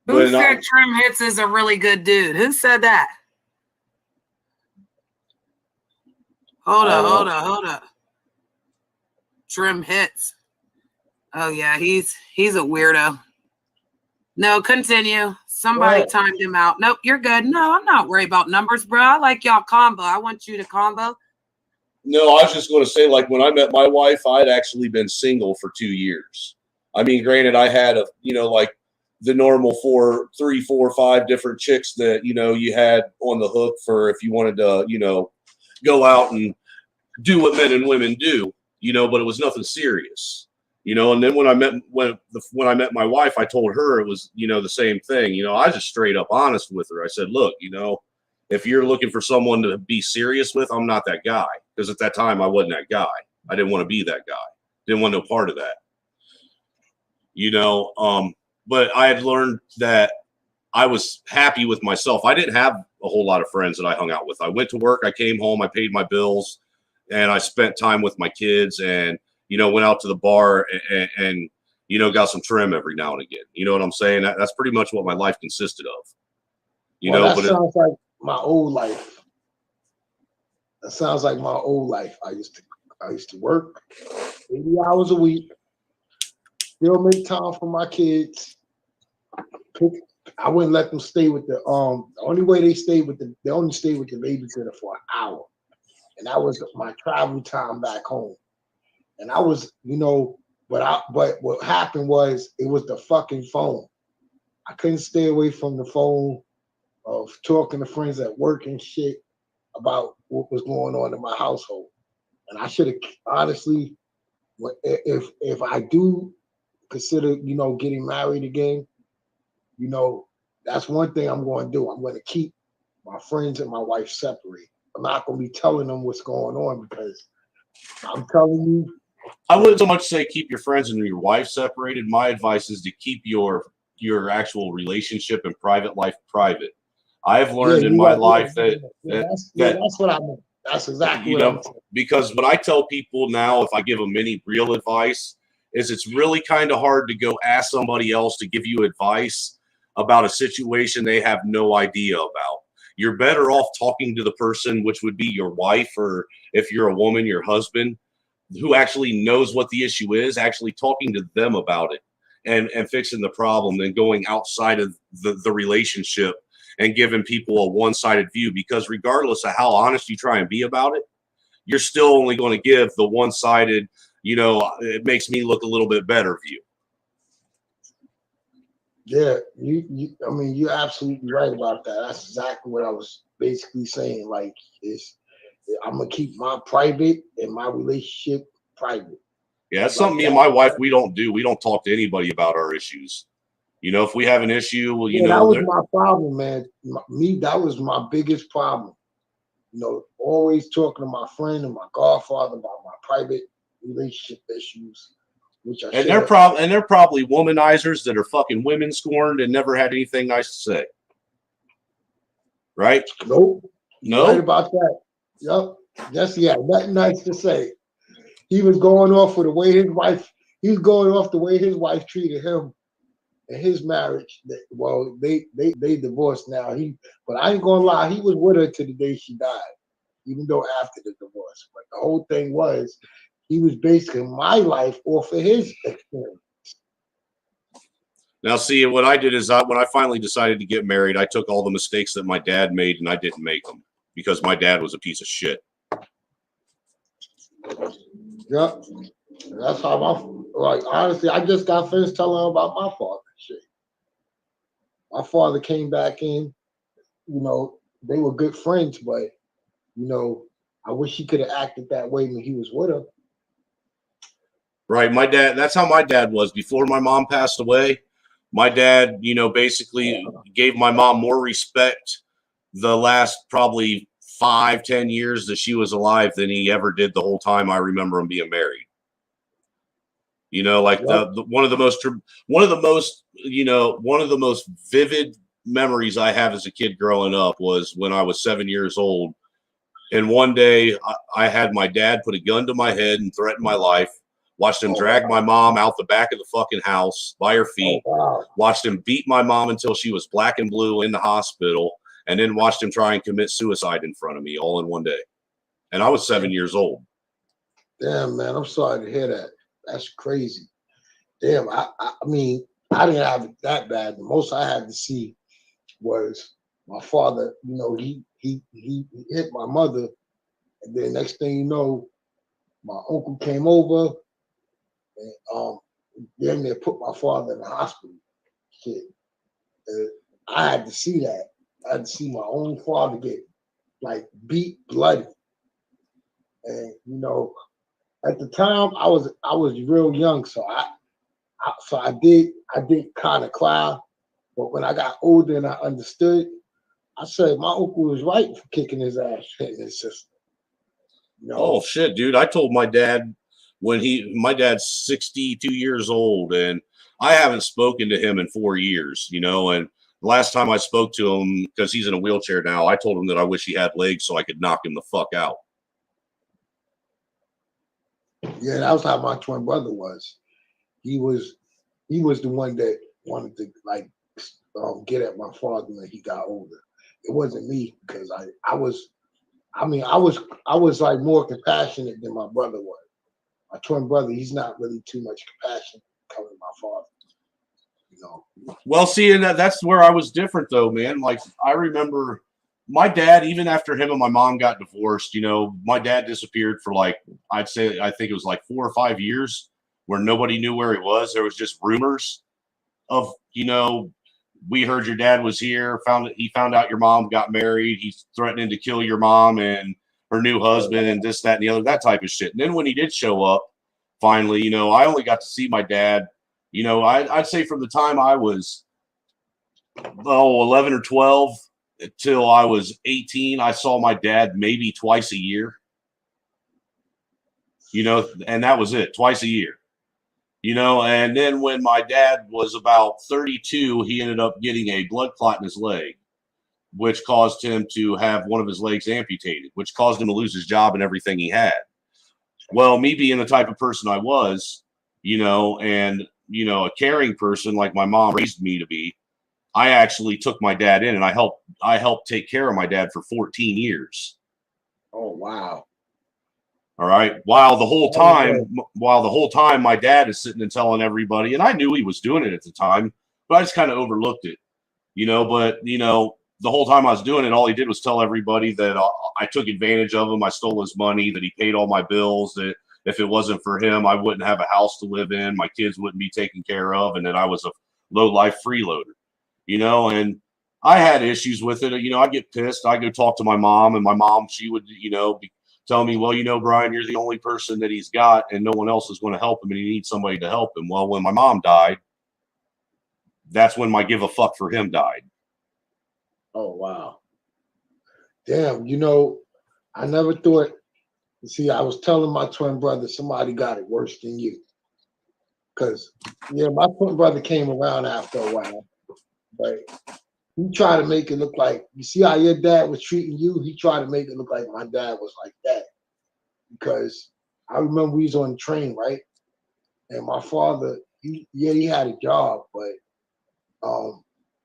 Who said Trim Hits is a really good dude? Who said that? Hold up. Trim Hits. Oh yeah, he's a weirdo. No, continue. Somebody timed him out. Nope, you're good. No, I'm not worried about numbers, bro. I like y'all combo. I want you to combo. No, I was just going to say, like, when I met my wife, I'd actually been single for 2 years. I mean, granted, I had like the normal 3, 4, 5 different chicks that, you know, you had on the hook for if you wanted to, you know, go out and do what men and women do, you know, but it was nothing serious, you know. And then when I met my wife, I told her it was, you know, the same thing. You know, I was just straight up honest with her. I said, look, you know, if you're looking for someone to be serious with, I'm not that guy. Because at that time, I wasn't that guy. I didn't want to be that guy. Didn't want no part of that. You know, but I had learned that I was happy with myself. I didn't have a whole lot of friends that I hung out with. I went to work, I came home, I paid my bills, and I spent time with my kids and, you know, went out to the bar and you know, got some trim every now and again. You know what I'm saying? That's pretty much what my life consisted of. You know, that sounds like my old life. That sounds like my old life. I used to work 80 hours a week, still make time for my kids. I wouldn't let them stay with the only way they only stayed with the babysitter for an hour. And that was my travel time back home. And I was, you know, but what happened was it was the fucking phone. I couldn't stay away from the phone of talking to friends at work and shit about what was going on in my household. And I should have honestly, if I do consider, you know, getting married again, you know, that's one thing I'm going to do. I'm going to keep my friends and my wife separate. I'm not going to be telling them what's going on because I'm telling you. I wouldn't so much say keep your friends and your wife separated. My advice is to keep your actual relationship and private life private. I've learned in my life that that's what I meant. That's exactly what I'm saying. Because what I tell people now, if I give them any real advice, is it's really kind of hard to go ask somebody else to give you advice about a situation they have no idea about. You're better off talking to the person, which would be your wife, or if you're a woman, your husband, who actually knows what the issue is, actually talking to them about it and fixing the problem than going outside of the relationship and giving people a one-sided view, because regardless of how honest you try and be about it, you're still only going to give the one-sided, it makes me look a little bit better view. Yeah, I mean, you're absolutely right about that. That's exactly what I was basically saying. Like, I'm gonna keep my private and my relationship private. Yeah, that's something me and my wife, we don't do. We don't talk to anybody about our issues. If we have an issue, well, that was my problem, man. That was my biggest problem. Always talking to my friend and my godfather about my private relationship issues. They're probably womanizers that are fucking women scorned and never had anything nice to say. Right? Nope. No. Right about that. Yep. Yes, he had nothing nice to say. He was going off with the way his wife. He was going off the way his wife treated him in his marriage. Well, they divorced now. But I ain't gonna lie, he was with her to the day she died, even though after the divorce. But the whole thing was, he was basing my life off of his experience. Now, see, what I did is when I finally decided to get married, I took all the mistakes that my dad made and I didn't make them because my dad was a piece of shit. Yep. That's how honestly, I just got finished telling him about my father shit. My father came back in, they were good friends, but, I wish he could have acted that way when he was with her. Right. My dad, that's how my dad was. Before my mom passed away, my dad, basically gave my mom more respect the last probably 5-10 years that she was alive than he ever did the whole time I remember him being married. Like one of the most vivid memories I have as a kid growing up was when I was 7 years old. And one day I had my dad put a gun to my head and threaten my life. Watched him drag my mom out the back of the fucking house by her feet. Watched him beat my mom until she was black and blue in the hospital. And then watched him try and commit suicide in front of me all in one day. And I was 7 years old. Damn, man, I'm sorry to hear that. That's crazy. Damn, I mean, I didn't have it that bad. The most I had to see was my father, he hit my mother. And then next thing you know, my uncle came over and then they put my father in the hospital. Shit. I had to see that. I had to see my own father get beat bloody. And at the time I was real young, so I did kind of cry. But when I got older and I understood, I said my uncle was right for kicking his ass, hitting his sister. Oh shit, dude! I told my dad my dad's 62 years old, and I haven't spoken to him in 4 years. And the last time I spoke to him, because he's in a wheelchair now, I told him that I wish he had legs so I could knock him the fuck out. Yeah, that was how my twin brother was. He was the one that wanted to get at my father when he got older. It wasn't me, because I was like more compassionate than my brother was. My twin brother, he's not really too much compassion coming to my father. Well, see, and that's where I was different though, man. Like I remember my dad, even after him and my mom got divorced, my dad disappeared for I think it was 4 or 5 years where nobody knew where he was. There was just rumors of, we heard your dad was here, he found out your mom got married, he's threatening to kill your mom and her new husband and this, that, and the other, that type of shit. And then when he did show up, finally, I only got to see my dad, I'd say from the time I was 11 or 12 until I was 18, I saw my dad maybe twice a year, and that was it, twice a year. And then when my dad was about 32, he ended up getting a blood clot in his leg, which caused him to have one of his legs amputated, which caused him to lose his job and everything he had. Well, me being the type of person I was, and, a caring person like my mom raised me to be, I actually took my dad in and I helped take care of my dad for 14 years. Oh, wow. All right. While the whole time my dad is sitting and telling everybody, and I knew he was doing it at the time, but I just kind of overlooked it, but the whole time I was doing it, all he did was tell everybody that I took advantage of him. I stole his money, that he paid all my bills, that if it wasn't for him, I wouldn't have a house to live in. My kids wouldn't be taken care of, and that I was a low-life freeloader, and I had issues with it. I get pissed. I go talk to my mom, and my mom, she would, tell me, well, Brian, you're the only person that he's got, and no one else is going to help him, and he needs somebody to help him. Well, when my mom died, that's when my give a fuck for him died. Oh, wow. Damn, I never thought, see, I was telling my twin brother somebody got it worse than you. Because, my twin brother came around after a while, but he tried to make it look like, you see how your dad was treating you? He tried to make it look like my dad was like that. Because I remember we was on the train, right? And my father, he had a job, but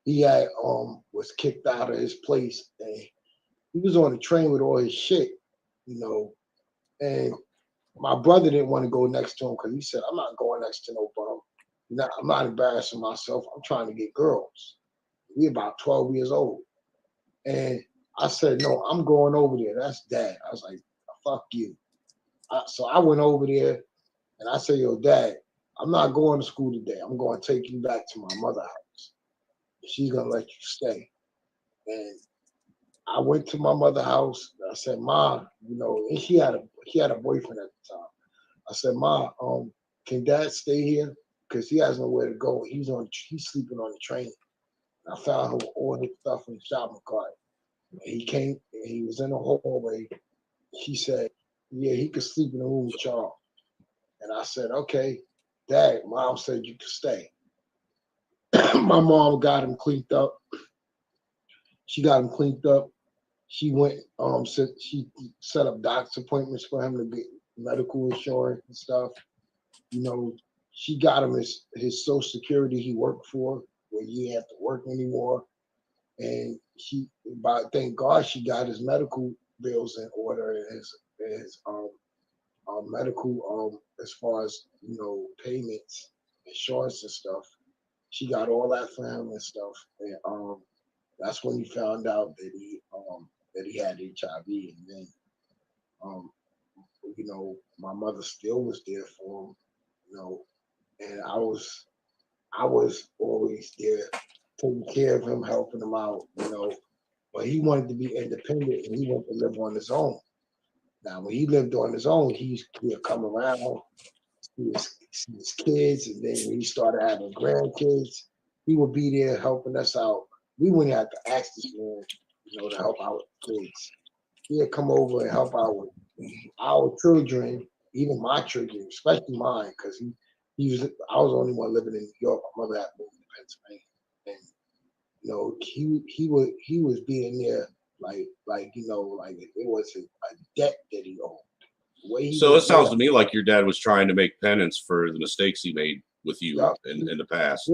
he had was kicked out of his place, and he was on the train with all his shit, and my brother didn't want to go next to him because he said, I'm not going next to no bum. I'm not embarrassing myself. I'm trying to get girls. We about 12 years old. And I said, no, I'm going over there. That's Dad. I was like, fuck you. So I went over there and I said, yo, Dad, I'm not going to school today. I'm going to take you back to my mother's house. She's going to let you stay. And I went to my mother's house. I said, Ma, and she had a boyfriend at the time. I said, Ma, can Dad stay here? Because he has nowhere to go. He's sleeping on the train. And I found him with all his stuff in the shopping cart. And he came, and he was in the hallway. He said, yeah, he could sleep in the room with y'all. And I said, okay, Dad, Mom said you could stay. My mom got him cleaned up. She got him cleaned up. She went, she set up doctor's appointments for him to get medical insurance and stuff. She got him his Social Security he worked for, where he didn't have to work anymore. And thank God she got his medical bills in order, and his medical, as far as, payments, insurance and stuff. She got all that for him and stuff. And that's when he found out that he had HIV. And then, my mother still was there for him, and I was always there taking care of him, helping him out, but he wanted to be independent and he wanted to live on his own. Now, when he lived on his own, he'd come around, see his kids, and then when he started having grandkids, he would be there helping us out. We wouldn't have to ask this man, to help out with the kids. He'd come over and help out with our children, even my children, especially mine, because I was the only one living in New York. My mother had moved to Pennsylvania, and he was being there like it was a debt that he owed. So it sounds to me like your dad was trying to make penance for the mistakes he made with you in the past.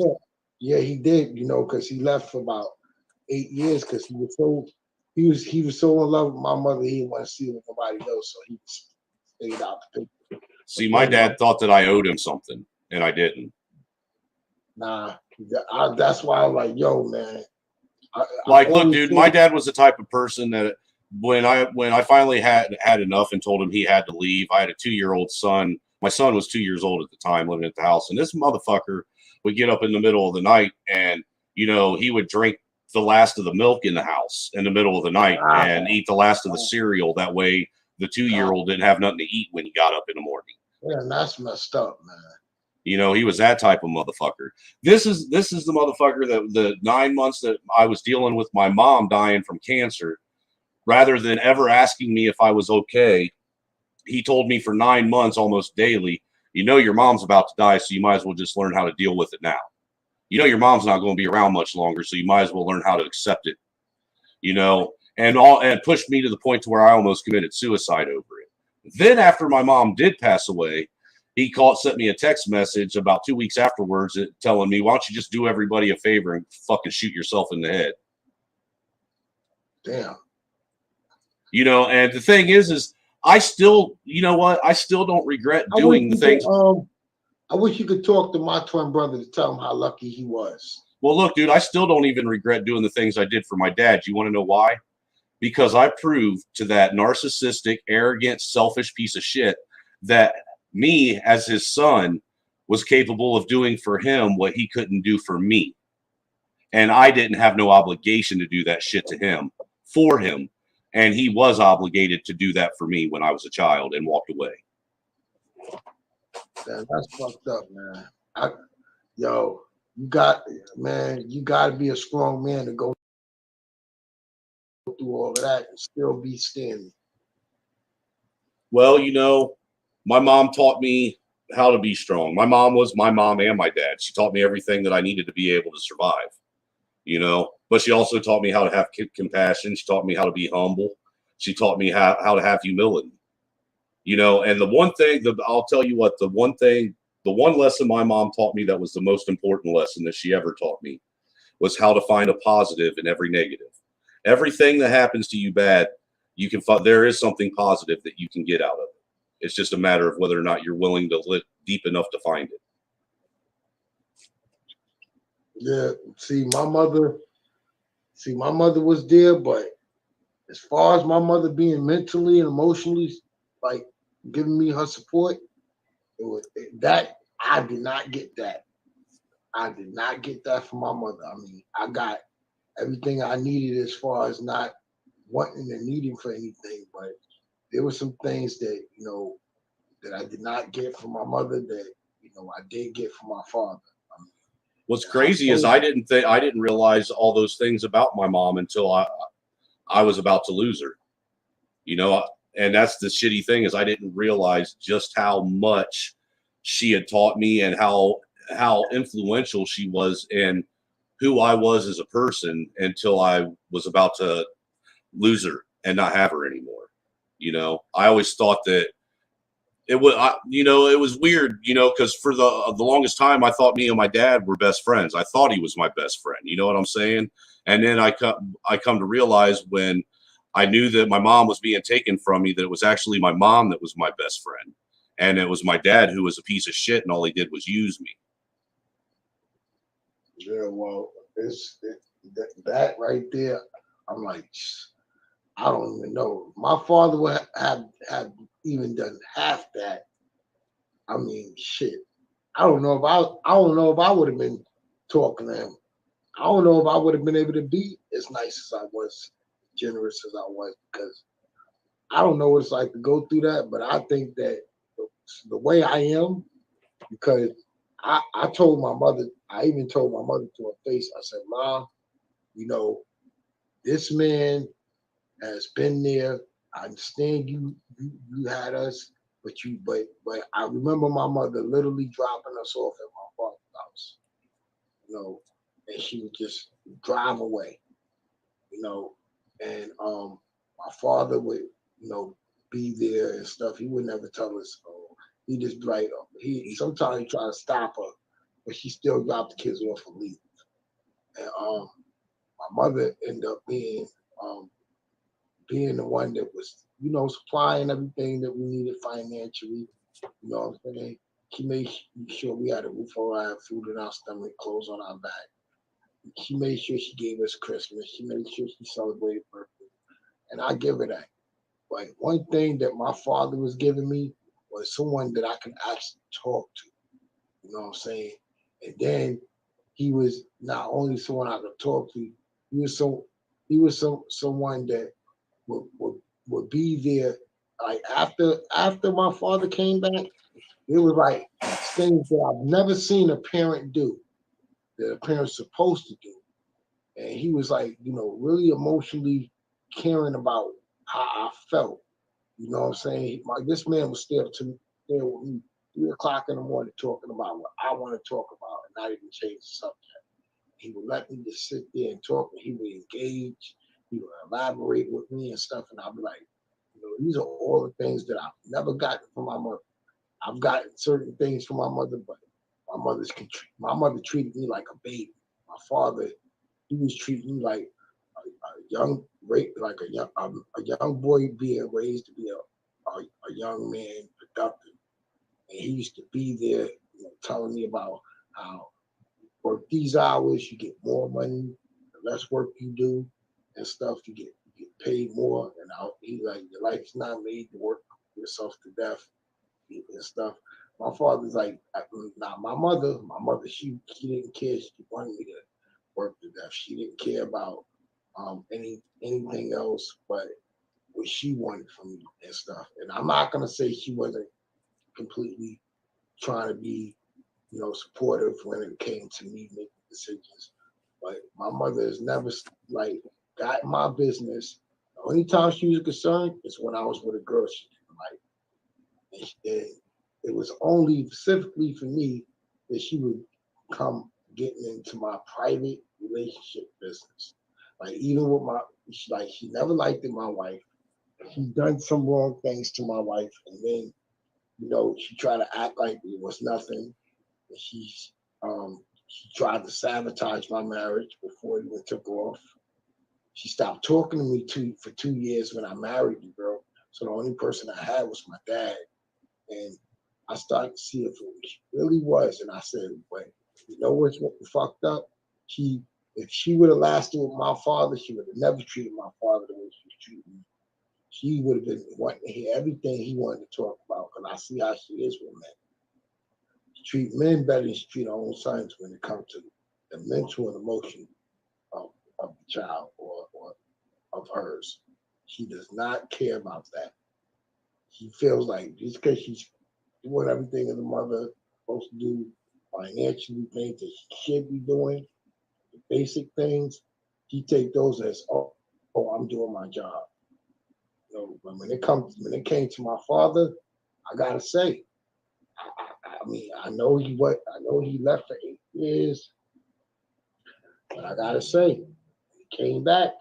Yeah, he did. Because he left for about 8 years because he was so in love with my mother, he didn't want to see it with nobody else, so he stayed out the picture. See, my dad thought that I owed him something, and I didn't. Nah, that's why I'm like, yo, man. Look, dude, my dad was the type of person that when I finally had enough and told him he had to leave, I had a 2-year-old son. My son was 2 years old at the time, living at the house, and this motherfucker would get up in the middle of the night and, he would drink the last of the milk in the house in the middle of the night and eat the last of the cereal. That way the 2-year-old didn't have nothing to eat when he got up in the morning. Yeah, that's messed up, man. He was that type of motherfucker. This is the motherfucker that the 9 months that I was dealing with my mom dying from cancer, rather than ever asking me if I was okay, he told me for 9 months almost daily, your mom's about to die, so you might as well just learn how to deal with it now. Your mom's not going to be around much longer, so you might as well learn how to accept it. And pushed me to the point to where I almost committed suicide over it. Then after my mom did pass away, he sent me a text message about 2 weeks afterwards telling me, why don't you just do everybody a favor and fucking shoot yourself in the head? Damn. And the thing is I still, I still don't regret doing the things. I wish you could talk to my twin brother to tell him how lucky he was. Well, look, dude, I still don't even regret doing the things I did for my dad. You want to know why? Because I proved to that narcissistic, arrogant, selfish piece of shit that me as his son was capable of doing for him what he couldn't do for me. And I didn't have no obligation to do that shit to him for him. And he was obligated to do that for me when I was a child and walked away. That's fucked up, man. Yo, you got to be a strong man to go through all of that and still be standing. Well, you know, my mom taught me how to be strong. My mom was my mom and my dad. She taught me everything that I needed to be able to survive, you know, but she also taught me how to have compassion. She taught me how to be humble. She taught me how to have humility, you know, and the one thing that I'll tell you what, the one lesson my mom taught me that was the most important lesson that she ever taught me was how to find a positive in every negative. Everything that happens to you bad, you can find there is something positive that you can get out of it. It's just a matter of whether or not you're willing to look deep enough to find it. Yeah, see, my mother was there, but as far as my mother being mentally and emotionally, like giving me her support, that I did not get that. I did not get that from my mother. I mean, I got everything I needed as far as not wanting and needing for anything, but there were some things that, you know, that I did not get from my mother that, you know, I did get from my father. I mean, what's crazy is I didn't realize all those things about my mom until I was about to lose her, you know, and that's the shitty thing is I didn't realize just how much she had taught me and how influential she was in who I was as a person until I was about to lose her and not have her anymore. You know, I always thought that it was, you know, it was weird, you know, because for the longest time, I thought me and my dad were best friends. I thought he was my best friend. You know what I'm saying? And then I come to realize when I knew that my mom was being taken from me, that it was actually my mom that was my best friend. And it was my dad who was a piece of shit and all he did was use me. yeah, well, that right there. I'm like, I don't even know. My father would have even done half that. I mean, shit. I don't know if I would have been talking to him. I don't know if I would have been able to be as nice as I was, generous as I was, because I don't know what it's like to go through that. But I think that the way I am, because I told my mother, I even told my mother to her face, I said, Mom, you know, this man has been there. I understand you had us, but I remember my mother literally dropping us off at my father's house, you know, and she would just drive away, you know, and my father would, you know, be there and stuff. He would never tell us. He just like he sometimes he try to stop her, but she still dropped the kids off and leave. And my mother ended up being the one that was, you know, supplying everything that we needed financially. You know what I'm saying? She made sure we had a roof over our food in our stomach, clothes on our back. She made sure she gave us Christmas. She made sure she celebrated birthday. And I give her that. But one thing that my father was giving me was someone that I could actually talk to. You know what I'm saying? And then he was not only someone I could talk to, someone that would be there. Like after my father came back, it was like things that I've never seen a parent do that a parent's supposed to do. And he was like, you know, really emotionally caring about how I felt. You know what I'm saying? This man was there with me 3 o'clock in the morning talking about what I want to talk about and not even change the subject. He would let me just sit there and talk, and he would engage. He would elaborate with me and stuff, and I'd be like, you know, these are all the things that I've never gotten from my mother. I've gotten certain things from my mother, but my mother treated me like a baby. My father, he was treating me like a young boy being raised to be a young man, productive. And he used to be there, you know, telling me about how work these hours, you get more money. The less work you do and stuff, you get paid more. And he like, your life's not made to work yourself to death and stuff. My father's like, now my mother, she didn't care. She wanted me to work to death. She didn't care about anything else but what she wanted from me and stuff. And I'm not gonna say she wasn't completely trying to be, supportive when it came to me making decisions. But my mother has never like got my business. The only time she was concerned is when I was with a girl she didn't like. And it was only specifically for me that she would come getting into my private relationship business. Like even with she never liked it, my wife. She done some wrong things to my wife, and then she tried to act like it was nothing. She tried to sabotage my marriage before it even took off. She stopped talking to me for 2 years when I married the girl. So the only person I had was my dad. And I started to see if it really was. And I said, wait, you know what's fucked up? If she would have lasted with my father, she would have never treated my father the way she was treating me. She would have been wanting to hear everything he wanted to talk about, because I see how she is with men. She treat men better than she treat her own sons when it comes to the mental and emotion of the child or of hers. She does not care about that. She feels like just because she's doing everything as a mother supposed to do, financially things that she should be doing, the basic things, she take those as, oh, I'm doing my job. But when it came to my father, I gotta say, I mean, I know he left for 8 years, but I gotta say, he came back.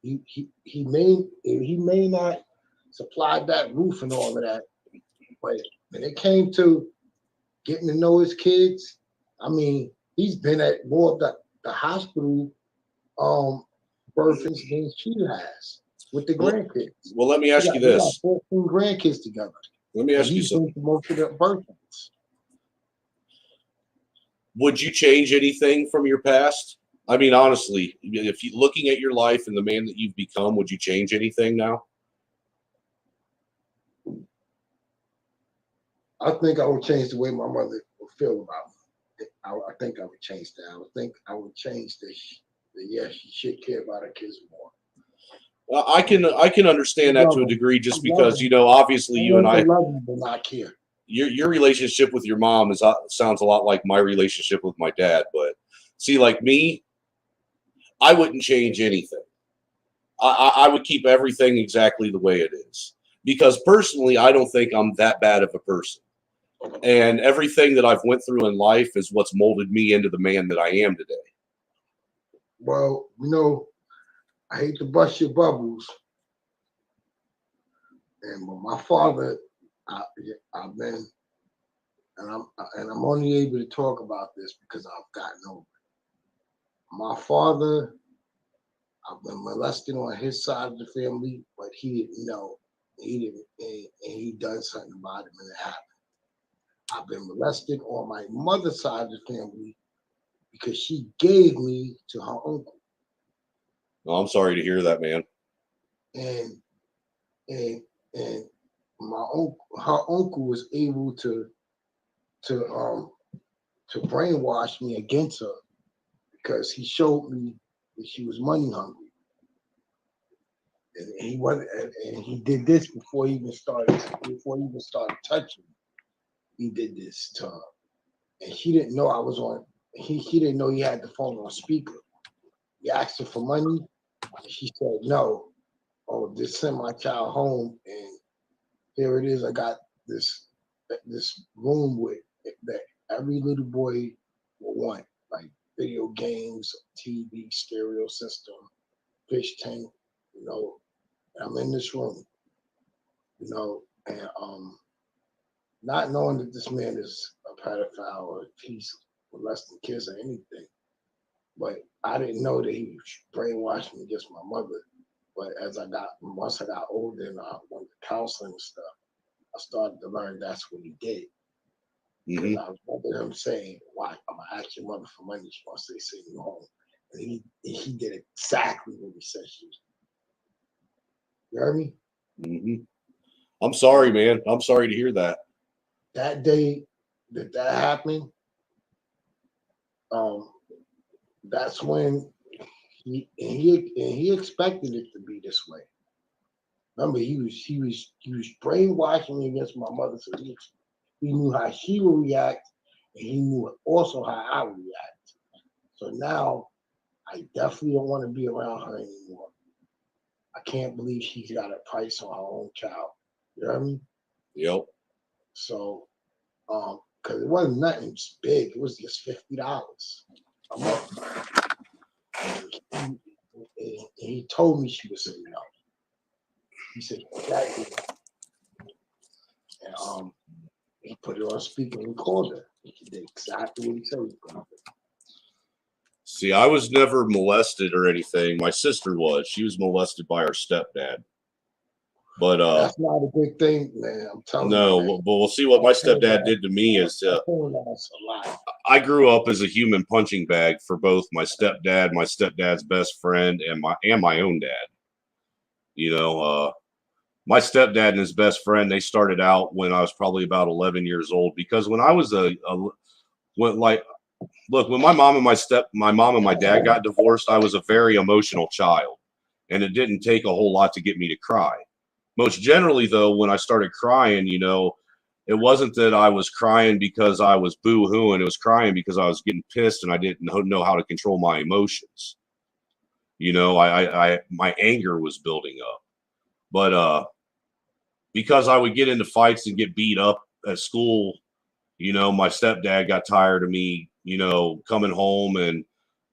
He may not supply that roof and all of that, but when it came to getting to know his kids, I mean, he's been at more of the hospital birthings than she has with the grandkids. Well, let me ask you this. We got 14 grandkids together. Let me ask you something. He's been to most of the birthings. Would you change anything from your past? I mean, honestly, if you looking at your life and the man that you've become, would you change anything now? I think I would change the way my mother would feel about me. I think I would change that. I would change that. Yes, she should care about her kids more. I can understand that to a degree, just because obviously you and I love you, but not care. Your relationship with your mom sounds a lot like my relationship with my dad. But see, like me, I wouldn't change anything. I would keep everything exactly the way it is, because personally, I don't think I'm that bad of a person. And everything that I've went through in life is what's molded me into the man that I am today. Well, I hate to bust your bubbles, and my father, I've been, and I'm only able to talk about this because I've gotten over it. My father, I've been molested on his side of the family, but he didn't know. He didn't, and he done something about it, and it happened. I've been molested on my mother's side of the family because she gave me to her uncle. Well, I'm sorry to hear that, man. And her uncle was able to brainwash me against her because he showed me that she was money hungry. And he wasn't, and he did this before he even started touching me. He did this to her. And she didn't know I was on, he didn't know he had the phone on speaker. He asked her for money. And she said, no. Oh, just send my child home. And here it is. I got this room with that every little boy will want, like video games, TV, stereo system, fish tank, I'm in this room, and not knowing that this man is a pedophile or he's molesting kids or anything. But I didn't know that he was brainwashing against my mother. But once I got older and I went to counseling and stuff, I started to learn that's what he did. Because I remember him saying, why I asked your mother for money. She wants to send you home. And he did exactly what he said she was. You heard me? Mm-hmm. I'm sorry, man. I'm sorry to hear that. That day that happened, that's when he expected it to be this way. Remember, he was brainwashing me against my mother, so he knew how she would react, and he knew also how I would react. So now, I definitely don't want to be around her anymore. I can't believe she's got a price on her own child. You know what I mean? Yep. So, because it wasn't nothing big, it was just $50 a month. And he told me she was saying no. He said exactly. And he put it on speaker and called her. He did exactly what he said he was going to do. See, I was never molested or anything. My sister was. She was molested by her stepdad. But that's not a good thing, man. I'm telling you. No, but we'll see what my stepdad did to me. Is I grew up as a human punching bag for both my stepdad's best friend, and my own dad. You know, my stepdad and his best friend, they started out when I was probably about 11 years old, because when I was when my mom and my dad got divorced, I was a very emotional child, and it didn't take a whole lot to get me to cry. Most generally, though, when I started crying, you know, it wasn't that I was crying because I was boo-hooing. It was crying because I was getting pissed and I didn't know how to control my emotions. You know, my anger was building up. But because I would get into fights and get beat up at school, you know, my stepdad got tired of me, you know, coming home and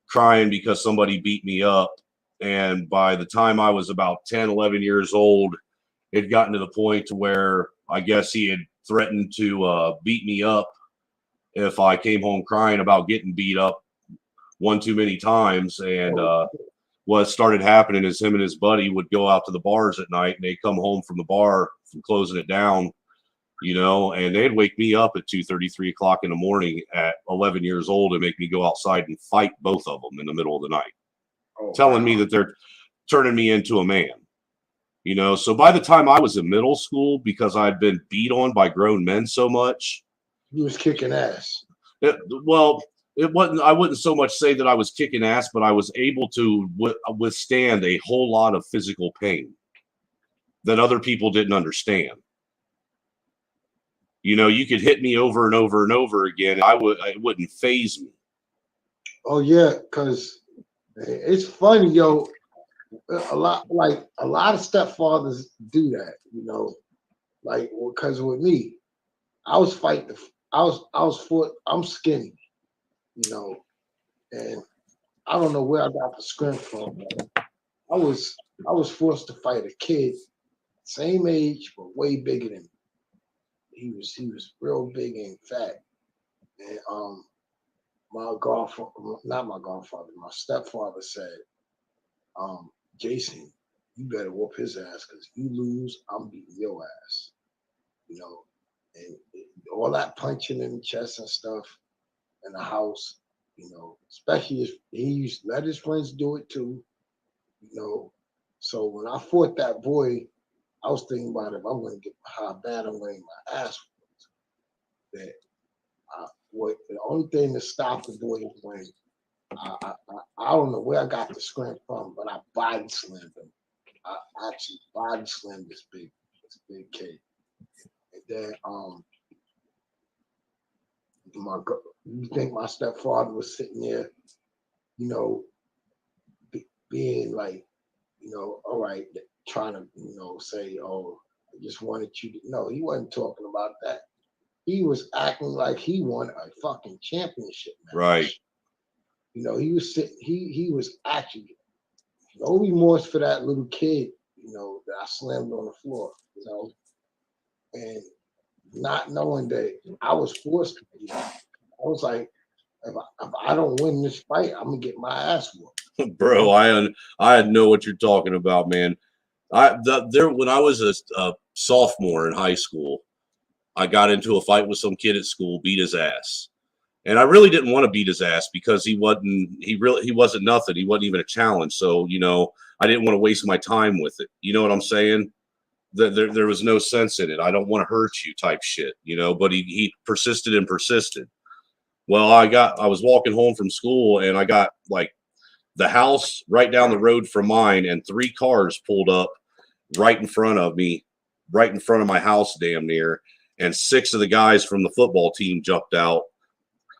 crying because somebody beat me up. And by the time I was about 10, 11 years old, it had gotten to the point to where I guess he had threatened to beat me up if I came home crying about getting beat up one too many times. And what started happening is him and his buddy would go out to the bars at night, and they'd come home from the bar from closing it down, you know, and they'd wake me up at 2:30, 3 o'clock in the morning at 11 years old and make me go outside and fight both of them in the middle of the night, telling me that they're turning me into a man. You know, so by the time I was in middle school, because I'd been beat on by grown men so much, you was kicking ass. It wasn't. I wouldn't so much say that I was kicking ass, but I was able to withstand a whole lot of physical pain that other people didn't understand. You know, you could hit me over and over and over again. It wouldn't faze me. Oh yeah, because it's funny, yo. A lot of stepfathers do that, you know, like, because with me, I was fighting. I'm skinny, you know, and I don't know where I got the strength from. I was forced to fight a kid, same age but way bigger than me. He was real big and fat, and my stepfather said, Jason, you better whoop his ass, because if you lose, I'm beating your ass. You know, and all that punching in the chest and stuff in the house, you know, especially if he used to let his friends do it too, you know. So when I fought that boy, I was thinking about if I'm going to get how bad I'm going to get my ass whooped. The only thing that stopped the boy was when I don't know where I got the strength from, but I body slammed him. I actually body slammed this big kid. And then you think my stepfather was sitting there, you know, being like, you know, all right, trying to, you know, say, oh, I just wanted you to. No, he wasn't talking about that. He was acting like he won a fucking championship match. Right. You know, he was sitting. He was actually no remorse for that little kid. You know, that I slammed on the floor. You know, and not knowing that I was forced to do that. I was like, if I don't win this fight, I'm gonna get my ass whooped. Bro, I know what you're talking about, man. When I was a sophomore in high school, I got into a fight with some kid at school, beat his ass. And I really didn't want to beat his ass because he wasn't nothing. He wasn't even a challenge. So, you know, I didn't want to waste my time with it. You know what I'm saying? There was no sense in it. I don't want to hurt you type shit, you know, but he persisted and persisted. Well, I was walking home from school and I got like the house right down the road from mine and 3 cars pulled up right in front of me, right in front of my house, damn near. And 6 of the guys from the football team jumped out.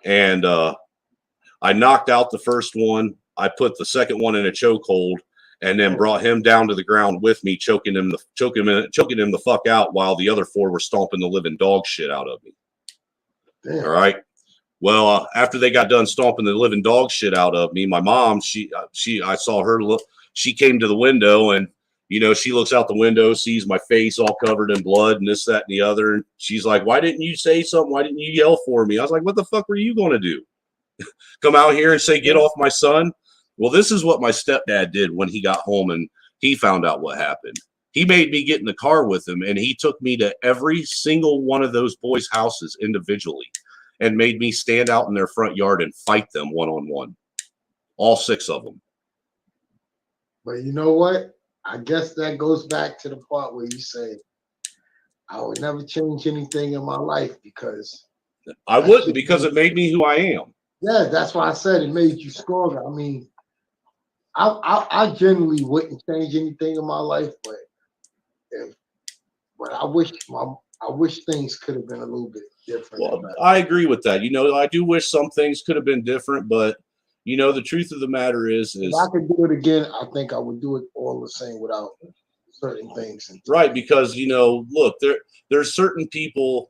And I knocked out the first one. I put the second one in a chokehold, and then brought him down to the ground with me, choking him the fuck out while the other 4 were stomping the living dog shit out of me. Damn. All right. Well, after they got done stomping the living dog shit out of me, my mom, I saw her look. She came to the window, and you know, she looks out the window, sees my face all covered in blood and this, that, and the other. And she's like, "Why didn't you say something? Why didn't you yell for me?" I was like, "What the fuck were you going to do? Come out here and say, get off my son?" Well, this is what my stepdad did when he got home and he found out what happened. He made me get in the car with him, and he took me to every single one of those boys' houses individually and made me stand out in their front yard and fight them one-on-one. All 6 of them. But you know what? I guess that goes back to the part where you say, I would never change anything in my life because I wouldn't, because it made me who I am. Yeah, that's why I said it made you stronger. I mean, I generally wouldn't change anything in my life, but I wish things could have been a little bit different. Well, I agree with that. You know, I do wish some things could have been different, but you know, the truth of the matter is if I could do it again, I think I would do it all the same without certain things. Right, because you know, look, there's certain people,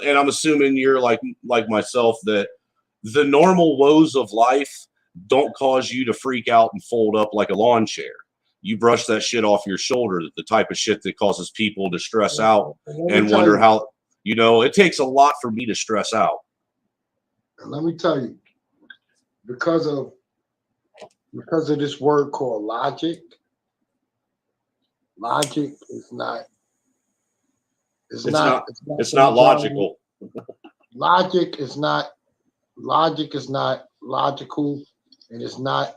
and I'm assuming you're like myself, that the normal woes of life don't cause you to freak out and fold up like a lawn chair. You brush that shit off your shoulder, the type of shit that causes people to stress out and wonder how, you know, it takes a lot for me to stress out. And let me tell you, because of this word called logic is not it's not logical. Logic is not logical, and it's not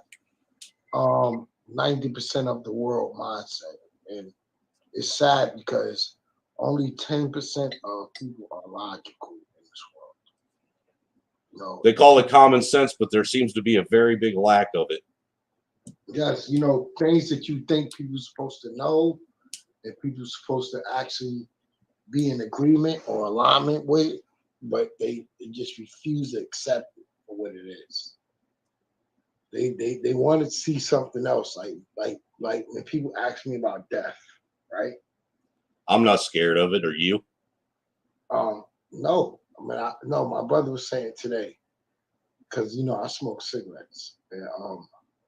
90% of the world mindset. And it's sad because only 10% of people are logical in this world. You know, they call it common sense, but there seems to be a very big lack of it. Yes, you know, things that you think people are supposed to know, that people are supposed to actually be in agreement or alignment with, but they just refuse to accept it for what it is. They want to see something else, like when people ask me about death, right? I'm not scared of it. Are you? No. I mean, no. My brother was saying today, because you know I smoke cigarettes. And,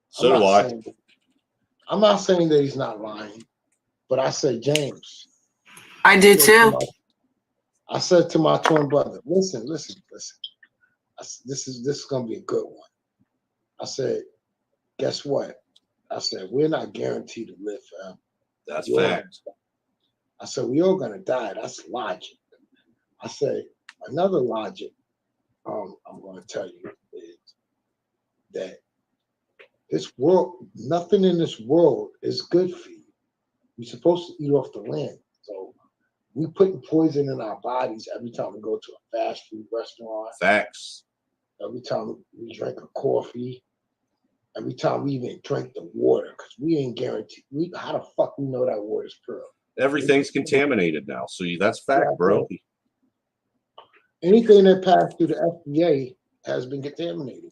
so do I. I'm not saying that he's not lying, but I said, James. I do too. I said to my twin brother, listen. This is gonna be a good one. I said, guess what? I said, we're not guaranteed to live forever. That's fact. I said, we all gonna die. That's logic. I said, another logic I'm gonna tell you is that this world, nothing in this world is good for you. You're supposed to eat off the land. So we putting poison in our bodies every time we go to a fast food restaurant. Facts. Every time we drink a coffee. Every time we even drink the water, because we ain't guaranteed. How the fuck we know that water is pure? Everything's contaminated now. So that's fact, bro. Anything that passed through the FDA has been contaminated.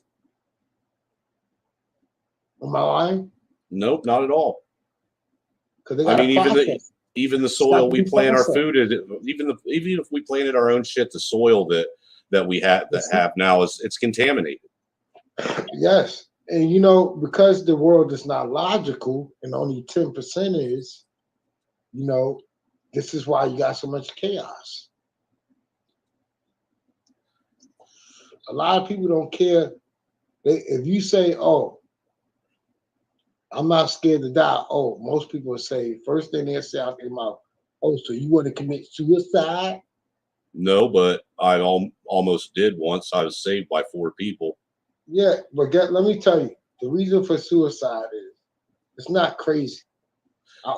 Am I lying? Nope, not at all. I mean, even the soil we plant our food in, even if we planted our own shit, the soil that we have now it's contaminated. Yes. And you know, because the world is not logical and only 10% is, you know, this is why you got so much chaos. A lot of people don't care. If you say, oh, I'm not scared to die. Oh, most people say, first thing they say out their mouth, oh, so you want to commit suicide? No, but I almost did once. I was saved by 4 people. Yeah, but let me tell you, the reason for suicide is it's not crazy.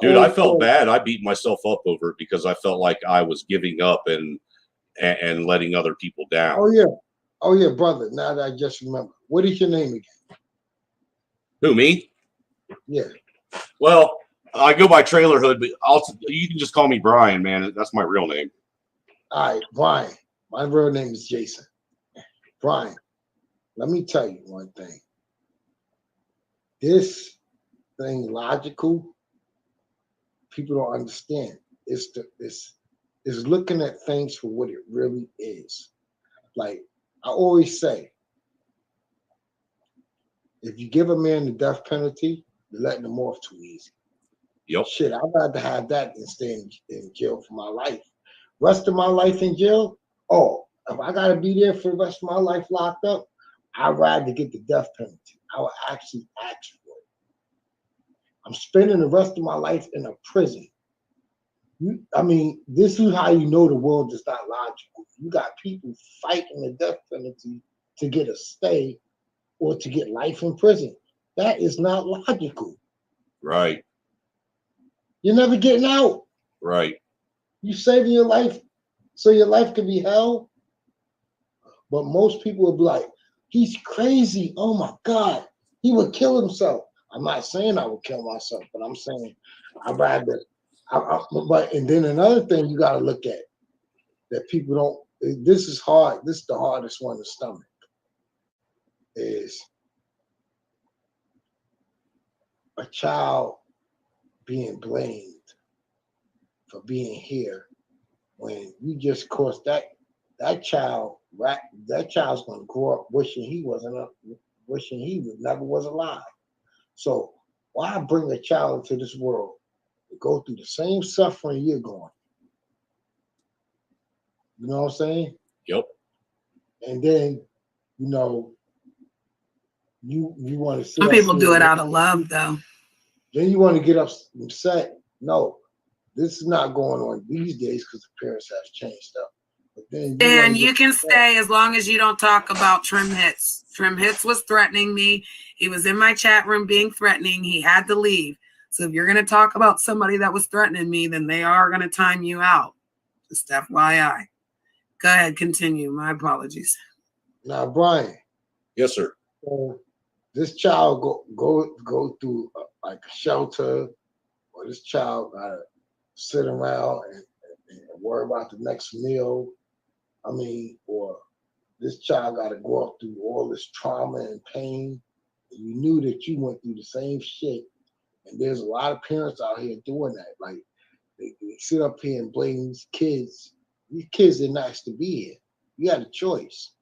Dude, I always felt thought- bad. I beat myself up over it because I felt like I was giving up and letting other people down. Oh yeah, brother. Now that I just remember, what is your name again? Who, me? Yeah. Well, I go by Trailer Hood, but you can just call me Brian, man. That's my real name. All right, Brian. My real name is Jason. Brian, let me tell you one thing. This thing logical, people don't understand. It's looking at things for what it really is. Like I always say, if you give a man the death penalty, you're letting him off too easy. Yep. Shit, I'd rather have that than stay in jail for my life. Rest of my life in jail, oh, if I gotta be there for the rest of my life locked up, I'd rather get the death penalty. I would actually ask for it. I'm spending the rest of my life in a prison. I mean, this is how you know the world is not logical. You got people fighting the death penalty to get a stay or to get life in prison. That is not logical. Right. You're never getting out. Right. You saving your life so your life can be hell. But most people will be like, he's crazy. Oh my God. He would kill himself. I'm not saying I would kill myself, but I'm saying I'd rather. And then another thing you got to look at that people don't, this is hard. This is the hardest one to stomach is a child being blamed for being here when you just caused that child's going to grow up wishing he never was alive. So why bring a child into this world to go through the same suffering you're going? You know what I'm saying? Yep. And then, you know, you want to. Some people do it out of love, though. Then you want to get upset. No, this is not going on these days because the parents have changed up. But then you can stay as long as you don't talk about Trim Hits. Trim Hits was threatening me. He was in my chat room being threatening. He had to leave. So if you're going to talk about somebody that was threatening me, then they are going to time you out. Just FYI. Go ahead, continue. My apologies. Now, Brian. Yes, sir. This child go through like a shelter, or this child gotta sit around and worry about the next meal. I mean, or this child gotta go up through all this trauma and pain. And you knew that you went through the same shit. And there's a lot of parents out here doing that. Like they sit up here and blame these kids. These kids didn't ask to be here. You had a choice.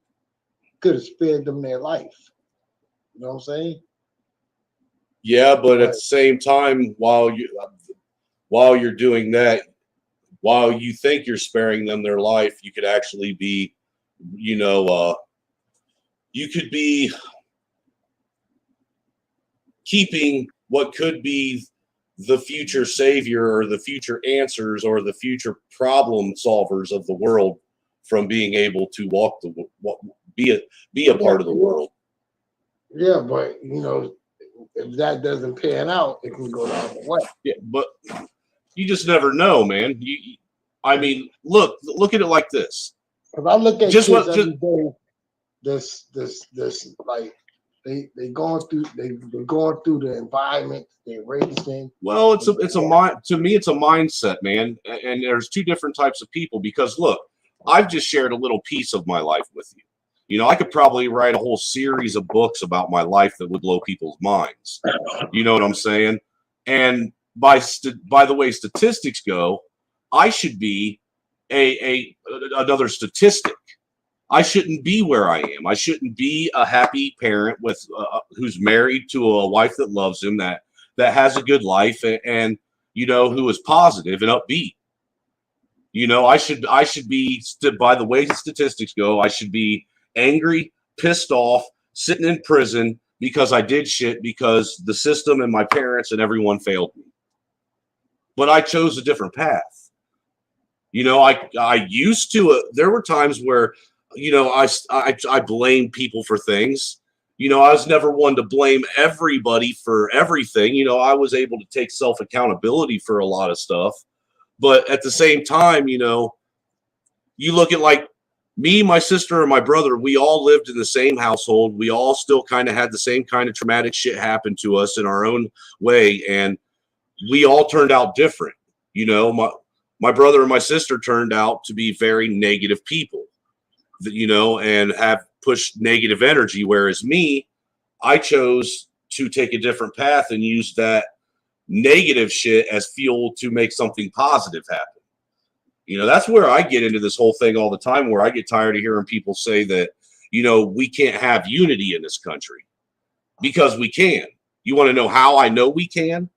Could have spared them their life. You know what I'm saying? Yeah, but at the same time, while you're doing that, while you think you're sparing them their life, you could actually be, you could be keeping what could be the future savior or the future answers or the future problem solvers of the world from being able to be a part of the world. Yeah, but if that doesn't pan out, it can go the other way. Yeah, but you just never know, man. I mean, look at it like this. If I look at kids every day, this like they're going through the environment they're raised in. Well, to me, it's a mindset, man. And there's two different types of people because look, I've just shared a little piece of my life with you. I could probably write a whole series of books about my life that would blow people's minds. You know what I'm saying? And by the way statistics go, I should be another statistic. I shouldn't be where I am. I shouldn't be a happy parent with who's married to a wife that loves him, that has a good life, and who is positive and upbeat. I should be, by the way statistics go, I should be angry, pissed off, sitting in prison because I did shit because the system and my parents and everyone failed me. But I chose a different path. You know, I used to. There were times where, you know, I blame people for things. You know, I was never one to blame everybody for everything. You know, I was able to take self accountability for a lot of stuff. But at the same time, you know, you look at like me, my sister, and my brother, we all lived in the same household. We all still kind of had the same kind of traumatic shit happen to us in our own way. And we all turned out different. You know, my brother and my sister turned out to be very negative people, you know, and have pushed negative energy. Whereas me, I chose to take a different path and use that negative shit as fuel to make something positive happen. You know, that's where I get into this whole thing all the time, where I get tired of hearing people say that, you know, we can't have unity in this country, because we can. You want to know how I know we can?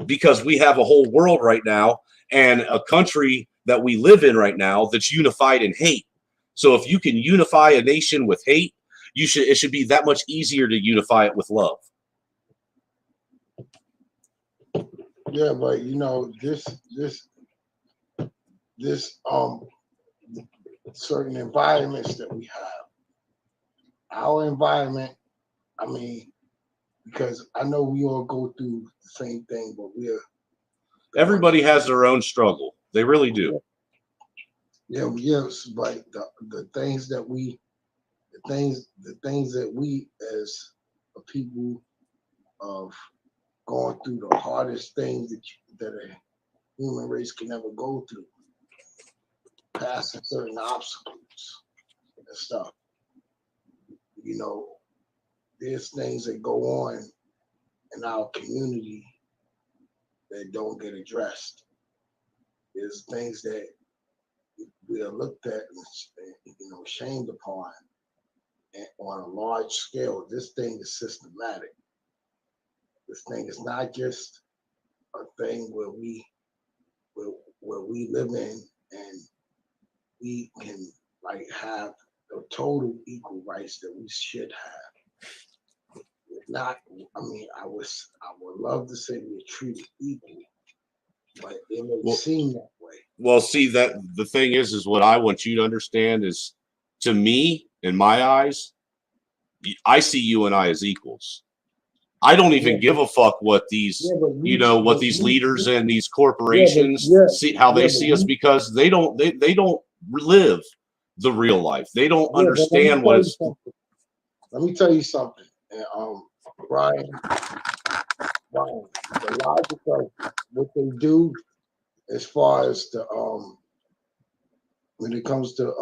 Because we have a whole world right now and a country that we live in right now that's unified in hate. So if you can unify a nation with hate, it should be that much easier to unify it with love. Yeah, but you know, this certain environments that we have, our environment, I mean, because I know we all go through the same thing, but everybody has their own struggle. They really do. Yeah, yes, but the things that we as a people of going through the hardest things that a human race can ever go through, passing certain obstacles and stuff. You know, there's things that go on in our community that don't get addressed. There's things that we are looked at and, you know, shamed upon, and on a large scale. This thing is systematic. This thing is not just a thing where we live in and we can like have the total equal rights that we should have. Not, I mean, I would love to say we're treated equal, but it may seem that way. Well, see, that the thing is what I want you to understand is, to me, in my eyes, I see you and I as equals. I don't even give a fuck what these, you know, what these leaders and these corporations see, how they see us, because they don't live the real life. They don't understand what it's. Let me tell you something, Brian, the logic of what they do as far as the when it comes to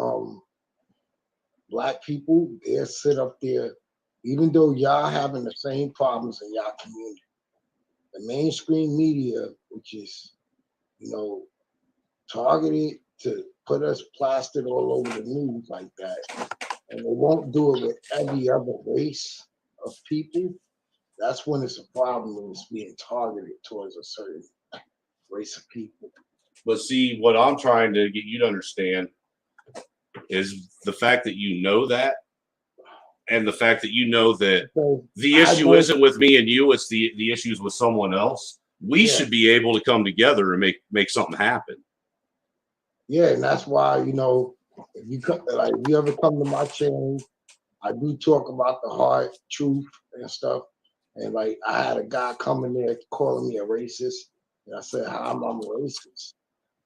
Black people, they sit up there, even though y'all having the same problems in y'all community. The mainstream media, which is, you know, targeted to put us plastered all over the news like that, and they won't do it with every other race of people. That's when it's a problem, when it's being targeted towards a certain race of people. But see, what I'm trying to get you to understand is the fact that you know that, and the fact that you know that the issue isn't with me and you, it's the issues with someone else. We should be able to come together and make something happen. Yeah, and that's why, you know, if you ever come to my channel, I do talk about the hard truth and stuff. And like, I had a guy coming there calling me a racist, and I said, "How am I a racist?"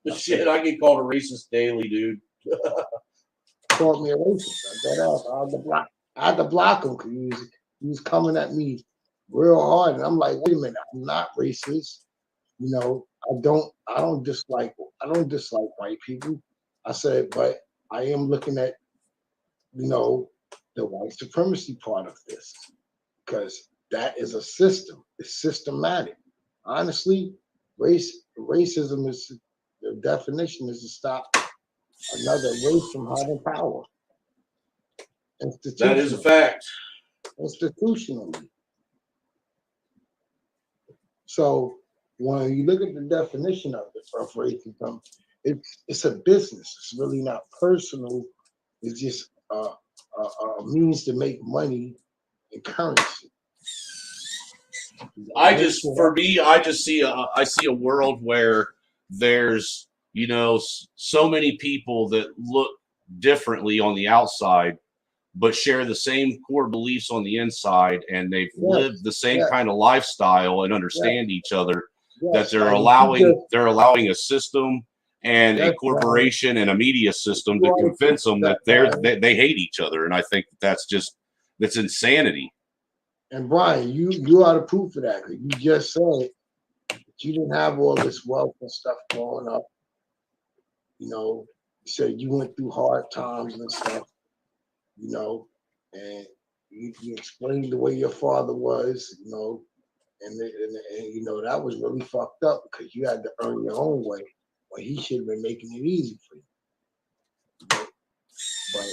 I get called a racist daily, dude. Called me a racist. I had to block him because he was coming at me real hard, and I'm like, wait a minute, I'm not racist. You know, I don't dislike white people. I said, but I am looking at, you know, the white supremacy part of this, because that is a system. It's systematic. Honestly, racism is, the definition is to stop another race from having power. That is a fact. Institutionally. So when you look at the definition of racism, it's a business. It's really not personal. It's just a means to make money in currency. I just see a world where there's you know, so many people that look differently on the outside, but share the same core beliefs on the inside, and they've lived the same kind of lifestyle and understand each other. That they're allowing a system and a corporation and a media system to convince them that they hate each other, and I think that's insanity. And Brian, you are the proof of that. You just said you didn't have all this wealth and stuff growing up. You know, you said you went through hard times and stuff. You know, and you explained the way your father was. You know, and you know that was really fucked up because you had to earn your own way when he should have been making it easy for you. But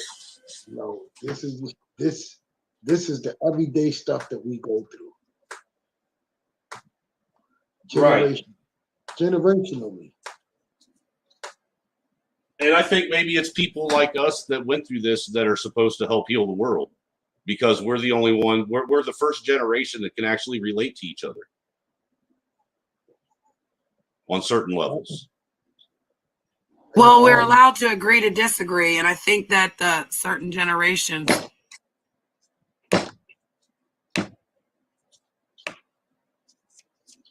you know, this is the everyday stuff that we go through. Generationally. And I think maybe it's people like us that went through this that are supposed to help heal the world, because we're the only one. We're the first generation that can actually relate to each other on certain levels. Well, we're allowed to agree to disagree, and I think that certain generations.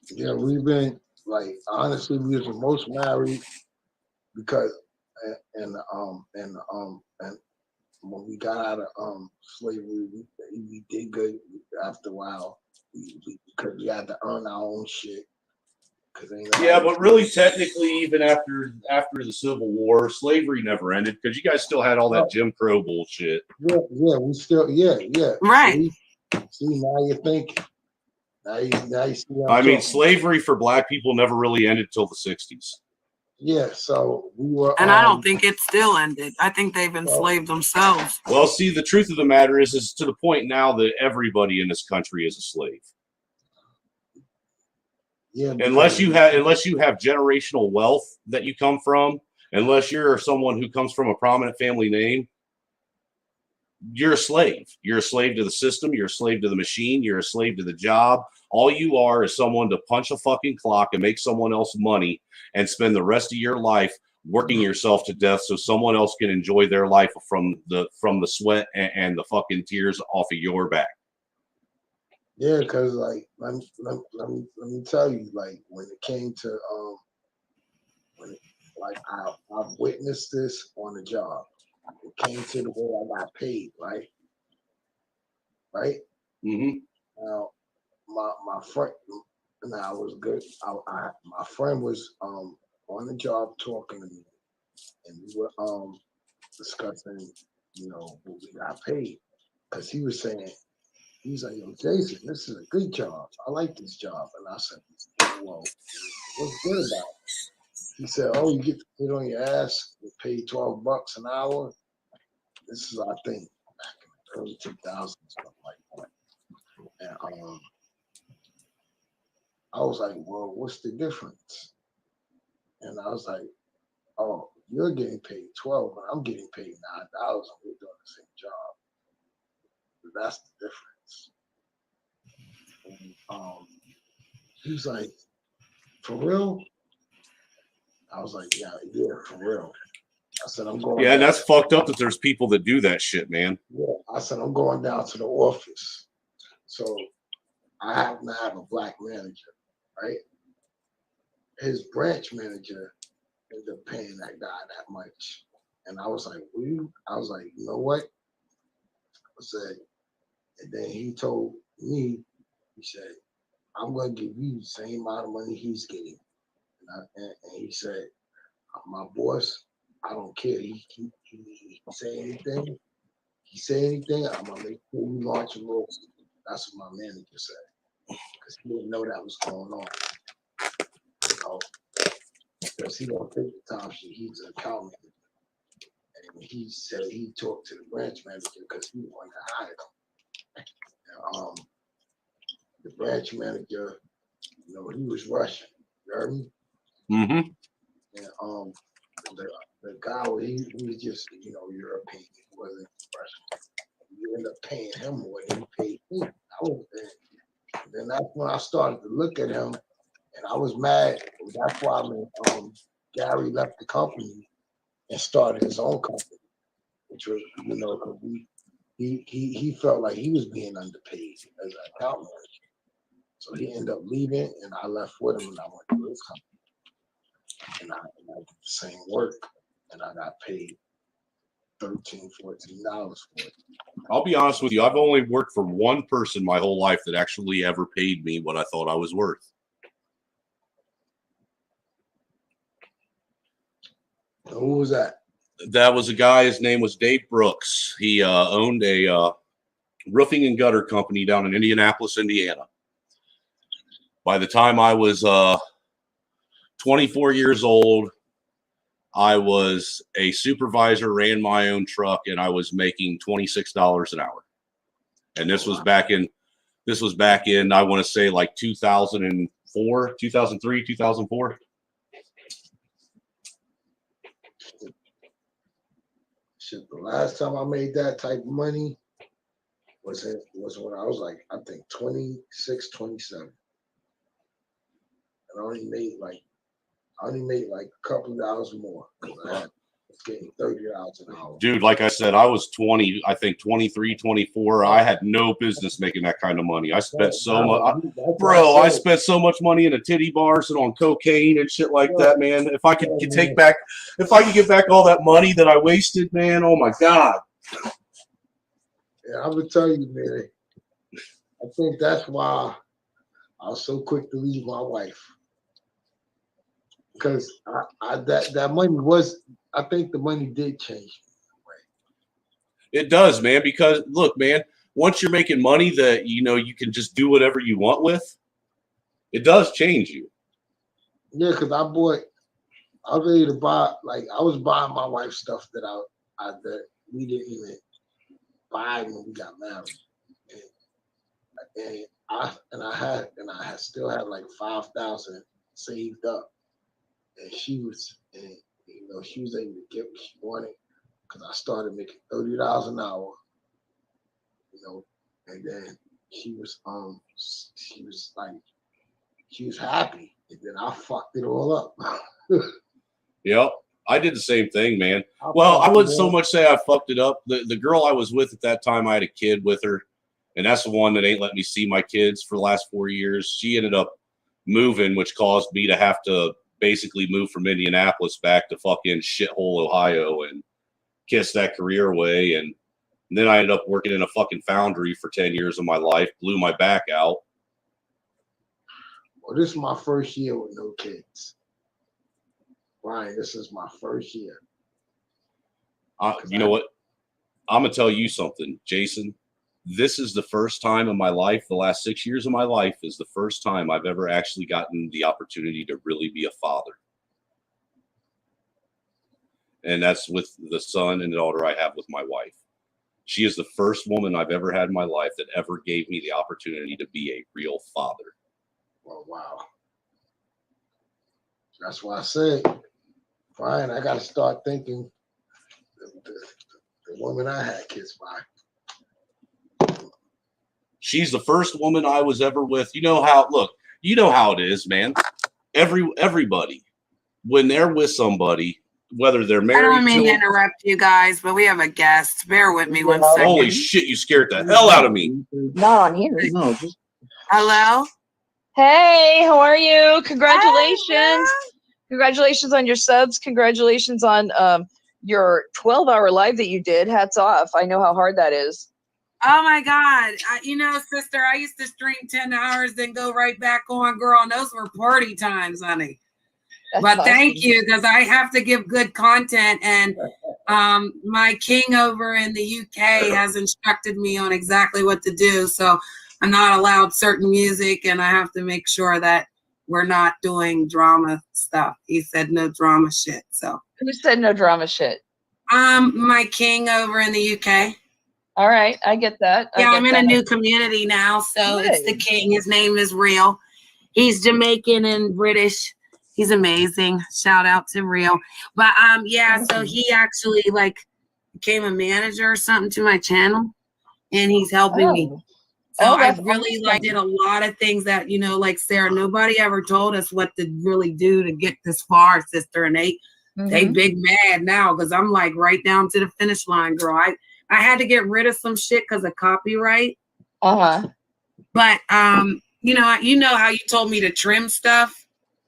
Yeah, we've been like honestly, we was the most married because and when we got out of slavery, we did good after a while because we had to earn our own shit. Yeah, but really, technically, even after the Civil War, slavery never ended because you guys still had all that Jim Crow bullshit. Yeah, we still, yeah. Right. See, now you think. Now you see I mean, slavery for black people never really ended till the 60s. Yeah, so we were. And I don't think it still ended. I think they've enslaved themselves. Well, see, the truth of the matter is to the point now that everybody in this country is a slave. Yeah, unless you have generational wealth that you come from, unless you're someone who comes from a prominent family name, you're a slave. You're a slave to the system. You're a slave to the machine. You're a slave to the job. All you are is someone to punch a fucking clock and make someone else money and spend the rest of your life working yourself to death so someone else can enjoy their life from the sweat and the fucking tears off of your back. Yeah, because like let me tell you, like when it came to I've witnessed this on the job. It came to the way I got paid, right? Mm-hmm. Now my friend, now it was good. My friend was on the job talking to me, and we were discussing, you know, what we got paid, because he was saying. He's like, yo, Jason, this is a good job. I like this job. And I said, well, what's good about it? He said, oh, you get to sit on your ass and pay $12 an hour. This is, I think, back in the early 2000s, stuff like that. And I was like, well, what's the difference? And I was like, oh, you're getting paid 12, but I'm getting paid $9, and we're doing the same job. But that's the difference. And he was like, for real? I was like, yeah, for real. I said, I'm going. Yeah, and that's fucked up that there's people that do that shit, man. Yeah, I said, I'm going down to the office. So I happen to have a black manager, right? His branch manager ended up paying that guy that much. And I was like, you know what? I said, and then he told me, he said, I'm going to give you the same amount of money he's getting. And he said, my boss, I don't care. He say anything. He say anything, I'm going to make sure we launch a lawsuit. That's what my manager said. Because he didn't know that was going on. You know, because he don't take the time sheet. He's an account manager. And he said he talked to the branch manager because he wanted to hire him. And, the branch manager, you know, he was Russian. You heard me? Mm-hmm. And the guy, he was just, you know, European. He wasn't Russian. You end up paying him more than he paid me. Then that's when I started to look at him, and I was mad. That's why I'm in Gary left the company and started his own company, which was, you know, 'cause he felt like he was being underpaid as an account manager. So he ended up leaving, and I left with him, and I went to his company. And I did the same work, and I got paid $13, $14 for it. I'll be honest with you. I've only worked for one person my whole life that actually ever paid me what I thought I was worth. Who was that? That was a guy. His name was Dave Brooks. He owned a roofing and gutter company down in Indianapolis, Indiana. By the time I was 24 years old, I was a supervisor, ran my own truck, and I was making $26 an hour. And this was back in, I want to say like 2004, 2003, 2004. Shit, the last time I made that type of money was when I was like, I think 26, 27. And I only made like a couple of dollars more because I was getting $30 an hour. Dude, like I said, I was 20, I think 23, 24. I had no business making that kind of money. I spent so much, bro. I spent so much money in a titty bars and on cocaine and shit like that, man. If I could get back all that money that I wasted, man, oh my God. Yeah, I would tell you, man. I think that's why I was so quick to leave my wife. Because that money was, I think the money did change. It does, man. Because look, man, once you're making money that you know you can just do whatever you want with, it does change you. Yeah, because I was ready to buy, like I was buying my wife stuff that that we didn't even buy when we got married, and I still had like 5,000 saved up. And she was able to get what she wanted because I started making $30 an hour, and then she was happy, and then I fucked it all up. Yep, I did the same thing, man. Well, I wouldn't so much say I fucked it up. The girl I was with at that time, I had a kid with her, and that's the one that ain't let me see my kids for the last 4 years. She ended up moving, which caused me to have to basically moved from Indianapolis back to fucking shithole Ohio and kissed that career away. And then I ended up working in a fucking foundry for 10 years of my life, blew my back out. Well, this is my first year with no kids. Brian, this is my first year. You know what? I'm going to tell you something, Jason. This is the first time in my life, the last 6 years of my life is the first time I've ever actually gotten the opportunity to really be a father. And that's with the son and daughter I have with my wife. She is the first woman I've ever had in my life that ever gave me the opportunity to be a real father. Well, wow. That's why I said, Brian, I got to start thinking the woman I had kids by. She's the first woman I was ever with. You know how it is, man. Everybody, when they're with somebody, whether they're married. I don't mean to interrupt you guys, but we have a guest. Bear with me one second. Holy shit, you scared the hell out of me. Not on here. No, just Hello? Hey, how are you? Congratulations. Congratulations on your subs. Congratulations on your 12-hour live that you did. Hats off. I know how hard that is. Oh my God. Sister, I used to stream 10 hours, then go right back on, girl. And those were party times, honey. That's but awesome. Thank you, because I have to give good content. And my king over in the UK has instructed me on exactly what to do. So I'm not allowed certain music, and I have to make sure that we're not doing drama stuff. He said no drama shit. So who said no drama shit? My king over in the UK. All right, I get that. I'm in a new community now, so It's the king. His name is Real. He's Jamaican and British. He's amazing. Shout out to Real. But so he actually became a manager or something to my channel, and he's helping me. So Oh, I that's really like awesome. did a lot of things that, like Sarah, nobody ever told us what to really do to get this far, sister. And they big mad now because I'm like right down to the finish line, girl. I had to get rid of some shit because of copyright. But you know how you told me to trim stuff?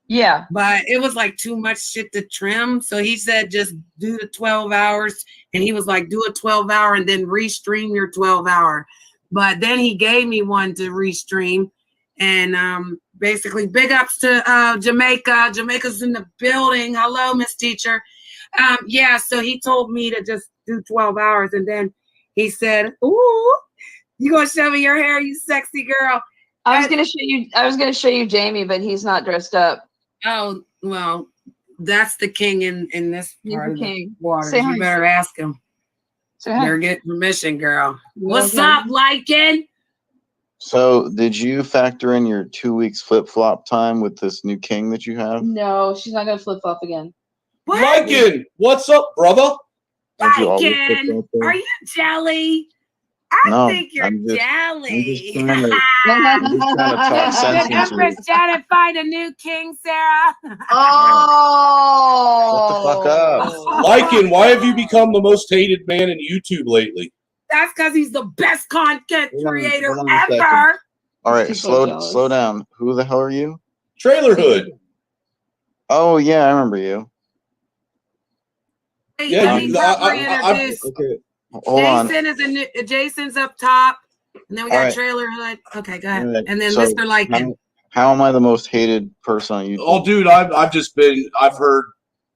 Yeah. But it was like too much shit to trim. So he said just do the 12 hours. And he was like, do a 12-hour and then restream your 12-hour. But then he gave me one to restream. And basically, big ups to Jamaica. Jamaica's in the building. Hello, Miss Teacher. Yeah, so he told me to just do 12 hours. And then he said, ooh, you gonna show me your hair, you sexy girl. I was gonna show you Jamie, but he's not dressed up. Oh, well, that's the king in this part of the waters. Say You hi. better ask him. Say hi. Better get permission, girl. What's Okay. up, Lycan? So, did you factor in your 2 weeks flip flop time with this new king that you have? No, she's not gonna flip flop again. What? Lycan, what's up, brother? Don't you always flip Lycan, flop there? are you jelly? I No, think you're I'm just jelly. trying to- I'm just trying to talk sense Did into Empress you. Janet find a new king, Sarah? Oh, Shut the fuck up. Lycan, why have you become the most hated man in YouTube lately? That's because he's the best content Hold on- creator hold on a second. ever. All right, People slow jealous. slow down. Who the hell are you? Trailer Hood. Oh yeah, I remember you. Hey, Yeah, let me properly introduce. Okay, hold on. Jason is Jason's up top, and then we got All right. Trailer Hood. Okay, go ahead. All right, And then so Mr. Lycan. How am I the most hated person on YouTube? Oh, dude, I've heard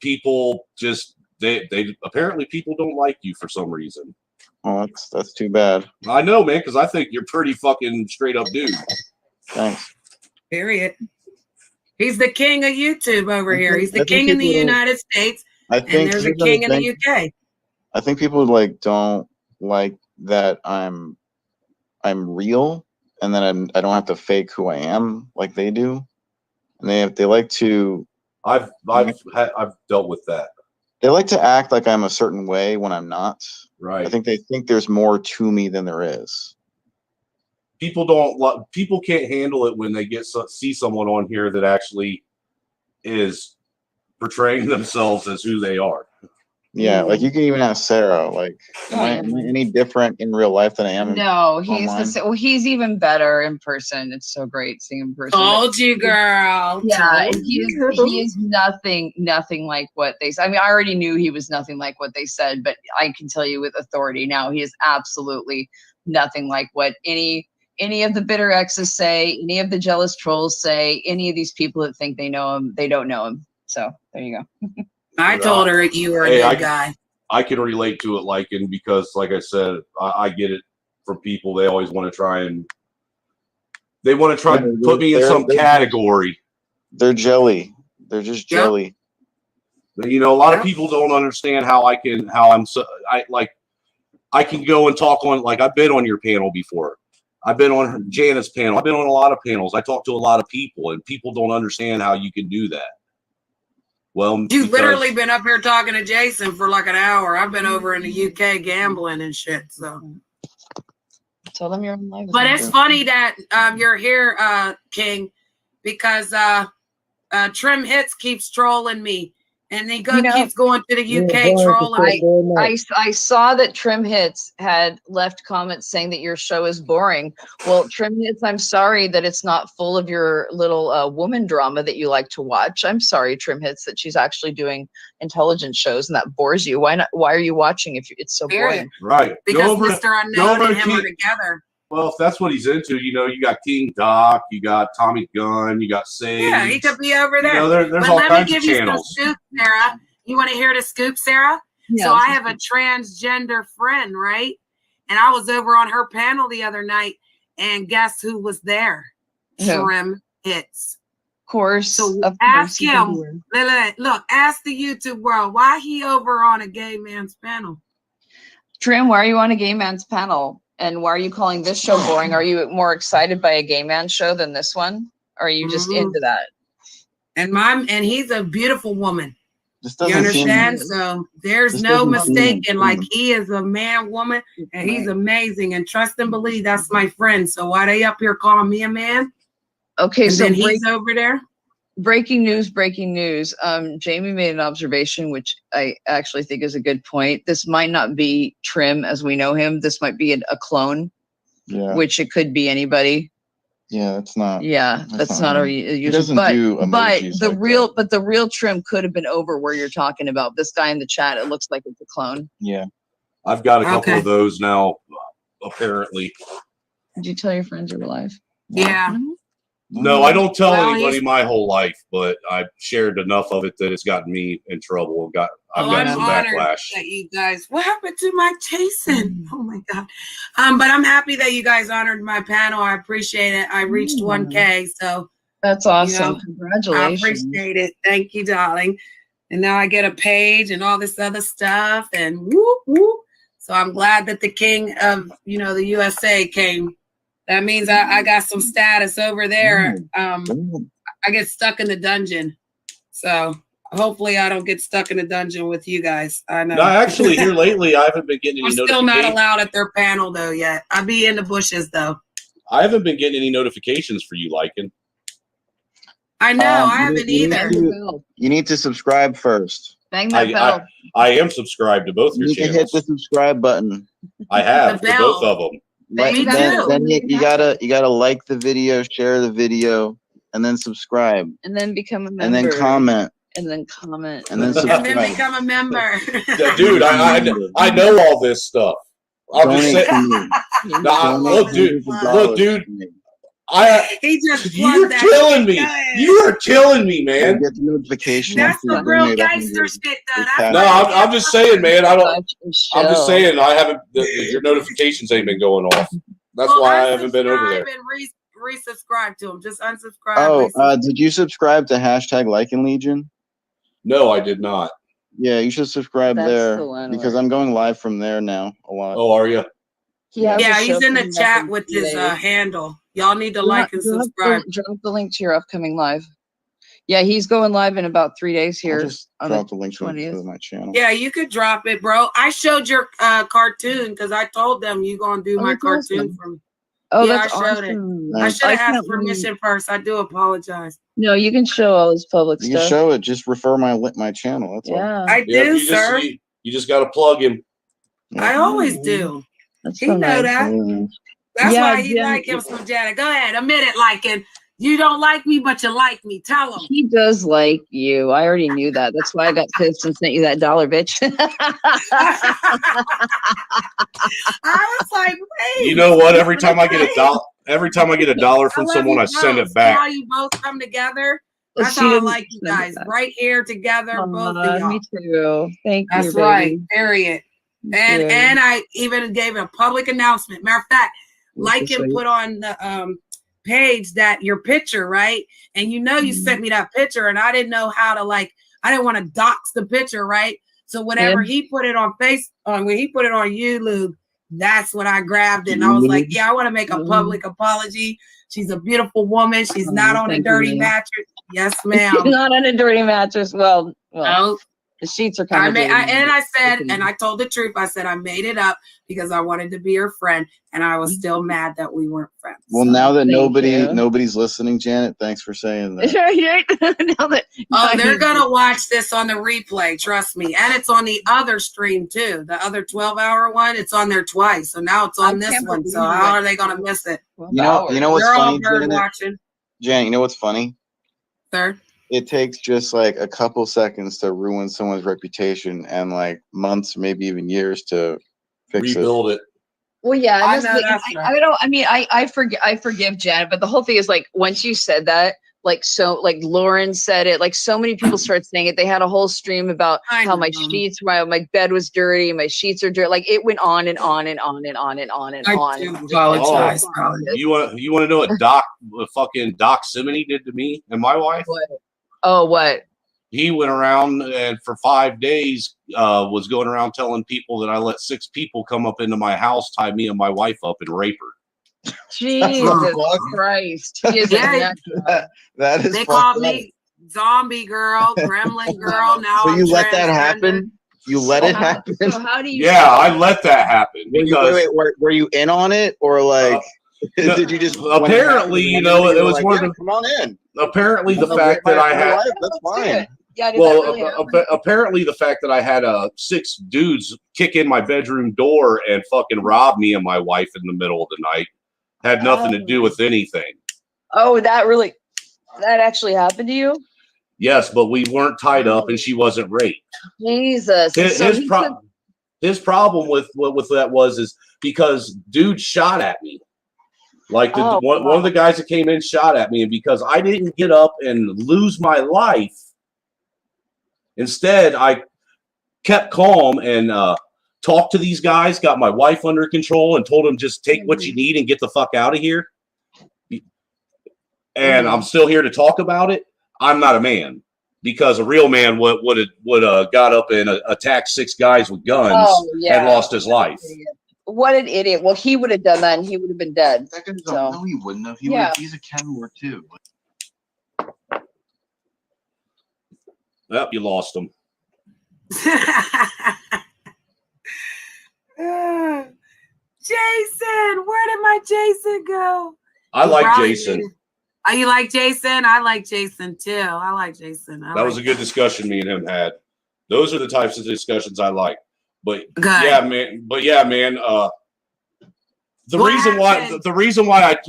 people just they apparently people don't like you for some reason. Oh, that's too bad. I know, man, because I think you're pretty fucking straight up dude. Thanks. Period. He's the king of YouTube over here. He's the I think king in the people don't- United States, I and think there's a here's the king in the thing. UK. I think people don't like that I'm real and that I don't have to fake who I am like they do, and they like to I've dealt with that. they like to act like I'm a certain way when I'm not. Right. I think they think there's more to me than there is. People can't handle it when they see someone on here that actually is portraying themselves as who they are. Yeah, like you can even ask Sarah. Like, am I any different in real life than I am? No, he's online? well, he's even better in person. It's so great seeing him in person. Told you, girl. Yeah, Told he you. is nothing like what they said. I mean, I already knew he was nothing like what they said, but I can tell you with authority now, he is absolutely nothing like what any of the bitter exes say, any of the jealous trolls say, any of these people that think they know him, they don't know him. So there you go. I told her you were a good guy. I can relate to it, Lycan, because, like I said, I get it from people. They always want to try and put me in some category. They're jelly. They're just jelly. You know, a lot of people don't understand how I can go and talk on, like, I've been on your panel before. I've been on Janet's panel. I've been on a lot of panels. I talk to a lot of people, and people don't understand how you can do that. Well, You've literally been up here talking to Jason for like an hour. I've been over in the UK gambling and shit. So tell them you're on live. But it's funny that you're here, King, because Trim Hits keeps trolling me. And he keeps going to the UK trolling me. I saw that Trim Hits had left comments saying that your show is boring. Well, Trim Hits, I'm sorry that it's not full of your little woman drama that you like to watch. I'm sorry, Trim Hits, that she's actually doing intelligent shows and that bores you. Why not? Why are you watching if it's so boring? Right. Because Mr. Unknown and him are together. Well, if that's what he's into, you got King Doc, you got Tommy Gunn, you got Sage. Yeah, he could be over there. There's all kinds of channels. Let me give you some scoop, Sarah. You want to hear the scoop, Sarah? Yeah, so I have a transgender friend, right? And I was over on her panel the other night, and guess who was there? Trim Hits. Of course. So ask him. Look, ask the YouTube world why he over on a gay man's panel. Trim, why are you on a gay man's panel? And why are you calling this show boring? Are you more excited by a gay man show than this one? Or are you just into that? And he's a beautiful woman. Just You doesn't seem. understand? So there's This no doesn't seem mistaking. Like human. he is a man, woman, and he's amazing. And trust and believe that's my friend. So why they up here calling me a man? Okay, And so then he's over there. breaking news. Jamie made an observation, which I actually think is a good point. This might not be Trim as we know him. This might be a clone, Yeah. which it could be anybody. Yeah, that's not. Yeah, that's not him. a He usual. doesn't do emojis the like real, that. but the real Trim could have been over where you're talking about. This guy in the chat, it looks like it's a clone. Yeah. I've got a couple Okay. of those now, apparently. Did you tell your friends you were live? Yeah. No? No, I don't tell Well, anybody he's- my whole life, but I've shared enough of it that it's gotten me in trouble. I've Oh, got I'm some honored backlash. that you guys. What happened to my Jason? Oh my God. But I'm happy that you guys honored my panel. I appreciate it. I reached 1K, so That's awesome. You know, I Congratulations. appreciate it. Thank you, darling. And now I get a page and all this other stuff, and whoop whoop. So I'm glad that the king of the USA came. That means I got some status over there. I get stuck in the dungeon, so hopefully I don't get stuck in the dungeon with you guys. I know. No, actually, here lately, I haven't been getting I'm any still not notifications. allowed at their panel though yet. I be in the bushes though. I haven't been getting any notifications for you liking. I know. I haven't either. You need to subscribe first. Bang that bell. I am subscribed to both You your need to hit channels. the subscribe button. I have The to bell. both of them. Bang Me that too. bell. Then you gotta like the video, share the video, and then subscribe, And then become a member. and then comment, And then comment. and then And subscribe. then become a member. Dude, I know all this stuff. I'm just Donate saying. to me. Nah, look, dude. Look, dude. He just You're plugged that killing shit. me. Go ahead. You are killing me, man. Get the notification. That's after the you real donate gangster 100. shit, though. That's No, why I'm just saying, man. I'm just Chill. saying I haven't. Your notifications ain't been going off. That's Well, why I haven't been over there. unsubscribe and resubscribe to him. Just unsubscribe. Oh, resubscribe. did you subscribe to #LikeandLegion? No, I did not. Yeah, you should subscribe That's there the one because where- I'm going live from there now a lot. Oh, are you? He has a Yeah, show he's in the coming up chat in with 2 his days. handle. Y'all need to like and subscribe. Drop the link to your upcoming live. Yeah, he's going live in about 3 days I'll here. just on drop the link to 20th. my channel. Yeah, you could drop it, bro. I showed your cartoon because I told them you gonna do Oh, my that's cartoon awesome. for me. Oh, Yeah, that's I showed it. awesome. I should have can't asked permission first. I do apologize. No, you can show all his public You can stuff. show it. Just refer my channel. That's all. Yeah, I Yeah, do, sir. you just got to plug him. I always do. that's He so know nice. that. That's Yeah, why he Jen- like him so Janet. Go ahead, admit it, liking. You don't like me, but you like me. Tell him. He does like you. I already knew that. That's why I got pissed and sent you that $1, bitch. I was like, wait. You know what? Every time I get a dollar from love someone, you I send both. it back. See how you both come together. That's She how I didn't like you send it guys. back. Right here together, both of y'all. Me too. Thank you, That's baby. right. Period. And Yeah. and I even gave a public announcement. Matter of fact, That's like so and sweet. put on the page that your picture, right? And you know you sent me that picture, and I didn't know how to I didn't want to dox the picture, right? So whenever he put it on when he put it on YouTube, that's when I grabbed it. And I was like, yeah, I want to make a public apology. She's a beautiful woman. She's not on a thank dirty you. mattress. Yes, She's ma'am. not on a dirty mattress. Well, Oh, the sheets are kind of dirty. I said, and I told the truth. I said I made it up because I wanted to be her friend, and I was still mad that we weren't friends. Well, So- now that Thank you. nobody's listening, Janet, thanks for saying that. Now that Oh, they're gonna watch this on the replay. Trust me, and it's on the other stream too. The other 12-hour one, it's on there twice. So now it's on I this can't one. believe So you how went are they gonna miss it? You know what's They're all funny, bird Janet? watching. Janet, you know what's funny? Sir. It takes just like a couple seconds to ruin someone's reputation, and like months, maybe even years to fix Rebuild it. Well, yeah, I and know that's I right. don't. I mean, I forgive Janet, but the whole thing is like once you said that, like Lauren said it, like so many people started saying it. They had a whole stream about I how my know. sheets, my bed was dirty, my sheets are dirty. Like it went on and on and on and on and on and I on. do And apologize. You want to know what fucking Doc Simony did to me and my wife? What? Oh, what? He went around and for 5 days was going around telling people that I let 6 people come up into my house, tie me and my wife up, and rape her. Jesus Christ! He is Yeah. a nut job. That is They fucked called up. me. zombie girl, gremlin girl. Now So I'm you let that transgender. happen? You let it happen? So how do you? Yeah, I let that happen because Were you in on it, or like no, did you just apparently, you know, it was one of the come on in. Apparently, the fact that I had That's fine. Yeah, did that really happen? apparently the fact that I had 6 dudes kick in my bedroom door and fucking rob me and my wife in the middle of the night had nothing to do with anything. Oh, that actually happened to you? Yes, but we weren't tied up and she wasn't raped. Jesus. His problem with that is because dude shot at me. Like one of the guys that came in shot at me, and because I didn't get up and lose my life, instead I kept calm and talked to these guys, got my wife under control, and told them just take what you need and get the fuck out of here. And I'm still here to talk about it. I'm not a man, because a real man would have got up and attacked 6 guys with guns and lost his life. What an idiot! Well, he would have done that, and he would have been dead. No, he wouldn't have. He's a Kenmore too. Yep, you lost him. Jason, where did my Jason go? I like Jason. Oh, you like Jason? I like Jason too. I like Jason. That was a good discussion me and him had. Those are the types of discussions I like. But yeah, man. The reason why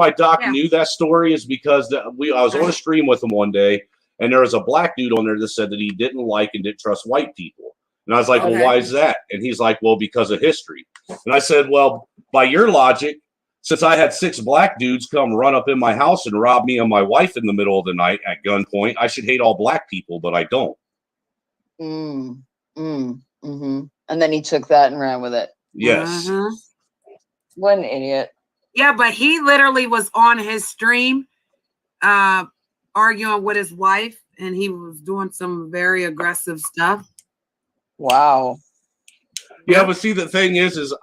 Doc knew that story is because I was on a stream with him one day, and there was a black dude on there that said that he didn't like and didn't trust white people. And I was like, well, why is that? And he's like, well, because of history. And I said, well, by your logic, since I had 6 black dudes come run up in my house and rob me and my wife in the middle of the night at gunpoint, I should hate all black people, but I don't. And then he took that and ran with it. Yes. What an idiot. Yeah, but he literally was on his stream arguing with his wife, and he was doing some very aggressive stuff. Wow. Yeah, but see, the thing is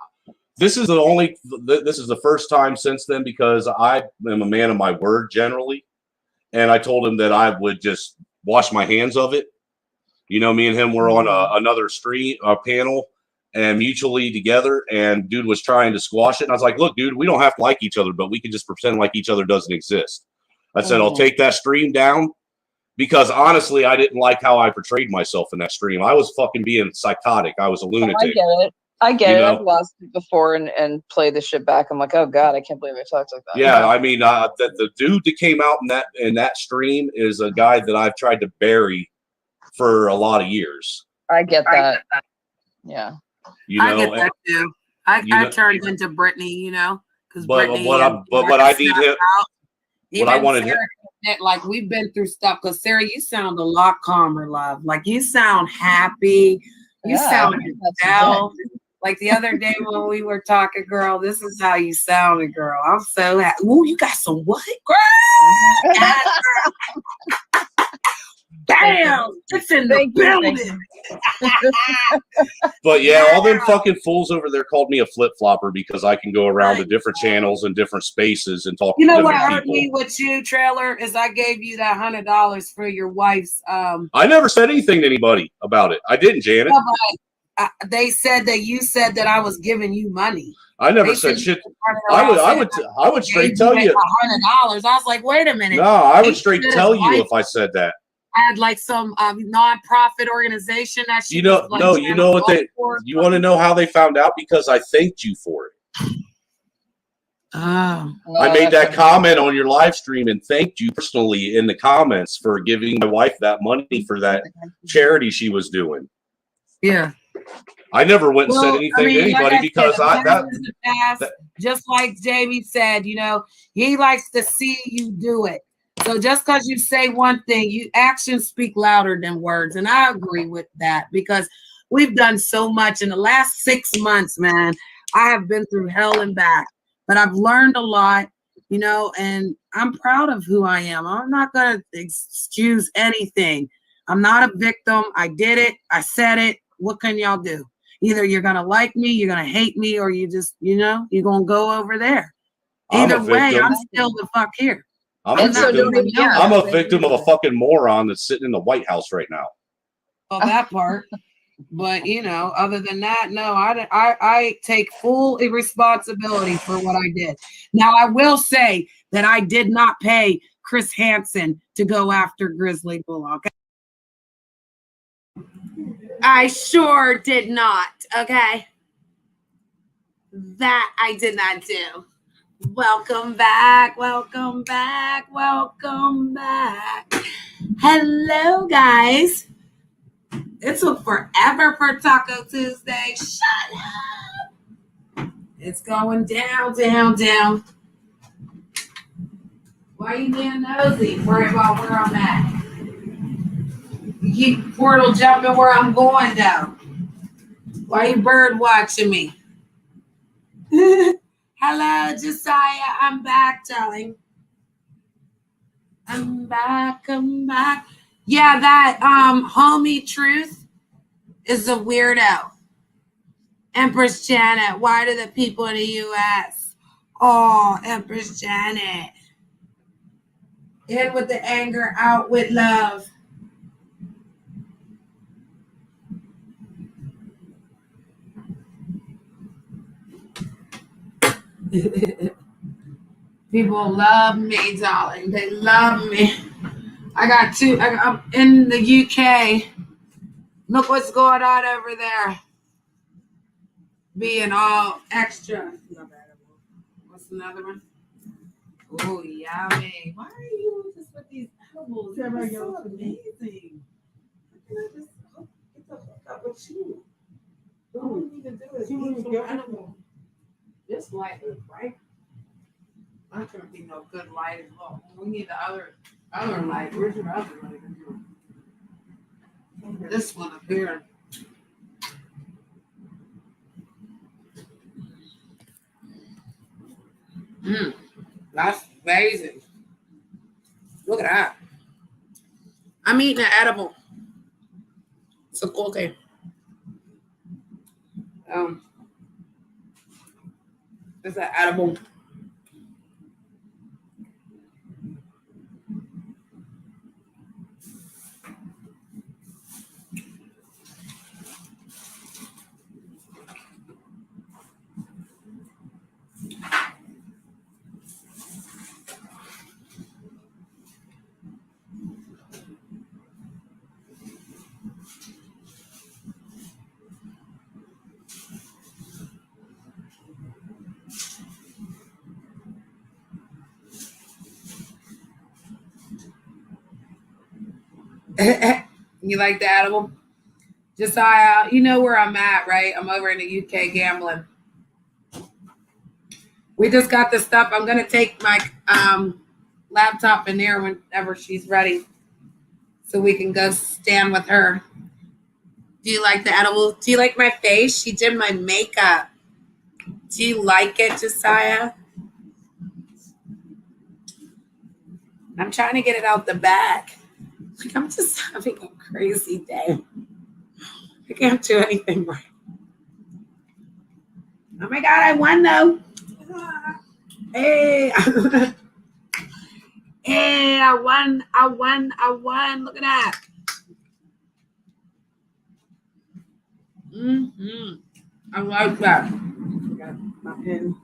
this is the first time since then, because I am a man of my word generally. And I told him that I would just wash my hands of it. You know, me and him were on another stream panel and mutually together, and dude was trying to squash it. And I was like, look, dude, we don't have to like each other, but we can just pretend like each other doesn't exist. I said, I'll take that stream down, because honestly, I didn't like how I portrayed myself in that stream. I was fucking being psychotic. I was a lunatic. I get it. I've lost it before and played the shit back. I'm like, oh God, I can't believe I talked like that. Yeah, I mean, the dude that came out in that stream is a guy that I've tried to bury for a lot of years. I get that. Yeah. You know, I get that too. I turned into Brittany, you know, because what I need him. What I wanted him. Like, we've been through stuff, because Sarah, you sound a lot calmer, love. Like, you sound happy. You sound yourself. Like the other day when we were talking, girl, this is how you sounded, girl. I'm so happy. Ooh, you got some what, girl? Damn, it's in the building. But yeah, all them fucking fools over there called me a flip flopper because I can go around to different channels and different spaces and talk. You know to what different hurt people. me with you, Trailer, is I gave you that $100 for your wife's. I never said anything to anybody about it. I didn't, Janet. They said that you said that I was giving you money. I never said shit. I would straight tell you $100. I was like, wait a minute. No, I would straight tell you if I said that. I had like some non-profit organization that she you know what you want to know how they found out? Because I thanked you for it. Oh. I made that comment on your live stream and thanked you personally in the comments for giving my wife that money for that charity she was doing. Yeah. I never went and said anything to anybody because just like Jamie said, you know, he likes to see you do it. So just because you say one thing, actions speak louder than words. And I agree with that, because we've done so much in the last 6 months, man. I have been through hell and back, but I've learned a lot, you know, and I'm proud of who I am. I'm not going to excuse anything. I'm not a victim. I did it. I said it. What can y'all do? Either you're going to like me, you're going to hate me, or you just, you know, you're going to go over there. Either way, I'm still the fuck here. I'm And so nobody, yeah. I'm a victim of a fucking moron that's sitting in the White House right now. Well, that part. But, you know, other than that, no, I take full responsibility for what I did. Now, I will say that I did not pay Chris Hansen to go after Grizzly Bullock. I sure did not, okay? That I did not do. Welcome back, welcome back, welcome back. Hello, guys. It took forever for Taco Tuesday. Shut up. It's going down, down, down. Why you being nosy? Worry about where I'm at. You keep portal jumping where I'm going, though. Why you bird watching me? Hello, Josiah. I'm back, darling. I'm back. I'm back. Yeah, that homie Truth is a weirdo. Empress Janet. Why do the people in the U.S.? Oh, Empress Janet. In with the anger, out with love. People love me, darling. They love me. I'm in the UK. Look what's going on over there. Being all extra. What's another one? Oh, yummy. Why are you just with these edibles? They're so amazing. How can I just get the hook up with you? All we need to do is eat some edible. This light is bright. Not gonna be no good light as well. We need the other light. Where's your other light? This one up here. That's amazing. Look at that. I'm eating an edible. It's a cool thing. It's an edible. You like the edible? Josiah, you know where I'm at, right? I'm over in the UK gambling. We just got this stuff. I'm going to take my laptop in there whenever she's ready so we can go stand with her. Do you like the edible? Do you like my face? She did my makeup. Do you like it, Josiah? I'm trying to get it out the bag. Like, I'm just having a crazy day. I can't do anything right. Oh my God, I won though. Hey. Hey, I won. Look at that. I like that. Got my pen.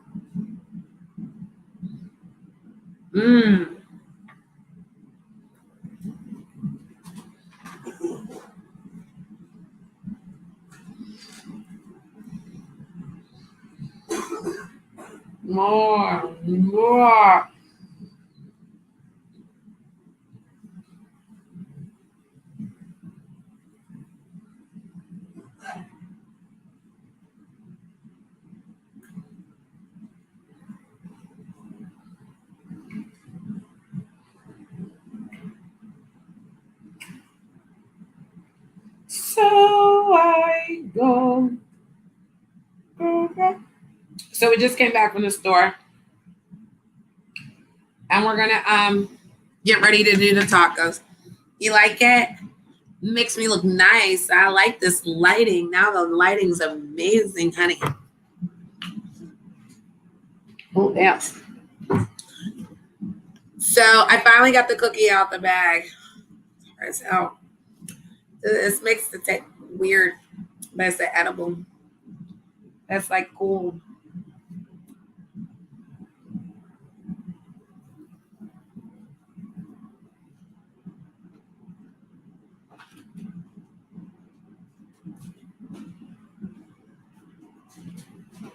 More. So I go. So we just came back from the store. And we're gonna get ready to do the tacos. You like it? Makes me look nice. I like this lighting. Now the lighting's amazing, honey. Oh, yeah. So I finally got the cookie out the bag. So this makes the taste weird, but it's edible. That's like cool.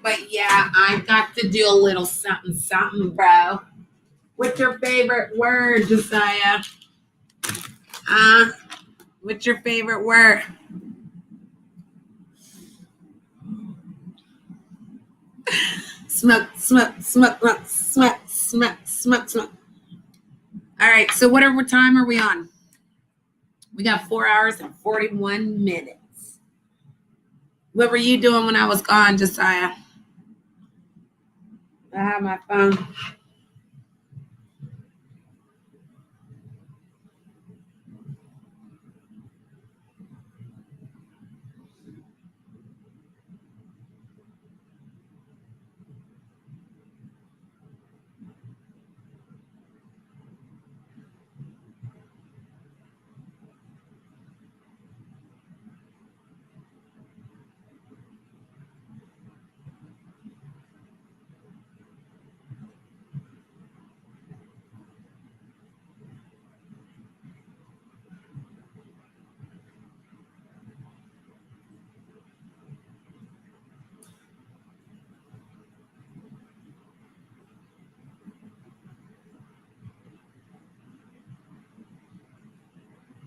But yeah, I've got to do a little something, something, bro. What's your favorite word, Josiah? What's your favorite word? Smoke, smoke, smoke, smoke, smoke, smoke, smoke, smoke. All right, so whatever time are we on? We got 4 hours and 41 minutes. What were you doing when I was gone, Josiah? I have my phone.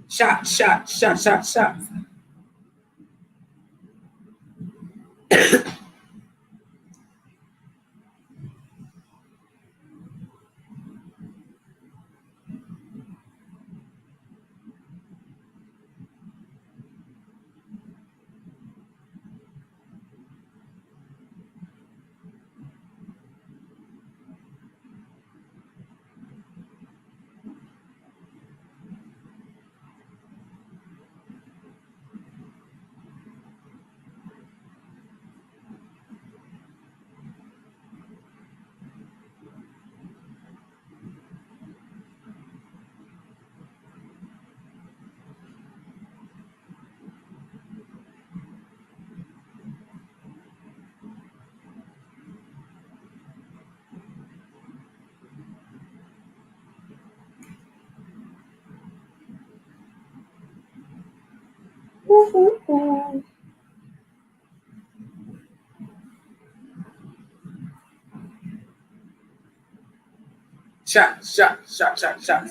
Shot, shot, shot, shot, shot. Shot, shot, shot, shot, shot.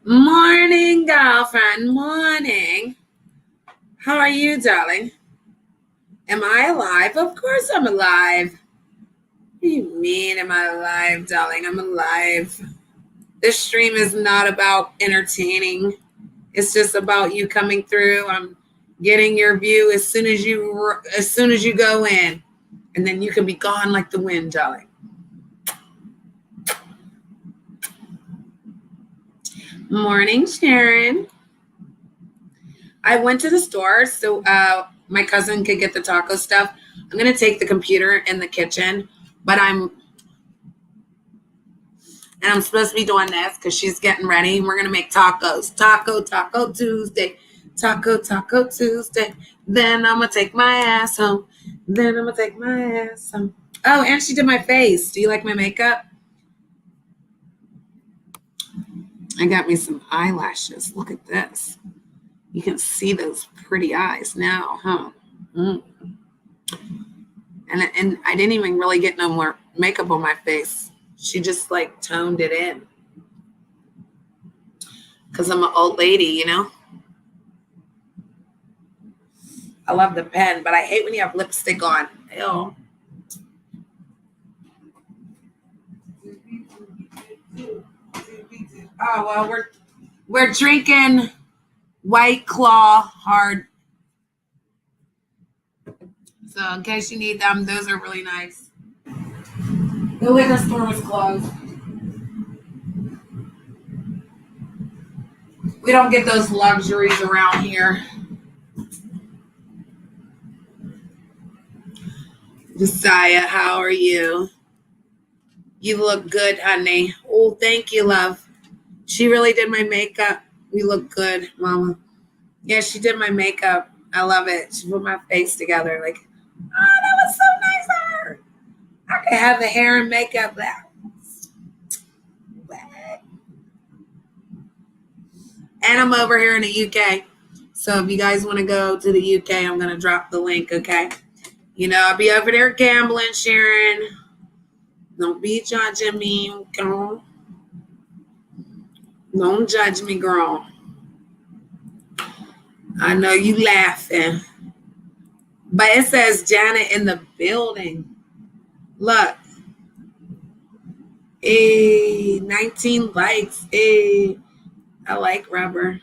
Morning, girlfriend. Morning. How are you, darling? Am I alive? Of course I'm alive. What do you mean, am I alive, darling? I'm alive. This stream is not about entertaining. It's just about you coming through. I'm getting your view as soon as you go in, and then you can be gone like the wind, darling. Morning, Sharon. I went to the store so my cousin could get the taco stuff. I'm gonna take the computer in the kitchen, but I'm supposed to be doing this because she's getting ready. We're gonna make tacos. Taco Tuesday. Taco Tuesday. Then I'm gonna take my ass home. Oh, and she did my face. Do you like my makeup? I got me some eyelashes. Look at this. You can see those pretty eyes now, huh? And I didn't even really get no more makeup on my face. She just like toned it in. Because I'm an old lady, you know? I love the pen, but I hate when you have lipstick on. Ew. Oh, well, we're drinking White Claw hard. So in case you need them, those are really nice. The liquor store was closed. We don't get those luxuries around here. Josiah, how are you? You look good, honey. Oh, thank you, love. She really did my makeup. You look good, mama. Yeah, she did my makeup. I love it. She put my face together. Like, oh, that was so nice of her. I could have the hair and makeup back. And I'm over here in the UK. So if you guys want to go to the UK, I'm going to drop the link, okay? You know, I'll be over there gambling, Sharon. Don't be judging me, girl. Don't judge me, girl. I know you laughing. But it says Janet in the building. Look. Hey, 19 likes. Hey, I like rubber.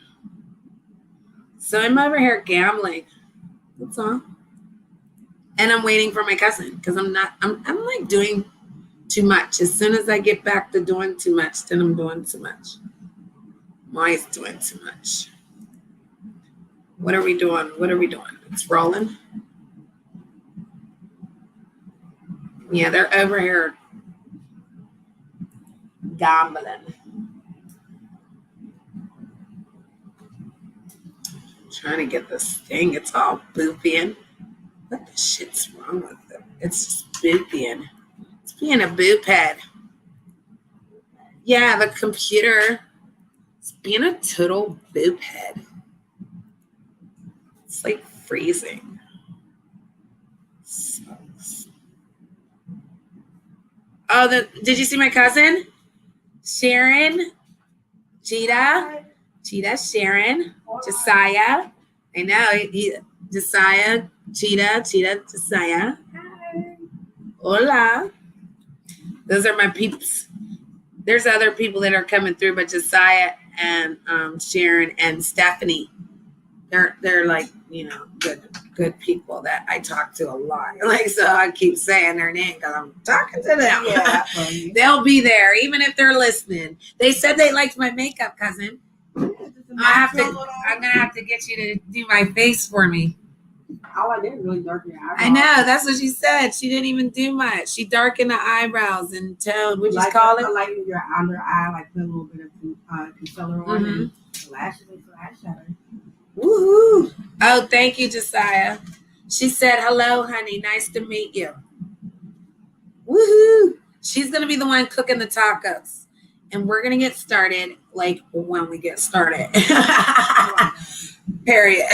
So I'm over here gambling. That's all. And I'm waiting for my cousin because I'm like doing too much. As soon as I get back to doing too much, then I'm doing too much. I'm always doing too much. What are we doing? What are we doing? It's rolling. Yeah, they're over here gambling. Trying to get this thing. It's all booping. What the shit's wrong with it? It's just booping. It's being a boop head. Yeah, the computer is being a total boop head. It's like freezing. Sucks. Oh, did you see my cousin? Sharon? Cheetah, Sharon, Josiah. I know. Josiah, Cheetah, Josiah. Hola. Those are my peeps. There's other people that are coming through, but Josiah and Sharon and Stephanie, they're like, you know, good people that I talk to a lot. Like, so I keep saying their name because I'm talking to them. Yeah, they'll be there even if they're listening. They said they liked my makeup, cousin. I'm gonna have to get you to do my face for me. All I did was really darken your eyebrows. I know, that's what she said. She didn't even do much. She darkened the eyebrows and toned. What'd you call it? Like your under eye, like put a little bit of concealer on and lashes and flash shadow. Woohoo! Oh, thank you, Josiah. She said, "Hello, honey. Nice to meet you." Woohoo! She's gonna be the one cooking the tacos, and we're gonna get started like when we get started. Period.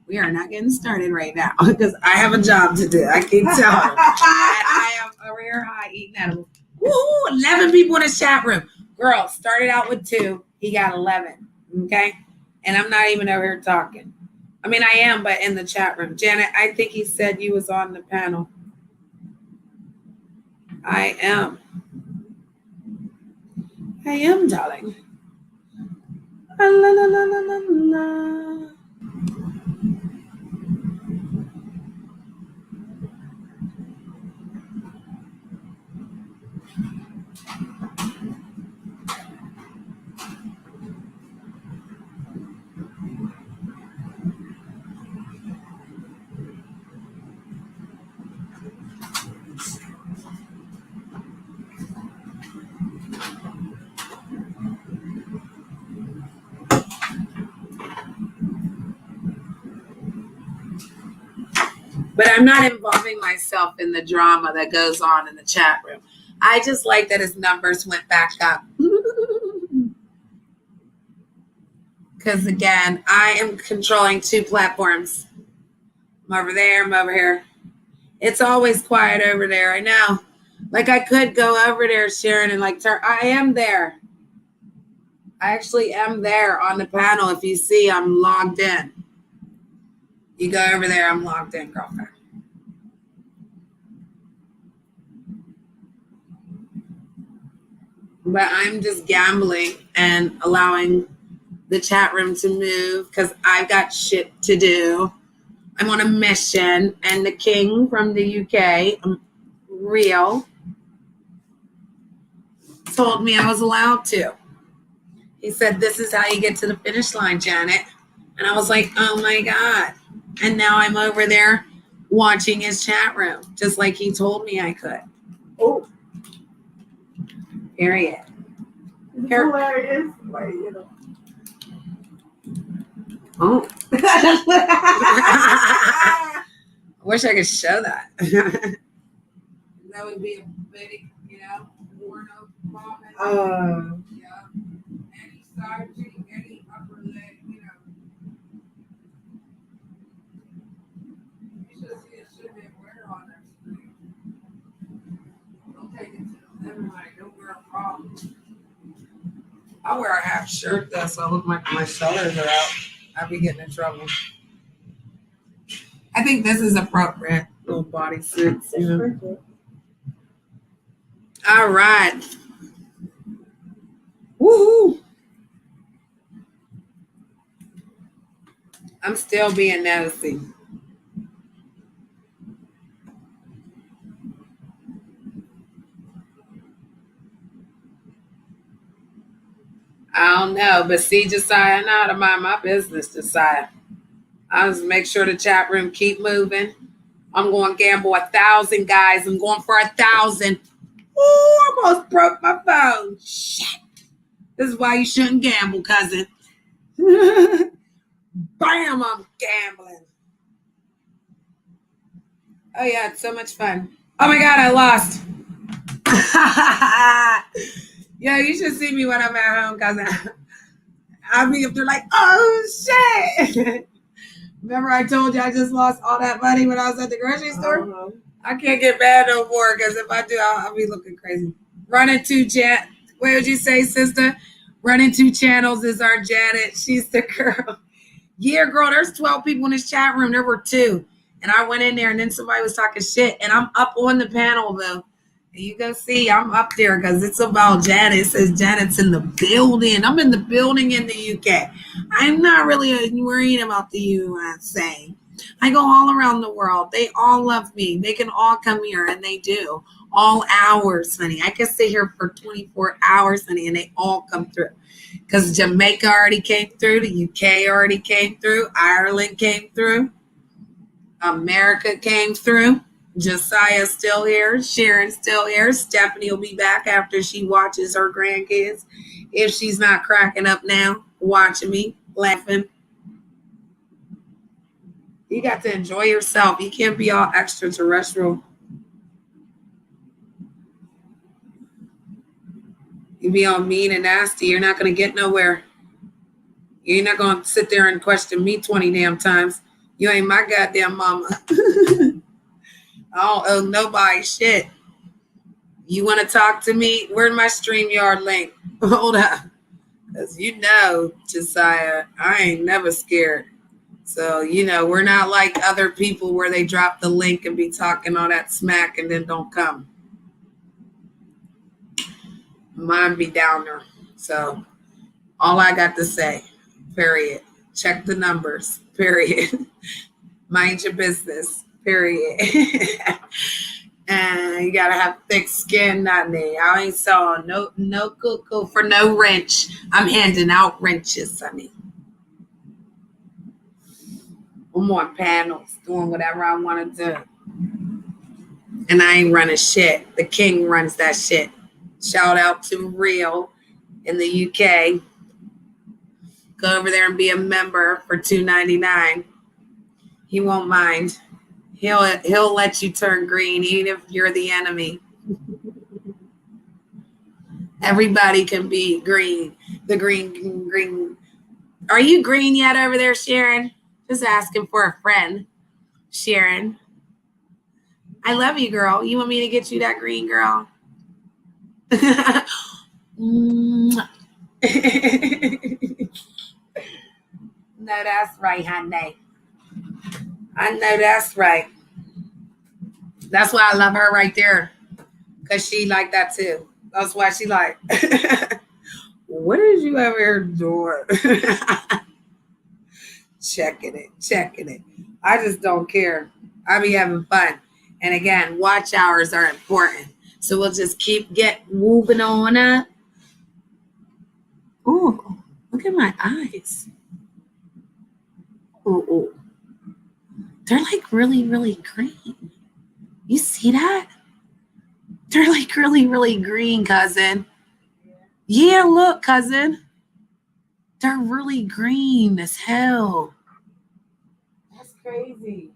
We are not getting started right now because I have a job to do. I keep telling her. I am over here high eating edibles. Woo! 11 people in the chat room. Girl, started out with 2. He got 11. Okay? And I'm not even over here talking. I mean, I am, but in the chat room. Janet, I think he said you was on the panel. I am, darling. La, la, la, la, la, la. But I'm not involving myself in the drama that goes on in the chat room. I just like that his numbers went back up. Because again, I am controlling 2 platforms. I'm over there, I'm over here. It's always quiet over there, I know. Like I could go over there, Sharon, and like turn. I am there. I actually am there on the panel. If you see, I'm logged in. You go over there, I'm logged in, girlfriend. But I'm just gambling and allowing the chat room to move because I've got shit to do. I'm on a mission, and the king from the UK, Real, told me I was allowed to. He said, "This is how you get to the finish line, Janet." And I was like, oh my God. And now I'm over there watching his chat room, just like he told me I could. Oh, Period. it's Here. hilarious. Like, you know. Oh. I wish I could show that. That would be a big, you know, porno comment. Yeah. Any side cheek, any upper leg, you know. You should see a shit man wear on their screen. Don't take it to them. Everybody, don't wear a problem. I wear a half shirt though, so I look like my shoulders are out. I'd be getting in trouble. I think this is appropriate. Little bodysuits, you know. All right. Woohoo! I'm still being nosy. I don't know, but see, Josiah, I know how to mind my business, Josiah. I just make sure the chat room keep moving. I'm going to gamble 1,000, guys. I'm going for 1,000. Ooh, almost broke my phone. Shit. This is why you shouldn't gamble, cousin. Bam, I'm gambling. Oh, yeah, it's so much fun. Oh, my God, I lost. Yeah, you should see me when I'm at home, cousin. I mean, if they're like, oh, shit. Remember I told you I just lost all that money when I was at the grocery store? Uh-huh. I can't get mad no more because if I do, I'll be looking crazy. Running two chat. What would you say, sister? Running two channels is our Janet. She's the girl. Yeah, girl, there's 12 people in this chat room. There were 2. And I went in there and then somebody was talking shit. And I'm up on the panel, though. And you go see, I'm up there because it's about Janet. It says Janet's in the building. I'm in the building in the UK. I'm not really worried about the USA. I go all around the world. They all love me. They can all come here, and they do. All hours, honey. I can sit here for 24 hours, honey, and they all come through. Because Jamaica already came through. The UK already came through. Ireland came through. America came through. Josiah's still here. Sharon's still here. Stephanie will be back after she watches her grandkids. If she's not cracking up now, watching me, laughing. You got to enjoy yourself. You can't be all extraterrestrial. You be all mean and nasty. You're not going to get nowhere. You're not going to sit there and question me 20 damn times. You ain't my goddamn mama. I don't owe nobody shit. You want to talk to me? Where's my StreamYard link? Hold up. Because you know, Josiah, I ain't never scared. So, you know, we're not like other people where they drop the link and be talking all that smack and then don't come. Mine be down there. So, all I got to say, period. Check the numbers, period. Mind your business, period. And you gotta have thick skin, not me. I ain't selling no cuckoo for no wrench. I'm handing out wrenches, honey. I'm on panels, doing whatever I want to do. And I ain't running shit. The king runs that shit. Shout out to Real in the UK. Go over there and be a member for $2.99. He won't mind. He'll let you turn green even if you're the enemy. Everybody can be green. The green. Are you green yet over there, Sharon? Just asking for a friend. Sharon. I love you, girl. You want me to get you that green, girl? No, that's right, honey. I know that's right. That's why I love her right there. Because she like that too. That's why she like, what is you over here doing? Checking it. I just don't care. I be having fun. And again, watch hours are important. So we'll just keep moving on up. Ooh, look at my eyes. Ooh. They're like really, really green. You see that? They're like really, really green, cousin. Yeah, look, cousin. They're really green as hell. That's crazy.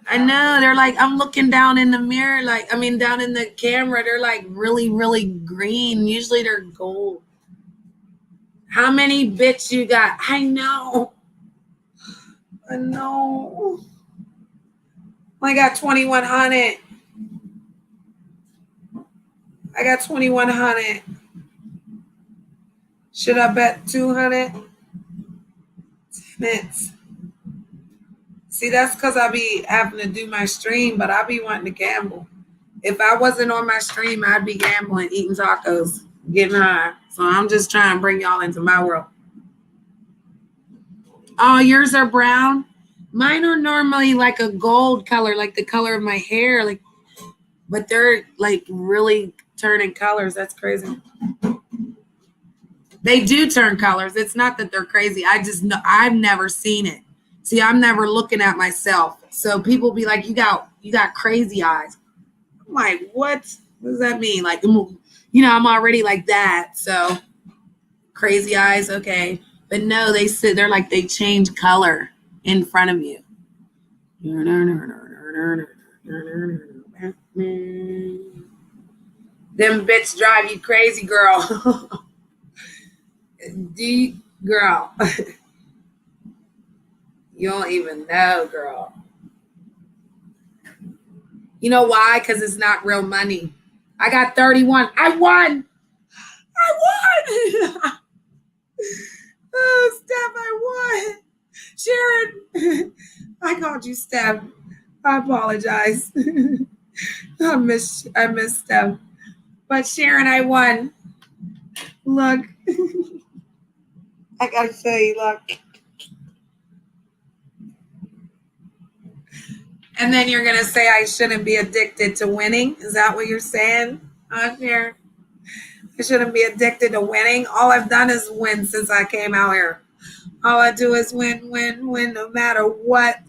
I know. They're like, I'm looking down in the mirror, like, I mean, down in the camera. They're like really, really green. Usually they're gold. How many bits you got? I know. I know. I got 2,100. I got 2,100. Should I bet 200? Minutes. See, that's because I be having to do my stream, but I be wanting to gamble. If I wasn't on my stream, I'd be gambling, eating tacos, getting high. So I'm just trying to bring y'all into my world. Oh, yours are brown? Mine are normally like a gold color, like the color of my hair, like, but they're like really turning colors. That's crazy. They do turn colors. It's not that they're crazy. I just know I've never seen it. See, I'm never looking at myself. So people be like, you got crazy eyes. I'm like, what does that mean? Like, I'm already like that. So crazy eyes, okay. But no, they're like they change color in front of you. Them bits drive you crazy, girl. Deep girl. You don't even know, girl. You know why? Because it's not real money. I got 31. I won. Oh, Steph, I won. Sharon, I called you Steph. I apologize. I miss Steph. But Sharon, I won. Look. I gotta show you, look. And then you're gonna say I shouldn't be addicted to winning? Is that what you're saying? Sharon? I shouldn't be addicted to winning. All I've done is win since I came out here. All I do is win, no matter what.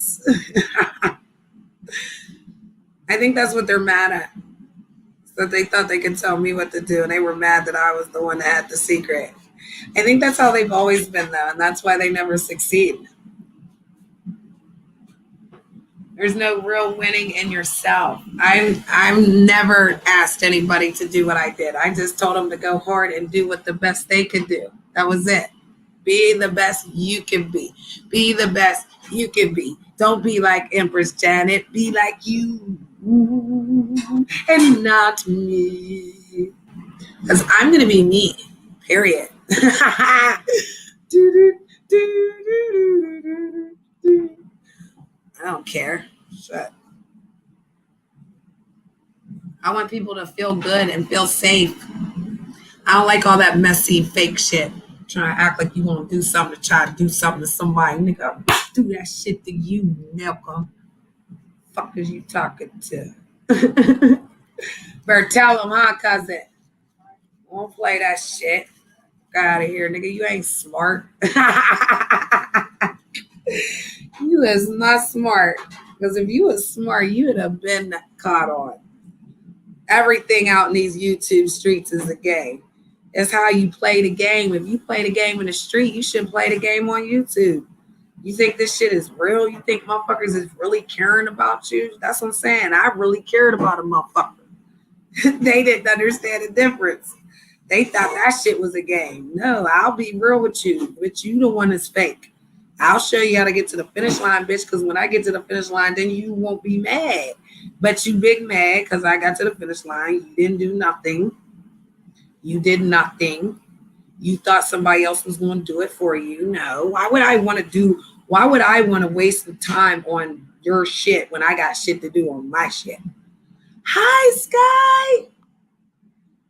I think that's what they're mad at. So they thought they could tell me what to do, and they were mad that I was the one that had the secret. I think that's how they've always been, though, and that's why they never succeed. There's no real winning in yourself. I've never asked anybody to do what I did. I just told them to go hard and do what the best they could do. That was it. Be the best you can be. Be the best you can be. Don't be like Empress Janet. Be like you and not me. Because I'm going to be me. Period. I don't care. Shut. I want people to feel good and feel safe. I don't like all that messy fake shit. Trying to act like you want to do something to try to do something to somebody. Nigga, do that shit to you, nigga. Fuck is you talking to? Better tell them, huh, cousin? Won't play that shit. Get out of here, nigga. You ain't smart. You is not smart. Because if you was smart, you would have been caught on. Everything out in these YouTube streets is a game. It's how you play the game. If you play the game in the street, you should play the game on YouTube. You think this shit is real? You think motherfuckers is really caring about you? That's what I'm saying. I really cared about a motherfucker. They didn't understand the difference. They thought that shit was a game. No, I'll be real with you. But you the one that's fake. I'll show you how to get to the finish line, bitch, because when I get to the finish line, then you won't be mad. But you big mad because I got to the finish line. You didn't do nothing. You did nothing. You thought somebody else was going to do it for you. No. Why would I want to waste the time on your shit when I got shit to do on my shit? Hi, Sky.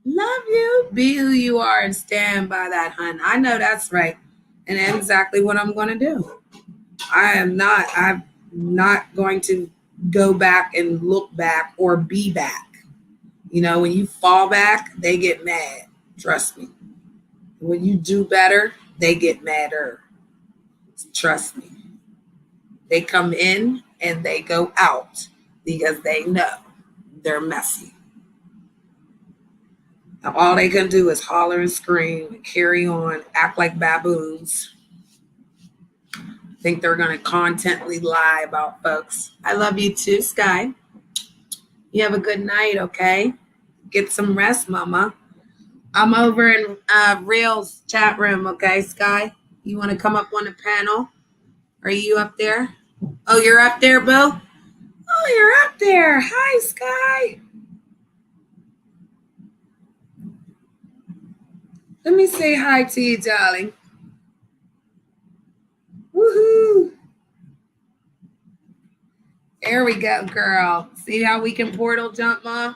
Love you. Be who you are and stand by that, hun. I know that's right. And that's exactly what I'm going to do. I'm not going to go back and look back or be back. You know, when you fall back, they get mad. Trust me. When you do better, they get madder. Trust me. They come in and they go out because they know they're messy. Now, all they can do is holler and scream, carry on, act like baboons. Think they're going to contently lie about folks. I love you too, Sky. You have a good night, okay? Get some rest, mama. I'm over in Real's chat room, okay, Sky? You want to come up on the panel? Are you up there? Oh, you're up there, Bo? Oh, you're up there. Hi, Sky. Let me say hi to you, darling. Woohoo. There we go, girl. See how we can portal jump, Mom?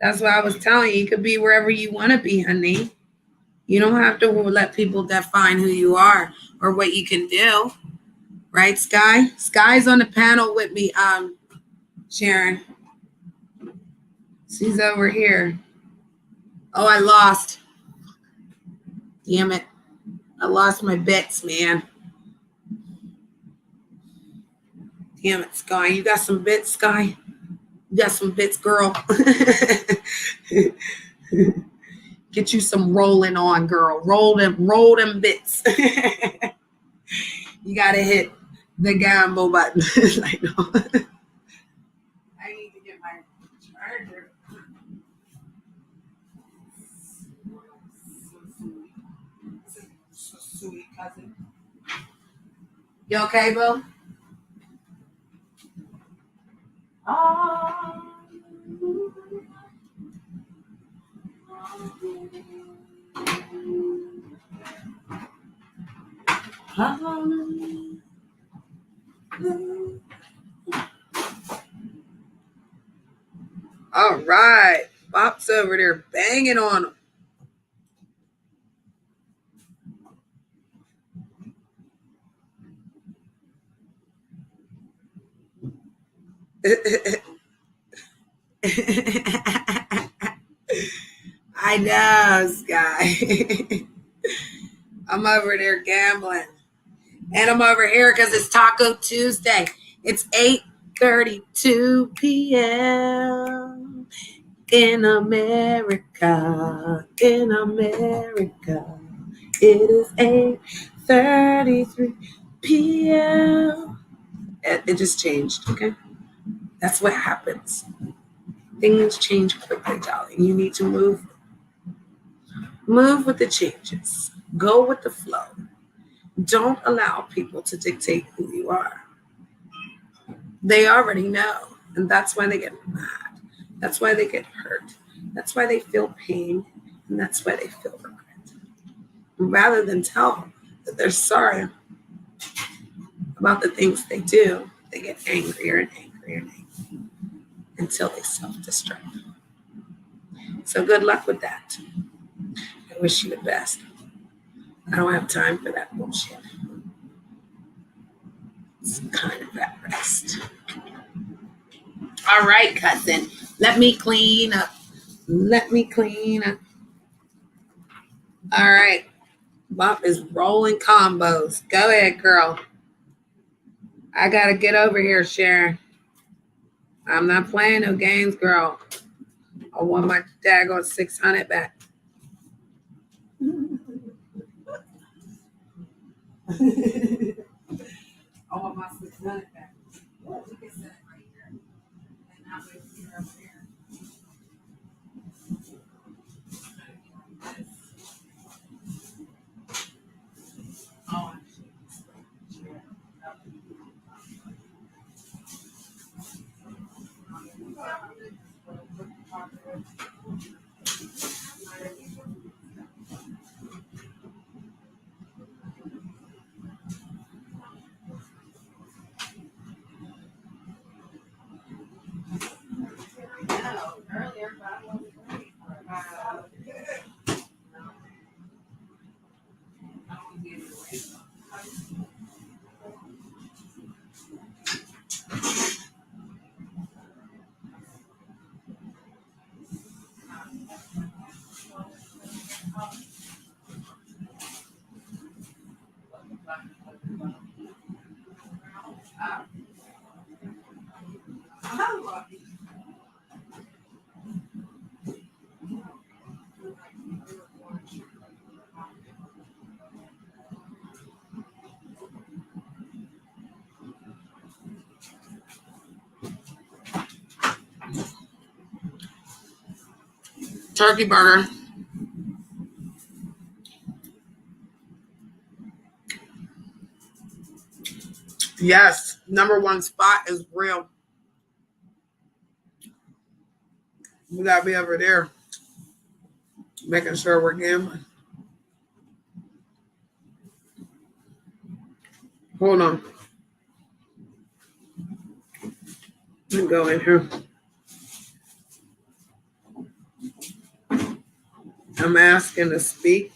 That's what I was telling you. You could be wherever you want to be, honey. You don't have to let people define who you are or what you can do. Right, Sky? Sky's on the panel with me, Sharon. She's over here. Oh, I lost. Damn it. I lost my bits, man. Damn it, Sky. You got some bits, Sky? You got some bits, girl. Get you some rolling on, girl. Roll them bits. You gotta hit the gamble button. I know. I need to get my charger. So sweet, cousin. You okay, Bill? All right. Bop's over there banging on him. I know, Sky. I'm over there gambling. And I'm over here because it's Taco Tuesday. It's 8:32 p.m. in America. In America. It is 8:33 p.m. It just changed, okay? That's what happens. Things change quickly, darling. You need to move. Move with the changes. Go with the flow. Don't allow people to dictate who you are. They already know, and that's why they get mad. That's why they get hurt. That's why they feel pain, and that's why they feel regret. Rather than tell them that they're sorry about the things they do, they get angrier and angrier and angrier until they self-destruct. So good luck with that. I wish you the best. I don't have time for that bullshit. It's kind of at rest. All right, cousin. Let me clean up. All right. Bop is rolling combos. Go ahead, girl. I got to get over here, Sharon. I'm not playing no games, girl. I want my daggone 600 back. I want my 600 back. Well, we can set it right here. And that way you're over here. Oh, earlier, but I wasn't ready for it. I don't get it away. Turkey burger. Yes, number one spot is real. We gotta be over there, making sure we're gambling. Hold on. Let me go in here. I'm asking to speak.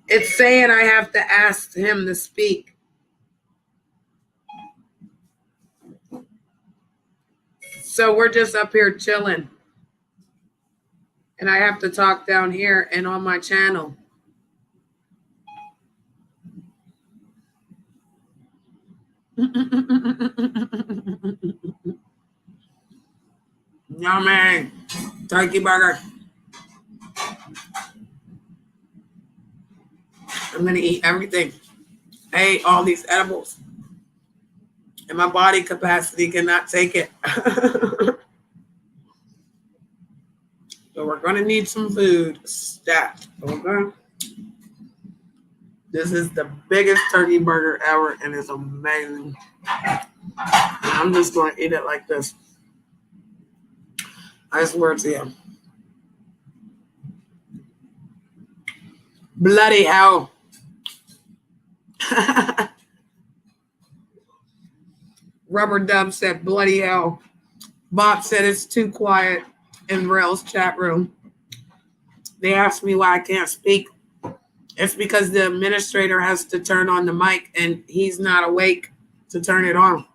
It's saying I have to ask him to speak. So we're just up here chilling. And I have to talk down here and on my channel. Yummy. Turkey burger. I'm going to eat everything. I ate all these edibles. And my body capacity cannot take it. So we're going to need some food stat. Okay. This is the biggest turkey burger ever, and it's amazing. I'm just going to eat it like this. I swear to you. Bloody hell. Rubber Dub said, bloody hell. Bob said it's too quiet in Rail's chat room. They asked me why I can't speak. It's because the administrator has to turn on the mic and he's not awake to turn it on.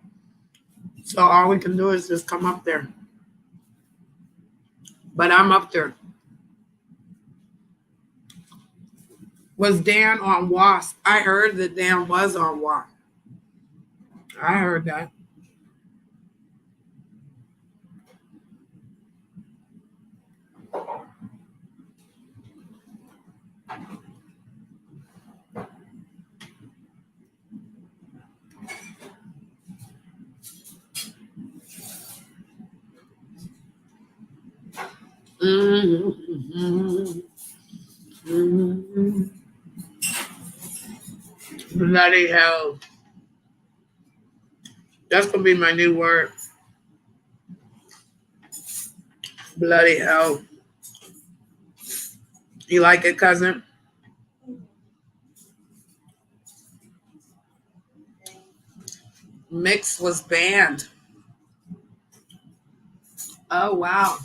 So all we can do is just come up there. But I'm up there. Was Dan on WASP? I heard that Dan was on WASP. I heard that. Mm-hmm. Mm-hmm. Bloody hell. That's going to be my new word. Bloody hell. You like it, cousin? Mix was banned. Oh, wow.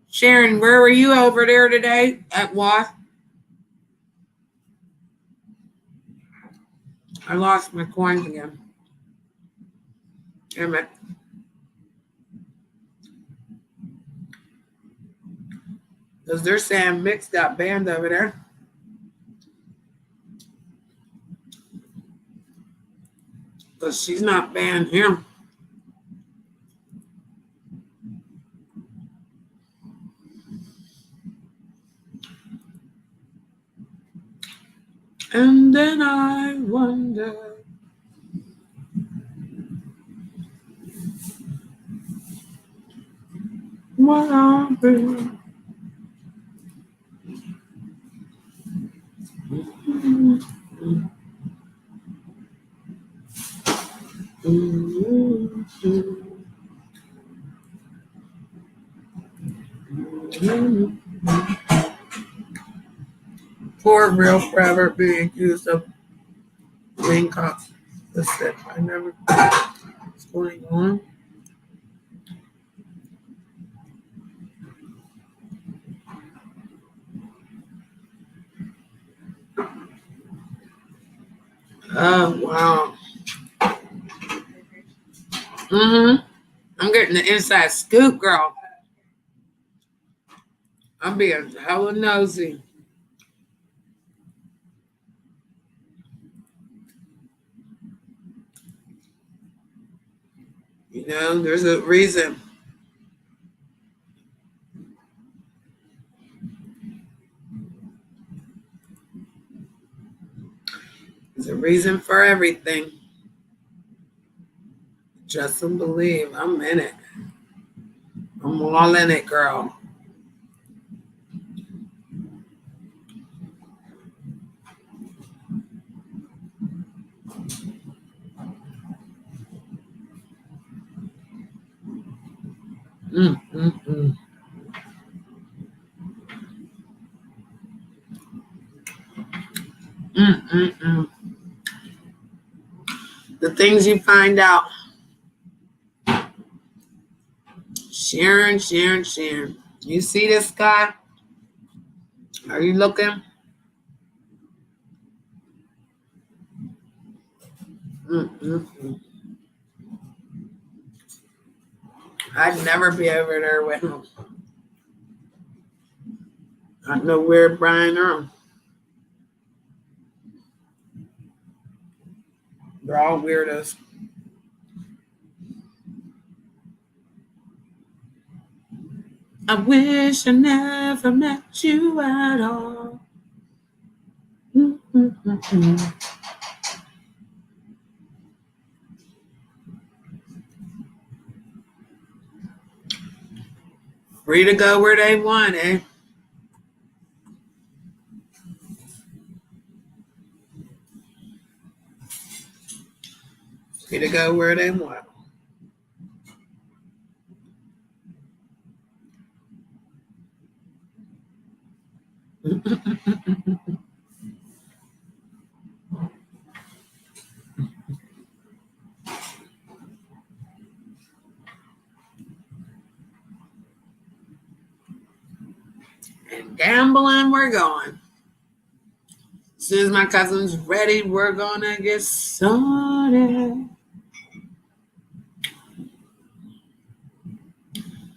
Sharon, where were you over there today? At what? I lost my coins again. Damn it. Because they're saying Mix got banned over there. Because she's not banned here. And then I wonder what I'll be. Poor real forever being accused of being caught. Listen, I never. What's going on? Oh, wow. I'm getting the inside scoop, girl. I'm being hella nosy. You know, there's a reason. There's a reason for everything. Trust and believe. I'm in it. I'm all in it, girl. Mm, mm, mm. Mm, mm, mm. The things you find out. Sharon. You see this guy? Are you looking? Mm, mm, mm. I'd never be over there with him. I know where Brian are. They're all weirdos. I wish I never met you at all. Mm, mm, mm, mm. Free to go where they want, eh? Free to go where they want. And gambling, we're going. As soon as my cousin's ready, we're gonna get started.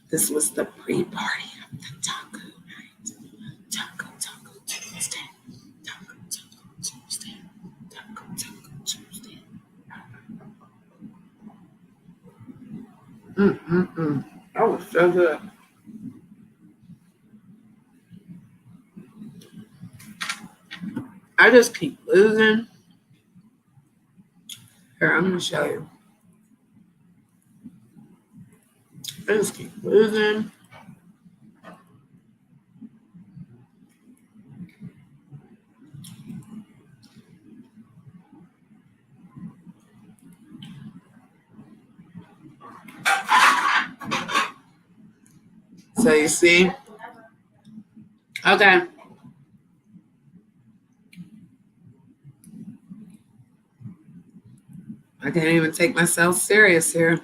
This was the pre-party of the taco night. Taco Tuesday. Taco Tuesday. Taco Tuesday. That was so good. I just keep losing. Here, I'm gonna show you. I just keep losing. So you see? Okay. I can't even take myself serious here.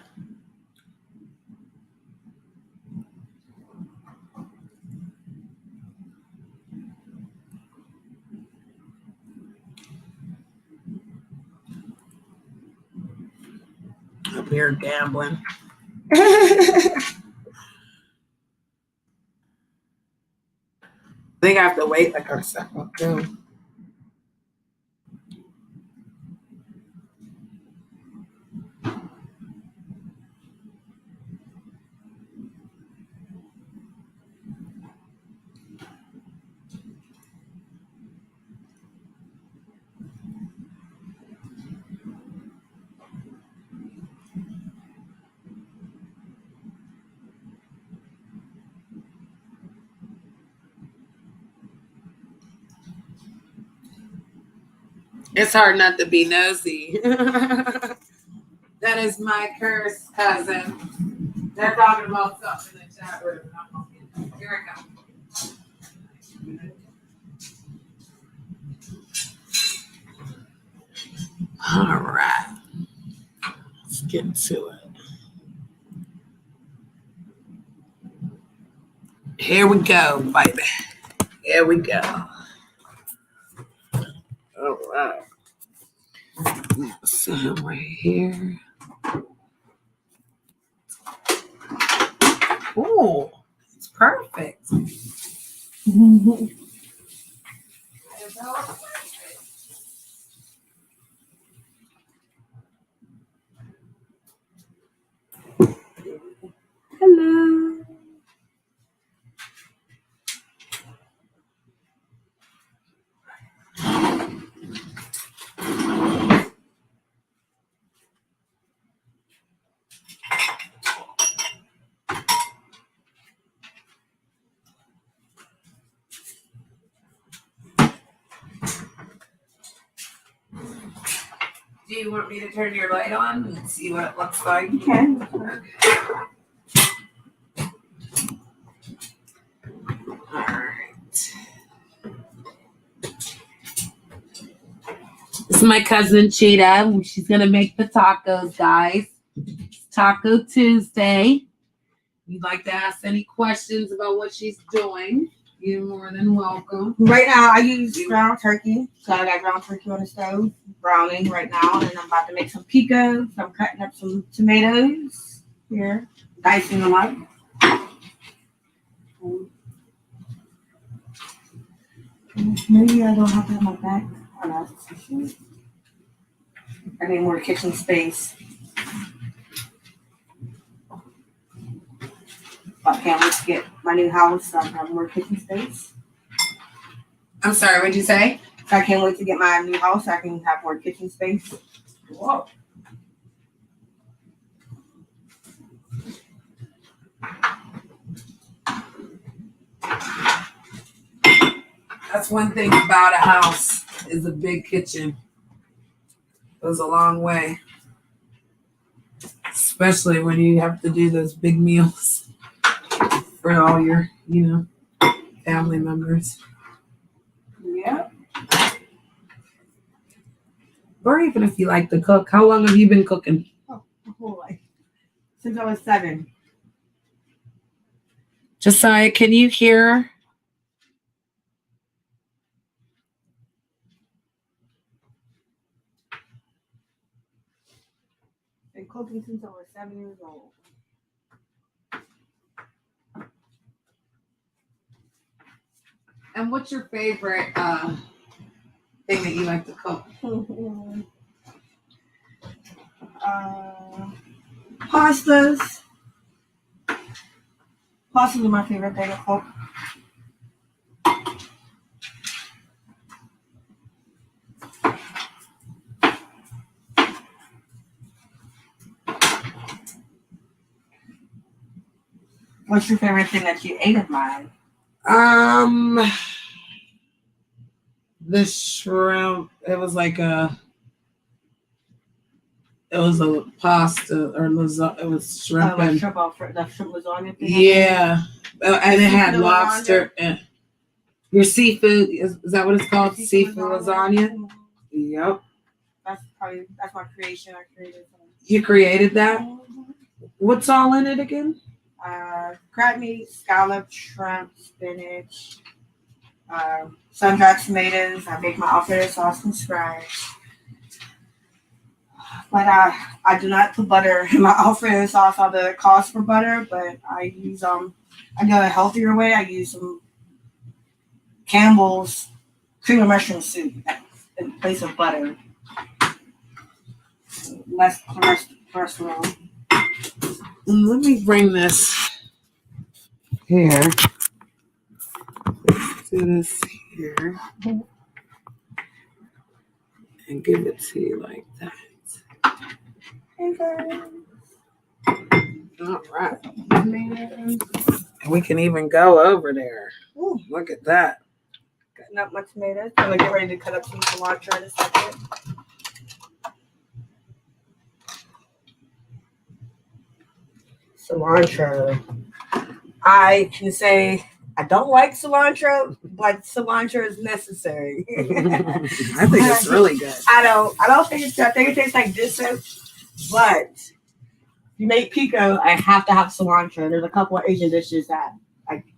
Up here gambling. I think I have to wait like a second too. It's hard not to be nosy. That is my curse, cousin. They're talking about something in the chat room. Here I go. All right. Let's get to it. Here we go, baby. Here we go. All right. So right here. Ooh, it's perfect. Hello. Do you want me to turn your light on and see what it looks like? You can. All right. This is my cousin Cheetah. She's gonna make the tacos, guys. It's Taco Tuesday. If you'd like to ask any questions about what she's doing, you're more than welcome. Right now, I use ground turkey. So I got ground turkey on the stove, browning right now, and I'm about to make some pico. So I'm cutting up some tomatoes here, dicing them up. Maybe I don't have to have my back. Oh, no, that's sufficient. I need more kitchen space. I can't wait to get my new house so I can have more kitchen space. I'm sorry, what'd you say? So I can't wait to get my new house so I can have more kitchen space. Whoa. That's one thing about a house is a big kitchen. Goes a long way. Especially when you have to do those big meals for all your, family members. Yeah. Or even if you like to cook. How long have you been cooking? Oh, my whole life. Since I was 7. Josiah, can you hear? Been cooking since I was 7 years old. And what's your favorite thing that you like to cook? Pastas. Pastas are my favorite thing to cook. What's your favorite thing that you ate of mine? The shrimp. It was like a pasta or lasagna. It was shrimp Like and shrimp lasagna thing. yeah, and it had Seafood lobster and your seafood. Is that what it's called? Seafood lasagna. Yep. That's my creation. I created. You created that. What's all in it again? Crab meat, scallop, shrimp, spinach, sun-dried tomatoes. I make my Alfredo sauce from scratch. But I do not put butter in my Alfredo sauce, although it calls for butter. But I use I go a healthier way. I use some Campbell's cream of mushroom soup in place of butter. Less cholesterol. Let me bring this here. Let's do this here and give it to you like that. All right. And we can even go over there. Ooh. Look at that. Cutting up my tomatoes. I'm gonna get ready to cut up some cilantro in a second. Cilantro. I can say I don't like cilantro, but cilantro is necessary. I think it's really good. I don't think it's good. I think it tastes like dish soap, but if you make pico, I have to have cilantro. There's a couple of Asian dishes that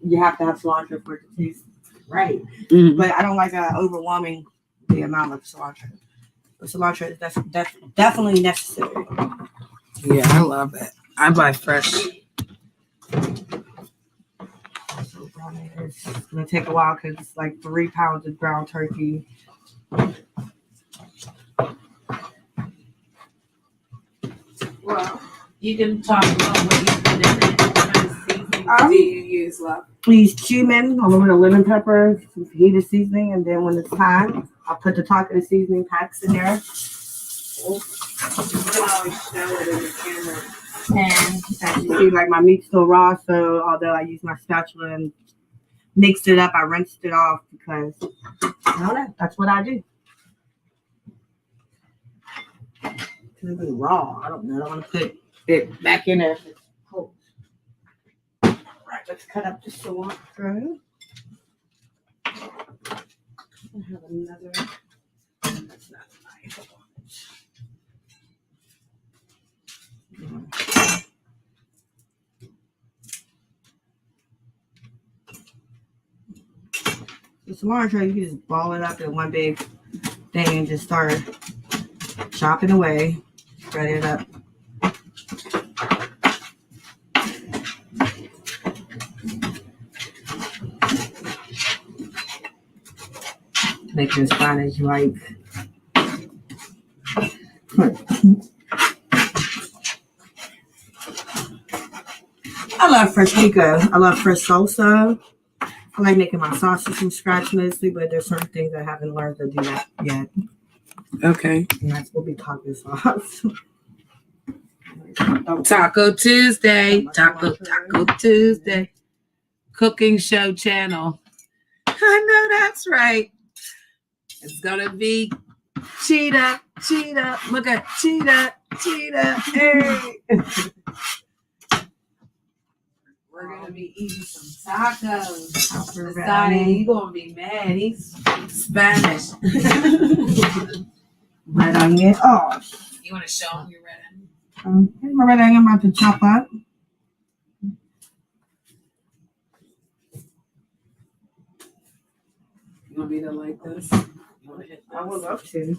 you have to have cilantro for it to taste right. Mm-hmm. But I don't like overwhelming the amount of cilantro. But cilantro is definitely necessary. Yeah, I love it. I buy fresh. It's gonna take a while because it's like 3 pounds of ground turkey. Well, you can talk about what you put in it. What kind of seasoning do you use, love? We use cumin, a little bit of lemon pepper, some fajita seasoning, and then when it's time, I'll put the taco seasoning packs in there. You can always show it in the camera. And as you see, like my meat's still raw, so although I use my spatula and mixed it up, I rinsed it off because I don't know, that's what I do. It's been raw. I don't know. I want to put it back in there if it's cold. Right, let's cut up the cilantro. I have another. That's not nice. The cilantro, you can just ball it up in one big thing and just start chopping away, spread it up. Make it as fine as you like. I love fresh pico. I love fresh salsa. I like making my sauces from scratch mostly, but there's certain things I haven't learned to do that yet. Okay. And that's what we taco sauce. Taco Tuesday. Taco Tuesday. Cooking show channel. I know that's right. It's gonna be Cheetah. Look at Cheetah. Hey. We're gonna be eating some tacos. Sonny, you gonna be mad. He's Spanish. Red onion. Oh. You wanna show him your red onion? My red onion I'm about to chop up. You want me to like this? You wanna hit this? I would love to.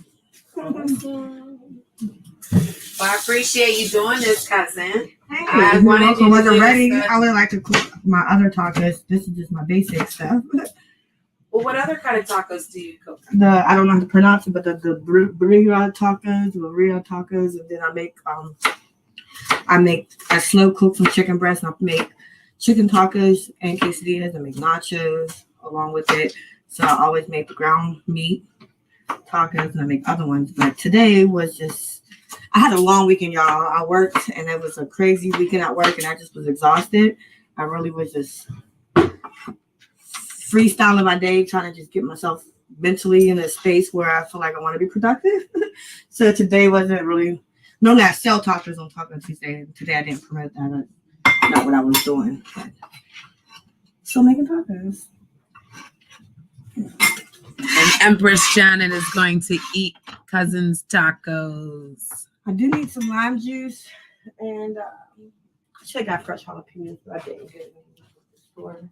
Well, I appreciate you doing this, cousin. Hey, I wanted you to wasn't do ready. this, I would like to cook my other tacos. This is just my basic stuff. Well, what other kind of tacos do you cook? I don't know how to pronounce it, but the burrito tacos, and then I make a slow cook some chicken breast, and I make chicken tacos and quesadillas, and make nachos along with it. So I always make the ground meat tacos, and I make other ones. But today was just, I had a long weekend, y'all. I worked, and it was a crazy weekend at work, and I just was exhausted. I really was just freestyling my day, trying to just get myself mentally in a space where I feel like I want to be productive. So today wasn't really, normally I sell tacos on Taco Tuesday. Today I didn't promote that. That's not what I was doing. But still making tacos. And Empress Janet is going to eat cousin's tacos. I do need some lime juice, and I should have got fresh jalapenos, but I didn't get it in the store.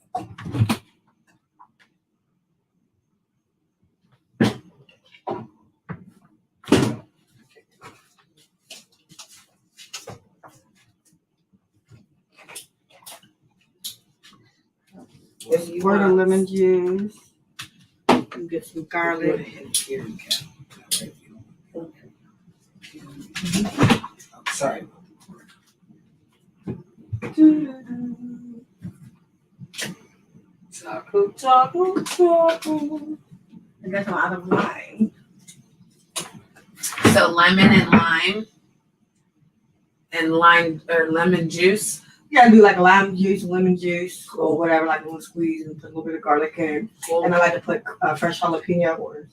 Just pour the lemon juice. And get some garlic. Sorry. Taco. I guess I'm out of lime. So lemon and lime or lemon juice. Yeah, I do like lime juice, lemon juice, or whatever, like a little squeeze, and put a little bit of garlic in. Cool. And I like to put fresh jalapeno or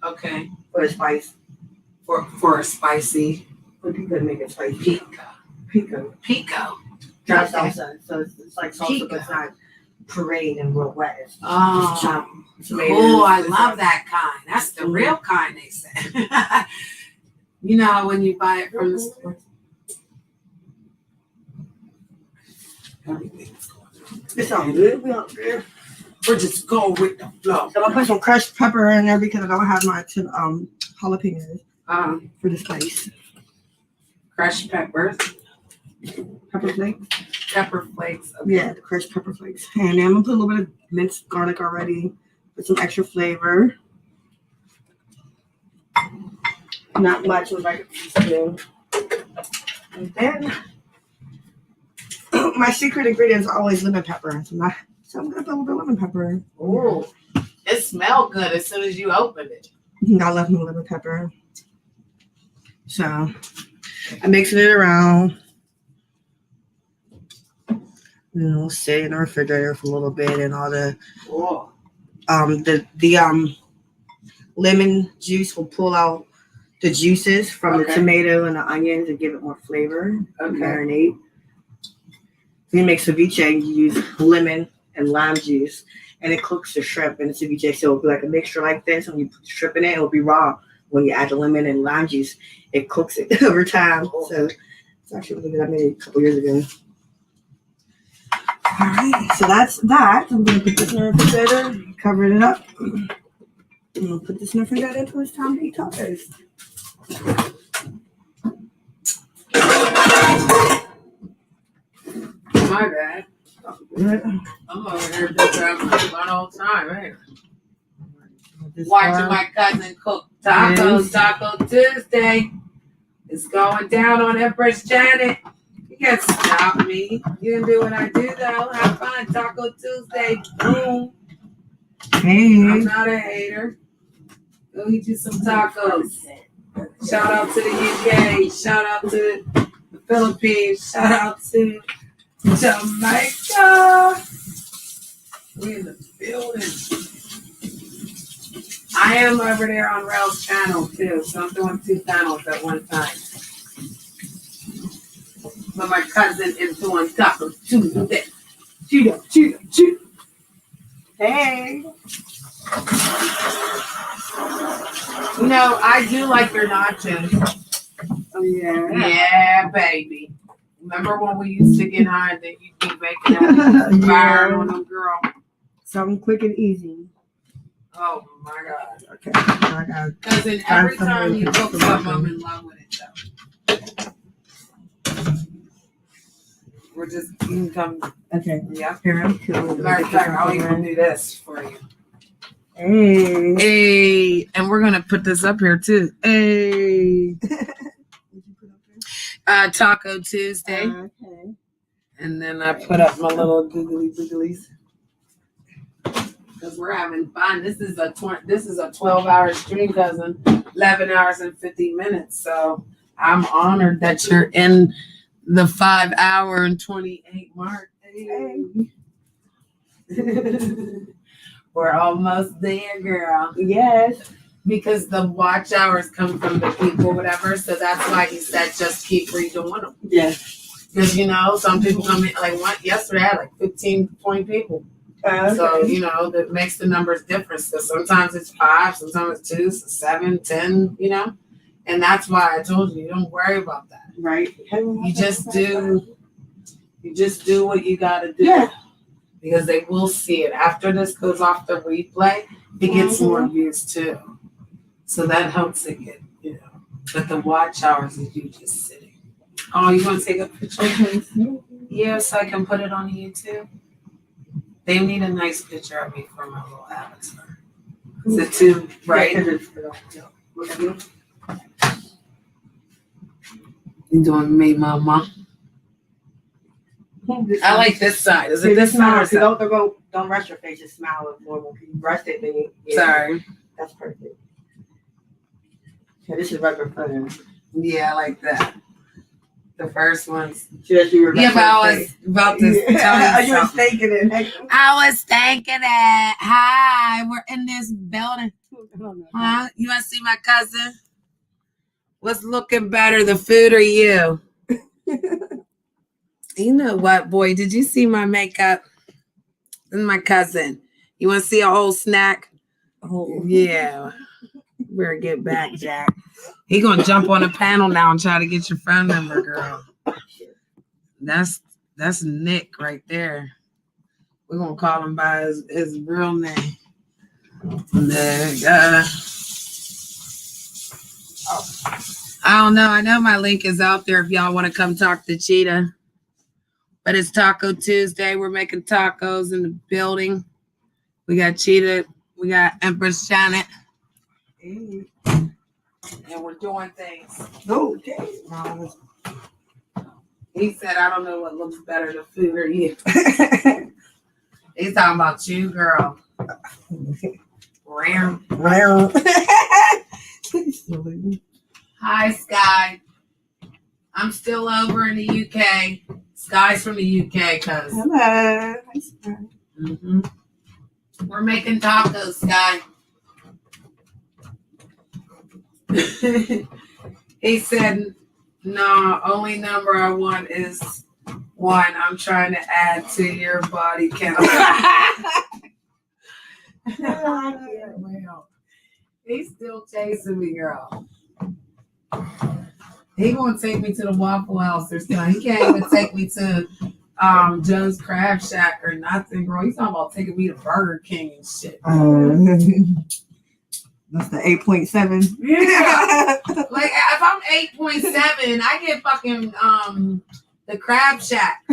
Okay. for the spice. For a spicy But you could make it spicy. Pico. Dry salsa. So it's like salsa, but it's not pureed and real wet. It's Oh, chopped tomatoes. oh, I love that kind. That's the real kind, they say. You know how when you buy it from the store. It's all good. We all good. We're just going with the flow. So I put some crushed pepper in there because I don't have my jalapenos for the spice. Crushed pepper. Pepper flakes. Pepper flakes. Okay. Yeah, the crushed pepper flakes. And then I'm gonna put a little bit of minced garlic already with some extra flavor. Not much, with like a teaspoon. And then my secret ingredient is always lemon pepper. So I'm gonna put a little bit of lemon pepper. Ooh, it smelled good as soon as you opened it. I love me lemon pepper. So I'm mixing it around. Sit in the refrigerator for a little bit, and all the lemon juice will pull out the juices from the tomato and the onions and give it more flavor. Marinate. When you make ceviche, you use lemon and lime juice, and it cooks the shrimp in the ceviche. So it'll be like a mixture like this. When you put the shrimp in it, it'll be raw. When you add the lemon and lime juice, it cooks it over time. So it's actually really good. I made it a couple years ago. All right, so that's that. I'm gonna put this in the refrigerator, cover it up. I'm gonna put this in the refrigerator until it's time to eat tacos. My bad. I'm over here just having fun all the time, right? Watching my cousin cook tacos. Taco Tuesday. It's going down on Empress Janet. You can't stop me. You can do what I do, though. Have fun. Taco Tuesday. Boom. Hey. I'm not a hater. Go eat you some tacos. Shout out to the UK. Shout out to the Philippines. Shout out to Jamaica. We in the building. I am over there on Rel's channel, too. So I'm doing 2 channels at one time. But my cousin is doing Taco Tuesday. Chew. Hey. You know, I do like your nachos. Oh, yeah. Yeah, baby. Remember when we used to get high and then you'd be making that fire on them, girl? Something quick and easy. Oh, my God. Okay. I got Cousin, every time you cook something, I'm in love with it, though. We're just, you can come. Okay. Yeah. Here, I'm cool. Matter of fact, I'll even do this for you. Hey. Hey. And we're going to put this up here, too. Hey. Taco Tuesday. Okay. And then I put up my little googly booglies. Because we're having fun. This is a 12-hour stream, cousin. 11 hours and 50 minutes. So I'm honored that you're in the 5-hour and 28 mark. Hey. We're almost there, girl. Yes. Because the watch hours come from the people, whatever. So that's why he said just keep redoing them. Yes. Because, you know, some people come in, like yesterday I had like 15, 20 people. Okay. So, you know, that makes the numbers different. So sometimes it's 5, sometimes it's 2, 7, 10, you know. And that's why I told you, don't worry about that. Right. You just do what you gotta do. Yeah. Because they will see it. After this goes off the replay, it gets more views too. So that helps it get, you know. But the watch hours is you just sitting. Oh, you want to take a picture? Yeah, so I can put it on YouTube. They need a nice picture of me for my little avatar. Is it too bright? You doing me, mama? I like this side. Is it this side? Don't rush your face. Just smile with normal. If you rush it, then Sorry. That's perfect. Yeah, this is regular photo. Yeah, I like that. The first ones. Yeah, but I was about to tell you something. Thinking it. I was thinking it. Hi, we're in this building. Huh? You want to see my cousin? What's looking better, the food or you? You know what, boy? Did you see my makeup? This is my cousin. You want to see a whole snack? Oh, yeah. Better get back, Jack. He gonna jump on a panel now and try to get your phone number, girl. That's Nick right there. We're gonna call him by his real name. Nick. I don't know. I know my link is out there if y'all want to come talk to Cheetah. But it's Taco Tuesday. We're making tacos in the building. We got Cheetah. We got Empress Janet. And we're doing things. Okay. He said, I don't know what looks better, the food or you. He's talking about you, girl. Rare. Hi, Sky. I'm still over in the UK. Sky's from the UK, cuz. Hello. Mm-hmm. We're making tacos, Sky. He said, no, only number I want is 1. I'm trying to add to your body count. He's still chasing me, girl. He gonna take me to the Waffle House or something. He can't even take me to Joe's Crab Shack or nothing, bro. He's talking about taking me to Burger King and shit. That's the 8.7. Yeah. Like if I'm 8.7, I get fucking the Crab Shack.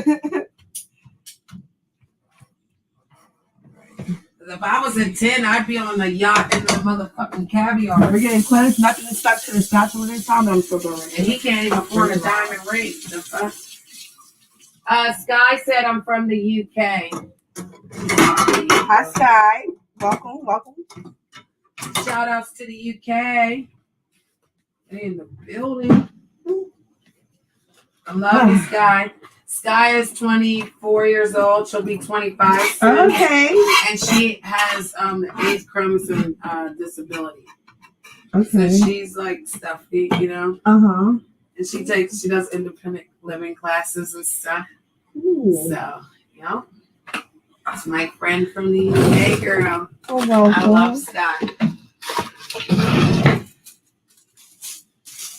If I was in 10, I'd be on the yacht in the motherfucking caviar. We're getting close. Nothing is stuck to the statue this time. I'm still doing it. And he can't even afford a diamond ring. The fuck? Sky said I'm from the UK. Hi, Sky. Welcome. Shout outs to the UK. They in the building. I love you, Sky. Sky is 24 years old. She'll be 25 soon. Okay. And she has the 8th chromosome disability. Okay. So she's like stuffy, you know. Uh-huh. And she does independent living classes and stuff. Ooh. So, you know. That's my friend from the UK, girl. Oh, well. I love Sky.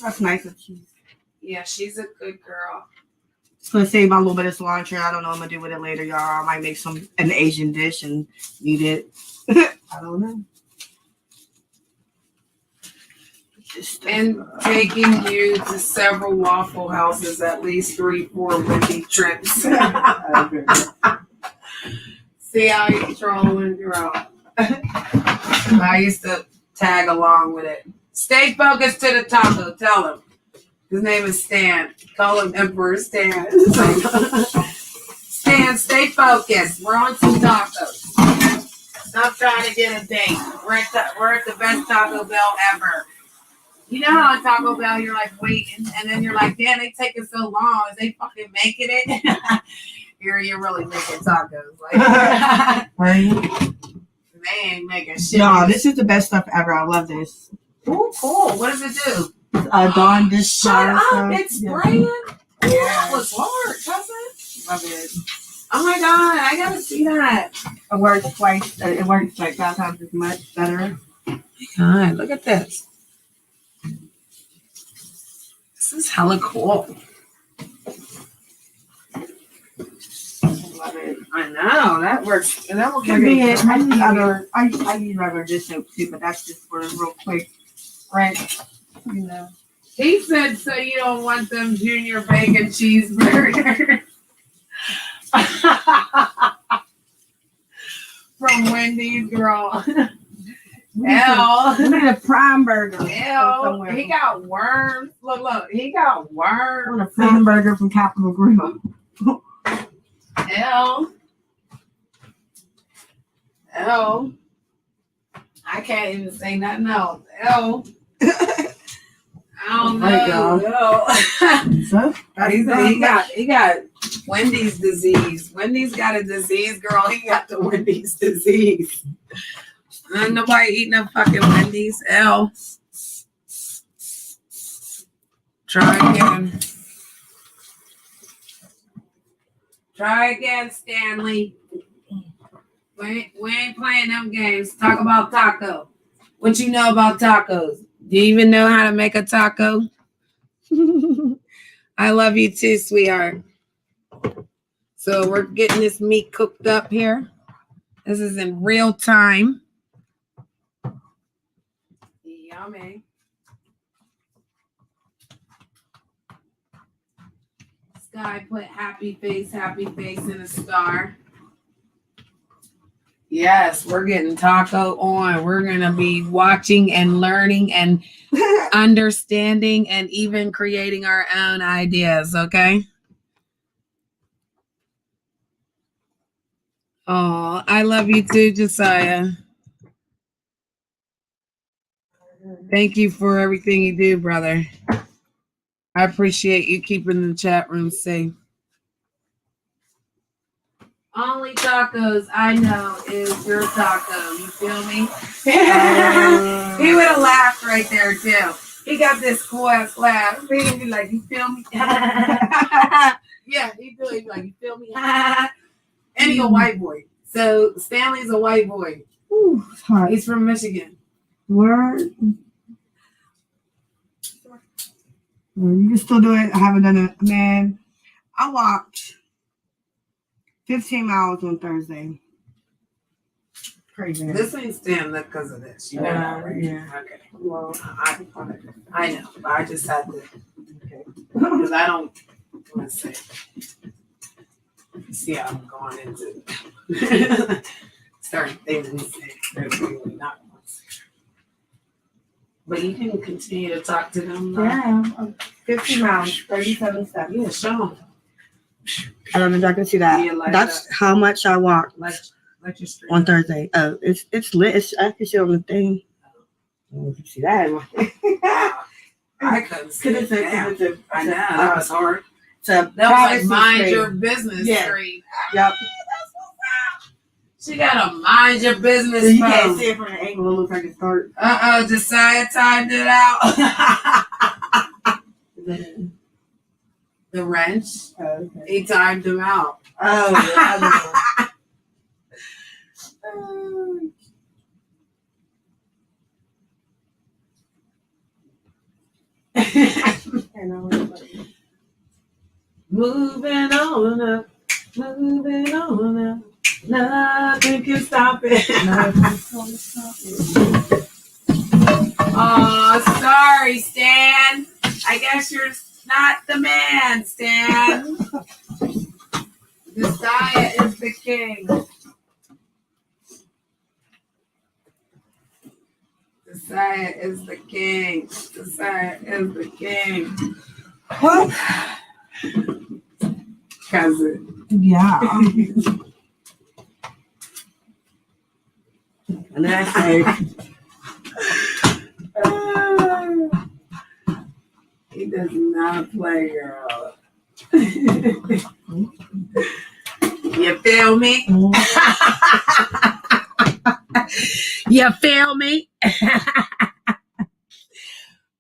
That's nice of you. Yeah, she's a good girl. Just gonna save my little bit of cilantro. I don't know what I'm gonna do with it later, y'all. I might make an Asian dish and eat it. I don't know. And taking you to several Waffle Houses, at least 3-4 windy trips. See how you trolling, girl. I used to tag along with it. Stay focused to the taco. Tell him. His name is Stan. Call him Emperor Stan. Stan, stay focused. We're on some tacos. Stop trying to get a date. We're at the best Taco Bell ever. You know how at Taco Bell you're like waiting, and then you're like, damn, they taking so long. Is they fucking making it? Here you're really making tacos. Like, Right? they ain't making shit. No, this is the best stuff ever. I love this. Ooh, cool. What does it do? Dawn dish. Shut up. It's spraying. Yeah. That was hard, cousin. Love it. Oh my God. I got to see that. It works twice. It works like 5 times as much better. God, look at this. This is hella cool. Love it. I know. That works. And that will give I me use regular dish soap too, but that's just for a real quick rinse. You know. He said, so you don't want them junior bacon cheeseburgers. From Wendy's, girl. L. We need a prime burger. L. He got worms. Look. He got I want worms. a prime burger from Capital Grill. L. I can't even say nothing else. L. I don't know. So he got Wendy's disease. Wendy's got a disease, girl. He got the Wendy's disease. Ain't nobody eating no fucking Wendy's. L. Try again, Stanley. We ain't playing them games. Talk about taco. What you know about tacos? Do you even know how to make a taco? I love you too, sweetheart. So we're getting this meat cooked up here. This is in real time. Yummy. Sky put happy face in a star. Yes, we're getting taco on. We're going to be watching and learning and understanding and even creating our own ideas, okay? Oh, I love you too, Josiah. Thank you for everything you do, brother. I appreciate you keeping the chat room safe. Only tacos I know is your taco. You feel me? He would have laughed right there too. He got this cool ass laugh. He'd be like, "You feel me?" Yeah, he do. He'd be like, "You feel me?" And he's a white boy. So Stanley's a white boy. Ooh, it's hard. He's from Michigan. Word. You can still do it. I haven't done it. Man, I walked 15 miles on Thursday. Crazy. This ain't stand up because of this. You know that, right? Yeah. Okay. Well, I know, but I just had to. Okay. Because I don't want to say. See how I'm going into certain things we say. There's really not one. But you can continue to talk to them. Yeah. 50 miles, 37 steps. Yeah, show them. I don't know if y'all can see that. Yeah, like That's that. how much I walked Let your street on Thursday. Oh, it's lit. I can see it on the thing. I don't know if you can see that. I couldn't see it. Damn. I know. That was hard. So That was like mind your business screen. Yep. She got a mind your business. So you can't see it from the angle. It looks like it's dark. Josiah timed it out. The wrench. Oh, okay. He timed him out. Oh, yeah. Moving on up. Moving on up. Nothing can stop it. Oh, sorry, Stan. I guess you're not the man, Stan. Josiah is the king. Josiah is the king. Josiah is the king. What? Cousin. Yeah. And that's like, he does not play, girl. You feel me? You feel me?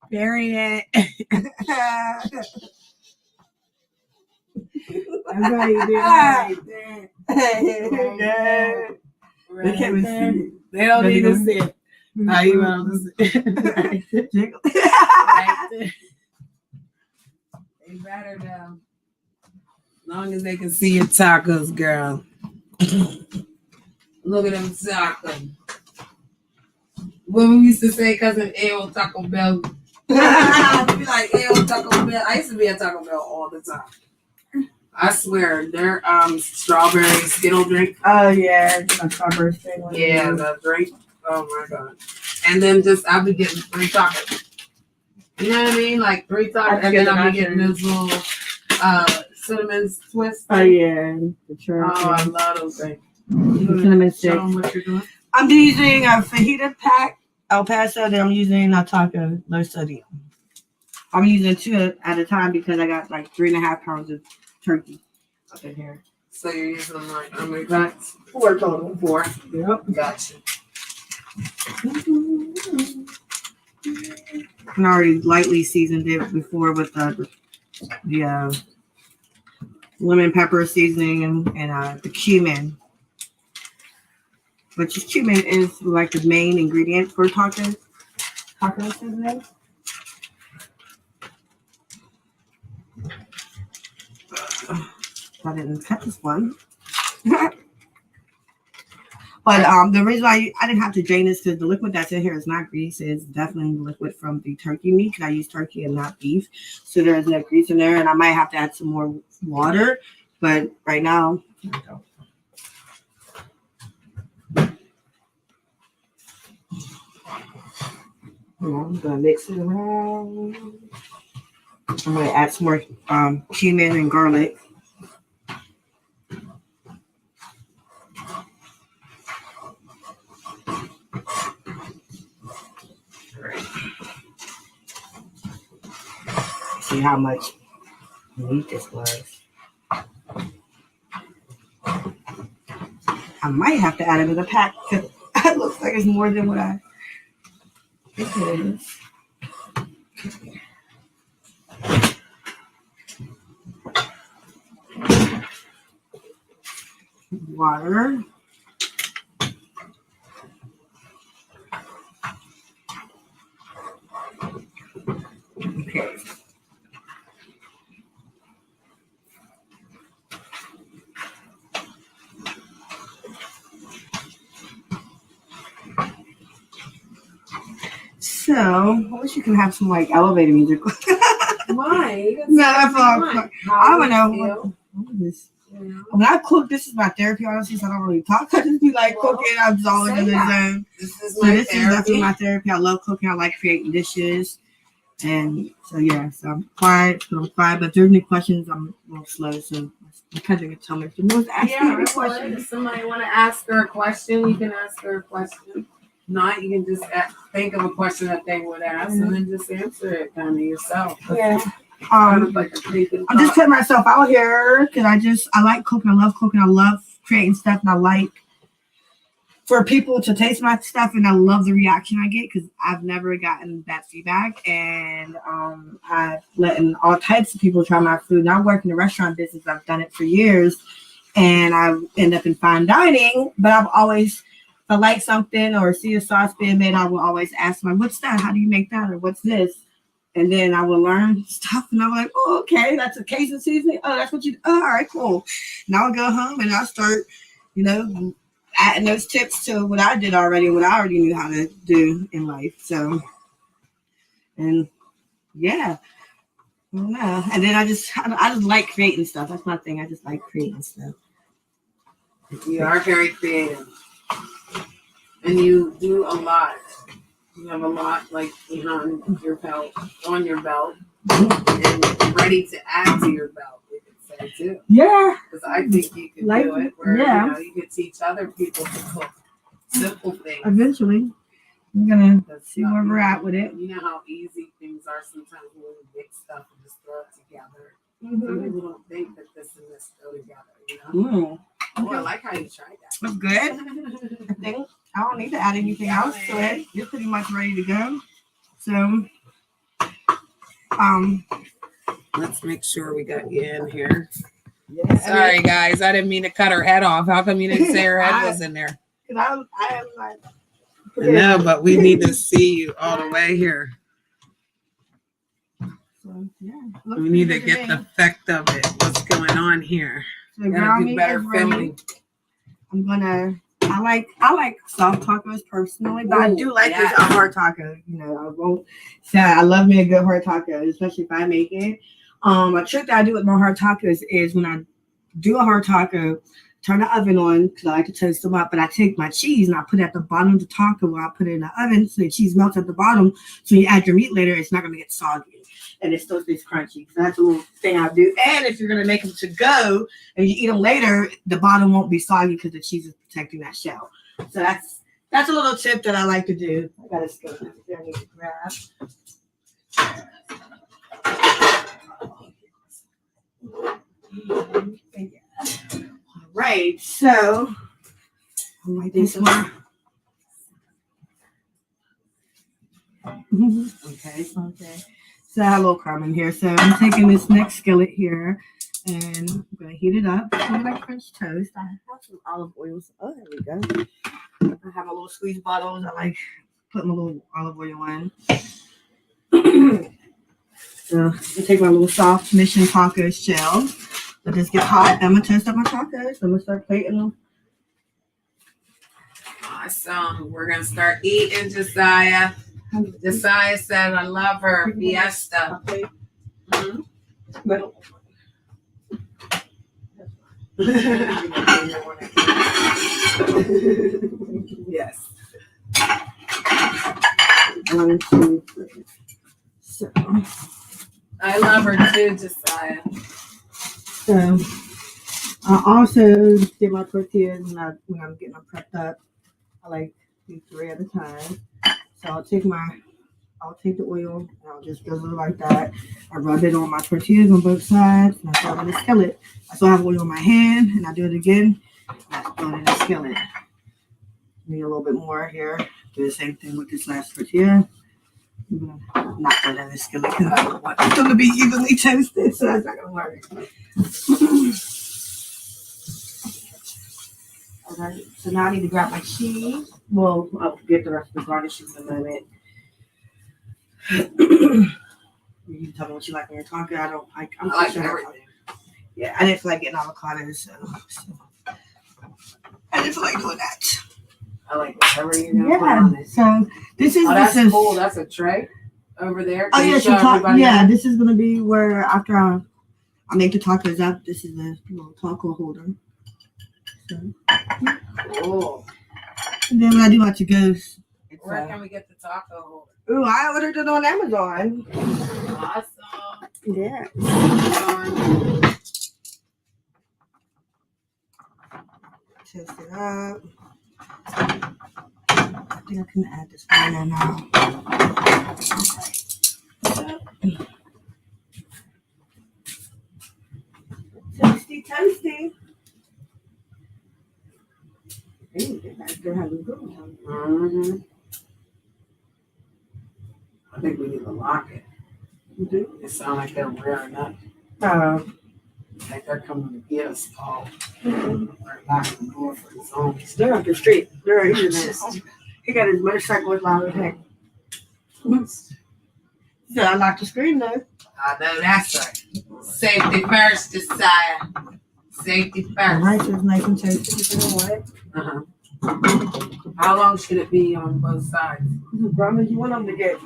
Period. That's how you do it right there. They can't even see it. They don't need to see it. How you want to see it? Right there. They better know. As long as they can see your tacos, girl. Look at them tacos. When we used to say, cousin Ayo Taco Bell. We be like, Ayo Taco Bell. I used to be at Taco Bell all the time. I swear, their strawberry Skittle drink. oh yeah, a strawberry thing. Yeah, the drink. Oh my god. And then I'll be getting 3 tacos. You know what I mean? Like 3 tacos, and then I'll be getting this little cinnamon twist. Oh yeah, the church. Oh, I love those things. Cinnamon stick. Show them what you're doing. I'm using a fajita pack, El Paso. Then I'm using a taco, low sodium. I'm using 2 at a time because I got like 3.5 pounds of turkey up in here. So you're using them like how many packs? 4 total. 4. Yep. Gotcha. I already lightly seasoned it before with the lemon pepper seasoning and the cumin. Which cumin is like the main ingredient for tacos. Taco seasoning. I didn't cut this one. But the reason why I didn't have to drain this because the liquid that's in here is not grease. It's definitely liquid from the turkey meat because I use turkey and not beef. So there's no grease in there. And I might have to add some more water. But right now, I'm going to mix it around. I'm going to add some more cumin and garlic. See how much meat this was. I might have to add it in the pack because it looks like it's more than what I think it is. Water. Okay. So, I wish you could have some like elevator music. Why? No, that's all. I don't know. When I cook, this is my therapy, honestly, so I don't really talk. I just be like cooking. I'm just all in the zone. This is So my this is therapy. definitely my therapy. I love cooking. I like creating dishes. And so, yeah, so I'm quiet. But if there's any questions, I'm a little slow. So my cousin can tell me if she wants to ask me any questions. If somebody want to ask her a question, you can ask her a question. Not, you can just think of a question that they would ask and then just answer it kind of yourself. Yeah. Kind of like a creeping I'm just thought. putting myself out here because I like cooking. I love cooking. I love creating stuff, and I like for people to taste my stuff, and I love the reaction I get because I've never gotten that feedback, and I've let all types of people try my food. And I work in the restaurant business. I've done it for years, and I end up in fine dining. But I've always, if I like something or see a sauce being made, I will always ask them, "What's that? How do you make that? Or what's this?" And then I will learn stuff, and I'm like, "Oh, okay, that's a Cajun seasoning. Oh, that's what you. Oh, all right, cool." And I'll go home and I'll start, adding those tips to what I did already, what I already knew how to do in life. So, and yeah, I don't know. And then I just like creating stuff. That's my thing. I just like creating stuff. You are very creative. And you do a lot. You have a lot like on your belt, and ready to add to your belt, we could say too. Yeah. Because I think you could do it where you could teach other people to cook simple things. Eventually, we're gonna see where we're at with it. You know how easy things are sometimes when we mix stuff and just throw it together. Some people don't think that this and this go together, Oh, I like how you tried that. That's good. I think I don't need to add anything else to it. You're pretty much ready to go. So, let's make sure we got you in here. Yeah, Sorry, guys. I didn't mean to cut her head off. How come you didn't say her head was in there? I am like. No, but we need to see you all the way here. So, yeah. We need to get the effect of it. What's going on here? So Gotta do better filming. I like soft tacos personally, but I do like this a hard taco. I won't say I love me a good hard taco, especially if I make it. A trick that I do with my hard tacos is when I do a hard taco, turn the oven on because I like to toast them up, but I take my cheese and I put it at the bottom of the taco while I put it in the oven so the cheese melts at the bottom. So you add your meat later, it's not going to get soggy. And it still stays crunchy. So that's a little thing I do. And if you're going to make them to go and you eat them later, the bottom won't be soggy because the cheese is protecting that shell. So that's a little tip that I like to do. I got a scoop there I need to grab. All right. So I'll write this one. Okay. So I have a little crumb in here. So I'm taking this next skillet here and I'm going to heat it up. I'm like French toast. I have some olive oil. Oh, there we go. I have my little squeeze bottles. I like putting my little olive oil in. So I take my little soft Mission taco shell. Let this get hot. I'm going to toast up my tacos. I'm going to start plating them. Awesome. We're gonna start eating, Josiah. Josiah said, "I love her." Fiesta. Mhm. Yes. 1, 2, 3. So, I love her too, Josiah. so I also get my tortillas when I'm getting them prepped up. I like do 3 at a time. So I'll take the oil and I'll just drizzle it like that. I rub it on my tortillas on both sides and I throw it in the skillet. I still have oil on my hand and I do it again. And I throw it in the skillet. Need a little bit more here. Do the same thing with this last tortilla. I'm gonna not throw it in the skillet because I don't want it to be evenly toasted, so that's not gonna work. Alright, so now I need to grab my cheese. Well, I'll get the rest of the garnishes in a moment. You can tell me what you like when you're talking. I like everything. Yeah, I didn't feel like getting avocados, so I didn't feel like doing that. I like whatever you're gonna put on it. So this is that's cool. That's a tray over there. Oh yeah, this is gonna be where after I make the tacos up. This is a little taco holder. So, cool. And then when I do my to-goes, where can we get the taco holder? Ooh, I ordered it on Amazon. Awesome. Yeah. Test it up. I think I can add this one in now. Toasty, toasty. Mm-hmm. I think we need to lock it. You do? It sounds like they're wearing up. Like they're coming to get us all. They're knocking the door for the zombies. They're up the street. They're right here, man. He got his motorcycle with loud as heck. So I locked the screen though. I know that's right. Safety first, Josiah. Safety first. Alright, so it's nice and toasty. You know what? Uh-huh. How long should it be on both sides? As long as you want them to get.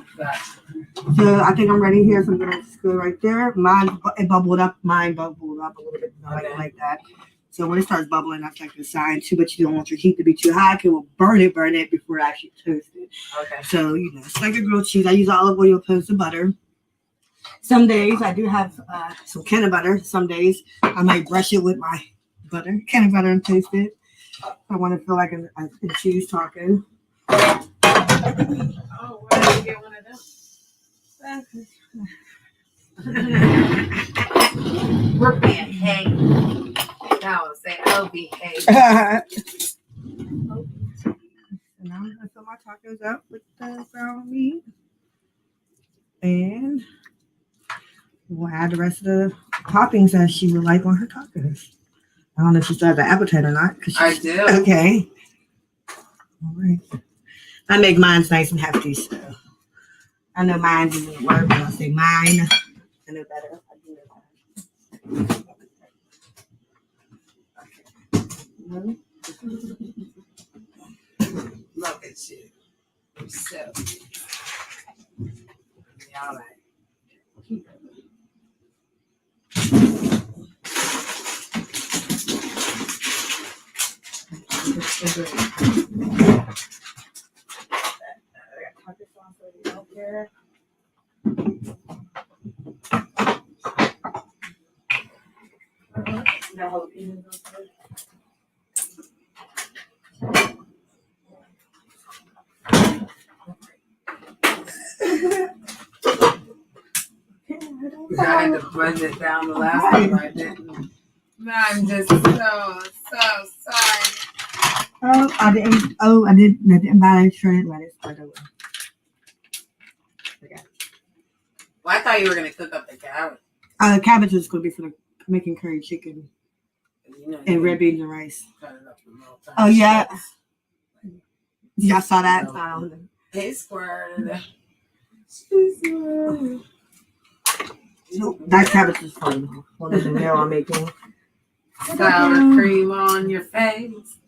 So I think I'm ready here. So I'm gonna just go right there. Mine bubbled up a little bit. Like that. So when it starts bubbling, that's like a sign too. But you don't want your heat to be too high. It will burn it before it actually toast it. Okay. So it's like a grilled cheese. I use olive oil opposed to butter. Some days I do have some can of butter. Some days I might brush it with my can of butter and toast it. I want to feel like a cheese taco. Oh, where did you get one of them? We're being hanged. Now I'll say, oh, behave. Now I'm going to fill my tacos up with the ground meat. And we'll add the rest of the toppings that she would like on her tacos. I don't know if she still has an appetite or not. I do. Okay. All right. I make mine nice and hefty, so I know mine doesn't work, but I'll say mine. I know better. I do know better. Okay. Look at you. You're so yeah, all right. I had to blend it down the last time I didn't. I'm just so sorry. I didn't buy it shredded lettuce, by the way. Well, I thought you were gonna cook up the carrot. Cabbage is gonna be for making curry chicken and red beans and rice. Oh yeah. Yeah, I saw that. Hey, squirt. That cabbage is fun. One of the meal I'm making. Sour cream on your face.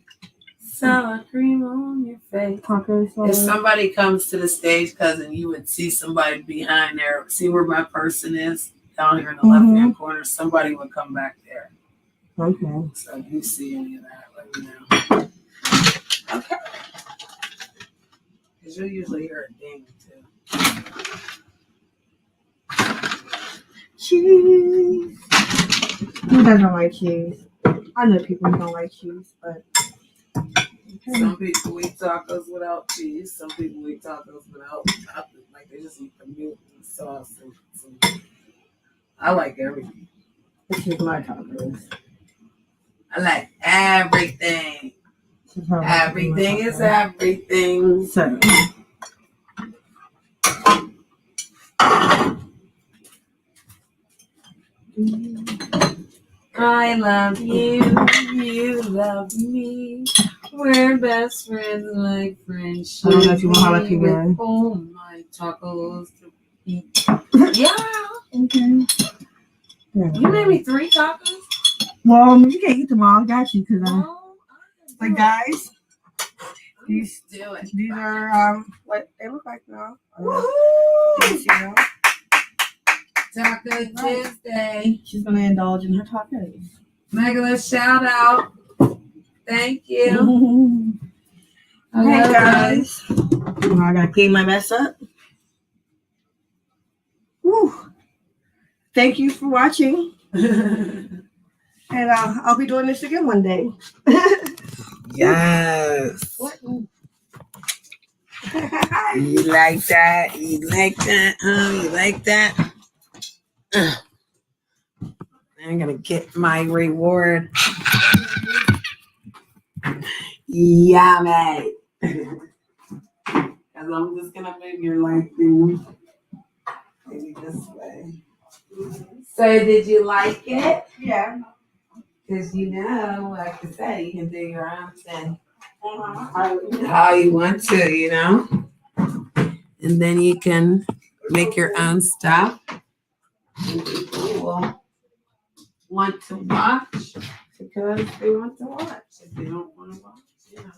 Sour cream on your face. If somebody comes to the stage, cousin, you would see somebody behind there. See where my person is? Down here in the left-hand corner. Somebody would come back there. Okay. So if you see any of that, let me know. Okay. Because you'll usually hear a ding, too. Cheese. Who doesn't like cheese? I know people who don't like cheese, but okay. Some people eat tacos without cheese. Some people eat tacos without nothing. Like they just eat the meat and sauce and some. I like everything. This is my tacos. I like everything. Everything is everything. So. I love you, you love me. We're best friends like friendship. I don't know if you want jalapeno. Oh my tacos to eat. Yeah. Okay. Yeah. You made me 3 tacos? Well, you can't eat them all. I got you because but guys, these are what they look like now. These, you know. Taco Tuesday. She's gonna indulge in her tacos. Megala, shout out. Thank you. Hey guys. Now I gotta clean my mess up. Woo. Thank you for watching. And I'll be doing this again one day. Yes. You like that? You like that? You like that? I'm gonna get my reward. Yummy. Because I'm just gonna move your light thing maybe this way. So, did you like it? Yeah. Because you know, like I said, you can do your own thing how you want to, you know, and then you can make your own stuff. And people will want to watch because they want to watch. If they don't want to watch, you know.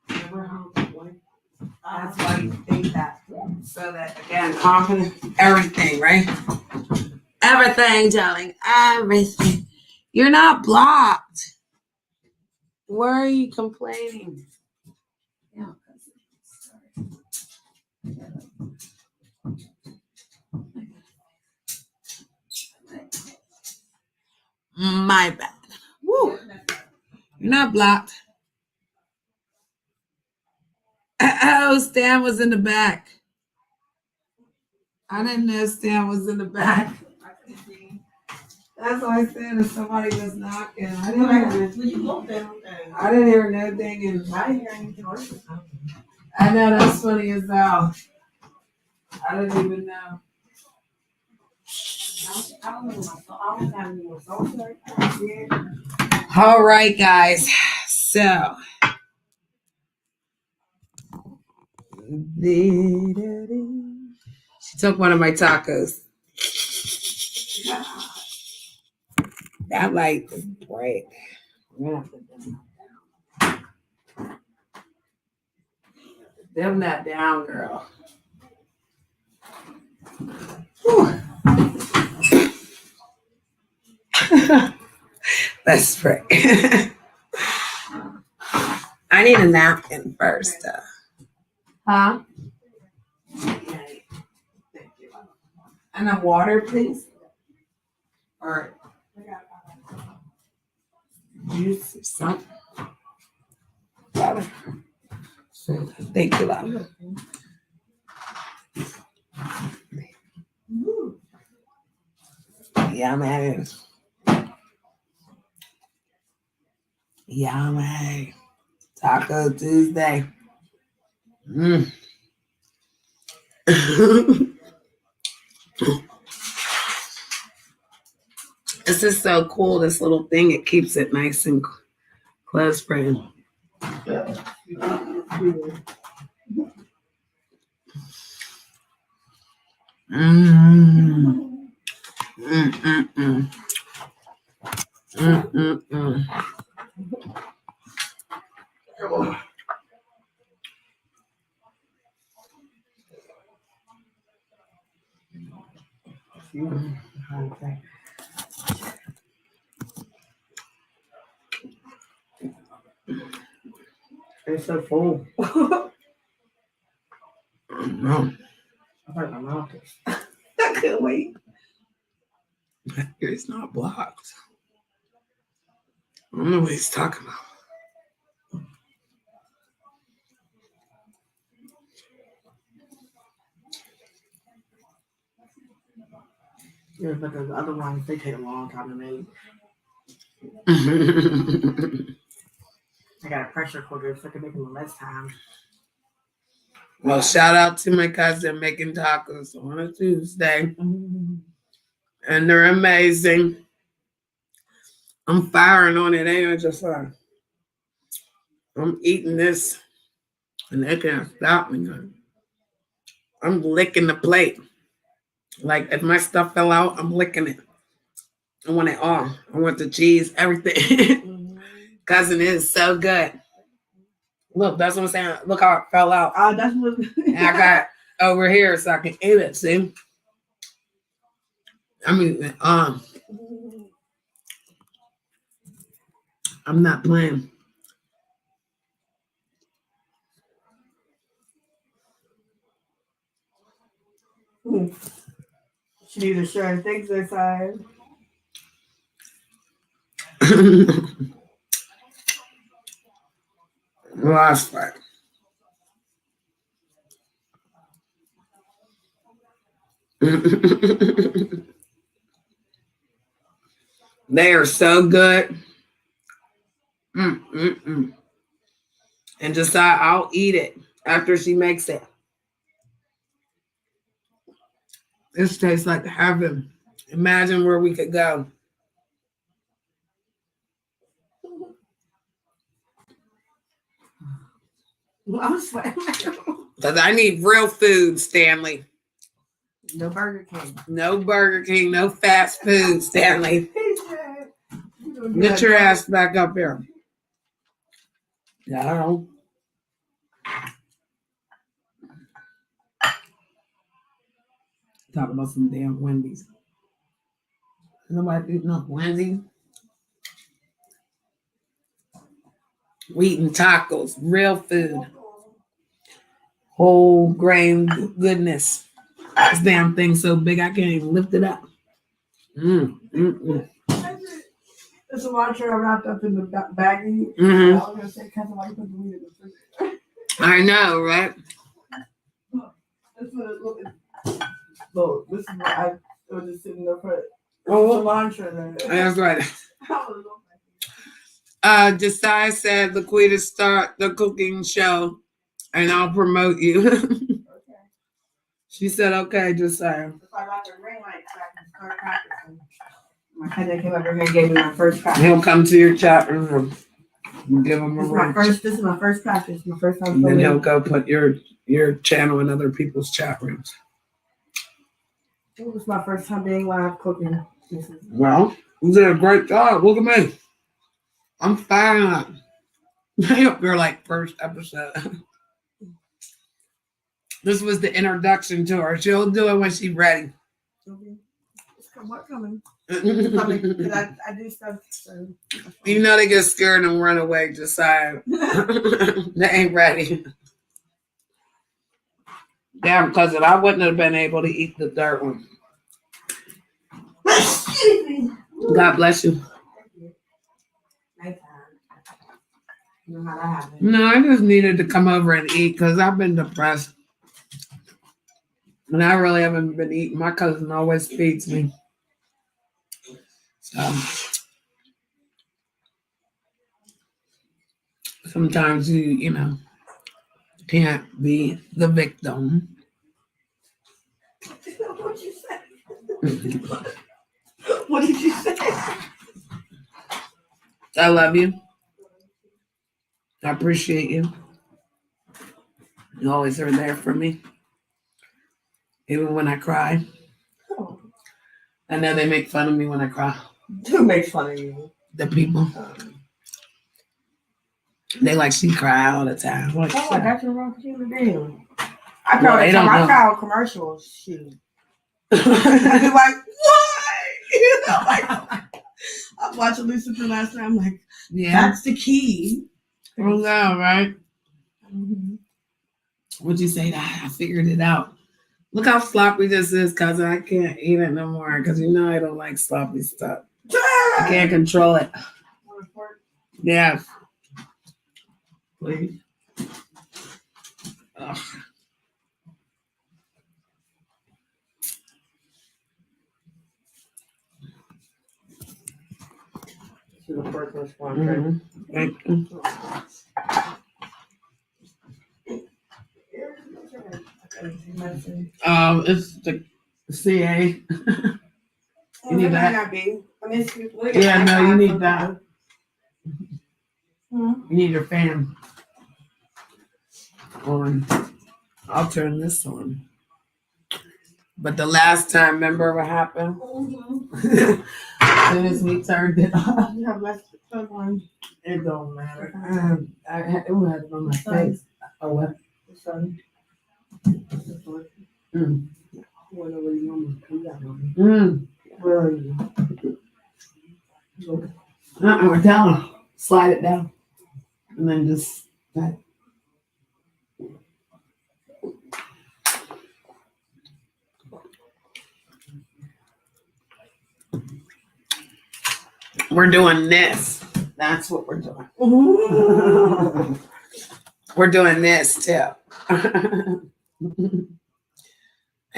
Never homeboy. That's why you think that. So that again, confidence, everything, right? Everything, darling, everything. You're not blocked. Why are you complaining? Yeah, my bad. Woo. You're not blocked. Oh, Stan was in the back. I didn't know Stan was in the back. That's why I said if somebody was knocking. I didn't hear no dinging. I know, that's funny as hell. I didn't even know. All right, guys. So. She took one of my tacos. That light is bright. I'm gonna have to dim that down, girl. Let's pray. I need a napkin first. Huh? And a water, please. Or juice or something. Water. Thank you, love. Yummy. Yummy. Taco Tuesday. This is so cool, this little thing. It keeps it nice and close friend. It's so full. No, I hurt my mouth. I couldn't wait. it's not blocked. I don't know what he's talking about. Yeah, but the other ones, they take a long time to make. I got a pressure cooker, so I can make them in less time. Well, shout out to my cousin making tacos on a Tuesday. And they're amazing. I'm firing on it, ain't I? Just like I'm eating this, and they can't stop me. I'm licking the plate. Like if my stuff fell out, I'm licking it. I want it all. I want the cheese, everything. Cousin is so good. Look, that's what I'm saying. Look how it fell out. Oh, that's what. And I got over here so I can eat it. See? I mean, I'm not playing. She needs to share things inside. Last fight. They are so good. And decide I'll eat it after she makes it. This tastes like heaven. Imagine where we could go. I'm sweating. Because I need real food, Stanley. No Burger King. No Burger King, no fast food, Stanley. Get your ass back up here. No. Talk about some damn Wendy's. Nobody eating up Wendy's. We eating tacos, real food. Whole grain goodness. This damn thing's so big I can't even lift it up. The cilantro wrapped up in the baggie. I was gonna say, "Cousin, why you put the weed in the refrigerator?" I know, right? This is what I was just sitting there for Oh, cilantro there. that's right. Josiah said Laquita start the cooking show and I'll promote you. Okay. She said, okay, Josiah. If I got the ring light back and start practicing. My cousin came over here and gave me my first practice. He'll come to your chat room and give him a ring. This is my first practice. My first time. And then he'll go put your channel in other people's chat rooms. It was my first time being live cooking. Well, you did a great job. Look at me. I'm firing up. You're like first episode. This was the introduction to her. She'll do it when she's ready. Okay. What coming? Because I do stuff. So. You know they get scared and run away. Decide they ain't ready. Damn, cousin, I wouldn't have been able to eat the third one. God bless you. You know how that happens. No, I just needed to come over and eat because I've been depressed. And I really haven't been eating. My cousin always feeds me. So sometimes you know, can't be the victim. What did you say? What did you say? I love you. I appreciate you. You always are there for me. Even when I cry. Oh. I know they make fun of me when I cry. Who makes fun of you? The people. They like she cry all the time. Like, oh, that's the wrong human being. I cry on commercials. Shoot. Like, I'm watching Lucifer last night. I'm like, Yeah. that's the key. Oh no, right? Mm-hmm. Would you say that? I figured it out. Look how sloppy this is, cousin. I can't eat it no more because you know I don't like sloppy stuff. I can't control it. Yeah. Please. Ugh. The first response. Mhm. Thank you. It's the CA. You need that? Yeah, no, you need that. You need your fan on. I'll turn this on. But the last time, remember what happened? As soon as we turned it off, it don't matter. It was on my face. Oh, what? Mm. Where are you? We're down. Slide it down. And then just that. We're doing this. That's what we're doing. We're doing this too. I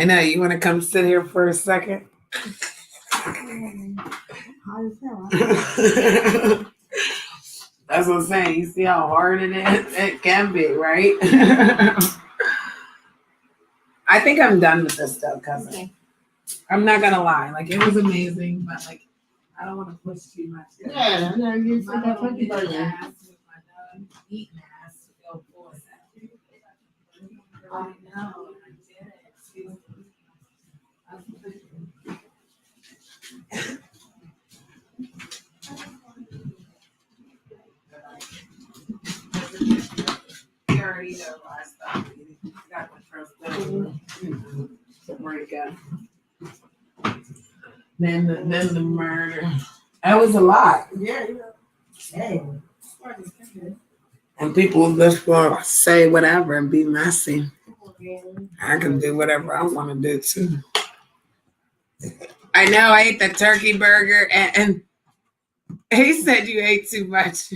know. You want to come sit here for a second? That's what I'm saying. You see how hard it is? It can be, right? I think I'm done with this stuff, cousin. Okay. I'm not gonna lie. Like, it was amazing, but like, I don't want to push too much. Yeah, no, you're like I told you about it. Eating ass to go for it. I know. I did it. Excuse me. You already know my stuff. You got the first thing. Where'd it go? Then the murder. That was a lot. Yeah. Hey. And people just want to say whatever and be messy. I can do whatever I want to do too. I know I ate the turkey burger and he said you ate too much.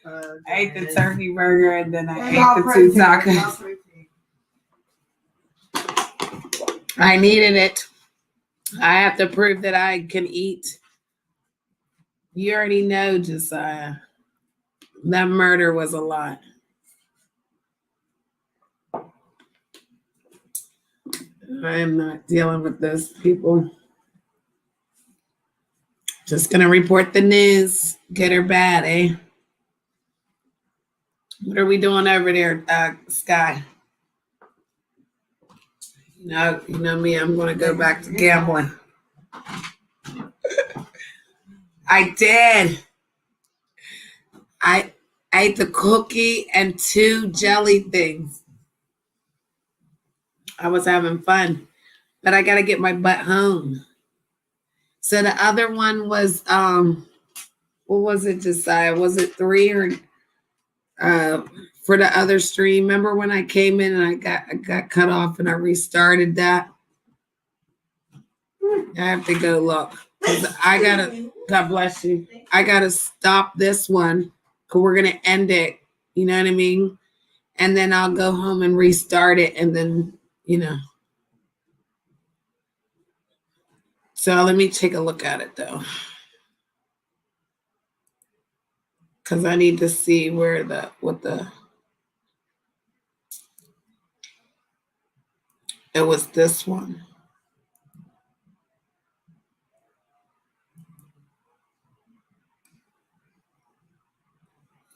I ate the turkey burger and then I ate the two tacos. I needed it. I have to prove that I can eat. You already know, Josiah. That murder was a lot. I am not dealing with those people. Just gonna report the news, good or bad, eh? What are we doing over there, Sky? You know me, I'm gonna go back to gambling. I did. I ate the cookie and 2 jelly things. I was having fun, but I gotta get my butt home. So the other one was what was it, Josiah? Was it 3 or for the other stream? Remember when I came in and I got cut off and I restarted that? I have to go look. I gotta, God bless you. I gotta stop this one because we're gonna end it. You know what I mean? And then I'll go home and restart it and then, So let me take a look at it though. Because I need to see it was this one.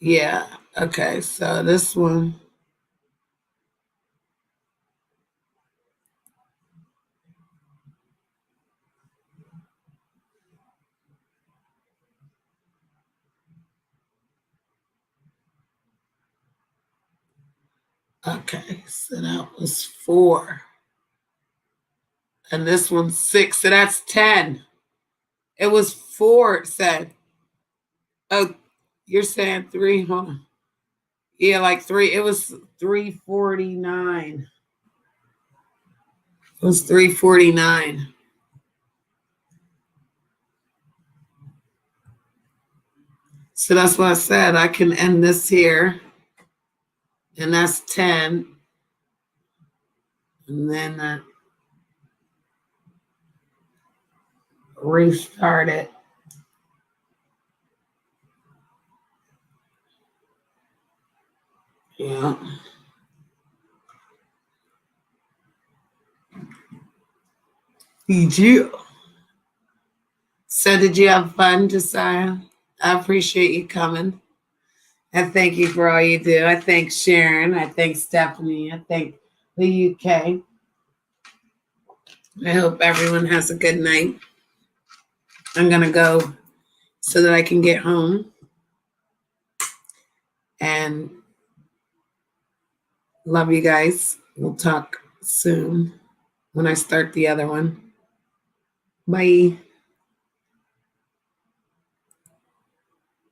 Yeah, okay, so this one. Okay, so that was 4. And this one's 6, so that's 10. It was 4, it said. Oh, you're saying 3, huh? Yeah, like 3. It was 349. It was 349. So that's what I said. I can end this here. And that's 10. And then restart it. Yeah. Did you? So did you have fun, Josiah? I appreciate you coming. I thank you for all you do. I thank Sharon. I thank Stephanie. I thank the UK. I hope everyone has a good night. I'm going to go so that I can get home. And love you guys. We'll talk soon when I start the other one. Bye.